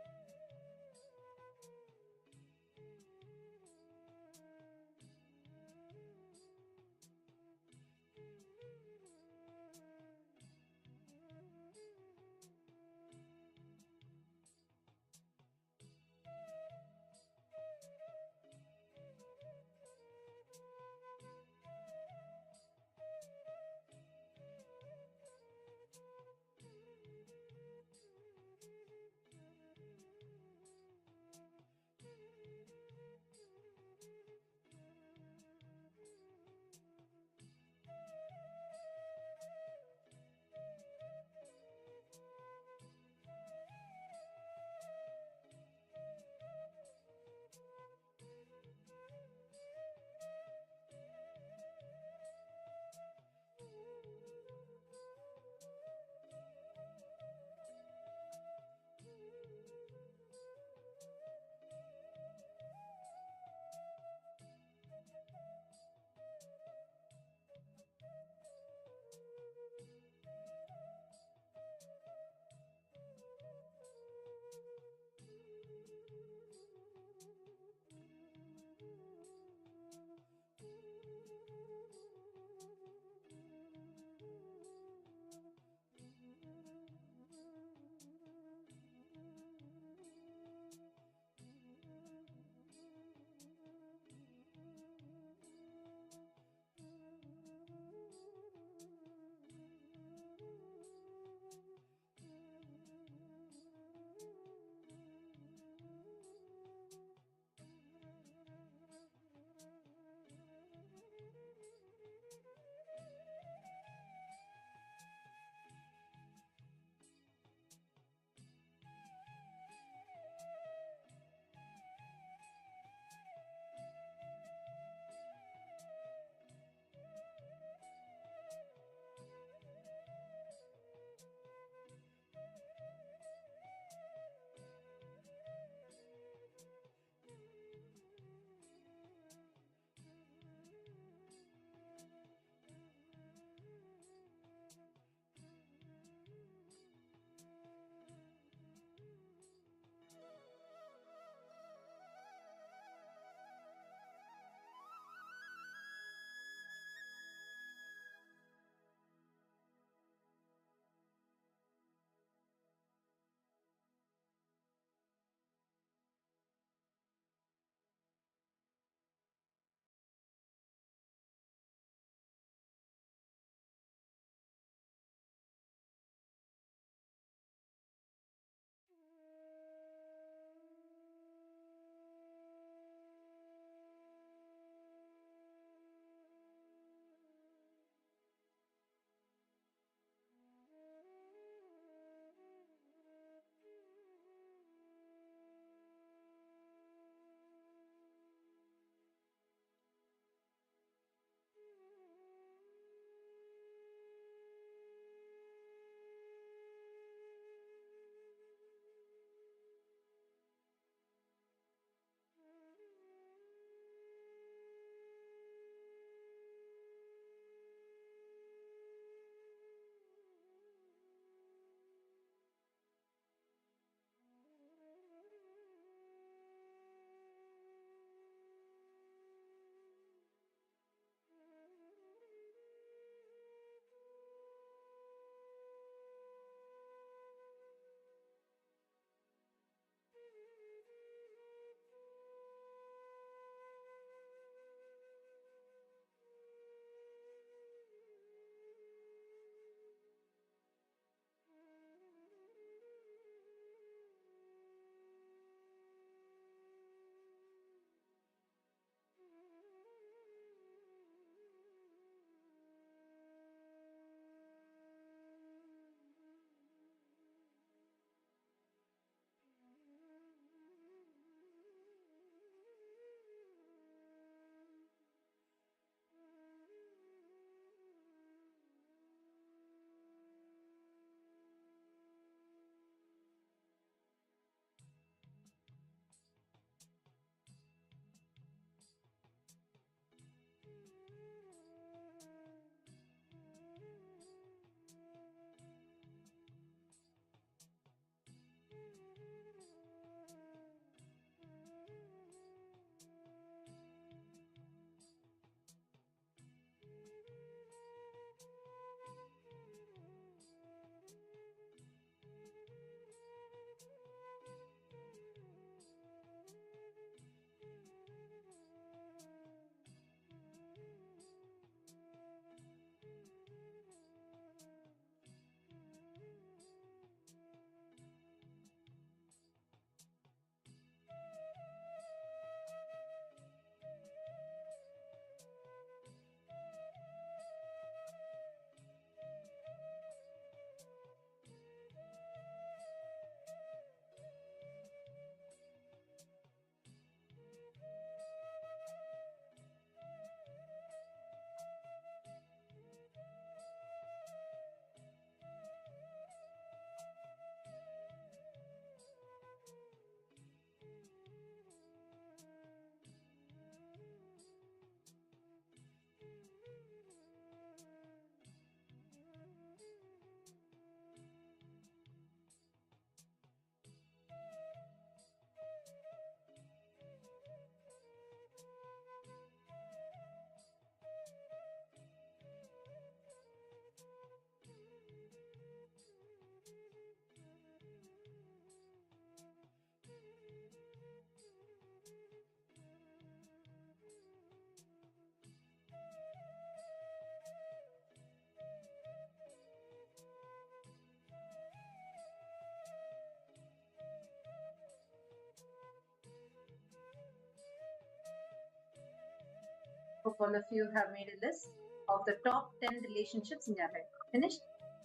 Hope all of you have made a list of the top 10 relationships in your head. Finished?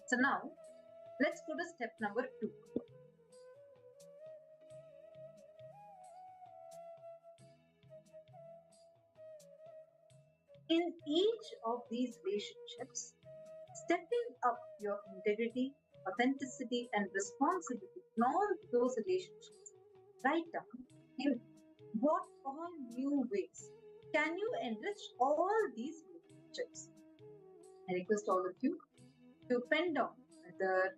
So now, let's go to step number 2. In each of these relationships, stepping up your integrity, authenticity, and responsibility in all those relationships, write down in what all new ways can you enrich all these relationships. I request all of you to pen down whether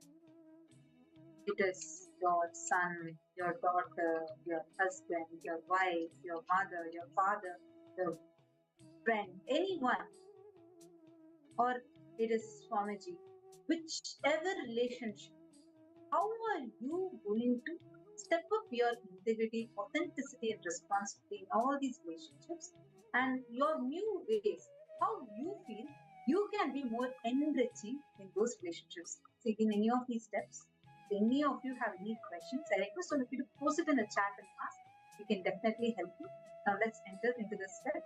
it is your son, your daughter, your husband, your wife, your mother, your father, your friend, anyone, or it is Swamiji, whichever relationship, how are you going to step up your integrity, authenticity, and responsibility in all these relationships, and your new ways, how you feel you can be more enriching in those relationships. So, in any of these steps, if any of you have any questions, I request all of you to post it in the chat and ask. We can definitely help you. Now, let's enter into the step.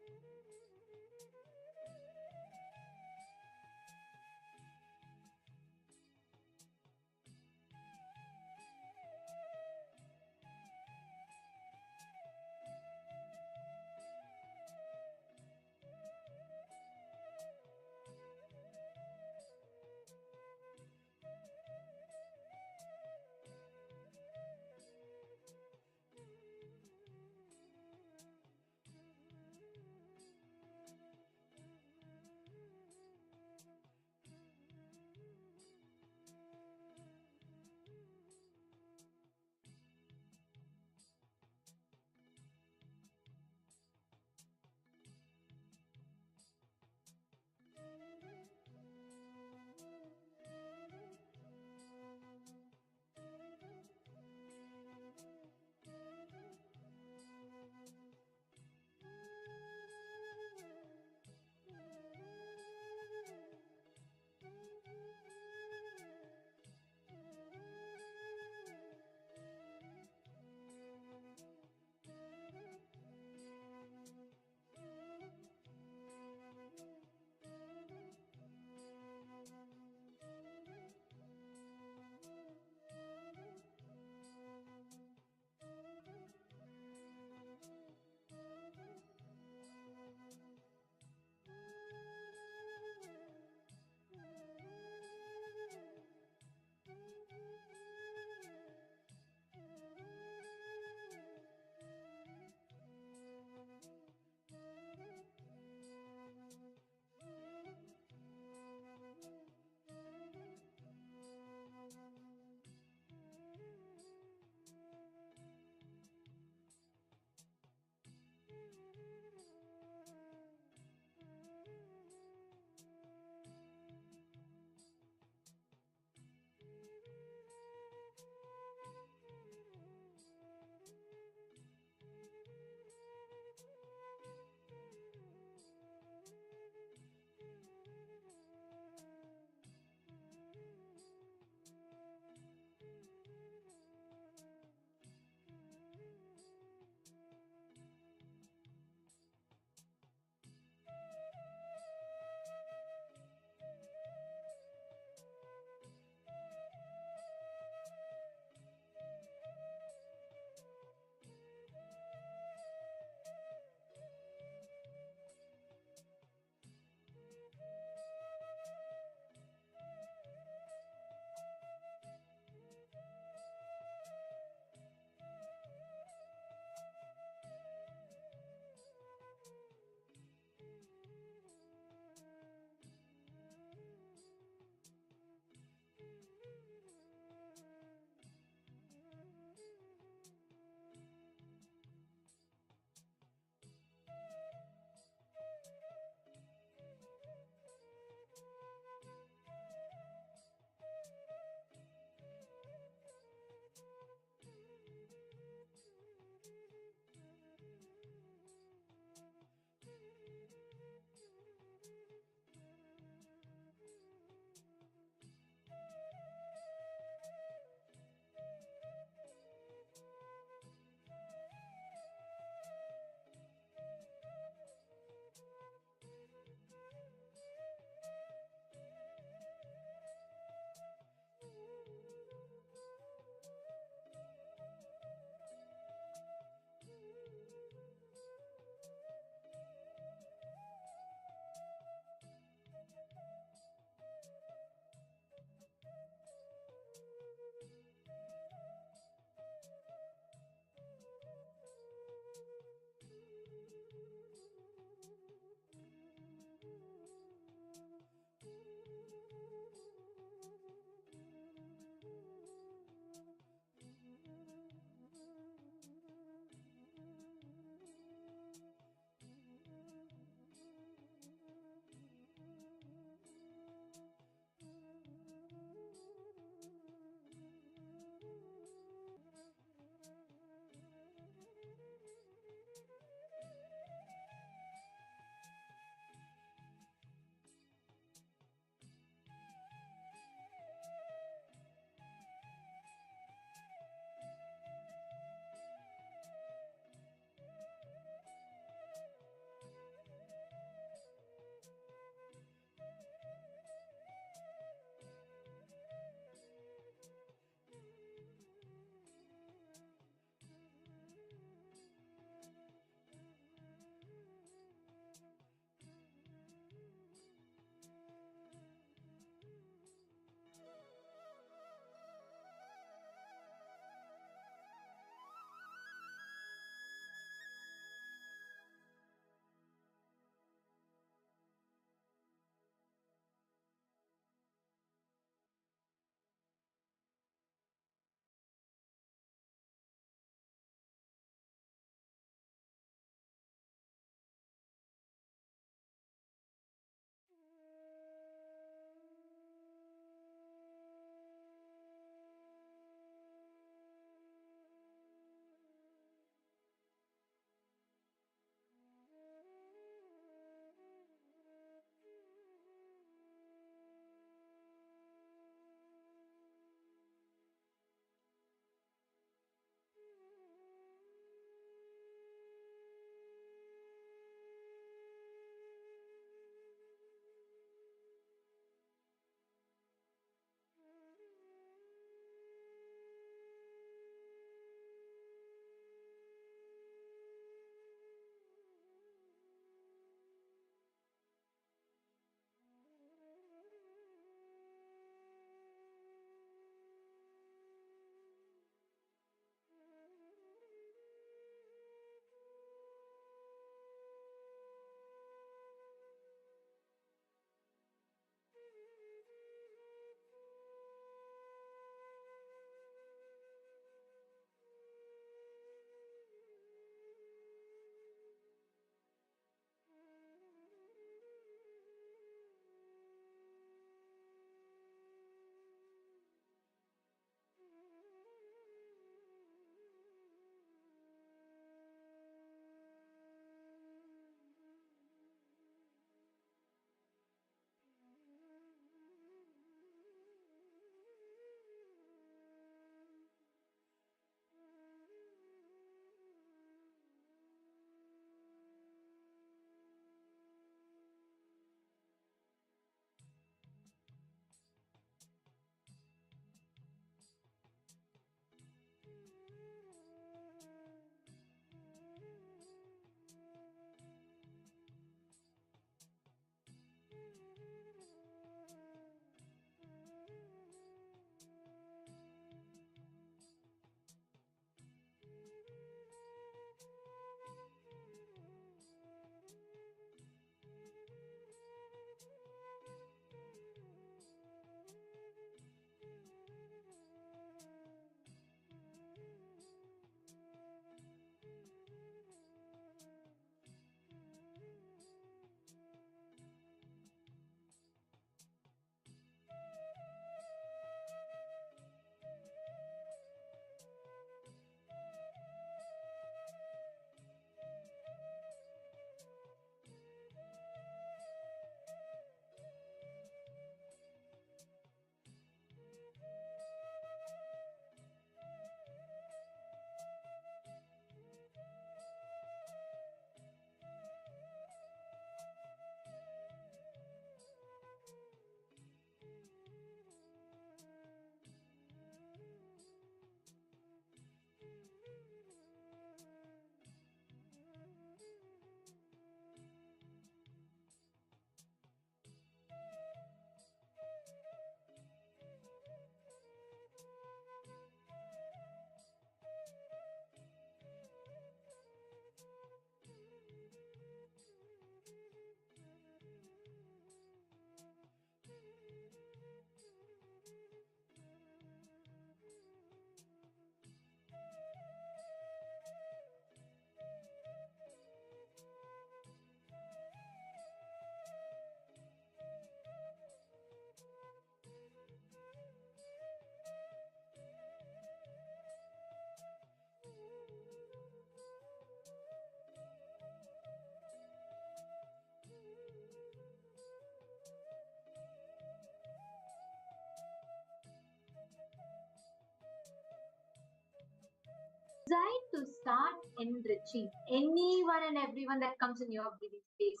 Decide to start enriching anyone and everyone that comes in your breathing space.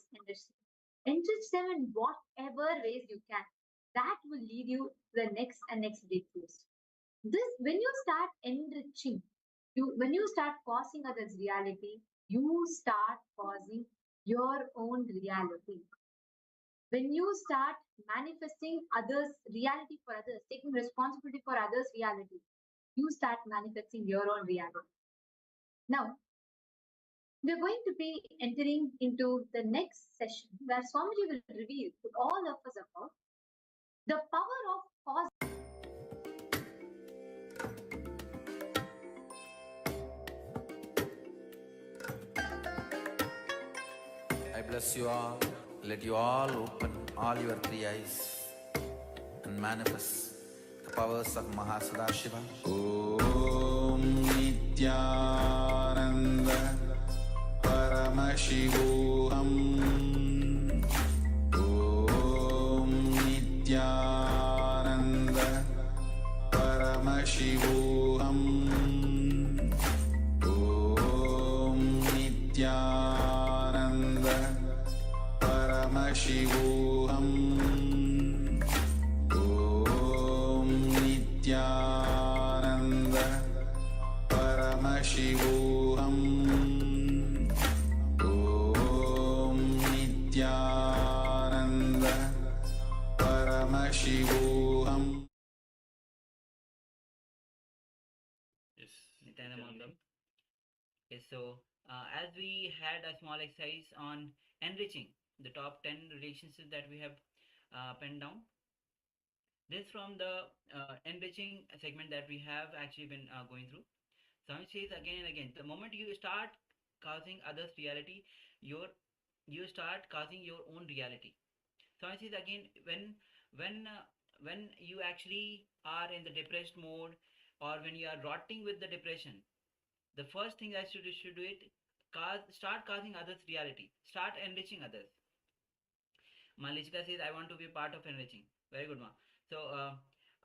Enrich them in whatever ways you can. That will lead you to the next and next breakthroughs. This, when you start enriching, when you start causing others reality, you start causing your own reality. When you start manifesting others' reality for others, taking responsibility for others' reality, you start manifesting your own reality. Now, we're going to be entering into the next session where Swamiji will reveal to all of us about the power of cause. I bless you all. Let you all open all your three eyes and manifest the powers of Mahasadashiva. Om Nityananda Paramashivoham. Om Nityananda Paramashivoham. Om Nityananda Paramashivoham. Om Nityananda Paramashivoham. Om Nityananda Paramashivoham. Yes, Nityananda Nityananda. Mountain. Yes, so as we had a small exercise on enriching the top 10 relationships that we have penned down. This from the enriching segment that we have actually been going through. So it says again and again, the moment you start causing others' reality, you start causing your own reality. So it says again, when you actually are in the depressed mode, or when you are rotting with the depression, the first thing that you should do it, start causing others reality, start enriching others. Malishka says, I want to be part of enriching. Very good, ma. So,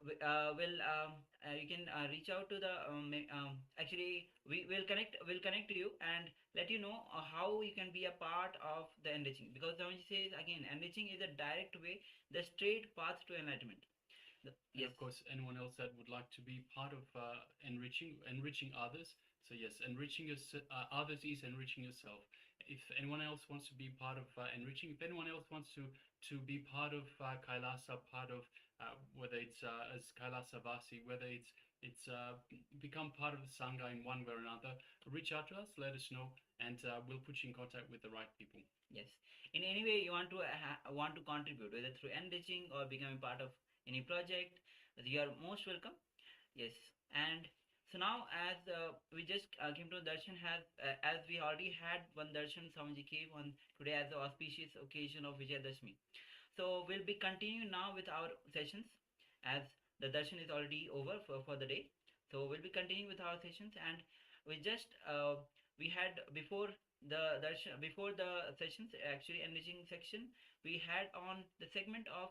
you can reach out to the actually we will connect to you and let you know how you can be a part of the enriching, because Swamiji says again, enriching is a direct way, the straight path to enlightenment. And Yes. of course, anyone else that would like to be part of enriching others. So yes, others is enriching yourself. If anyone else wants to be part of enriching, if anyone else wants to be part of KAILASA, part of whether it's as KAILASA Vasi, whether it's become part of the Sangha in one way or another, reach out to us, let us know, and we'll put you in contact with the right people. Yes. In any way you want to contribute, whether through enriching or becoming part of any project, you are most welcome. Yes. And so now, as we just came to darshan, as we already had one darshan Swamiji gave on today as the auspicious occasion of Vijayadashmi. So we'll be continuing now with our sessions, as the darshan is already over for the day. So we'll be continuing with our sessions, and we just we had before the darshan, before the sessions, actually enriching section, we had on the segment of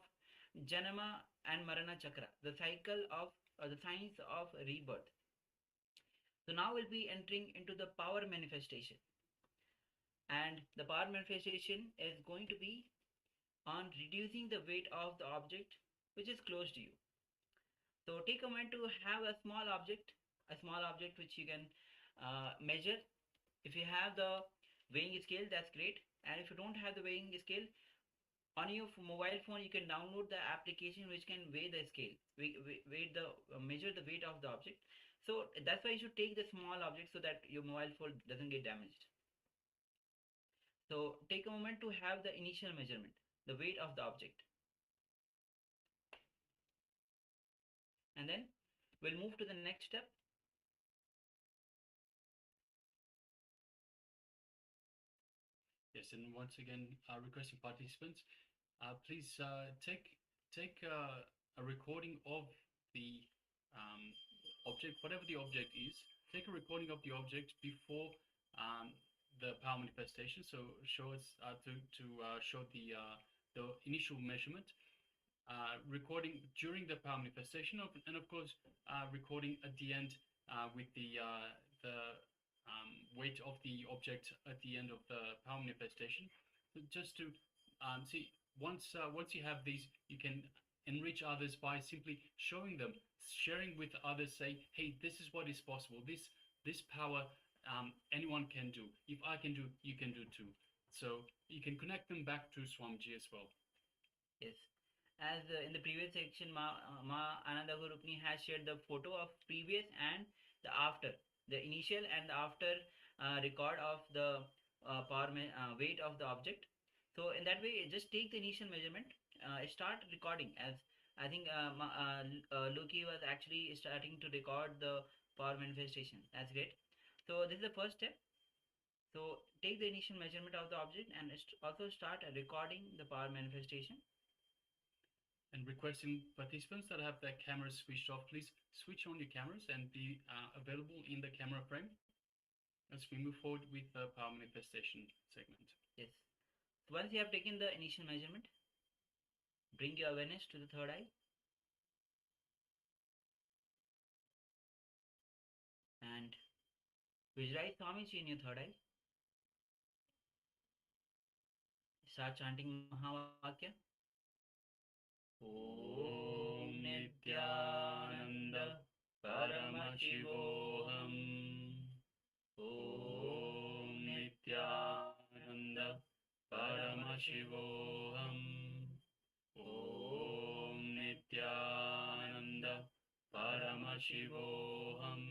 Janama and Marana Chakra, the cycle of the science of rebirth. So now we'll be entering into the power manifestation, and the power manifestation is going to be on reducing the weight of the object which is close to you. So take a moment to have a small object which you can measure. If you have the weighing scale, that's great, and if you don't have the weighing scale, on your mobile phone you can download the application which can weigh the scale, measure the weight of the object. So that's why you should take the small object so that your mobile phone doesn't get damaged. So take a moment to have the initial measurement, the weight of the object, and then we'll move to the next step. Yes, and once again, requesting participants, please take a recording of the object, whatever the object is. Take a recording of the object before the power manifestation. So show us to show the initial measurement. Recording during the power manifestation, and of course, recording at the end with the the weight of the object at the end of the power manifestation. So just to see, once you have these, you can enrich others by simply showing them, sharing with others, say, hey, this is what is possible. This power anyone can do. If I can do, you can do too. So you can connect them back to Swamiji as well. Yes. As in the previous section, Ma Ananda Gurupni has shared the photo of previous and the after, the initial and the after record of the weight of the object. So in that way, just take the initial measurement, start recording. As I think Luki was actually starting to record the power manifestation. That's great. So this is the first step. So take the initial measurement of the object and also start recording the power manifestation. And requesting participants that have their cameras switched off, please switch on your cameras and be available in the camera frame as we move forward with the power manifestation segment. Yes. So once you have taken the initial measurement, bring your awareness to the third eye and visualize Swamiji in your third eye. Start chanting Mahavakya. Om Nityananda Paramashivoham. Om Nityananda Paramashivoham. Om Nityananda Paramashivoham.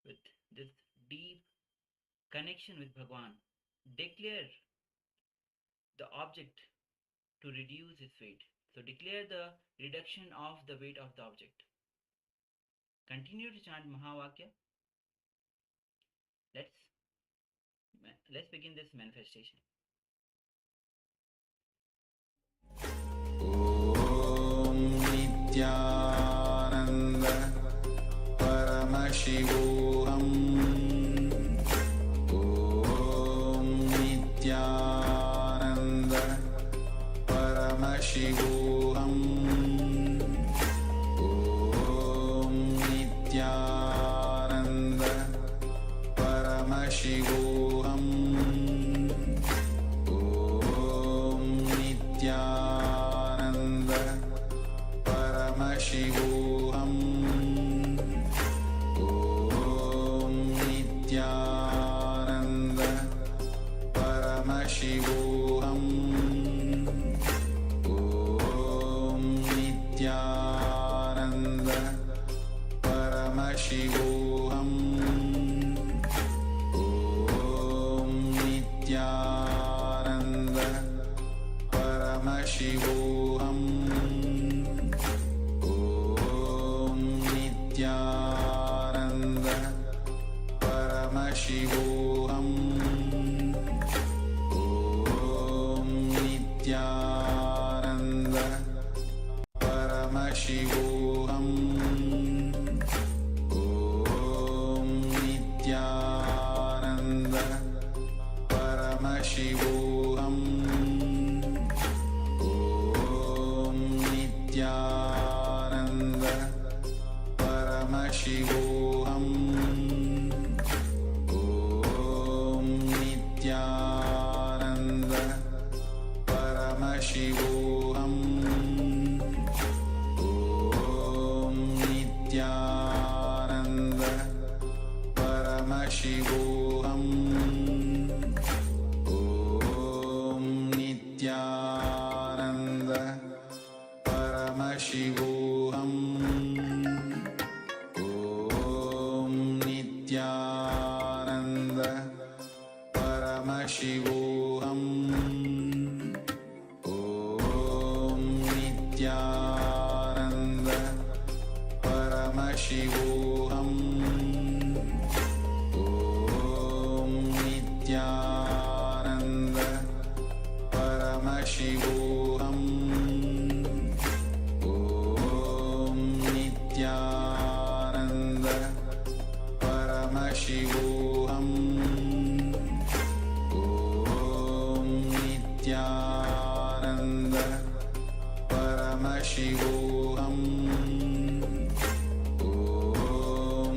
With this deep connection with Bhagwan, declare the object to reduce its weight. So declare the reduction of the weight of the object. Continue to chant Mahavakya. Let's begin this manifestation. Om Nityananda Paramashivoham. Om Nityananda Paramashivoham. Om Nityananda Paramashivoham. Om Nityananda Paramashivoham. Om Nityananda Paramashivoham. Om Nityananda Paramashivoham. Om Nityananda Paramashivoham. Om Nityananda Paramashivoham. Om Nityananda Paramashivoham. Om Nityananda Paramashivoham. Om Nityananda Paramashivoham. Om Nityananda Paramashivoham. Om Nityananda Paramashivoham. Om Nityananda Paramashivoham. Om Nityananda Paramashivoham. Om Nityananda Paramashivoham. Om Nityananda Paramashivoham. Om Nityananda Paramashivoham. Om Nityananda Paramashivoham. Om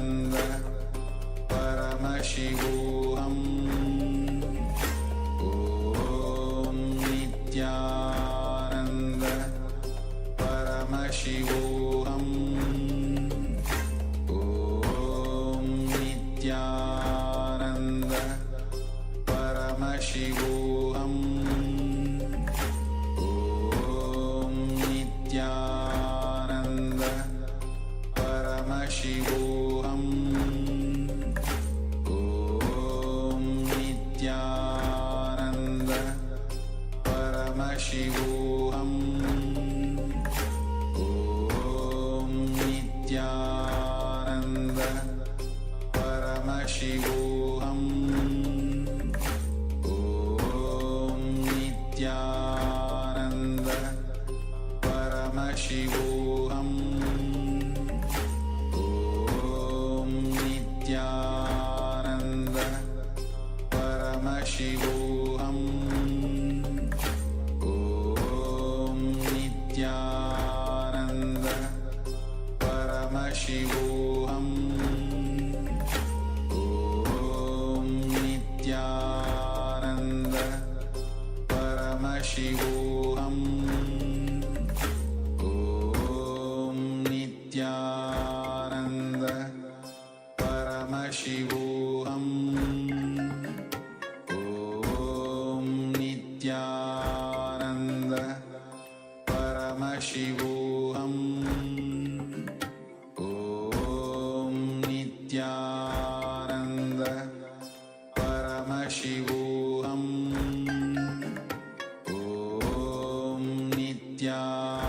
Paramashivoham Om Nityananda Paramashivoham Om Nityananda Paramashivoham Om Nityananda Paramashivoham Om Nityananda Paramashivoham Om Nityananda Paramashivoham Om Nityananda Paramashivoham Om Nityananda Paramashivoham Om Nityananda Paramashivoham Om Nityananda Paramashivoham Om Nityananda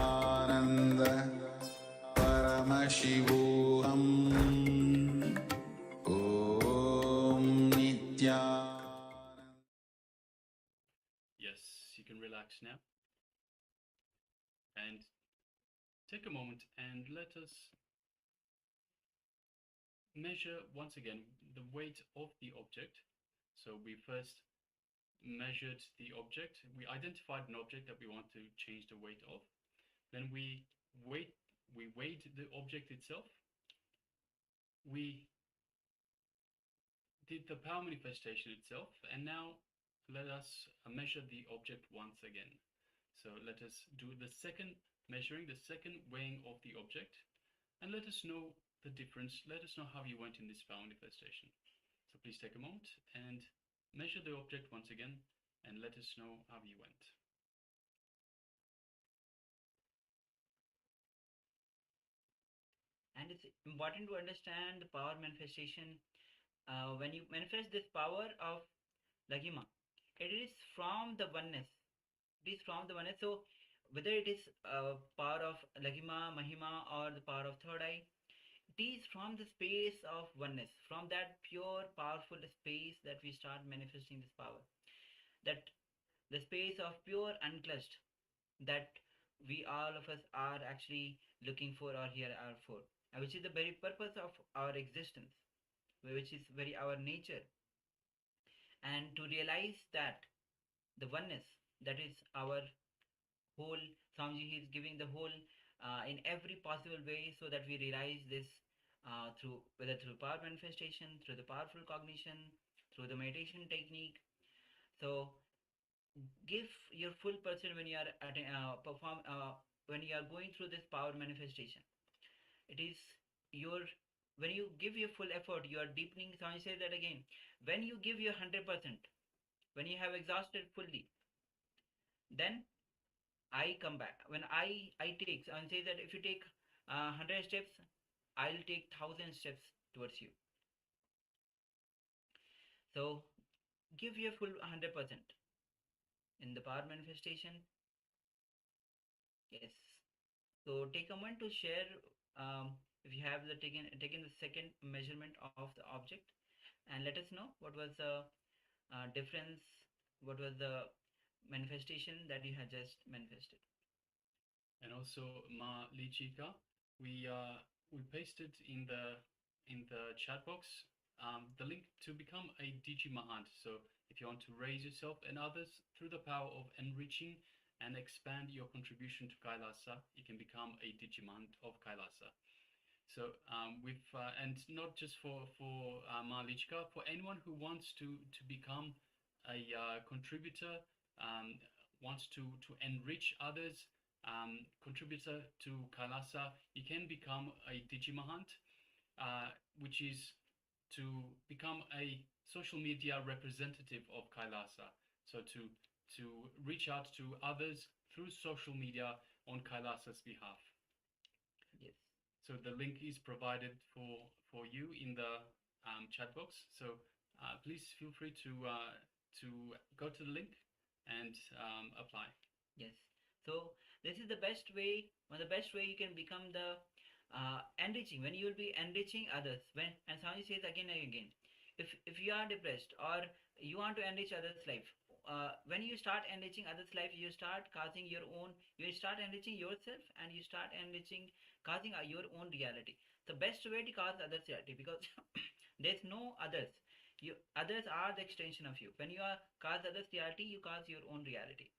Paramashivoham Om Nityananda. Yes, you can relax now. And take a moment and let us measure once again the weight of the object. So we first measured the object. We identified an object that we want to change the weight of. Then we weighed the object itself. We did the power manifestation itself, and now let us measure the object once again. So let us do the second measuring, the second weighing of the object, and let us know the difference. Let us know how you went in this power manifestation. So please take a moment and measure the object once again, and let us know how you went. And it's important to understand the power manifestation. When you manifest this power of Lagima, it is from the oneness. It is from the oneness. So whether it is power of Lagima, Mahima, or the power of third eye, it is from the space of oneness, from that pure, powerful space that we start manifesting this power. That the space of pure unclutched, that we all of us are actually looking for or here are for, which is the very purpose of our existence, which is very our nature. And to realize that the oneness, that is our whole, Swamiji is giving the whole in every possible way, so that we realize this through, whether through power manifestation, through the powerful cognition, through the meditation technique. So give your full percent when you are when you are going through this power manifestation. It is your, when you give your full effort, you are deepening. So I say that again, when you give your 100%, when you have exhausted fully, then I come back. When I take, so I say that if you take 100 steps, I'll take 1,000 steps towards you. So give your full 100% in the power manifestation. Yes. So take a moment to share, if you have taken the second measurement of the object, and let us know what was the difference, what was the manifestation that you had just manifested. And also, Ma Lichika, we pasted in the chat box the link to become a Digimahant. So if you want to raise yourself and others through the power of enriching and expand your contribution to KAILASA, you can become a Digimahant of KAILASA. So and not just for Ma Lichika, for anyone who wants to become a contributor, wants to enrich others, contributor to KAILASA, you can become a Digimahant, which is to become a social media representative of KAILASA. So to reach out to others through social media on KAILASA's behalf. Yes. So the link is provided for you in the chat box. So please feel free to go to the link and apply. Yes. So this is the best way, one of the best way you can become the enriching, when you will be enriching others. When, and Swami says again and again, if you are depressed or you want to enrich others' life, when you start enriching others' life, you start causing your own, you start enriching yourself and you start enriching, causing your own reality. The best way to cause others' reality, because there's no others. You others are the extension of you. When you are cause others' reality, you cause your own reality.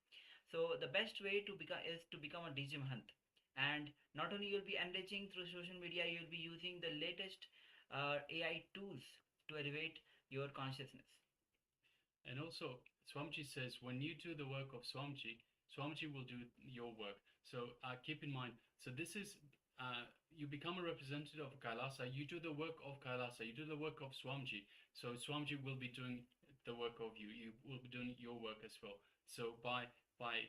So the best way to become is to become a DJ Mahant. And not only you'll be enriching through social media, you'll be using the latest AI tools to elevate your consciousness. And also, Swamiji says, when you do the work of Swamiji, Swamiji will do your work. So keep in mind, so this is, you become a representative of KAILASA, you do the work of KAILASA, you do the work of Swamiji. So Swamiji will be doing the work of you, you will be doing your work as well. So by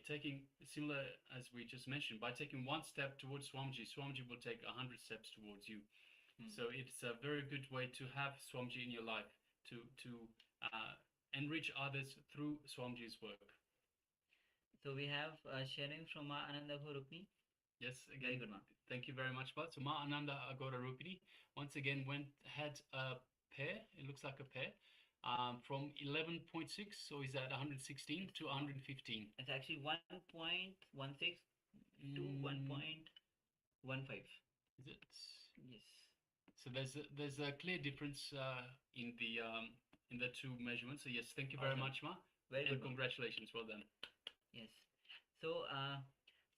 taking, similar as we just mentioned, by taking one step towards Swamiji, Swamiji will take 100 steps towards you. So it's a very good way to have Swamiji in your life, to enrich others through Swamiji's work. So we have sharing from Ma Ananda Rupini. Yes, again, Very good, Ma. Thank you very much, Ma. So Ma Ananda Agora Rupini once again had a pair, it looks like a pair, from 11.6, so is that 116 to 115? It's actually 1.16 to 1.15. Is it? Yes. So there's a clear difference in the two measurements. So yes, thank you very Awesome. much, Ma. Very And good, Ma. congratulations, well done. Yes. So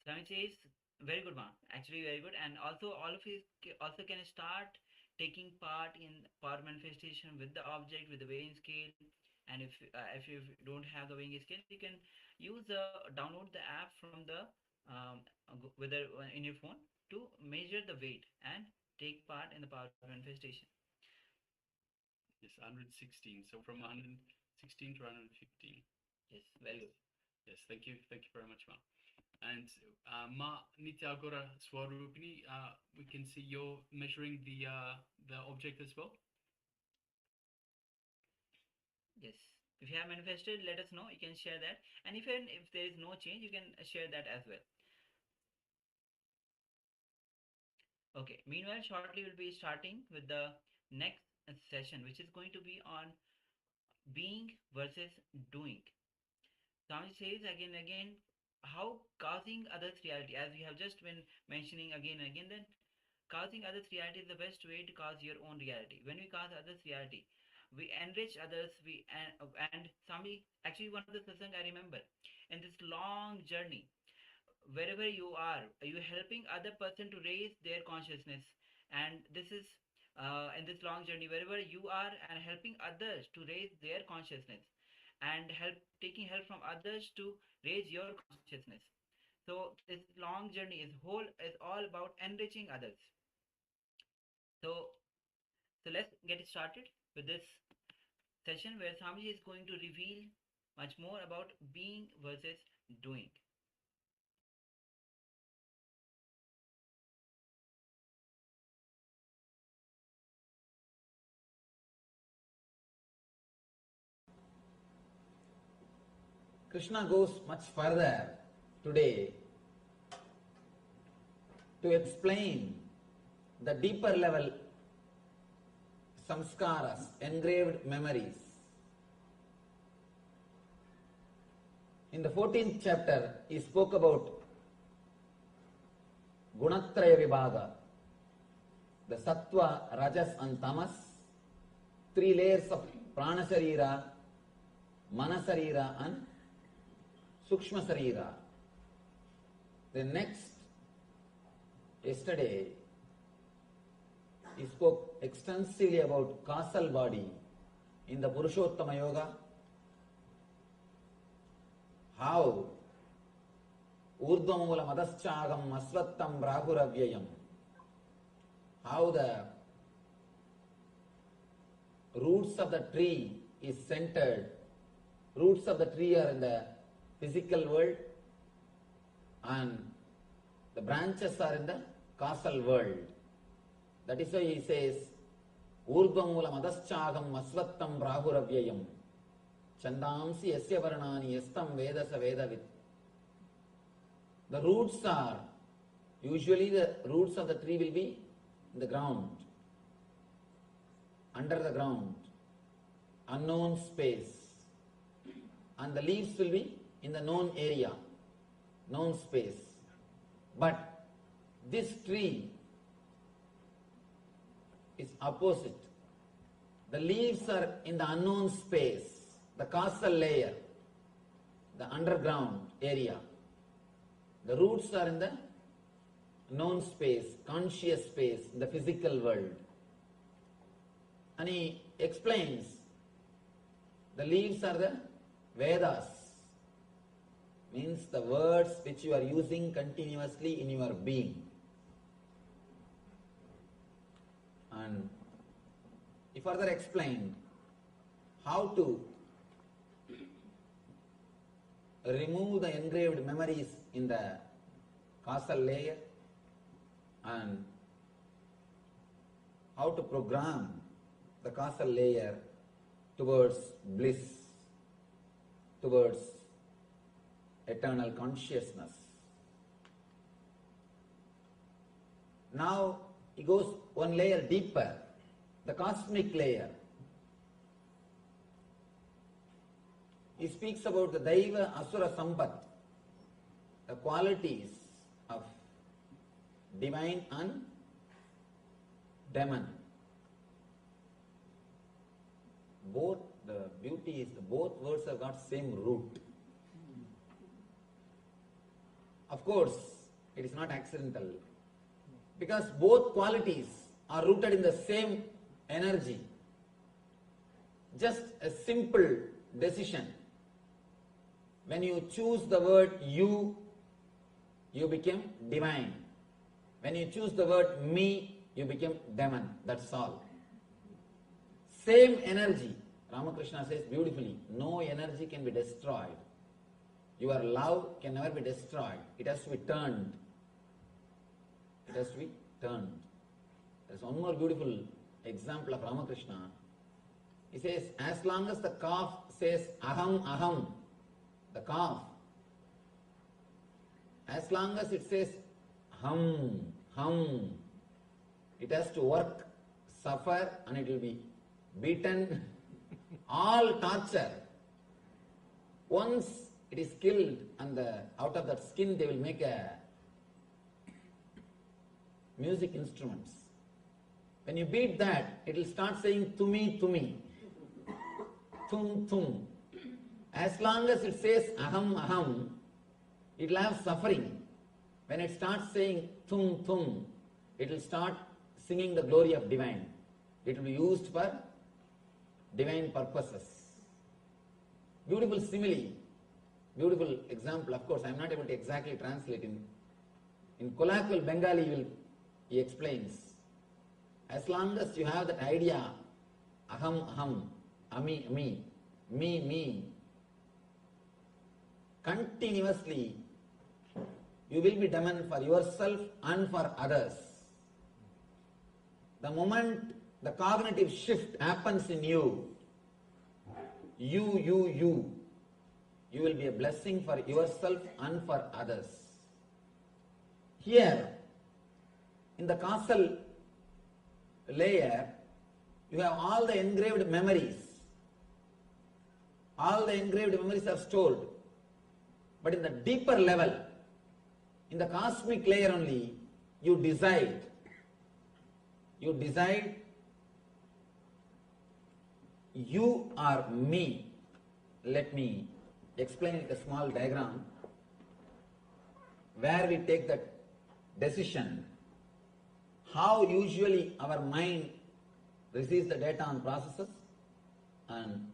Swami says very good, Ma. Actually very good. And also all of you also can start taking part in power manifestation with the object, with the weighing scale. And if you don't have the weighing scale, you can use download the app from the whether in your phone to measure the weight and take part in the power manifestation. Yes, 116. So from 116 to 115. Yes, very good. Yes, thank you very much, Ma. And Ma Nityagora Swarupini, we can see you're measuring the object as well. Yes. If you have manifested, let us know. You can share that. And even if there is no change, you can share that as well. Okay. Meanwhile, shortly we'll be starting with the next session, which is going to be on being versus doing. Swami says again and again, how causing others' reality, as we have just been mentioning again and again, then causing others' reality is the best way to cause your own reality. When we cause others' reality, we enrich others. And Swami, actually one of the satsang I remember, in this long journey, wherever you are helping other person to raise their consciousness. And this is in this long journey, wherever you are and helping others to raise their consciousness and taking help from others to raise your consciousness. So this long journey is all about enriching others. So let's get started with this session where Swamiji is going to reveal much more about being versus doing. Krishna goes much further today to explain the deeper level samskaras, engraved memories. In the 14th chapter, he spoke about Gunatraya Vibhaga, the Sattva, Rajas and Tamas, 3 layers of Pranasarira, Manasarira and Sukshma Sarira. The next, yesterday, he spoke extensively about causal body in the Purushottama Yoga, how Urdhvamula Madaschagam Asvattam Brahuravyayam, how the roots of the tree is centered, roots of the tree are in the physical world and the branches are in the causal world. That is why he says, Urdhvamula madaschagam asvattam brahuravyayam chandamsi yasya varnani yastam vedasa vedavit. The roots are, usually the roots of the tree will be in the ground, under the ground, unknown space, and the leaves will be in the known area, known space. But this tree is opposite. The leaves are in the unknown space, the causal layer, the underground area. The roots are in the known space, conscious space, in the physical world. And he explains the leaves are the Vedas, means the words which you are using continuously in your being. And he further explained how to remove the engraved memories in the causal layer and how to program the causal layer towards bliss, towards eternal consciousness. Now he goes one layer deeper, the cosmic layer. He speaks about the Daiva Asura Sampat, the qualities of divine and demon. Both, the beauty is both words have got same root. Of course, it is not accidental, because both qualities are rooted in the same energy. Just a simple decision. When you choose the word you become divine. When you choose the word me, you become demon. That's all. Same energy. Ramakrishna says beautifully, no energy can be destroyed. Your love can never be destroyed. It has to be turned. It has to be turned. There is one more beautiful example of Ramakrishna. He says, as long as the calf says aham, aham, the calf, as long as it says hum, hum, it has to work, suffer, and it will be beaten, all torture. Once it is killed and out of that skin they will make a music instruments. When you beat that, it will start saying tumi, tumi, tum, tum. As long as it says aham, aham, it will have suffering. When it starts saying tum, tum, it will start singing the glory of divine. It will be used for divine purposes. Beautiful simile, beautiful example. Of course, I am not able to exactly translate in colloquial Bengali. He explains, as long as you have that idea, aham, aham, ami, ami, me, me, continuously, you will be demon for yourself and for others. The moment the cognitive shift happens in you, you will be a blessing for yourself and for others. Here, in the causal layer, you have all the engraved memories. All the engraved memories are stored. But in the deeper level, in the cosmic layer only, you decide. You decide, you are me. Let me explain it in a small diagram where we take that decision. How usually our mind receives the data and processes, and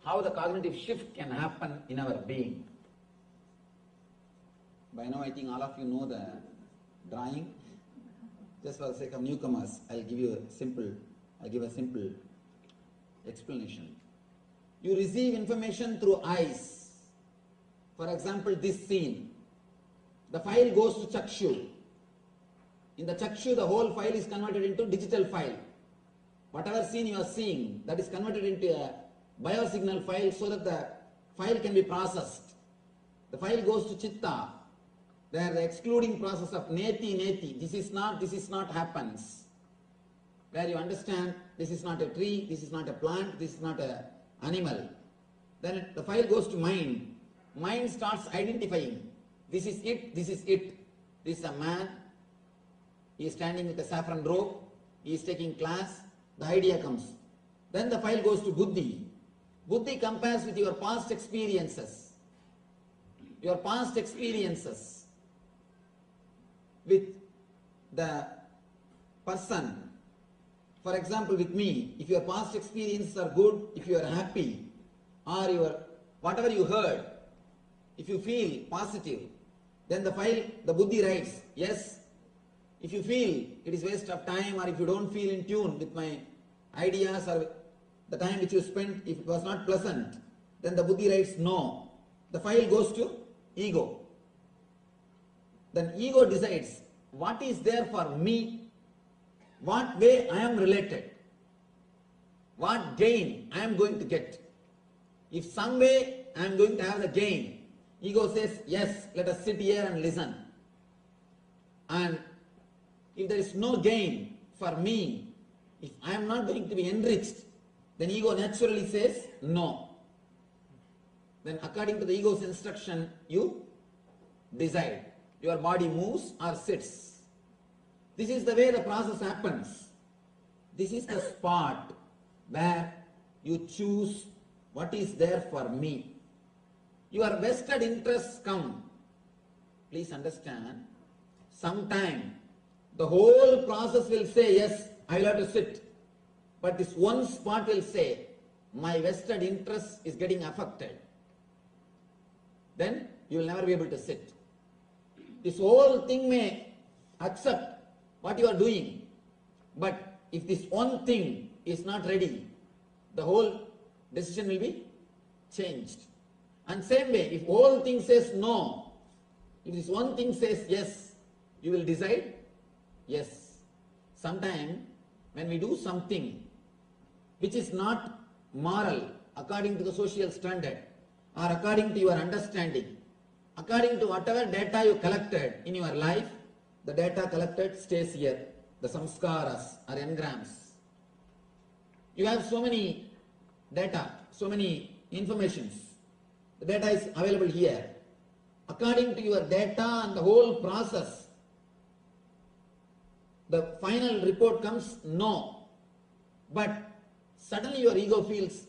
how the cognitive shift can happen in our being. By now I think all of you know the drawing. Just for the sake of newcomers, I'll give a simple explanation. You receive information through eyes. For example, this scene. The file goes to Chakshu. In the chakshu, the whole file is converted into digital file. Whatever scene you are seeing, that is converted into a biosignal file so that the file can be processed. The file goes to chitta. There the excluding process of neti, this is not happens. Where you understand this is not a tree, this is not a plant, this is not a animal. Then the file goes to mind. Mind starts identifying. This is it, this is it. This is a man. He is standing with a saffron robe. He is taking class. The idea comes. Then the file goes to buddhi. Buddhi compares with your past experiences. Your past experiences with the person. For example, with me, if your past experiences are good, if you are happy, or your whatever you heard, if you feel positive, then the file, the buddhi writes, yes. If you feel it is waste of time, or if you don't feel in tune with my ideas or the time which you spent, if it was not pleasant, then the buddhi writes no. The file goes to ego. Then ego decides what is there for me, what way I am related, what gain I am going to get. If some way I am going to have the gain, ego says, yes, let us sit here and listen. And if there is no gain for me, if I am not going to be enriched, then ego naturally says no. Then according to the ego's instruction, you decide. Your body moves or sits. This is the way the process happens. This is the spot where you choose what is there for me. Your vested interests come. Please understand, sometime the whole process will say, yes, I will have to sit. But this one spot will say, my vested interest is getting affected. Then you will never be able to sit. This whole thing may accept what you are doing. But if this one thing is not ready, the whole decision will be changed. And same way, if whole thing says no, if this one thing says yes, you will decide yes. Sometime when we do something which is not moral according to the social standard or according to your understanding, according to whatever data you collected in your life, the data collected stays here, the samskaras or engrams. You have so many data, so many informations. The data is available here. According to your data and the whole process, the final report comes no. But suddenly your ego feels,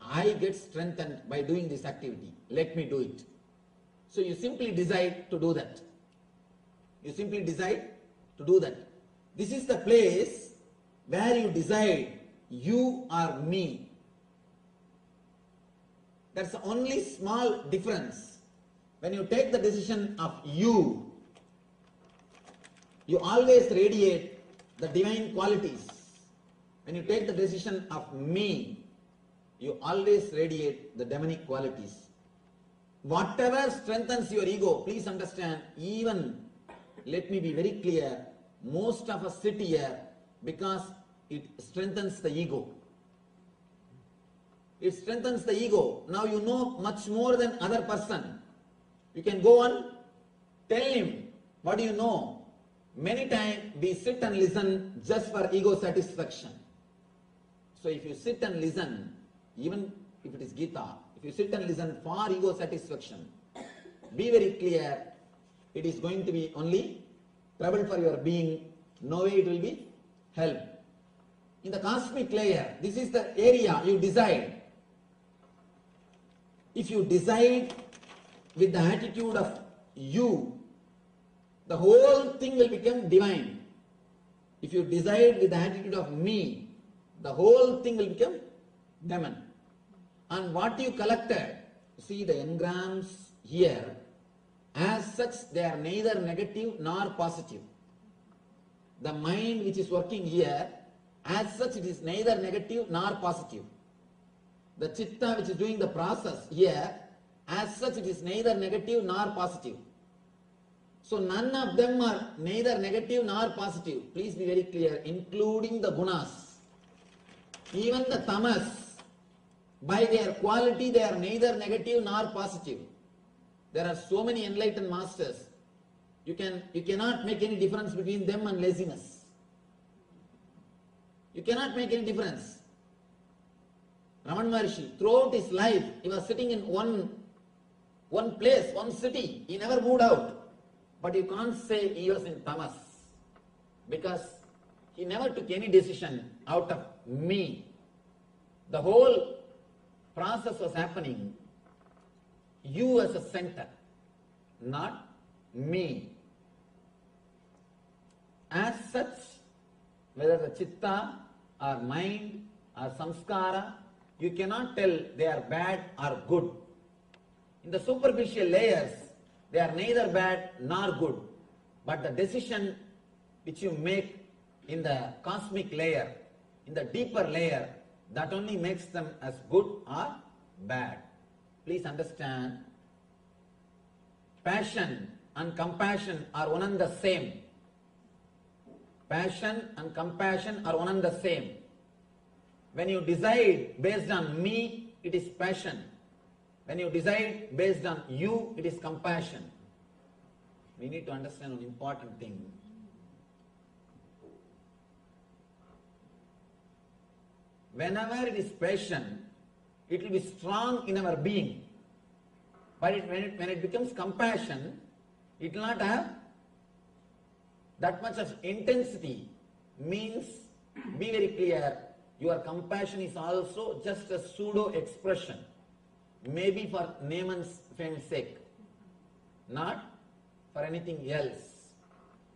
I get strengthened by doing this activity. Let me do it. So you simply decide to do that. You simply decide to do that. This is the place where you decide you are me. That's the only small difference. When you take the decision of you always radiate the divine qualities. When you take the decision of me, you always radiate the demonic qualities. Whatever strengthens your ego, please understand, even, let me be very clear, most of us sit here because it strengthens the ego. It strengthens the ego. Now you know much more than other person. You can go on, tell him, what do you know? Many times we sit and listen just for ego satisfaction. So if you sit and listen, even if it is Gita, if you sit and listen for ego satisfaction, be very clear, it is going to be only trouble for your being, no way it will be help. In the cosmic layer, this is the area you decide. If you decide with the attitude of you, the whole thing will become divine. If you decide with the attitude of me, the whole thing will become demon. And what you collected, see the engrams here, as such they are neither negative nor positive. The mind which is working here, as such it is neither negative nor positive. The chitta which is doing the process here, as such it is neither negative nor positive. So none of them are neither negative nor positive. Please be very clear, including the gunas. Even the tamas, by their quality, they are neither negative nor positive. There are so many enlightened masters. You cannot make any difference between them and laziness. You cannot make any difference. Raman Maharshi, throughout his life, he was sitting in one place, one city. He never moved out. But you can't say he was in tamas, because he never took any decision out of me. The whole process was happening, you as a center, not me. As such, whether the chitta or mind or samskara, you cannot tell they are bad or good. In the superficial layers, they are neither bad nor good. But the decision which you make in the cosmic layer, in the deeper layer, that only makes them as good or bad. Please understand, passion and compassion are one and the same. Passion and compassion are one and the same. When you decide based on me, it is passion. When you decide based on you, it is compassion. We need to understand one important thing. Whenever it is passion, it will be strong in our being. But when it becomes compassion, it will not have that much of intensity. Means, be very clear, your compassion is also just a pseudo expression. Maybe for name and fame's sake, not for anything else.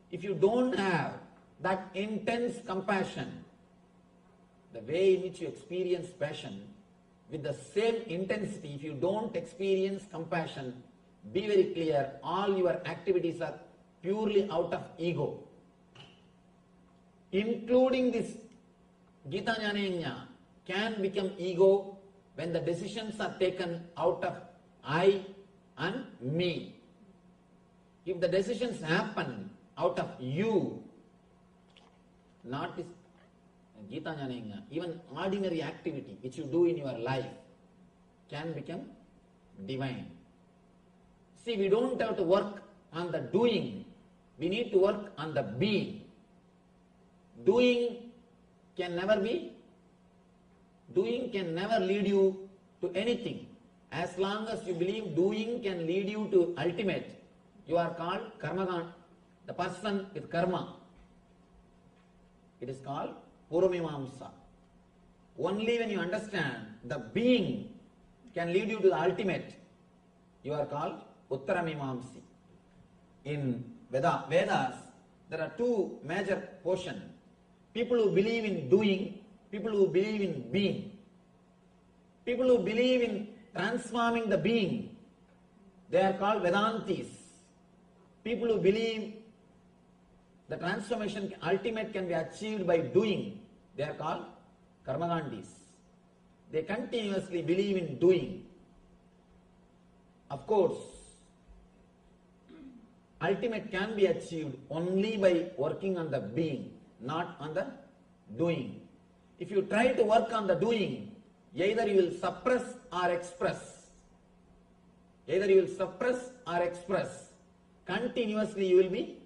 If you don't have that intense compassion, the way in which you experience passion, with the same intensity, if you don't experience compassion, be very clear, all your activities are purely out of ego. Including this Gita Jnana can become ego when the decisions are taken out of I and me. If the decisions happen out of you, not this Gita Jnana, even ordinary activity which you do in your life can become divine. See, we don't have to work on the doing, we need to work on the being. Doing can never lead you to anything. As long as you believe doing can lead you to ultimate, you are called karmagan, the person with karma. It is called Puramimamsa. Only when you understand the being can lead you to the ultimate, you are called Uttaramimamsi. In Vedas, there are two major portions. People who believe in doing, people who believe in being. People who believe in transforming the being, they are called Vedantis. People who believe the transformation ultimate can be achieved by doing, they are called Karmagandis. They continuously believe in doing. Of course, ultimate can be achieved only by working on the being, not on the doing. If you try to work on the doing, either you will suppress or express. Either you will suppress or express. Continuously you will be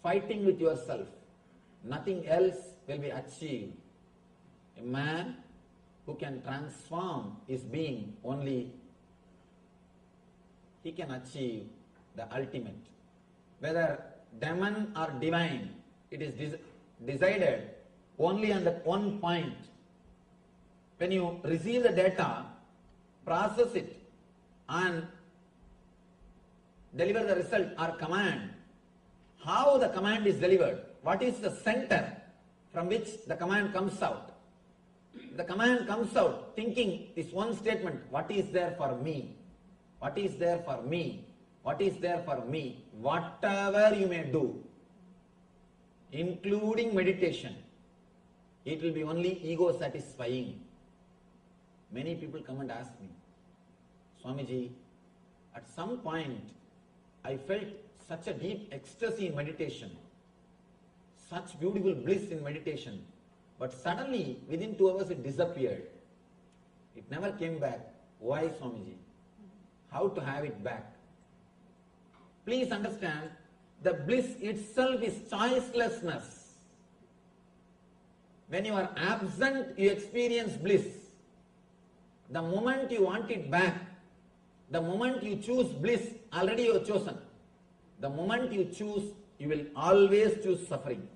fighting with yourself. Nothing else will be achieved. A man who can transform his being, only he can achieve the ultimate. Whether demon or divine, it is decided only on that one point. When you receive the data, process it and deliver the result or command, how the command is delivered, what is the center from which the command comes out. The command comes out thinking this one statement, what is there for me? What is there for me? What is there for me? Whatever you may do, including meditation, it will be only ego satisfying. Many people come and ask me, Swamiji, at some point I felt such a deep ecstasy in meditation, such beautiful bliss in meditation, but suddenly within 2 hours it disappeared. It never came back. Why, Swamiji? How to have it back? Please understand, the bliss itself is choicelessness. When you are absent, you experience bliss. The moment you want it back, the moment you choose bliss, already you have chosen. The moment you choose, you will always choose suffering.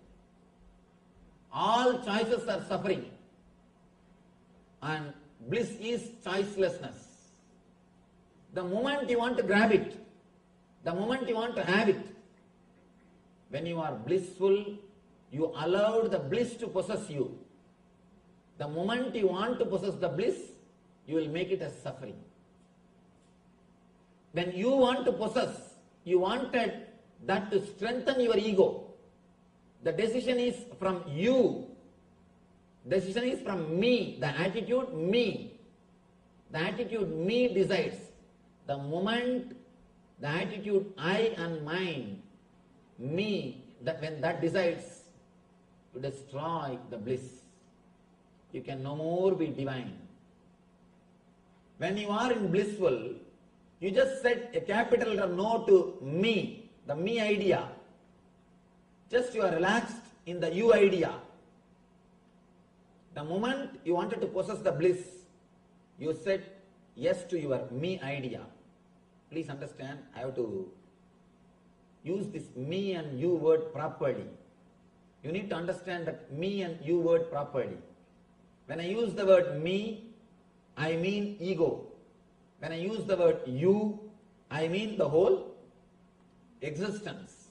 All choices are suffering. And bliss is choicelessness. The moment you want to grab it, the moment you want to have it, when you are blissful, you allowed the bliss to possess you. The moment you want to possess the bliss, you will make it as suffering. When you want to possess, you wanted that to strengthen your ego. The decision is from you. Decision is from me. The attitude me. The attitude me decides. The moment the attitude I and mine, me, that when that decides to destroy the bliss, you can no more be divine. When you are in blissful, you just set a capital no to me, the me idea. Just you are relaxed in the you idea. The moment you wanted to possess the bliss, you said yes to your me idea. Please understand, I have to use this me and you word properly. You need to understand that me and you word properly. When I use the word me, I mean ego. When I use the word you, I mean the whole existence.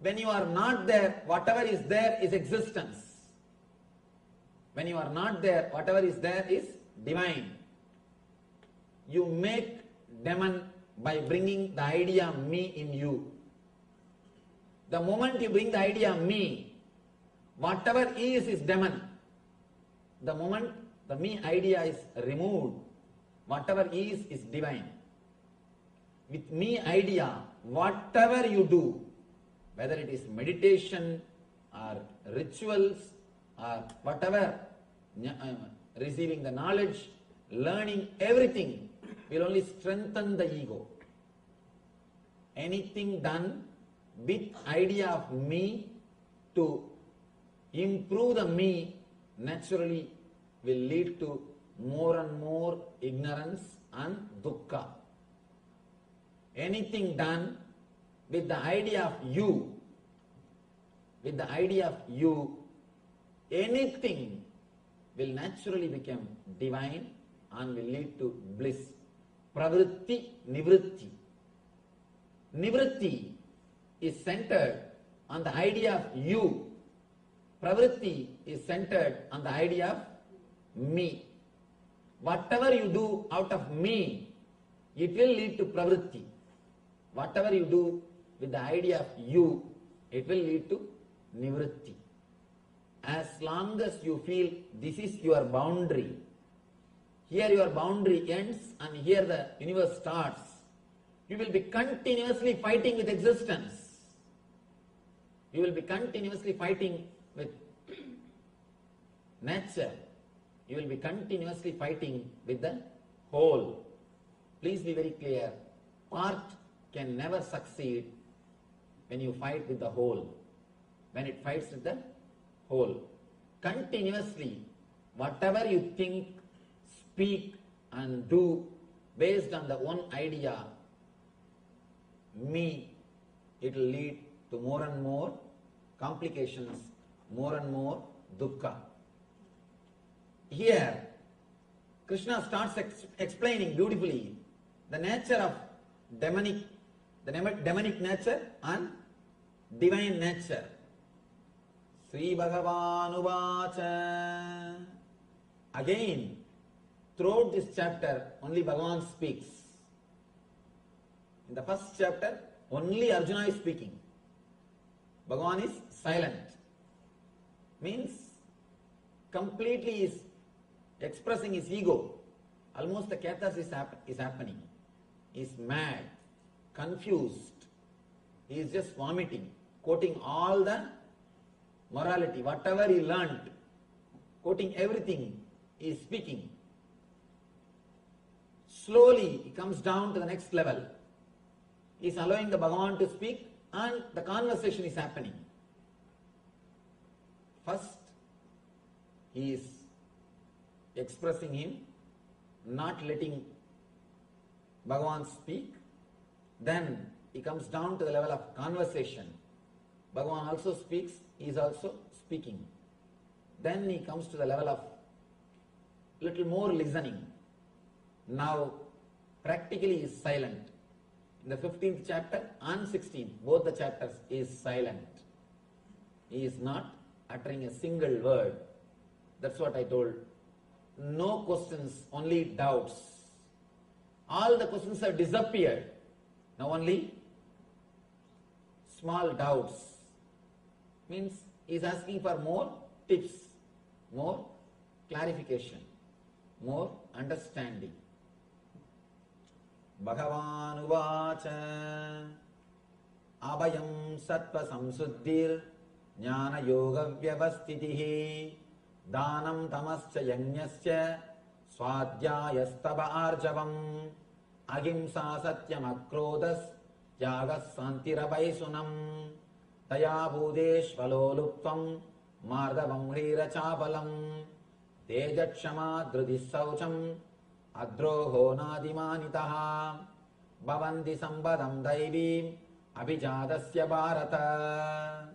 When you are not there, whatever is there is existence. When you are not there, whatever is there is divine. You make demon by bringing the idea me in you. The moment you bring the idea me, whatever is demon. The moment the me idea is removed, whatever is divine. With me idea, whatever you do, whether it is meditation or rituals or whatever, receiving the knowledge, learning, everything will only strengthen the ego. Anything done with idea of me to improve the me naturally will lead to more and more ignorance and dukkha. Anything done with the idea of you, anything will naturally become divine and will lead to bliss. Pravritti, nivritti. Nivritti is centered on the idea of you. Pravritti is centered on the idea of me. Whatever you do out of me, it will lead to pravritti. Whatever you do with the idea of you, it will lead to nivritti. As long as you feel this is your boundary, here your boundary ends and here the universe starts, you will be continuously fighting with existence. You will be continuously fighting with nature. You will be continuously fighting with the whole. Please be very clear. Part can never succeed when you fight with the whole. When it fights with the whole. Continuously, whatever you think, speak and do based on the one idea, me, it will lead to more and more complications, more and more dukkha. Here, Krishna starts explaining beautifully the nature of demonic nature and divine nature. Sri Bhagavan Uvacha. Again, throughout this chapter, only Bhagavan speaks. In the first chapter, only Arjuna is speaking. Bhagavan is silent. Means completely is expressing his ego. Almost the catharsis is happening. He is mad, confused. He is just vomiting, quoting all the morality, whatever he learnt, quoting everything, he is speaking. Slowly he comes down to the next level. He is allowing the Bhagavan to speak and the conversation is happening. First, he is expressing him, not letting Bhagavan speak. Then he comes down to the level of conversation. Bhagavan also speaks, he is also speaking. Then he comes to the level of little more listening. Now practically he is silent. In the 15th chapter and 16th, both the chapters, he is silent. He is not uttering a single word. That's what I told. No questions, only doubts. All the questions have disappeared. Now only small doubts. Means he is asking for more tips, more clarification, more understanding. Bhagavan uvacha abhayam sattva samsuddhir jnana yoga vyavastitihi danam tamascha yajnasya swadhyayastava arjavam ahimsa satyam akrodas yagas santirabhaisunam taya bhudeshvaloluptvam mardavam hrira chabalam tejachama drudissaucham adroho nadimanitaha bhavanti sambadam daivim abhijadasya bharata.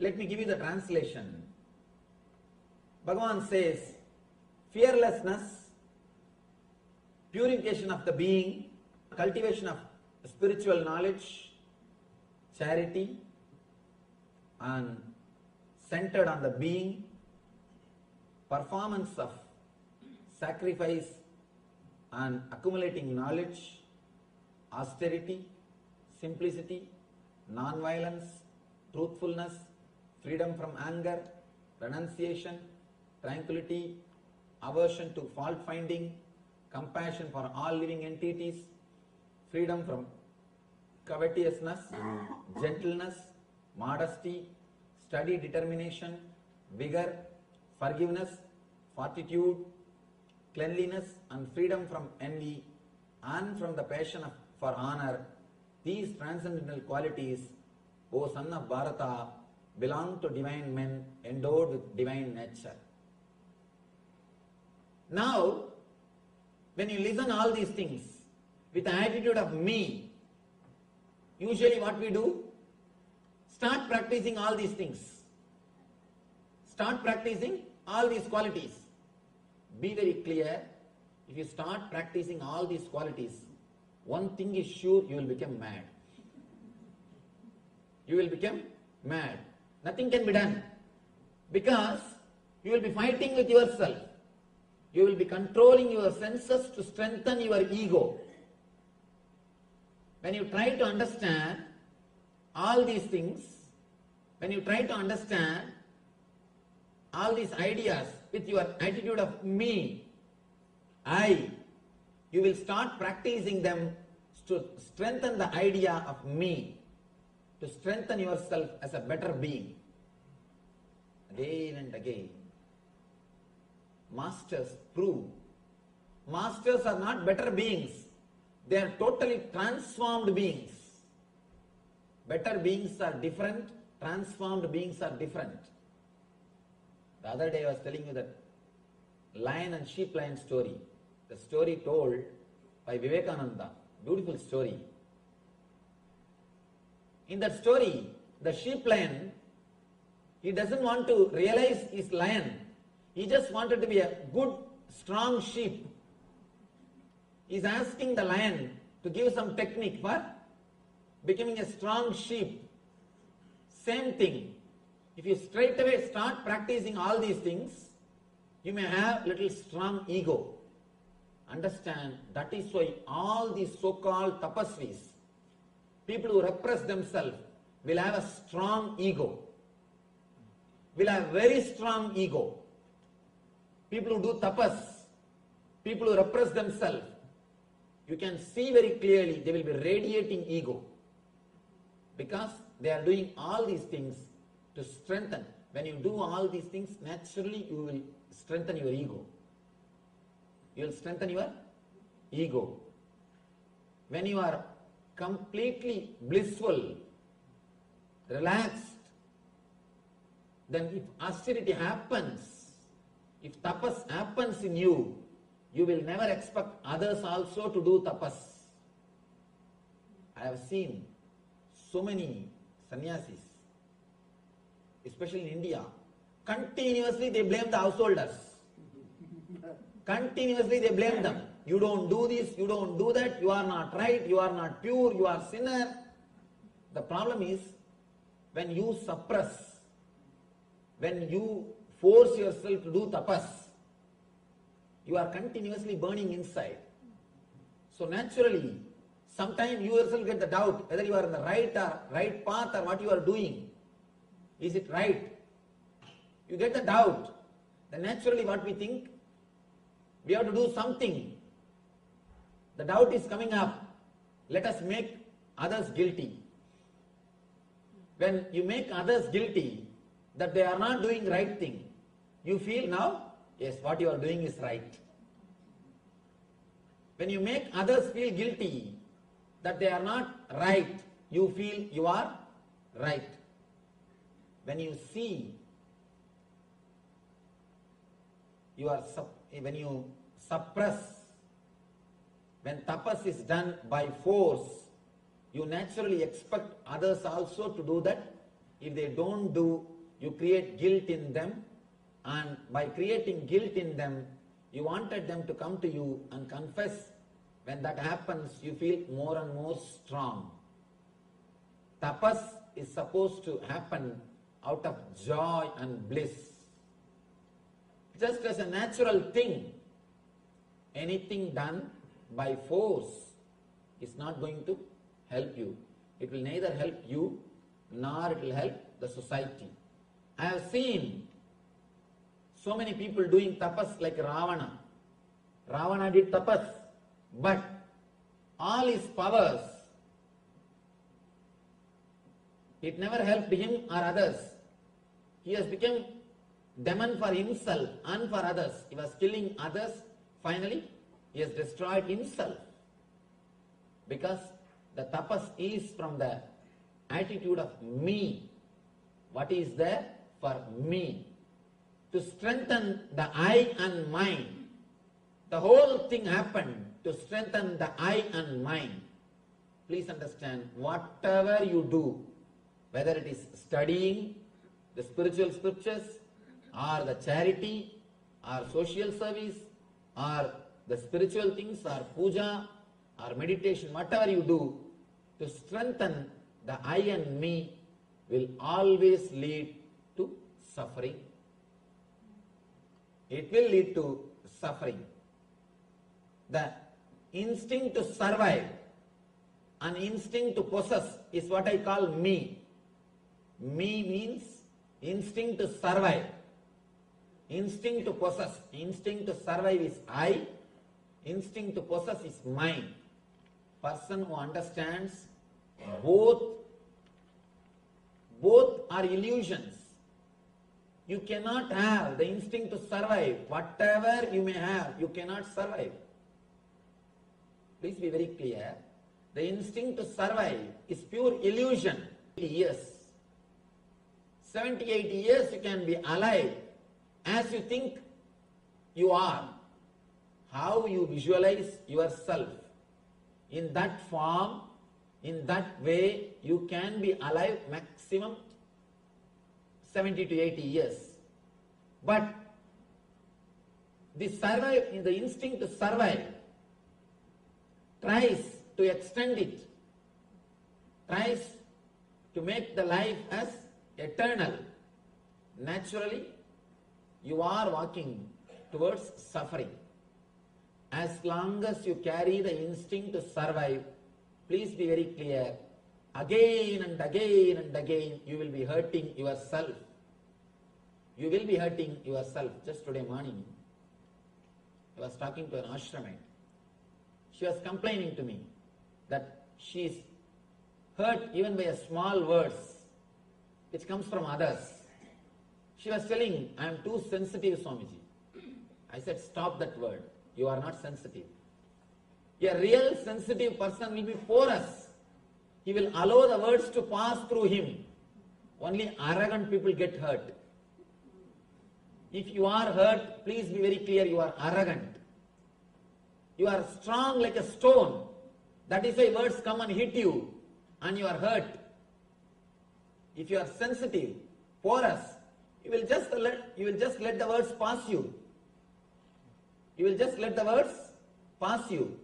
Let me give you the translation. Bhagavan says, fearlessness, purification of the being, cultivation of spiritual knowledge, charity, and centered on the being, performance of sacrifice and accumulating knowledge, austerity, simplicity, non-violence, truthfulness, freedom from anger, renunciation, tranquility, aversion to fault-finding, compassion for all living entities, freedom from covetousness, gentleness, modesty, steady determination, vigor, forgiveness, fortitude, cleanliness, and freedom from envy and from the passion for honor. These transcendental qualities, O son of Bharata, belong to divine men endowed with divine nature. Now, when you listen all these things with the attitude of me, usually what we do? Start practicing all these things. Start practicing all these qualities. Be very clear, if you start practicing all these qualities, one thing is sure, you will become mad. You will become mad. Nothing can be done. Because you will be fighting with yourself. You will be controlling your senses to strengthen your ego. When you try to understand all these things, when you try to understand all these ideas with your attitude of me, I, you will start practicing them to strengthen the idea of me, to strengthen yourself as a better being. Again and again. Masters prove. Masters are not better beings. They are totally transformed beings. Better beings are different, transformed beings are different. The other day I was telling you that lion and sheep lion story. The story told by Vivekananda. Beautiful story. In that story, the sheep lion, he doesn't want to realize he's lion. He just wanted to be a good, strong sheep. He's asking the lion to give some technique for becoming a strong sheep. Same thing. If you straight away start practicing all these things, you may have little strong ego. Understand, that is why all these so-called tapasvis, people who repress themselves, will have a strong ego. Will have very strong ego. People who do tapas, people who repress themselves, you can see very clearly they will be radiating ego, because they are doing all these things to strengthen. When you do all these things, naturally you will strengthen your ego. You will strengthen your ego. When you are completely blissful, relaxed, then if austerity happens, if tapas happens in you, you will never expect others also to do tapas. I have seen so many sannyasis, especially in India, continuously they blame the householders. Continuously they blame them. You don't do this, you don't do that, you are not right, you are not pure, you are sinner. The problem is, when you suppress, when you force yourself to do tapas, you are continuously burning inside. So naturally, sometimes you yourself get the doubt whether you are in the right path or what you are doing. Is it right? You get the doubt. Then naturally what we think, we have to do something. The doubt is coming up. Let us make others guilty. When you make others guilty that they are not doing right thing, you feel now, yes, what you are doing is right. When you make others feel guilty that they are not right, you feel you are right. When you see when you suppress, when tapas is done by force, you naturally expect others also to do that. If they don't do, you create guilt in them, and by creating guilt in them, you wanted them to come to you and confess. When that happens, you feel more and more strong. Tapas is supposed to happen out of joy and bliss. Just as a natural thing, anything done by force is not going to help you. It will neither help you nor it will help the society. I have seen so many people doing tapas like Ravana. Ravana did tapas, but all his powers, it never helped him or others. He has become demon for himself and for others. He was killing others. Finally, he has destroyed himself. Because the tapas is from the attitude of me. What is there for me? To strengthen the I and mind. The whole thing happened to strengthen the I and mind. Please understand, whatever you do, whether it is studying the spiritual scriptures, or the charity, or social service, or the spiritual things, or puja, or meditation, whatever you do, to strengthen the I and me will always lead to suffering. It will lead to suffering. The instinct to survive and instinct to possess is what I call me. Me means instinct to survive. Instinct to possess. Instinct to survive is I. Instinct to possess is mine. Person who understands both are illusions. You cannot have the instinct to survive. Whatever you may have, you cannot survive. Please be very clear. The instinct to survive is pure illusion. 80 years. 70, 80 years you can be alive as you think you are. How you visualize yourself. In that form, in that way, you can be alive maximum 70 to 80 years. But the instinct to survive tries to extend it, tries to make the life as eternal. Naturally, you are walking towards suffering. As long as you carry the instinct to survive, please be very clear, again and again and again, you will be hurting yourself. You will be hurting yourself. Just today morning, I was talking to an ashramite. She was complaining to me that she is hurt even by a small words which comes from others. She was telling, I am too sensitive, Swamiji. I said, stop that word. You are not sensitive. A real sensitive person will be porous. He will allow the words to pass through him. Only arrogant people get hurt. If you are hurt, please be very clear, you are arrogant. You are strong like a stone. That is why words come and hit you and you are hurt. If you are sensitive, porous, you will just let the words pass you. You will just let the words pass you.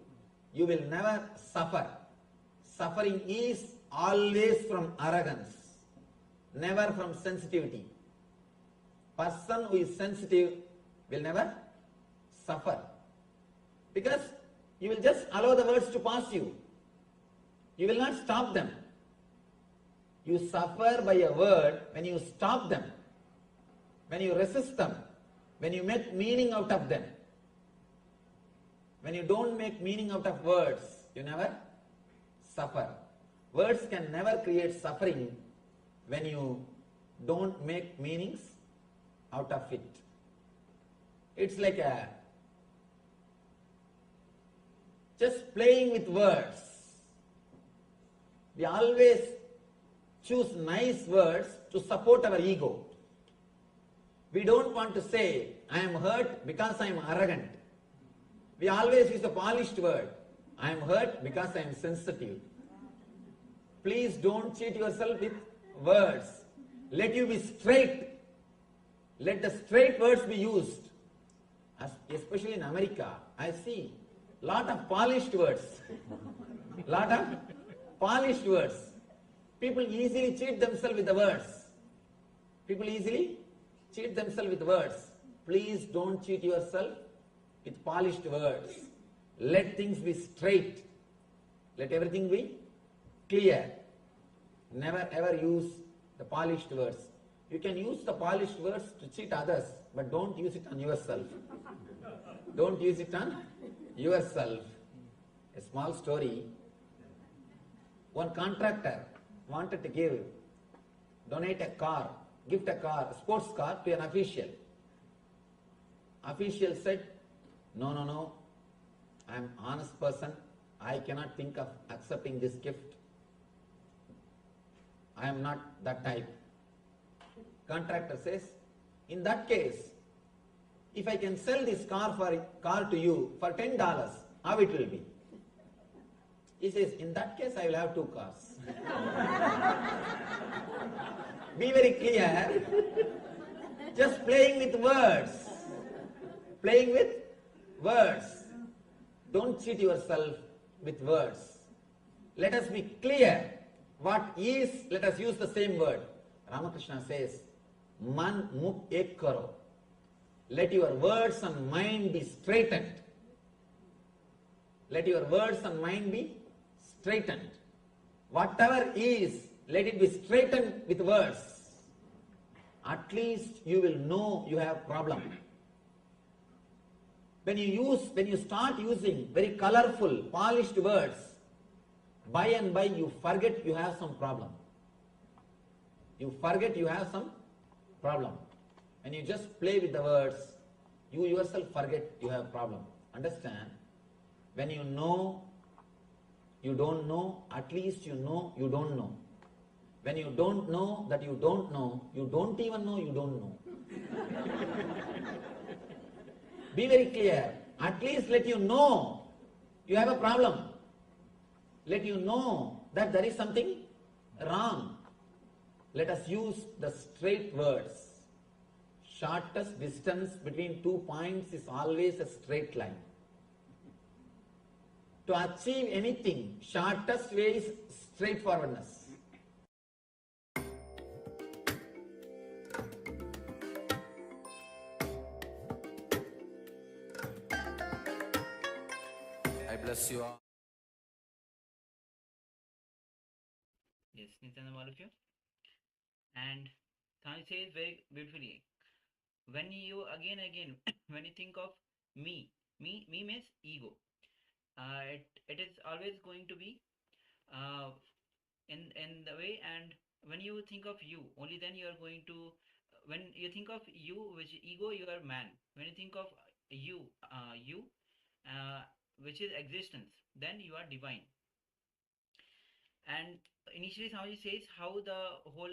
You will never suffer. Suffering is always from arrogance, never from sensitivity. Person who is sensitive will never suffer. Because you will just allow the words to pass you. You will not stop them. You suffer by a word when you stop them, when you resist them, when you make meaning out of them. When you don't make meaning out of words, you never suffer. Words can never create suffering when you don't make meanings out of it. It's like just playing with words. We always choose nice words to support our ego. We don't want to say, I am hurt because I am arrogant. We always use a polished word. I am hurt because I am sensitive. Please don't cheat yourself with words. Let you be straight. Let the straight words be used. Especially in America, I see lot of polished words. Lot of polished words. People easily cheat themselves with the words. People easily cheat themselves with words. Please don't cheat yourself with polished words. Let things be straight. Let everything be clear. Never ever use the polished words. You can use the polished words to cheat others, but don't use it on yourself. Don't use it on yourself. A small story. One contractor wanted to donate a car, gift a car, a sports car to an official. Official said, no, I am an honest person. I cannot think of accepting this gift. I am not that type. Contractor says, in that case, if I can sell this car to you for $10, how it will be? He says, in that case, I will have 2 cars. Be very clear. Just playing with words. Playing with words. Don't cheat yourself with words. Let us be clear. What is, let us use the same word. Ramakrishna says, Man mukh ek karo. Let your words and mind be straightened. Let your words and mind be straightened. Whatever is, let it be straightened with words. At least you will know you have problem. When you start using very colorful, polished words, by and by you forget you have some problem. You forget you have some problem. When you just play with the words, you yourself forget you have problem. Understand? When you know, you don't know, at least you know you don't know. When you don't know that you don't know, you don't even know you don't know. Be very clear. At least let you know you have a problem. Let you know that there is something wrong. Let us use the straight words. Shortest distance between 2 points is always a straight line. To achieve anything, shortest way is straightforwardness. I bless you all. Yes, Nityanand, all of you. And Thani says very beautifully, when you again, when you think of me, Me means ego. It is always going to be uh, in the way, and when you think of you, only then you are going to, when you think of you, which ego, you are man. When you think of you, uh, which is existence, then you are divine. And initially Swamiji says how the whole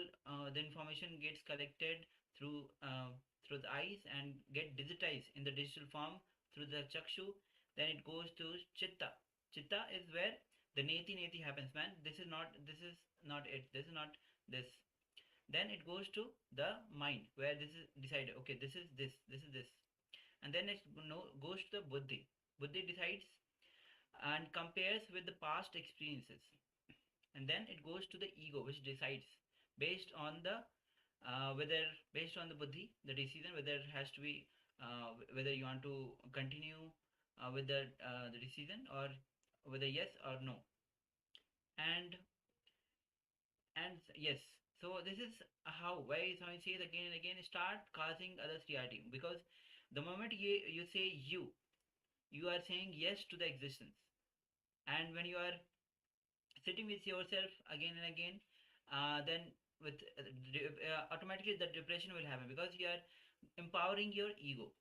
the information gets collected through the eyes and get digitized in the digital form through the chakshu. Then it goes to chitta. Chitta is where the neti neti happens, man. This is not it, this is not this. Then it goes to the mind, where this is decided, okay, this is this is this. And then it goes to the buddhi. Buddhi decides and compares with the past experiences. And then it goes to the ego, which decides based on the whether, based on the buddhi, the decision, whether it has to be whether you want to continue with the decision, or whether yes or no. And and yes, so this is how, why someone says again and again, start causing others reality. Because the moment you say you are saying yes to the existence. And when you are sitting with yourself again and again, then with automatically the depression will happen, because you are empowering your ego.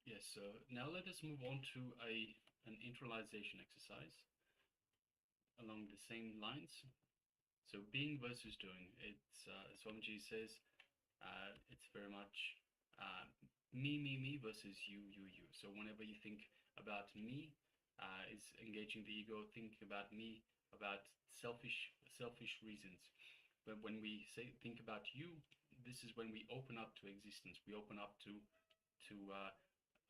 Yes, so now let us move on to an internalization exercise along the same lines. So being versus doing. It's Swamiji says it's very much uh, me versus you. So whenever you think about me, is engaging the ego. Think about me, about selfish reasons. But when we say think about you, this is when we open up to existence. We open up to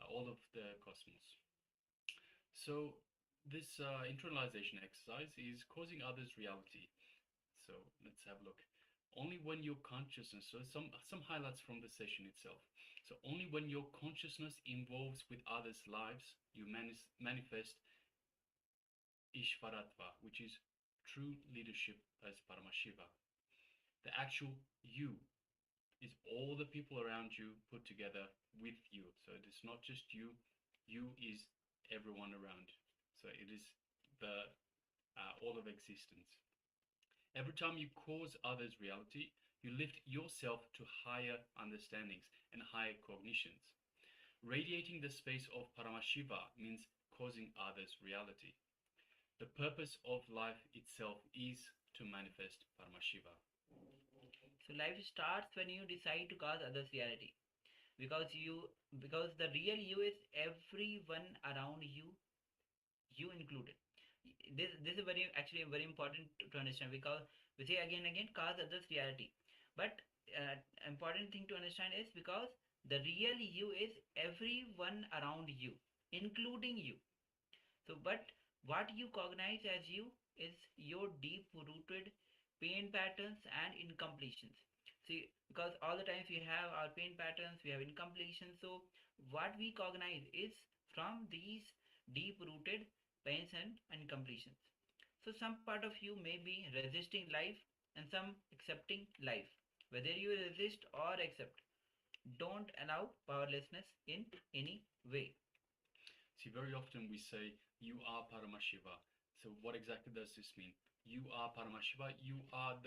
all of the cosmos. So this internalization exercise is causing others reality. So let's have a look. Only when your consciousness, so some highlights from the session itself. So only when your consciousness involves with others' lives, you manifest Ishvaratva, which is true leadership as Paramashiva. The actual you is all the people around you put together with you. So it is not just you. You is everyone around. So it is the all of existence. Every time you cause others reality, you lift yourself to higher understandings and higher cognitions. Radiating the space of Paramashiva means causing others reality. The purpose of life itself is to manifest Paramashiva. So life starts when you decide to cause others reality, because the real you is everyone around you, you included. This is very, actually very important to understand, because we say again and again, cause others reality. But important thing to understand is, because the real you is everyone around you, including you. So, but what you cognize as you is your deep rooted pain patterns and incompletions. See, because all the times we have our pain patterns, we have incompletions. So, what we cognize is from these deep rooted pains and incompletions. So, some part of you may be resisting life and some accepting life. Whether you resist or accept, don't allow powerlessness in any way. See, very often we say, you are Paramashiva. So what exactly does this mean? You are Paramashiva, you are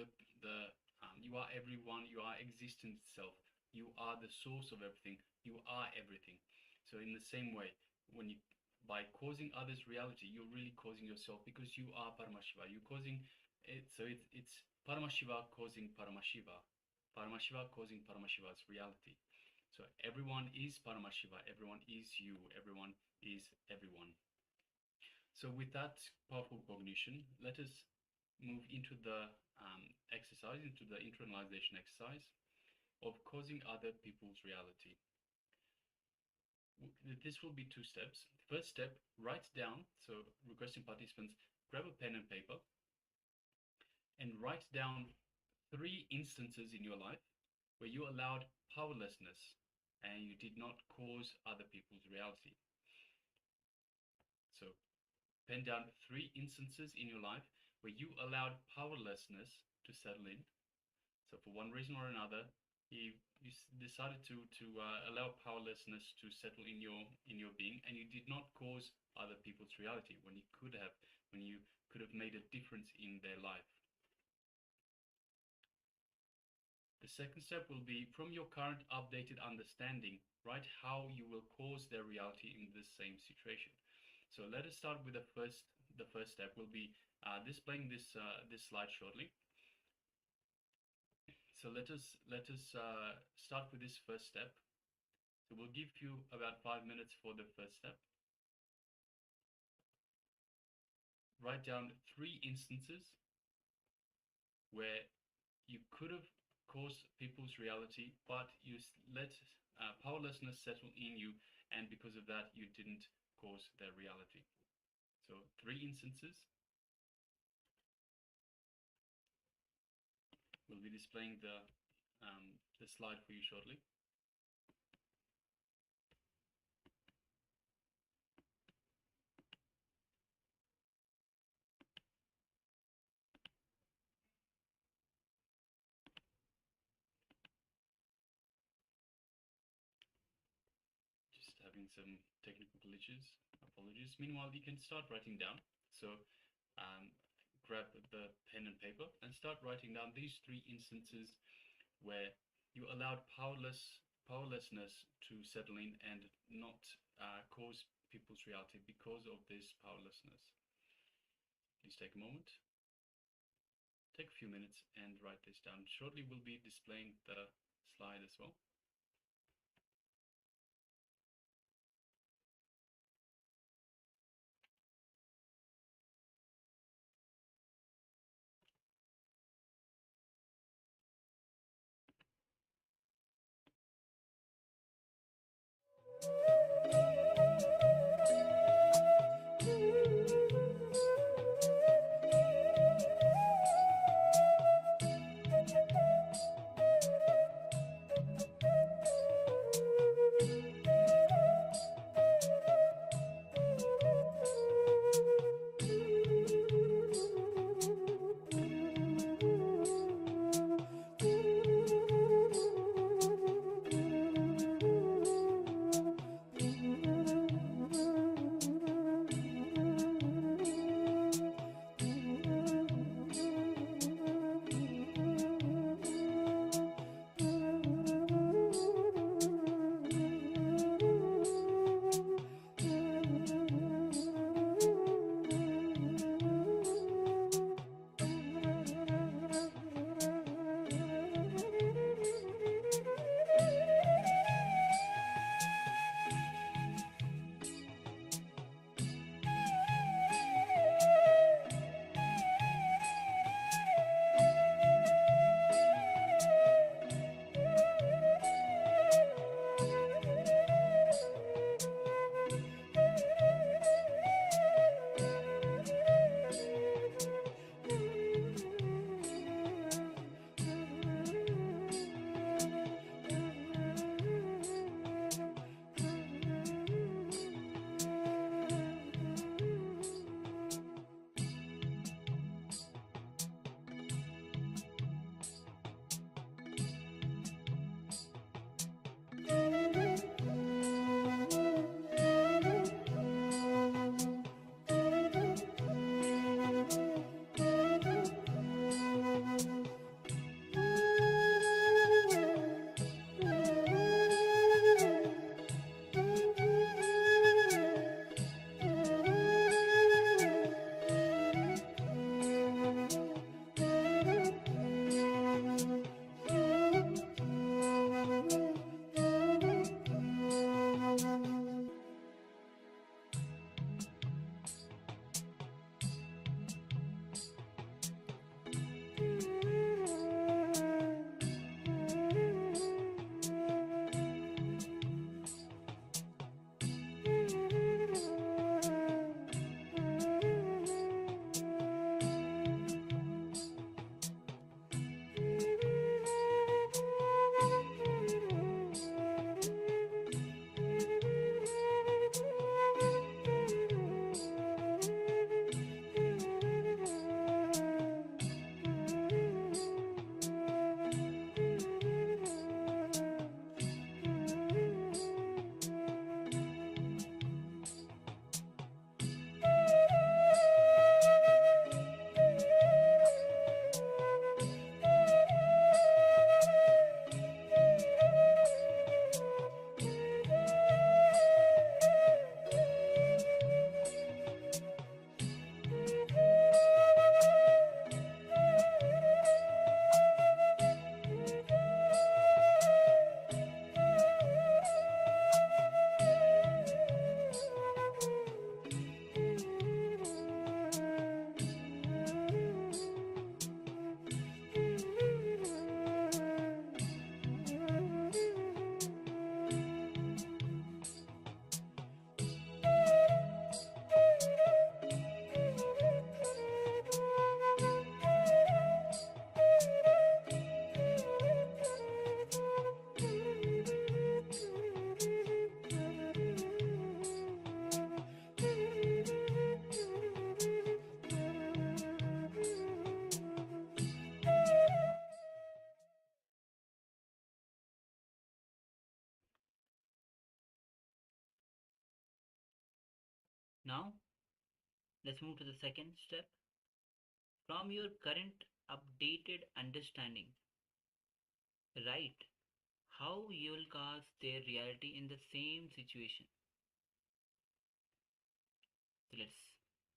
you are everyone, you are existence itself. You are the source of everything, you are everything. So in the same way, when you, by causing others reality, you're really causing yourself, because you are Paramashiva. You're causing it, so it's Paramashiva causing Paramashiva. Paramashiva causing Paramashiva's reality. So everyone is Paramashiva, everyone is you, everyone is everyone. So with that powerful cognition, let us move into the exercise, into the internalization exercise of causing other people's reality. This will be two steps. First step, write down, so requesting participants, grab a pen and paper and write down 3 instances in your life where you allowed powerlessness and you did not cause other people's reality. So pen down 3 instances in your life where you allowed powerlessness to settle in. So for one reason or another, you decided to allow powerlessness to settle in your being, and you did not cause other people's reality when you could have made a difference in their life. The second step will be, from your current updated understanding, write how you will cause their reality in this same situation. So let us start with the first step. We'll be displaying this slide shortly. So let us start with this first step. So we'll give you about 5 minutes for the first step. Write down 3 instances where you could have caused people's reality, but you let powerlessness settle in you, and because of that, you didn't cause their reality. So 3 instances. We'll be displaying the slide for you shortly. Just having some technical glitches. Apologies. Meanwhile, you can start writing down. So grab the pen and paper and start writing down these 3 instances where you allowed powerlessness to settle in and not cause people's reality because of this powerlessness. Please take a moment. Take a few minutes and write this down. Shortly we'll be displaying the slide as well. Now, let's move to the second step. From your current updated understanding, write how you will cause their reality in the same situation. So let's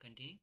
continue.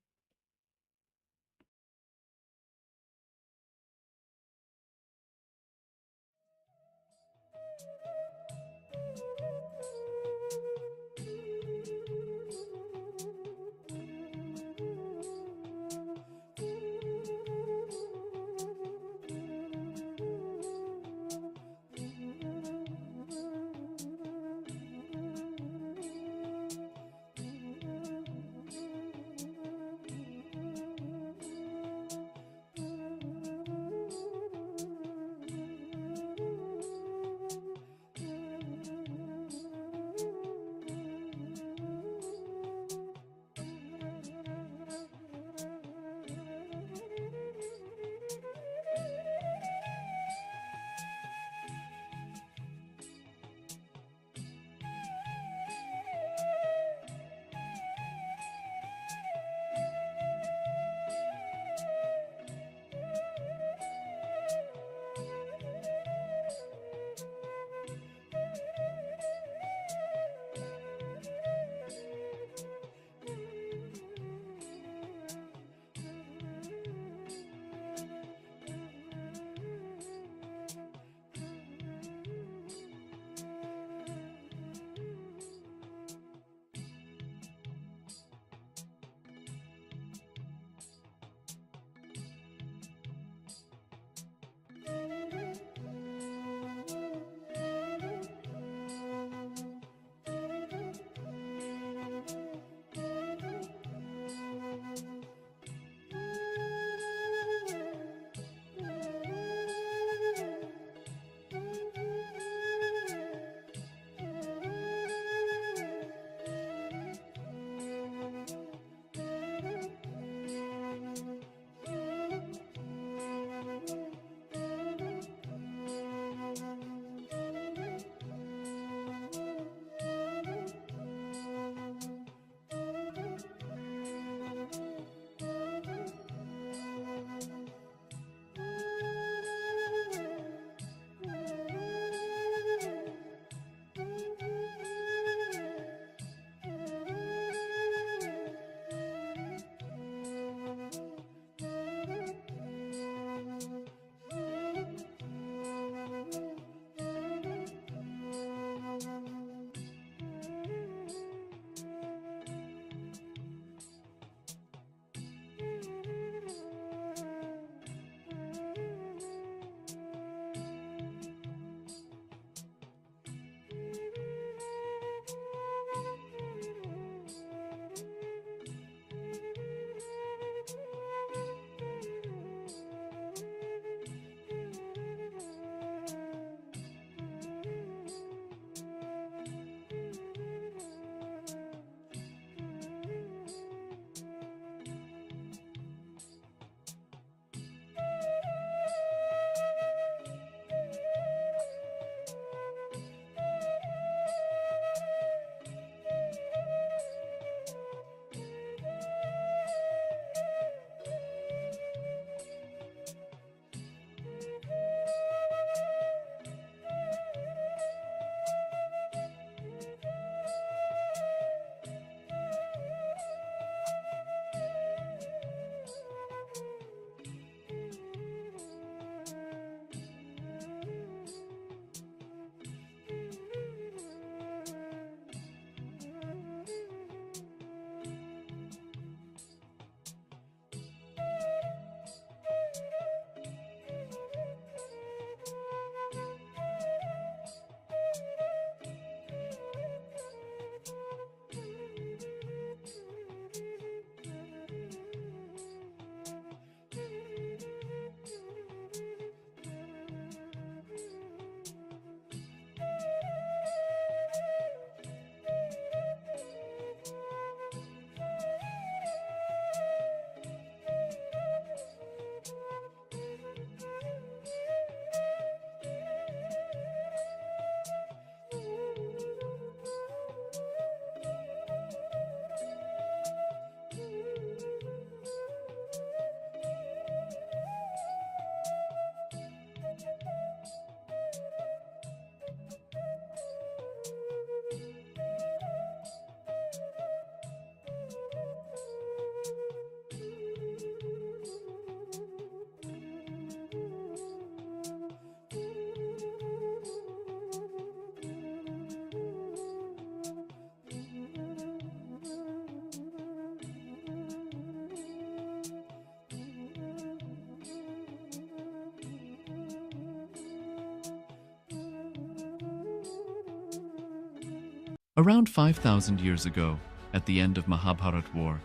Around 5,000 years ago, at the end of Mahabharat War,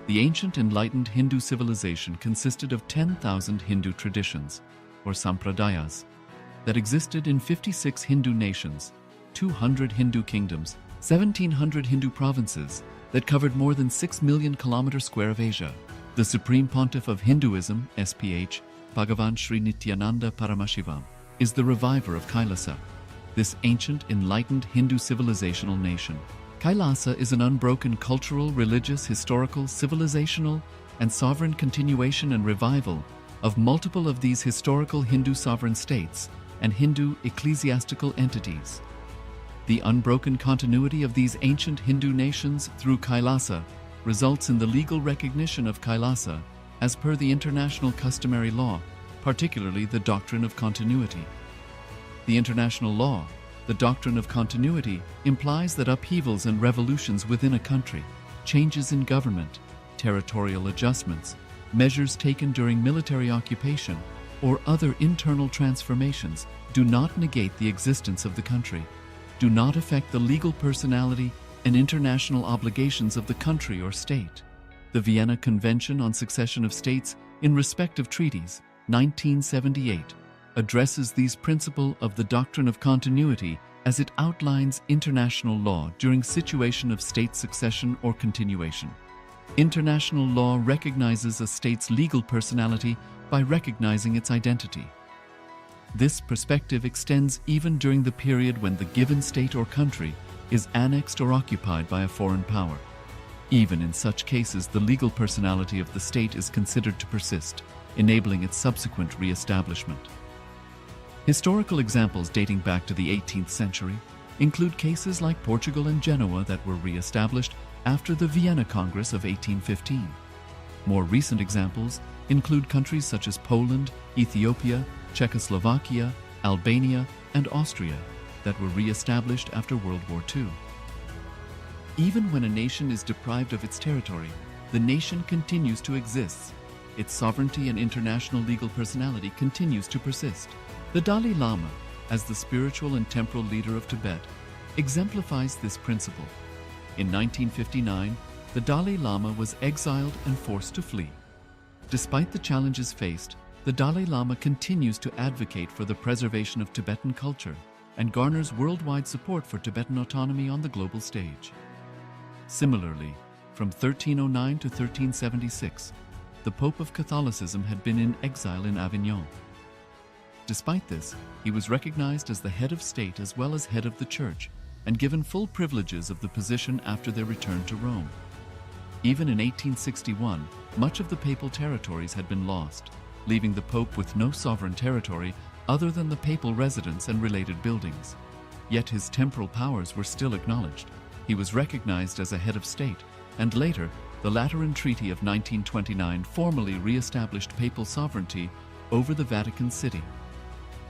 the ancient enlightened Hindu civilization consisted of 10,000 Hindu traditions, or sampradayas, that existed in 56 Hindu nations, 200 Hindu kingdoms, 1,700 Hindu provinces that covered more than 6 million kilometers square of Asia. The Supreme Pontiff of Hinduism, SPH, Bhagavan Sri Nityananda Paramashivoham, is the reviver of KAILASA, this ancient enlightened Hindu civilizational nation. KAILASA is an unbroken cultural, religious, historical, civilizational, and sovereign continuation and revival of multiple of these historical Hindu sovereign states and Hindu ecclesiastical entities. The unbroken continuity of these ancient Hindu nations through KAILASA results in the legal recognition of KAILASA as per the international customary law, particularly the doctrine of continuity. The international law, the doctrine of continuity, implies that upheavals and revolutions within a country, changes in government, territorial adjustments, measures taken during military occupation, or other internal transformations do not negate the existence of the country, do not affect the legal personality and international obligations of the country or state. The Vienna Convention on Succession of States in Respect of Treaties, 1978, addresses these principles of the doctrine of continuity as it outlines international law during situation of state succession or continuation. International law recognizes a state's legal personality by recognizing its identity. This perspective extends even during the period when the given state or country is annexed or occupied by a foreign power. Even in such cases, the legal personality of the state is considered to persist, enabling its subsequent re-establishment. Historical examples dating back to the 18th century include cases like Portugal and Genoa that were re-established after the Vienna Congress of 1815. More recent examples include countries such as Poland, Ethiopia, Czechoslovakia, Albania, and Austria that were re-established after World War II. Even when a nation is deprived of its territory, the nation continues to exist. Its sovereignty and international legal personality continues to persist. The Dalai Lama, as the spiritual and temporal leader of Tibet, exemplifies this principle. In 1959, the Dalai Lama was exiled and forced to flee. Despite the challenges faced, the Dalai Lama continues to advocate for the preservation of Tibetan culture and garners worldwide support for Tibetan autonomy on the global stage. Similarly, from 1309 to 1376, the Pope of Catholicism had been in exile in Avignon. Despite this, he was recognized as the head of state as well as head of the church and given full privileges of the position after their return to Rome. Even in 1861, much of the papal territories had been lost, leaving the Pope with no sovereign territory other than the papal residence and related buildings. Yet his temporal powers were still acknowledged. He was recognized as a head of state, and later, the Lateran Treaty of 1929 formally re-established papal sovereignty over the Vatican City.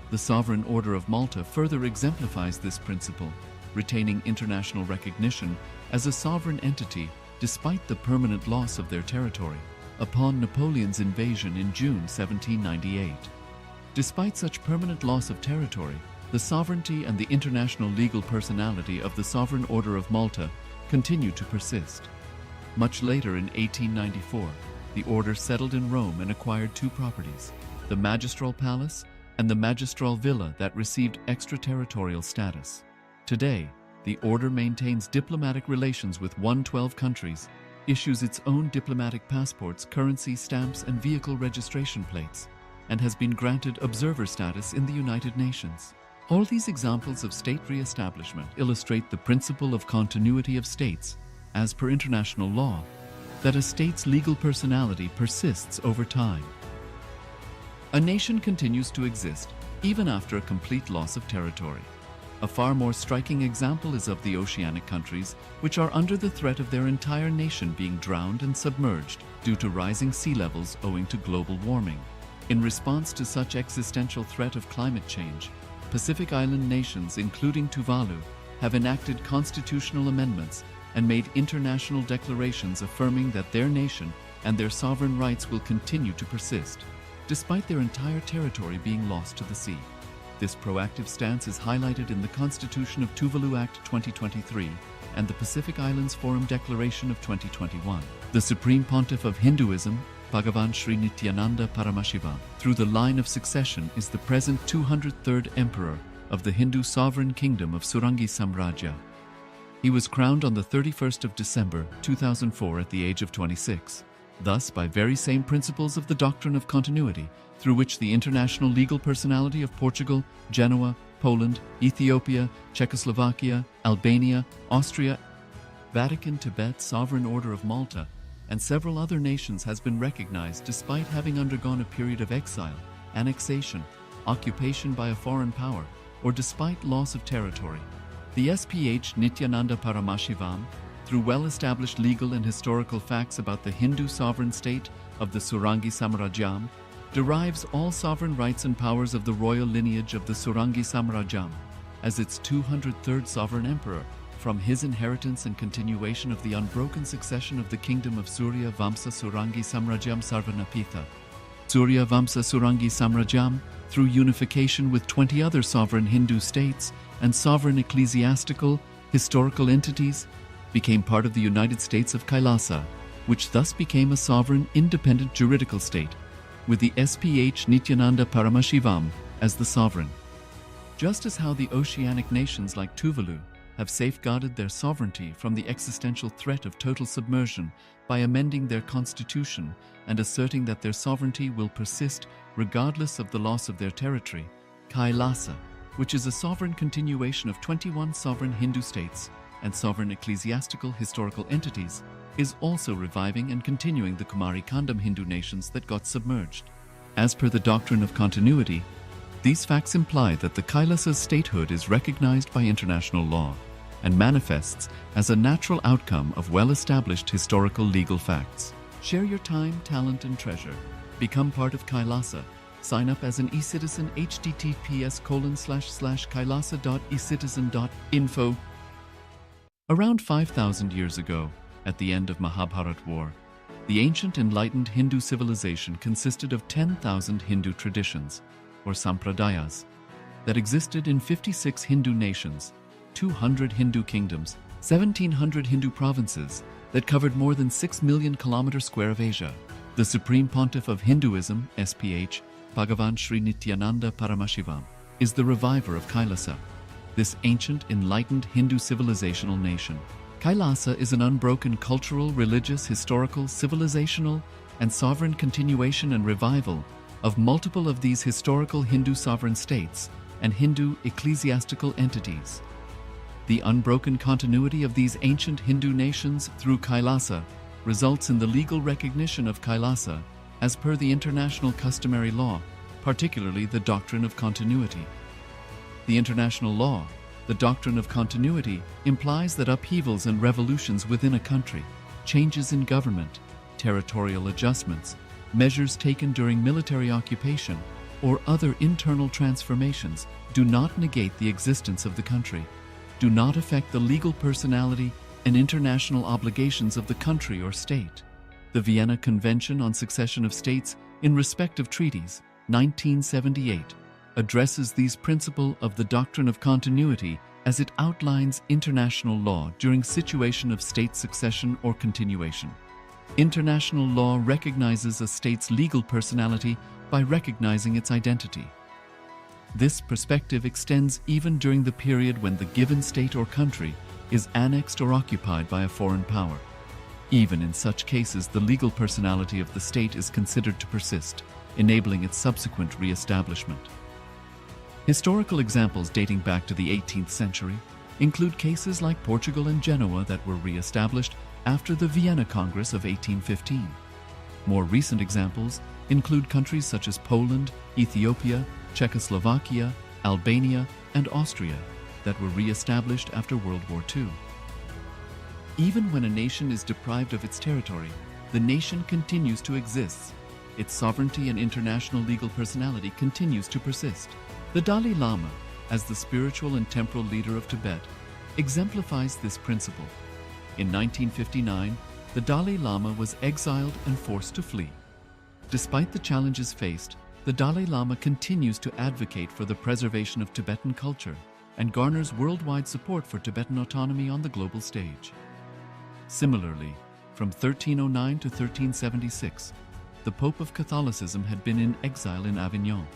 The Sovereign Order of Malta further exemplifies this principle, retaining international recognition as a sovereign entity despite the permanent loss of their territory upon Napoleon's invasion in June 1798. Despite such permanent loss of territory, the sovereignty and the international legal personality of the Sovereign Order of Malta continued to persist. Much later in 1894, the order settled in Rome and acquired two properties, the Magistral Palace and the Magistral Villa that received extraterritorial status. Today, the order maintains diplomatic relations with 112 countries, issues its own diplomatic passports, currency, stamps, and vehicle registration plates, and has been granted observer status in the United Nations. All these examples of state re-establishment illustrate the principle of continuity of states, as per international law, that a state's legal personality persists over time. A nation continues to exist even after a complete loss of territory. A far more striking example is of the oceanic countries, which are under the threat of their entire nation being drowned and submerged due to rising sea levels owing to global warming. In response to such existential threat of climate change, Pacific Island nations, including Tuvalu, have enacted constitutional amendments and made international declarations affirming that their nation and their sovereign rights will continue to persist, despite their entire territory being lost to the sea. This proactive stance is highlighted in the Constitution of Tuvalu Act 2023 and the Pacific Islands Forum Declaration of 2021. The Supreme Pontiff of Hinduism, Bhagavan Sri Nityananda Paramashivoham, through the line of succession is the present 203rd Emperor of the Hindu sovereign kingdom of Surangi Samrajya. He was crowned on the 31st of December 2004 at the age of 26. Thus, by very same principles of the doctrine of continuity, through which the international legal personality of Portugal, Genoa, Poland, Ethiopia, Czechoslovakia, Albania, Austria, Vatican, Tibet, Sovereign Order of Malta, and several other nations has been recognized despite having undergone a period of exile, annexation, occupation by a foreign power, or despite loss of territory. The SPH Nityananda Paramashivoham, through well-established legal and historical facts about the Hindu sovereign state of the Surangi Samrajyam, derives all sovereign rights and powers of the royal lineage of the Surangi Samrajyam as its 203rd sovereign emperor, from his inheritance and continuation of the unbroken succession of the kingdom of Surya Vamsa Surangi Samrajyam Sarvanapitha. Surya Vamsa Surangi Samrajyam, through unification with 20 other sovereign Hindu states and sovereign ecclesiastical, historical entities, became part of the United States of KAILASA, which thus became a sovereign, independent juridical state, with the SPH Nityananda Paramashivoham as the sovereign. Just as how the oceanic nations like Tuvalu have safeguarded their sovereignty from the existential threat of total submersion by amending their constitution and asserting that their sovereignty will persist regardless of the loss of their territory, KAILASA, which is a sovereign continuation of 21 sovereign Hindu states and sovereign ecclesiastical historical entities, is also reviving and continuing the Kumari Kandam Hindu nations that got submerged. As per the doctrine of continuity, these facts imply that the Kailasa's statehood is recognized by international law and manifests as a natural outcome of well-established historical legal facts. Share your time, talent, and treasure. Become part of KAILASA. Sign up as an eCitizen https://kailasa.ecitizen.info. Around 5,000 years ago, at the end of Mahabharat War, the ancient enlightened Hindu civilization consisted of 10,000 Hindu traditions, or sampradayas, that existed in 56 Hindu nations, 200 Hindu kingdoms, 1,700 Hindu provinces that covered more than 6 million kilometers square of Asia. The Supreme Pontiff of Hinduism, SPH, Bhagavan Sri Nityananda Paramashivoham, is the reviver of KAILASA, this ancient, enlightened Hindu civilizational nation. KAILASA is an unbroken cultural, religious, historical, civilizational, and sovereign continuation and revival of multiple of these historical Hindu sovereign states and Hindu ecclesiastical entities. The unbroken continuity of these ancient Hindu nations through KAILASA results in the legal recognition of KAILASA as per the international customary law, particularly the doctrine of continuity. The international law, the doctrine of continuity, implies that upheavals and revolutions within a country, changes in government, territorial adjustments, measures taken during military occupation, or other internal transformations do not negate the existence of the country, do not affect the legal personality and international obligations of the country or state. The Vienna Convention on Succession of States in respect of treaties, 1978, addresses these principles of the doctrine of continuity as it outlines international law during situation of state succession or continuation. International law recognizes a state's legal personality by recognizing its identity. This perspective extends even during the period when the given state or country is annexed or occupied by a foreign power. Even in such cases, the legal personality of the state is considered to persist, enabling its subsequent re-establishment. Historical examples dating back to the 18th century include cases like Portugal and Genoa that were re-established after the Vienna Congress of 1815. More recent examples include countries such as Poland, Ethiopia, Czechoslovakia, Albania, and Austria that were re-established after World War II. Even when a nation is deprived of its territory, the nation continues to exist. Its sovereignty and international legal personality continues to persist. The Dalai Lama, as the spiritual and temporal leader of Tibet, exemplifies this principle. In 1959, the Dalai Lama was exiled and forced to flee. Despite the challenges faced, the Dalai Lama continues to advocate for the preservation of Tibetan culture, and garners worldwide support for Tibetan autonomy on the global stage. Similarly, from 1309 to 1376, the Pope of Catholicism had been in exile in Avignon.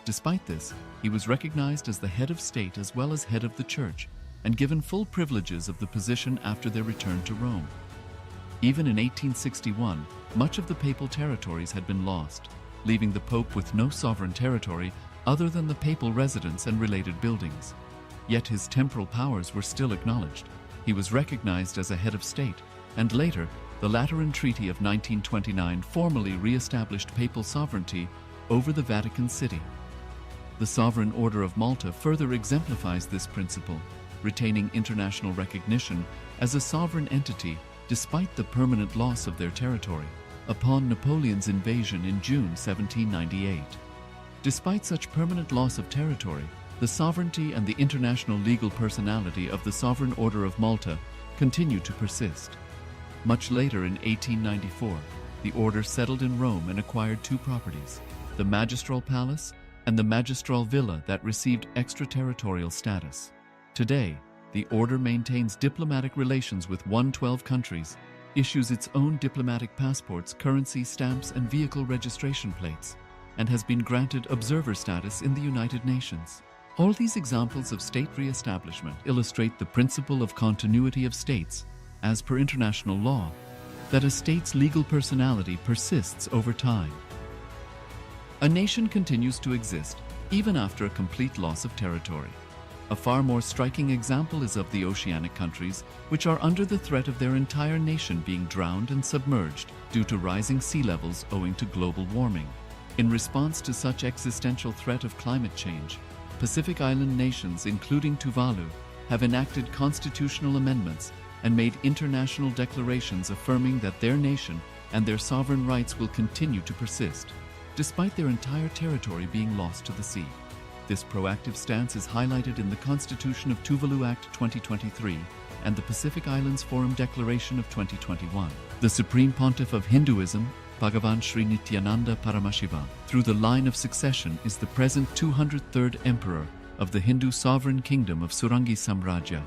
Despite this, he was recognized as the head of state as well as head of the Church, and given full privileges of the position after their return to Rome. Even in 1861, much of the papal territories had been lost, leaving the Pope with no sovereign territory other than the papal residence and related buildings. Yet his temporal powers were still acknowledged. He was recognized as a head of state, and later, the Lateran Treaty of 1929 formally re-established papal sovereignty over the Vatican City. The Sovereign Order of Malta further exemplifies this principle, retaining international recognition as a sovereign entity despite the permanent loss of their territory upon Napoleon's invasion in June 1798. Despite such permanent loss of territory, the sovereignty and the international legal personality of the Sovereign Order of Malta continue to persist. Much later in 1894, the order settled in Rome and acquired two properties, the Magistral Palace and the Magistral Villa that received extraterritorial status. Today, the order maintains diplomatic relations with 112 countries, issues its own diplomatic passports, currency, stamps, and vehicle registration plates, and has been granted observer status in the United Nations. All these examples of state re-establishment illustrate the principle of continuity of states, as per international law, that a state's legal personality persists over time. A nation continues to exist even after a complete loss of territory. A far more striking example is of the oceanic countries, which are under the threat of their entire nation being drowned and submerged due to rising sea levels owing to global warming. In response to such existential threat of climate change, Pacific Island nations, including Tuvalu, have enacted constitutional amendments and made international declarations affirming that their nation and their sovereign rights will continue to persist, despite their entire territory being lost to the sea. This proactive stance is highlighted in the Constitution of Tuvalu Act 2023 and the Pacific Islands Forum Declaration of 2021. The Supreme Pontiff of Hinduism, Bhagavan Sri Nityananda Paramashivoham, through the line of succession is the present 203rd Emperor of the Hindu Sovereign Kingdom of Surangi Samrajya.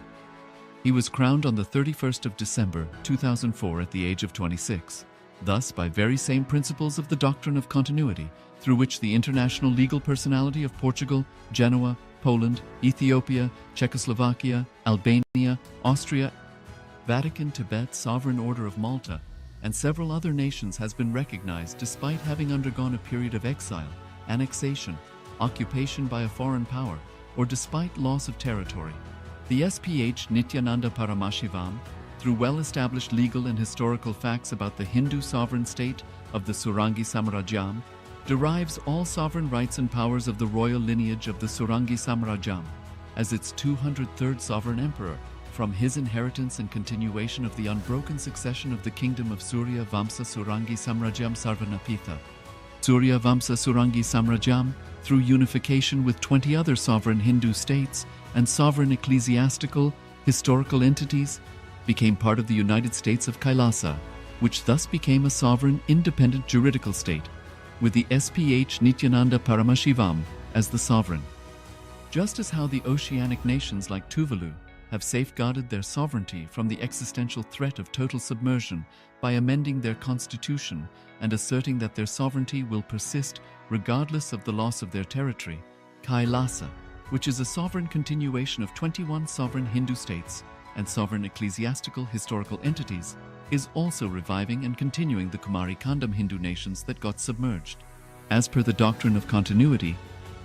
He was crowned on the 31st of December 2004 at the age of 26. Thus, by very same principles of the doctrine of continuity, through which the international legal personality of Portugal, Genoa, Poland, Ethiopia, Czechoslovakia, Albania, Austria, Vatican, Tibet, Sovereign Order of Malta, and several other nations has been recognized despite having undergone a period of exile, annexation, occupation by a foreign power, or despite loss of territory. The SPH Nityananda Paramashivoham, through well-established legal and historical facts about the Hindu sovereign state of the Surangi Samrajyam, derives all sovereign rights and powers of the royal lineage of the Surangi Samrajyam as its 203rd sovereign emperor, from his inheritance and continuation of the unbroken succession of the kingdom of Surya Vamsa Surangi Samrajyam Sarvanapitha. Surya Vamsa Surangi Samrajyam, through unification with 20 other sovereign Hindu states and sovereign ecclesiastical, historical entities, became part of the United States of KAILASA, which thus became a sovereign, independent juridical state, with the SPH Nityananda Paramashivoham as the sovereign. Just as how the oceanic nations like Tuvalu have safeguarded their sovereignty from the existential threat of total submersion by amending their constitution and asserting that their sovereignty will persist regardless of the loss of their territory, KAILASA, which is a sovereign continuation of 21 sovereign Hindu states and sovereign ecclesiastical historical entities, is also reviving and continuing the Kumari Kandam Hindu nations that got submerged. As per the doctrine of continuity,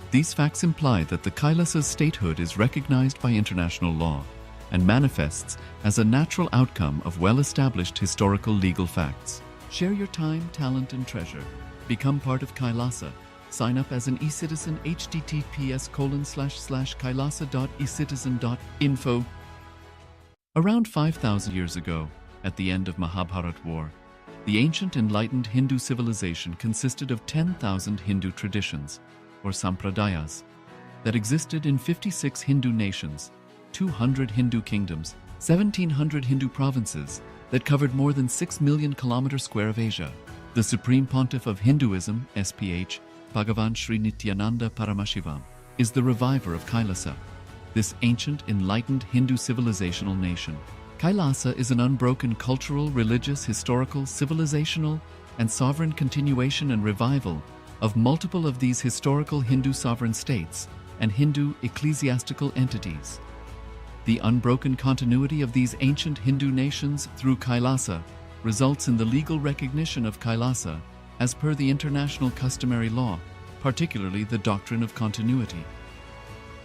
these facts imply that the Kailasa's statehood is recognized by international law and manifests as a natural outcome of well-established historical legal facts. Share your time, talent, and treasure. Become part of KAILASA. Sign up as an eCitizen https://kailasa.ecitizen.info. Around 5,000 years ago, at the end of Mahabharat War, the ancient enlightened Hindu civilization consisted of 10,000 Hindu traditions, or sampradayas, that existed in 56 Hindu nations, 200 Hindu kingdoms, 1,700 Hindu provinces that covered more than 6 million kilometers square of Asia. The Supreme Pontiff of Hinduism, SPH, Bhagavan Sri Nityananda Paramashivoham, is the reviver of KAILASA. this ancient, enlightened Hindu civilizational nation. Kailasa is an unbroken cultural, religious, historical, civilizational, and sovereign continuation and revival of multiple of these historical Hindu sovereign states and Hindu ecclesiastical entities. The unbroken continuity of these ancient Hindu nations through Kailasa results in the legal recognition of Kailasa as per the international customary law, particularly the doctrine of continuity.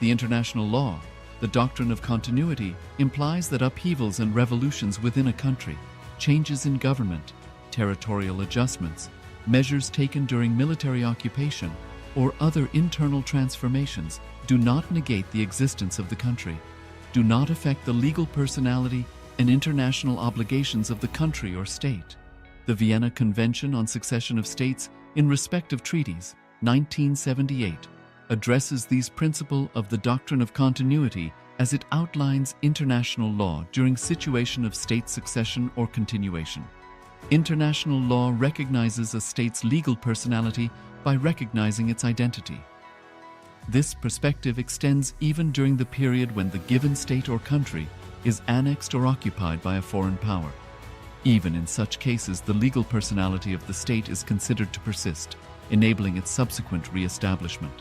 The international law, the doctrine of continuity, implies that upheavals and revolutions within a country, changes in government, territorial adjustments, measures taken during military occupation, or other internal transformations do not negate the existence of the country, do not affect the legal personality and international obligations of the country or state. The Vienna Convention on Succession of States in Respect of Treaties, 1978, addresses these principles of the doctrine of continuity as it outlines international law during situation of state succession or continuation. International law recognizes a state's legal personality by recognizing its identity. This perspective extends even during the period when the given state or country is annexed or occupied by a foreign power. Even in such cases, the legal personality of the state is considered to persist, enabling its subsequent re-establishment.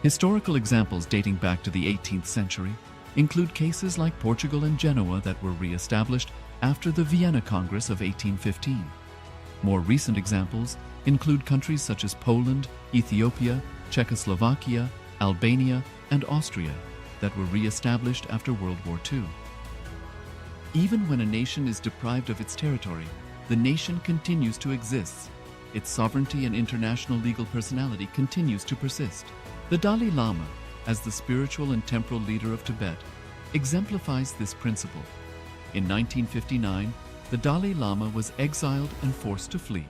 Historical examples dating back to the 18th century include cases like Portugal and Genoa that were re-established after the Vienna Congress of 1815. More recent examples include countries such as Poland, Ethiopia, Czechoslovakia, Albania, and Austria that were re-established after World War II. Even when a nation is deprived of its territory, the nation continues to exist. Its sovereignty and international legal personality continues to persist. The Dalai Lama, as the spiritual and temporal leader of Tibet, exemplifies this principle. In 1959, the Dalai Lama was exiled and forced to flee.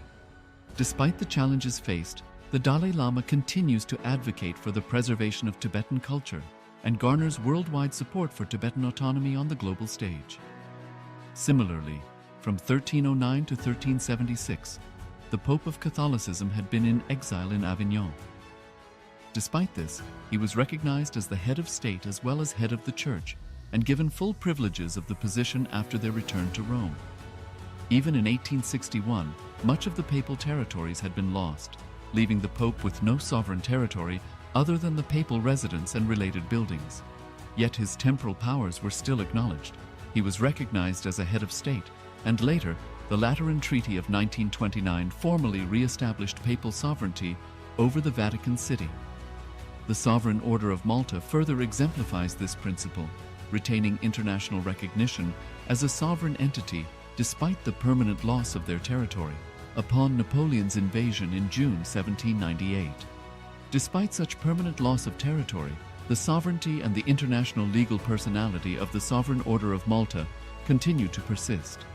Despite the challenges faced, the Dalai Lama continues to advocate for the preservation of Tibetan culture and garners worldwide support for Tibetan autonomy on the global stage. Similarly, from 1309 to 1376, the Pope of Catholicism had been in exile in Avignon. Despite this, he was recognized as the head of state as well as head of the church and given full privileges of the position after their return to Rome. Even in 1861, much of the papal territories had been lost, leaving the Pope with no sovereign territory other than the papal residence and related buildings. Yet his temporal powers were still acknowledged. He was recognized as a head of state, and later, the Lateran Treaty of 1929 formally re-established papal sovereignty over the Vatican City. The Sovereign Order of Malta further exemplifies this principle, retaining international recognition as a sovereign entity despite the permanent loss of their territory upon Napoleon's invasion in June 1798. Despite such permanent loss of territory, the sovereignty and the international legal personality of the Sovereign Order of Malta continue to persist.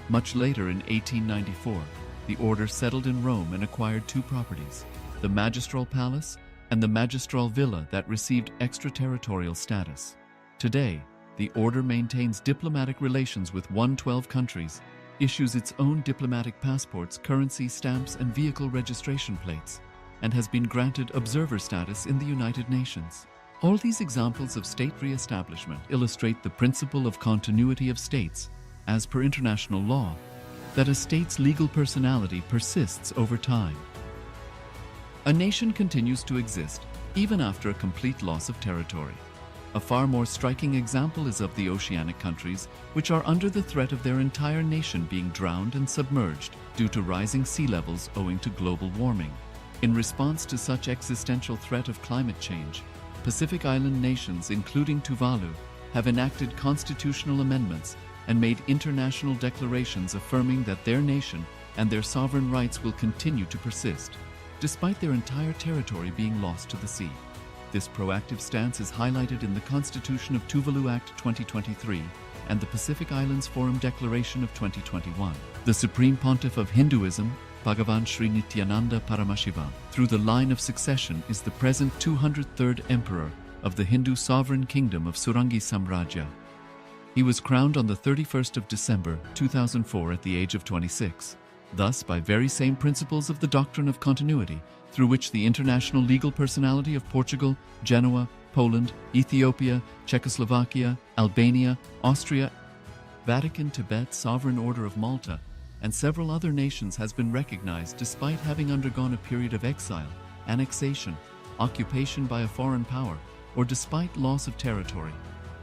Much later in 1894, the order settled in Rome and acquired two properties, the Magistral Palace and the Magistral Villa that received extraterritorial status. Today, the order maintains diplomatic relations with 112 countries, issues its own diplomatic passports, currency, stamps, and vehicle registration plates, and has been granted observer status in the United Nations. All these examples of state re-establishment illustrate the principle of continuity of states, as per international law, that a state's legal personality persists over time. A nation continues to exist even after a complete loss of territory. A far more striking example is of the oceanic countries, which are under the threat of their entire nation being drowned and submerged due to rising sea levels owing to global warming. In response to such existential threat of climate change, Pacific Island nations, including Tuvalu, have enacted constitutional amendments and made international declarations affirming that their nation and their sovereign rights will continue to persist, despite their entire territory being lost to the sea. This proactive stance is highlighted in the Constitution of Tuvalu Act 2023 and the Pacific Islands Forum Declaration of 2021. The Supreme Pontiff of Hinduism, Bhagavan Sri Nityananda Paramashivoham, through the line of succession is the present 203rd Emperor of the Hindu Sovereign Kingdom of Surangi Samrajya. He was crowned on the 31st of December 2004 at the age of 26. Thus, by very same principles of the doctrine of continuity, through which the international legal personality of Portugal, Genoa, Poland, Ethiopia, Czechoslovakia, Albania, Austria, Vatican, Tibet, Sovereign Order of Malta, and several other nations has been recognized despite having undergone a period of exile, annexation, occupation by a foreign power, or despite loss of territory.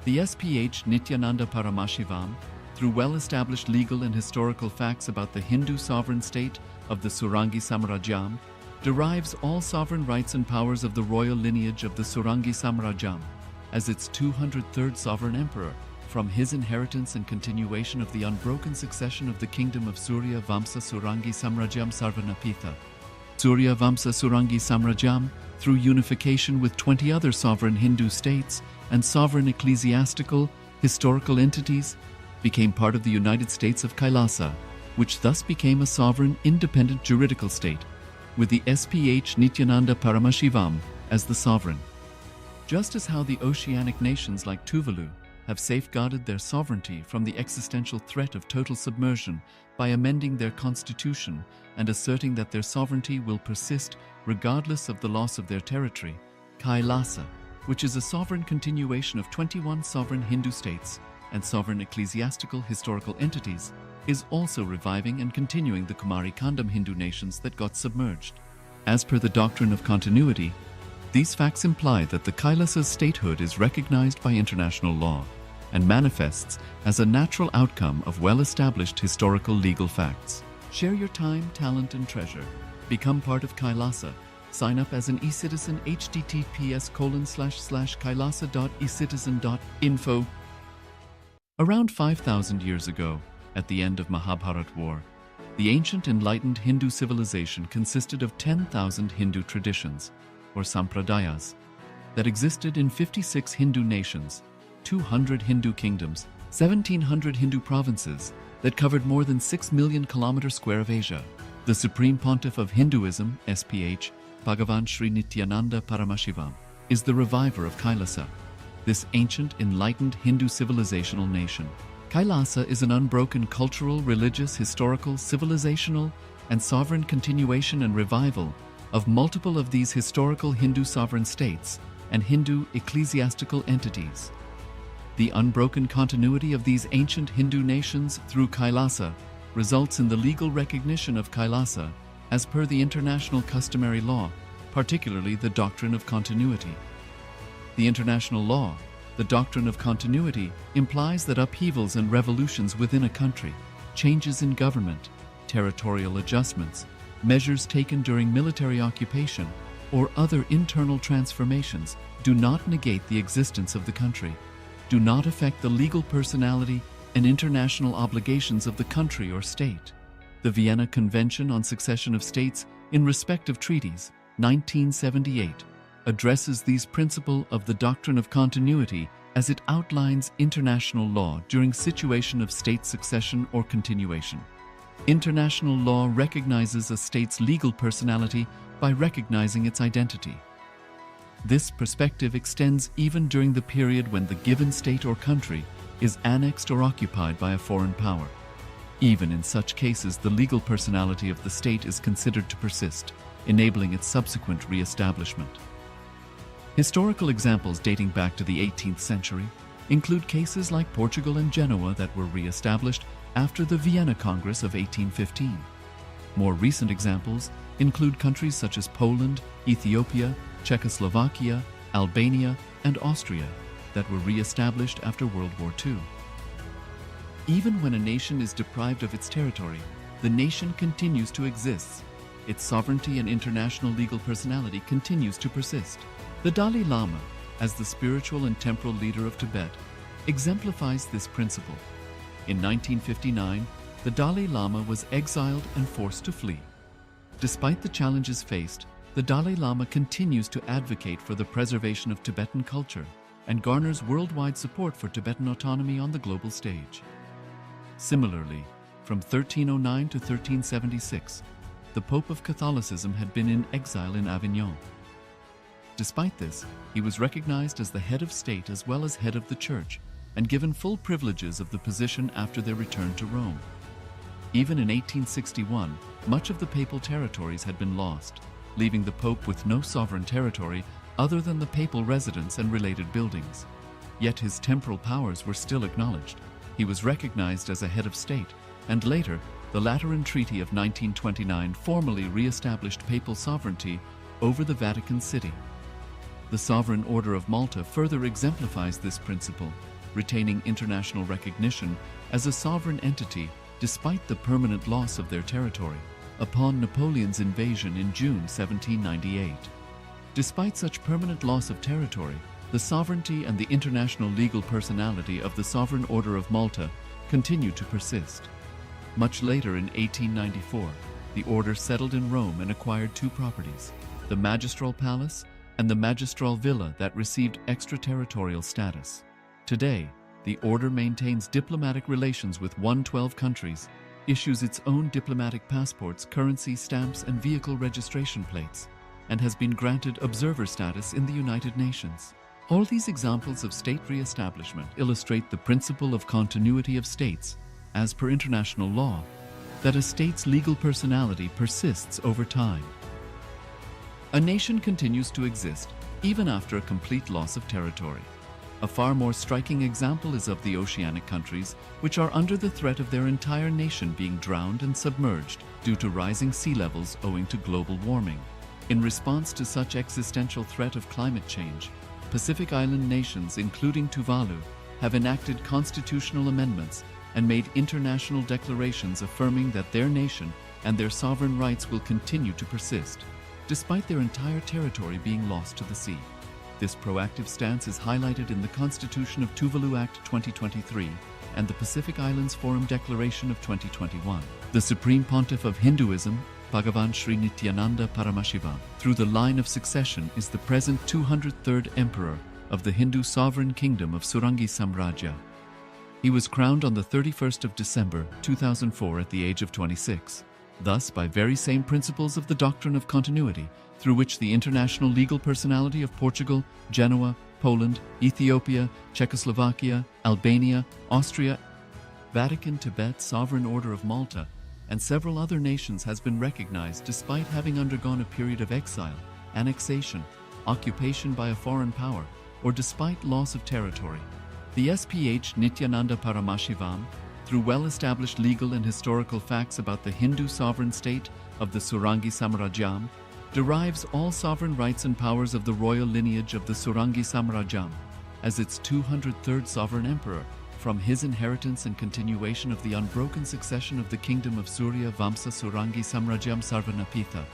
The SPH Nityananda Paramashivoham, through well-established legal and historical facts about the Hindu sovereign state of the Surangi Samrajyam, derives all sovereign rights and powers of the royal lineage of the Surangi Samrajyam as its 203rd sovereign emperor, from his inheritance and continuation of the unbroken succession of the kingdom of Surya Vamsa Surangi Samrajyam Sarvanapitha. Surya Vamsa Surangi Samrajyam, through unification with 20 other sovereign Hindu states and sovereign ecclesiastical, historical entities, became part of the United States of KAILASA, which thus became a sovereign, independent juridical state, with the SPH Nityananda Paramashivoham as the sovereign. Just as how the oceanic nations like Tuvalu have safeguarded their sovereignty from the existential threat of total submersion by amending their constitution and asserting that their sovereignty will persist regardless of the loss of their territory, KAILASA, which is a sovereign continuation of 21 sovereign Hindu states and sovereign ecclesiastical historical entities, is also reviving and continuing the Kumari Kandam Hindu nations that got submerged. As per the doctrine of continuity, these facts imply that the KAILASA's statehood is recognized by international law and manifests as a natural outcome of well-established historical legal facts. Share your time, talent, and treasure. Become part of KAILASA. Sign up as an eCitizen https://kailasa.ecitizen.info. Around 5,000 years ago, at the end of Mahabharat War, the ancient enlightened Hindu civilization consisted of 10,000 Hindu traditions, or sampradayas, that existed in 56 Hindu nations, 200 Hindu kingdoms, 1,700 Hindu provinces that covered more than 6 million kilometers square of Asia. The Supreme Pontiff of Hinduism, SPH, Bhagavan Sri Nityananda Paramashivoham, is the reviver of KAILASA, this ancient enlightened Hindu civilizational nation. KAILASA is an unbroken cultural, religious, historical, civilizational, and sovereign continuation and revival of multiple of these historical Hindu sovereign states and Hindu ecclesiastical entities. The unbroken continuity of these ancient Hindu nations through KAILASA results in the legal recognition of KAILASA as per the international customary law, particularly the doctrine of continuity. The international law, the doctrine of continuity, implies that upheavals and revolutions within a country, changes in government, territorial adjustments, measures taken during military occupation, or other internal transformations do not negate the existence of the country, do not affect the legal personality and international obligations of the country or state. The Vienna Convention on Succession of States in respect of treaties, 1978, addresses these principles of the doctrine of continuity as it outlines international law during situation of state succession or continuation. International law recognizes a state's legal personality by recognizing its identity. This perspective extends even during the period when the given state or country is annexed or occupied by a foreign power. Even in such cases, the legal personality of the state is considered to persist, enabling its subsequent re-establishment. Historical examples dating back to the 18th century include cases like Portugal and Genoa that were re-established after the Vienna Congress of 1815. More recent examples include countries such as Poland, Ethiopia, Czechoslovakia, Albania, and Austria that were re-established after World War II. Even when a nation is deprived of its territory, the nation continues to exist. Its sovereignty and international legal personality continues to persist. The Dalai Lama, as the spiritual and temporal leader of Tibet, exemplifies this principle. In 1959, the Dalai Lama was exiled and forced to flee. Despite the challenges faced, the Dalai Lama continues to advocate for the preservation of Tibetan culture and garners worldwide support for Tibetan autonomy on the global stage. Similarly, from 1309 to 1376, the Pope of Catholicism had been in exile in Avignon. Despite this, he was recognized as the head of state as well as head of the church and given full privileges of the position after their return to Rome. Even in 1861, much of the papal territories had been lost, leaving the Pope with no sovereign territory other than the papal residence and related buildings. Yet his temporal powers were still acknowledged. He was recognized as a head of state, and later, the Lateran Treaty of 1929 formally re-established papal sovereignty over the Vatican City. The Sovereign Order of Malta further exemplifies this principle, retaining international recognition as a sovereign entity despite the permanent loss of their territory upon Napoleon's invasion in June 1798. Despite such permanent loss of territory, the sovereignty and the international legal personality of the Sovereign Order of Malta continue to persist. Much later in 1894, the order settled in Rome and acquired two properties, the Magistral Palace and the Magistral Villa that received extraterritorial status. Today, the order maintains diplomatic relations with 112 countries, issues its own diplomatic passports, currency, stamps, and vehicle registration plates, and has been granted observer status in the United Nations. All these examples of state re-establishment illustrate the principle of continuity of states, as per international law, that a state's legal personality persists over time. A nation continues to exist even after a complete loss of territory. A far more striking example is of the oceanic countries, which are under the threat of their entire nation being drowned and submerged due to rising sea levels owing to global warming. In response to such existential threat of climate change, Pacific Island nations, including Tuvalu, have enacted constitutional amendments and made international declarations affirming that their nation and their sovereign rights will continue to persist, despite their entire territory being lost to the sea. This proactive stance is highlighted in the Constitution of Tuvalu Act 2023 and the Pacific Islands Forum Declaration of 2021. The Supreme Pontiff of Hinduism, Bhagavan Sri Nityananda Paramashivoham, through the line of succession is the present 203rd Emperor of the Hindu Sovereign Kingdom of Surangi Samrajya. He was crowned on the 31st of December 2004 at the age of 26. Thus, by very same principles of the doctrine of continuity, through which the international legal personality of Portugal, Genoa, Poland, Ethiopia, Czechoslovakia, Albania, Austria, Vatican, Tibet, Sovereign Order of Malta, and several other nations has been recognized despite having undergone a period of exile, annexation, occupation by a foreign power, or despite loss of territory. The SPH Nityananda Paramashivoham, through well-established legal and historical facts about the Hindu sovereign state of the Surangi Samrajyam, derives all sovereign rights and powers of the royal lineage of the Surangi Samrajyam as its 203rd sovereign emperor, from his inheritance and continuation of the unbroken succession of the kingdom of Surya Vamsa Surangi Samrajyam Sarvanapitha.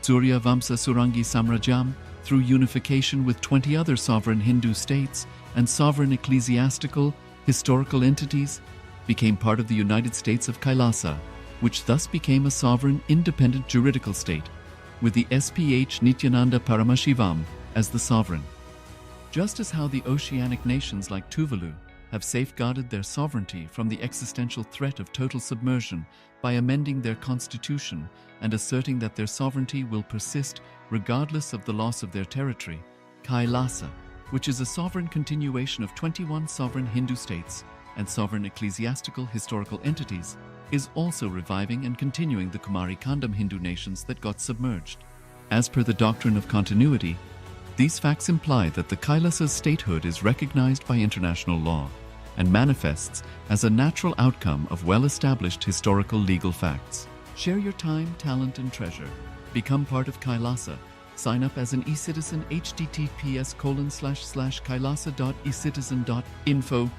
Surya Vamsa Surangi Samrajyam, through unification with 20 other sovereign Hindu states and sovereign ecclesiastical, historical entities, became part of the United States of KAILASA, which thus became a sovereign, independent juridical state, with the SPH Nityananda Paramashivoham as the sovereign. Just as how the oceanic nations like Tuvalu have safeguarded their sovereignty from the existential threat of total submersion by amending their constitution and asserting that their sovereignty will persist regardless of the loss of their territory, KAILASA, which is a sovereign continuation of 21 sovereign Hindu states and sovereign ecclesiastical historical entities, is also reviving and continuing the Kumari Kandam Hindu nations that got submerged. As per the doctrine of continuity, these facts imply that the Kailasa's statehood is recognized by international law and manifests as a natural outcome of well-established historical legal facts. Share your time, talent, and treasure. Become part of KAILASA. Sign up as an eCitizen https://kailasa.ecitizen.info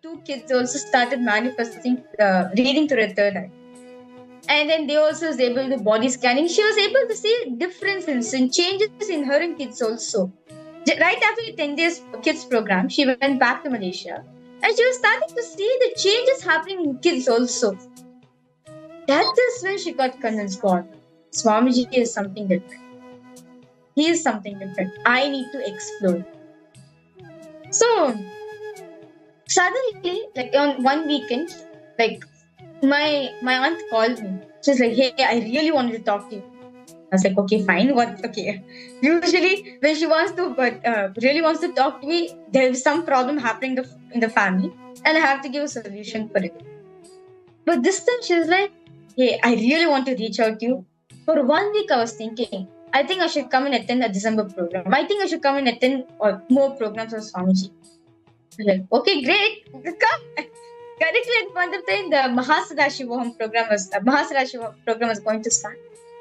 two kids also started manifesting, reading through the third eye. And then they also was able to body scanning. She was able to see differences and changes in her and kids also. Right after the 10 days kids program, she went back to Malaysia and she was starting to see the changes happening in kids also. That is when she got convinced, God, Swamiji is something different. He is something different. I need to explore. So suddenly, like on one weekend, like my aunt called me. She's like, "Hey, I really wanted to talk to you." I was like, "Okay, fine. What? Okay." Usually, when she wants to, but really wants to talk to me, there is some problem happening in the family, and I have to give a solution for it. But this time, she's like, "Hey, I really want to reach out to you." For 1 week, I was thinking, I think I should come and attend a December program. I think I should come and attend more programs of Swamiji. I'm like, okay, great, come. Correctly at point of time, the Mahasadashivoham program was going to start.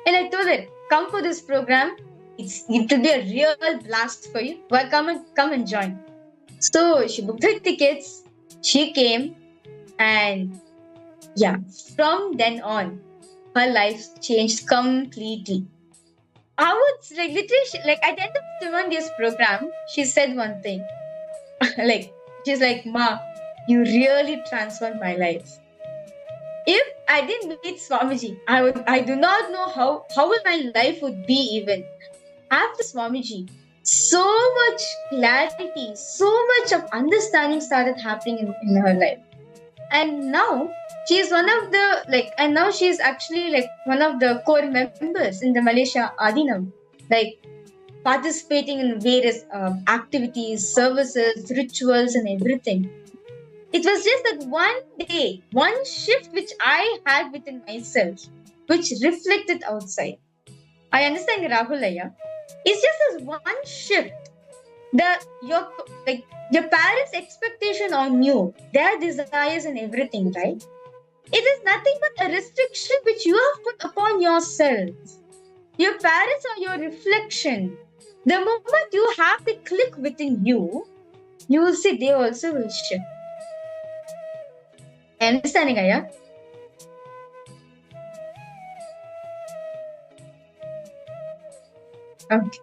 And I told her, come for this program. It will be a real blast for you. Well, come and join. So she booked her tickets. She came, and yeah, from then on, her life changed completely. I would like literally like at the end of one day's program, she said one thing. Like she's like, "Ma, you really transformed my life. If I didn't meet Swamiji, I do not know how my life would be even after Swamiji. So much clarity, so much of understanding started happening in her life. And now she's one of the and now she's actually like one of the core members in the Malaysia Adinam, like participating in various activities, services, rituals, and everything. It was just that one day, one shift which I had within myself, which reflected outside. I understand Rahulaya. It's just this one shift. Your parents' expectation on you, their desires and everything, right? It is nothing but a restriction which you have put upon yourself. Your parents are your reflection. The moment you have the click within you, you will see they also will shift. Understanding, Aya? Okay.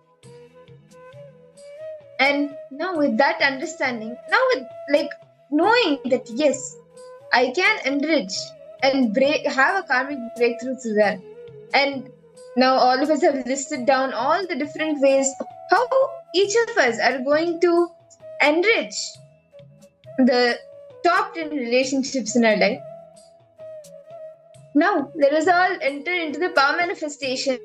And now with that understanding, now with like knowing that yes, I can enrich and have a karmic breakthrough through that. And now all of us have listed down all the different ways how each of us are going to enrich the top 10 relationships in our life. Now, let us all enter into the power manifestation.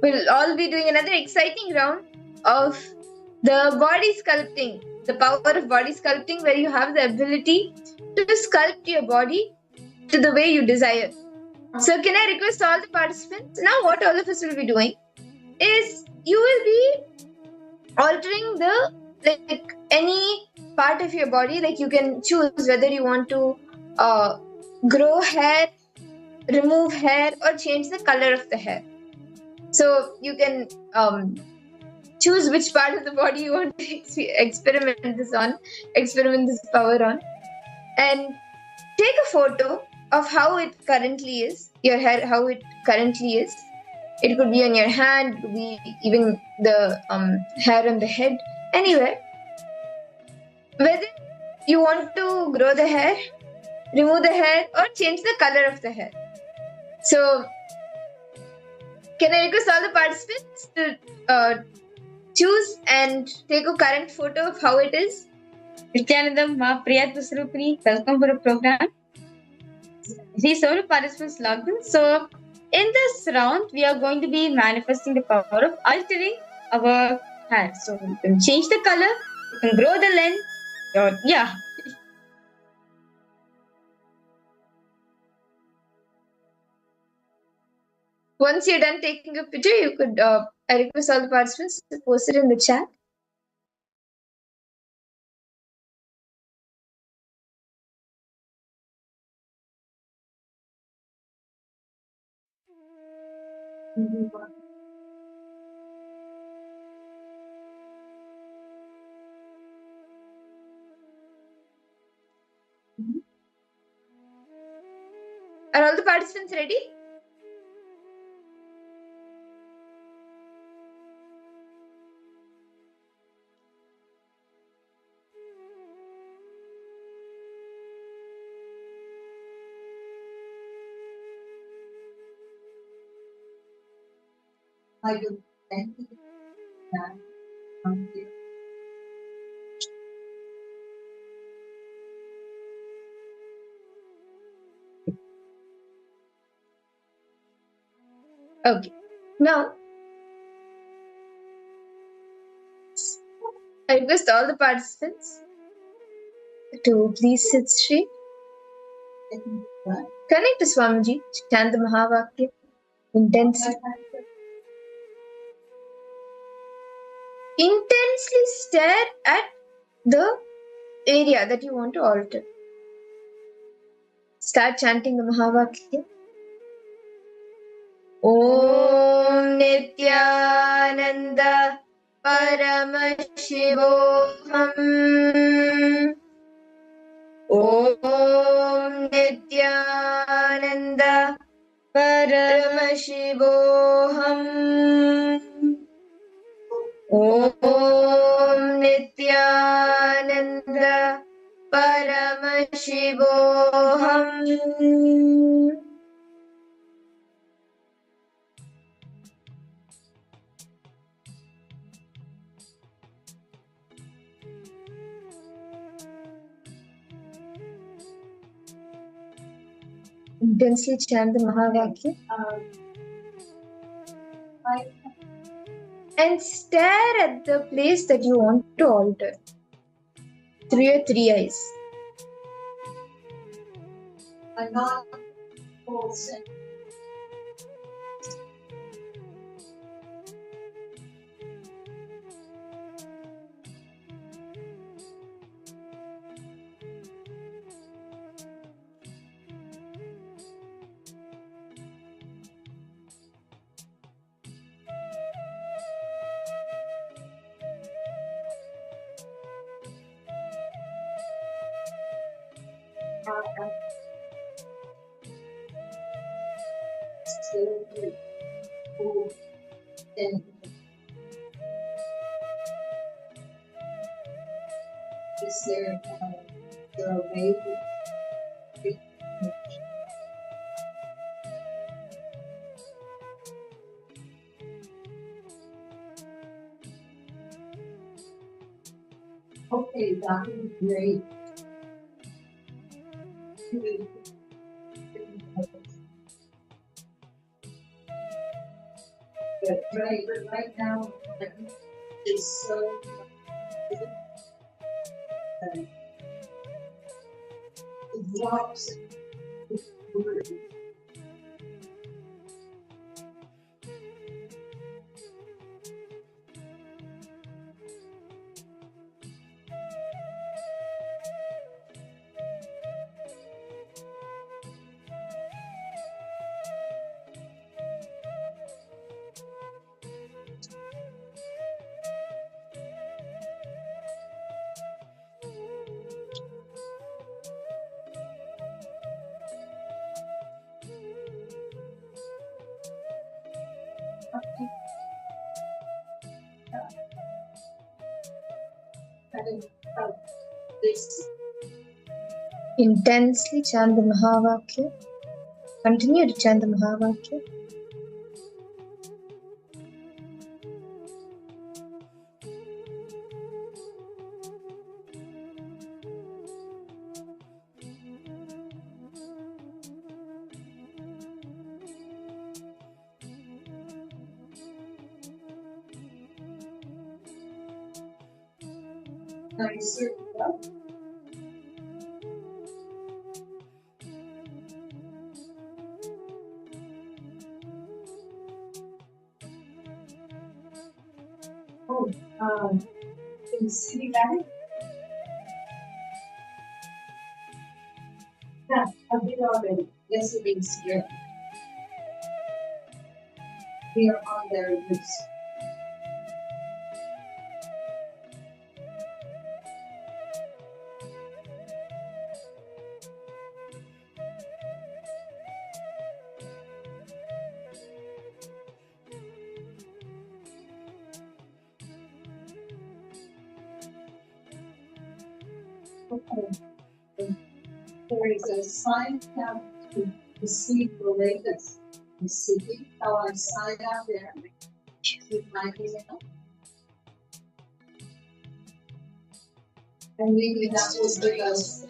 We'll all be doing another exciting round of the body sculpting, the power of body sculpting, where you have the ability to sculpt your body to the way you desire. So, can I request all the participants? Now, what all of us will be doing is you will be altering the like any part of your body. Like you can choose whether you want to grow hair, remove hair, or change the color of the hair. So you can choose which part of the body you want to experiment this power on, and take a photo of how it currently is, your hair, how it currently is. It could be on your hand, it could be even the hair on the head, anywhere. Whether you want to grow the hair, remove the hair, or change the color of the hair. So, can I request all the participants to choose and take a current photo of how it is? Nityanandam, Ma, Priyat Vasarupani, welcome for the program. See, several participants logged in. So, in this round, we are going to be manifesting the power of altering our hair. So, you can change the color, you can grow the length, or yeah. Once you're done taking a picture, you could, I request all the participants to post it in the chat. Are all the participants ready? I do. Thank you. Thank you. Okay. Now, I request all the participants to please sit straight. Connect to Swamiji, chant the Mahavakya intensely. Intensely stare at the area that you want to alter. Start chanting the Mahavakya. Om Nityananda Paramashivoham. Om Nityananda Paramashivoham. Om Nityananda Paramashivoham. Intensely chant the Mahavakya and stare at the place that you want to alter through your three eyes. A non-wholesome. Slowly, full, and is there a way to be? Okay, that would be great. But right now, it's so it drops. This Intensely chant the Mahavakya. Continue to chant the Mahavakya. nicer. Oh, can you see that? Yeah, I did already. Yes, it is here. We are on their roots. There is a sign up to receive the latest. You see how I sign up there with my email. And maybe that will give us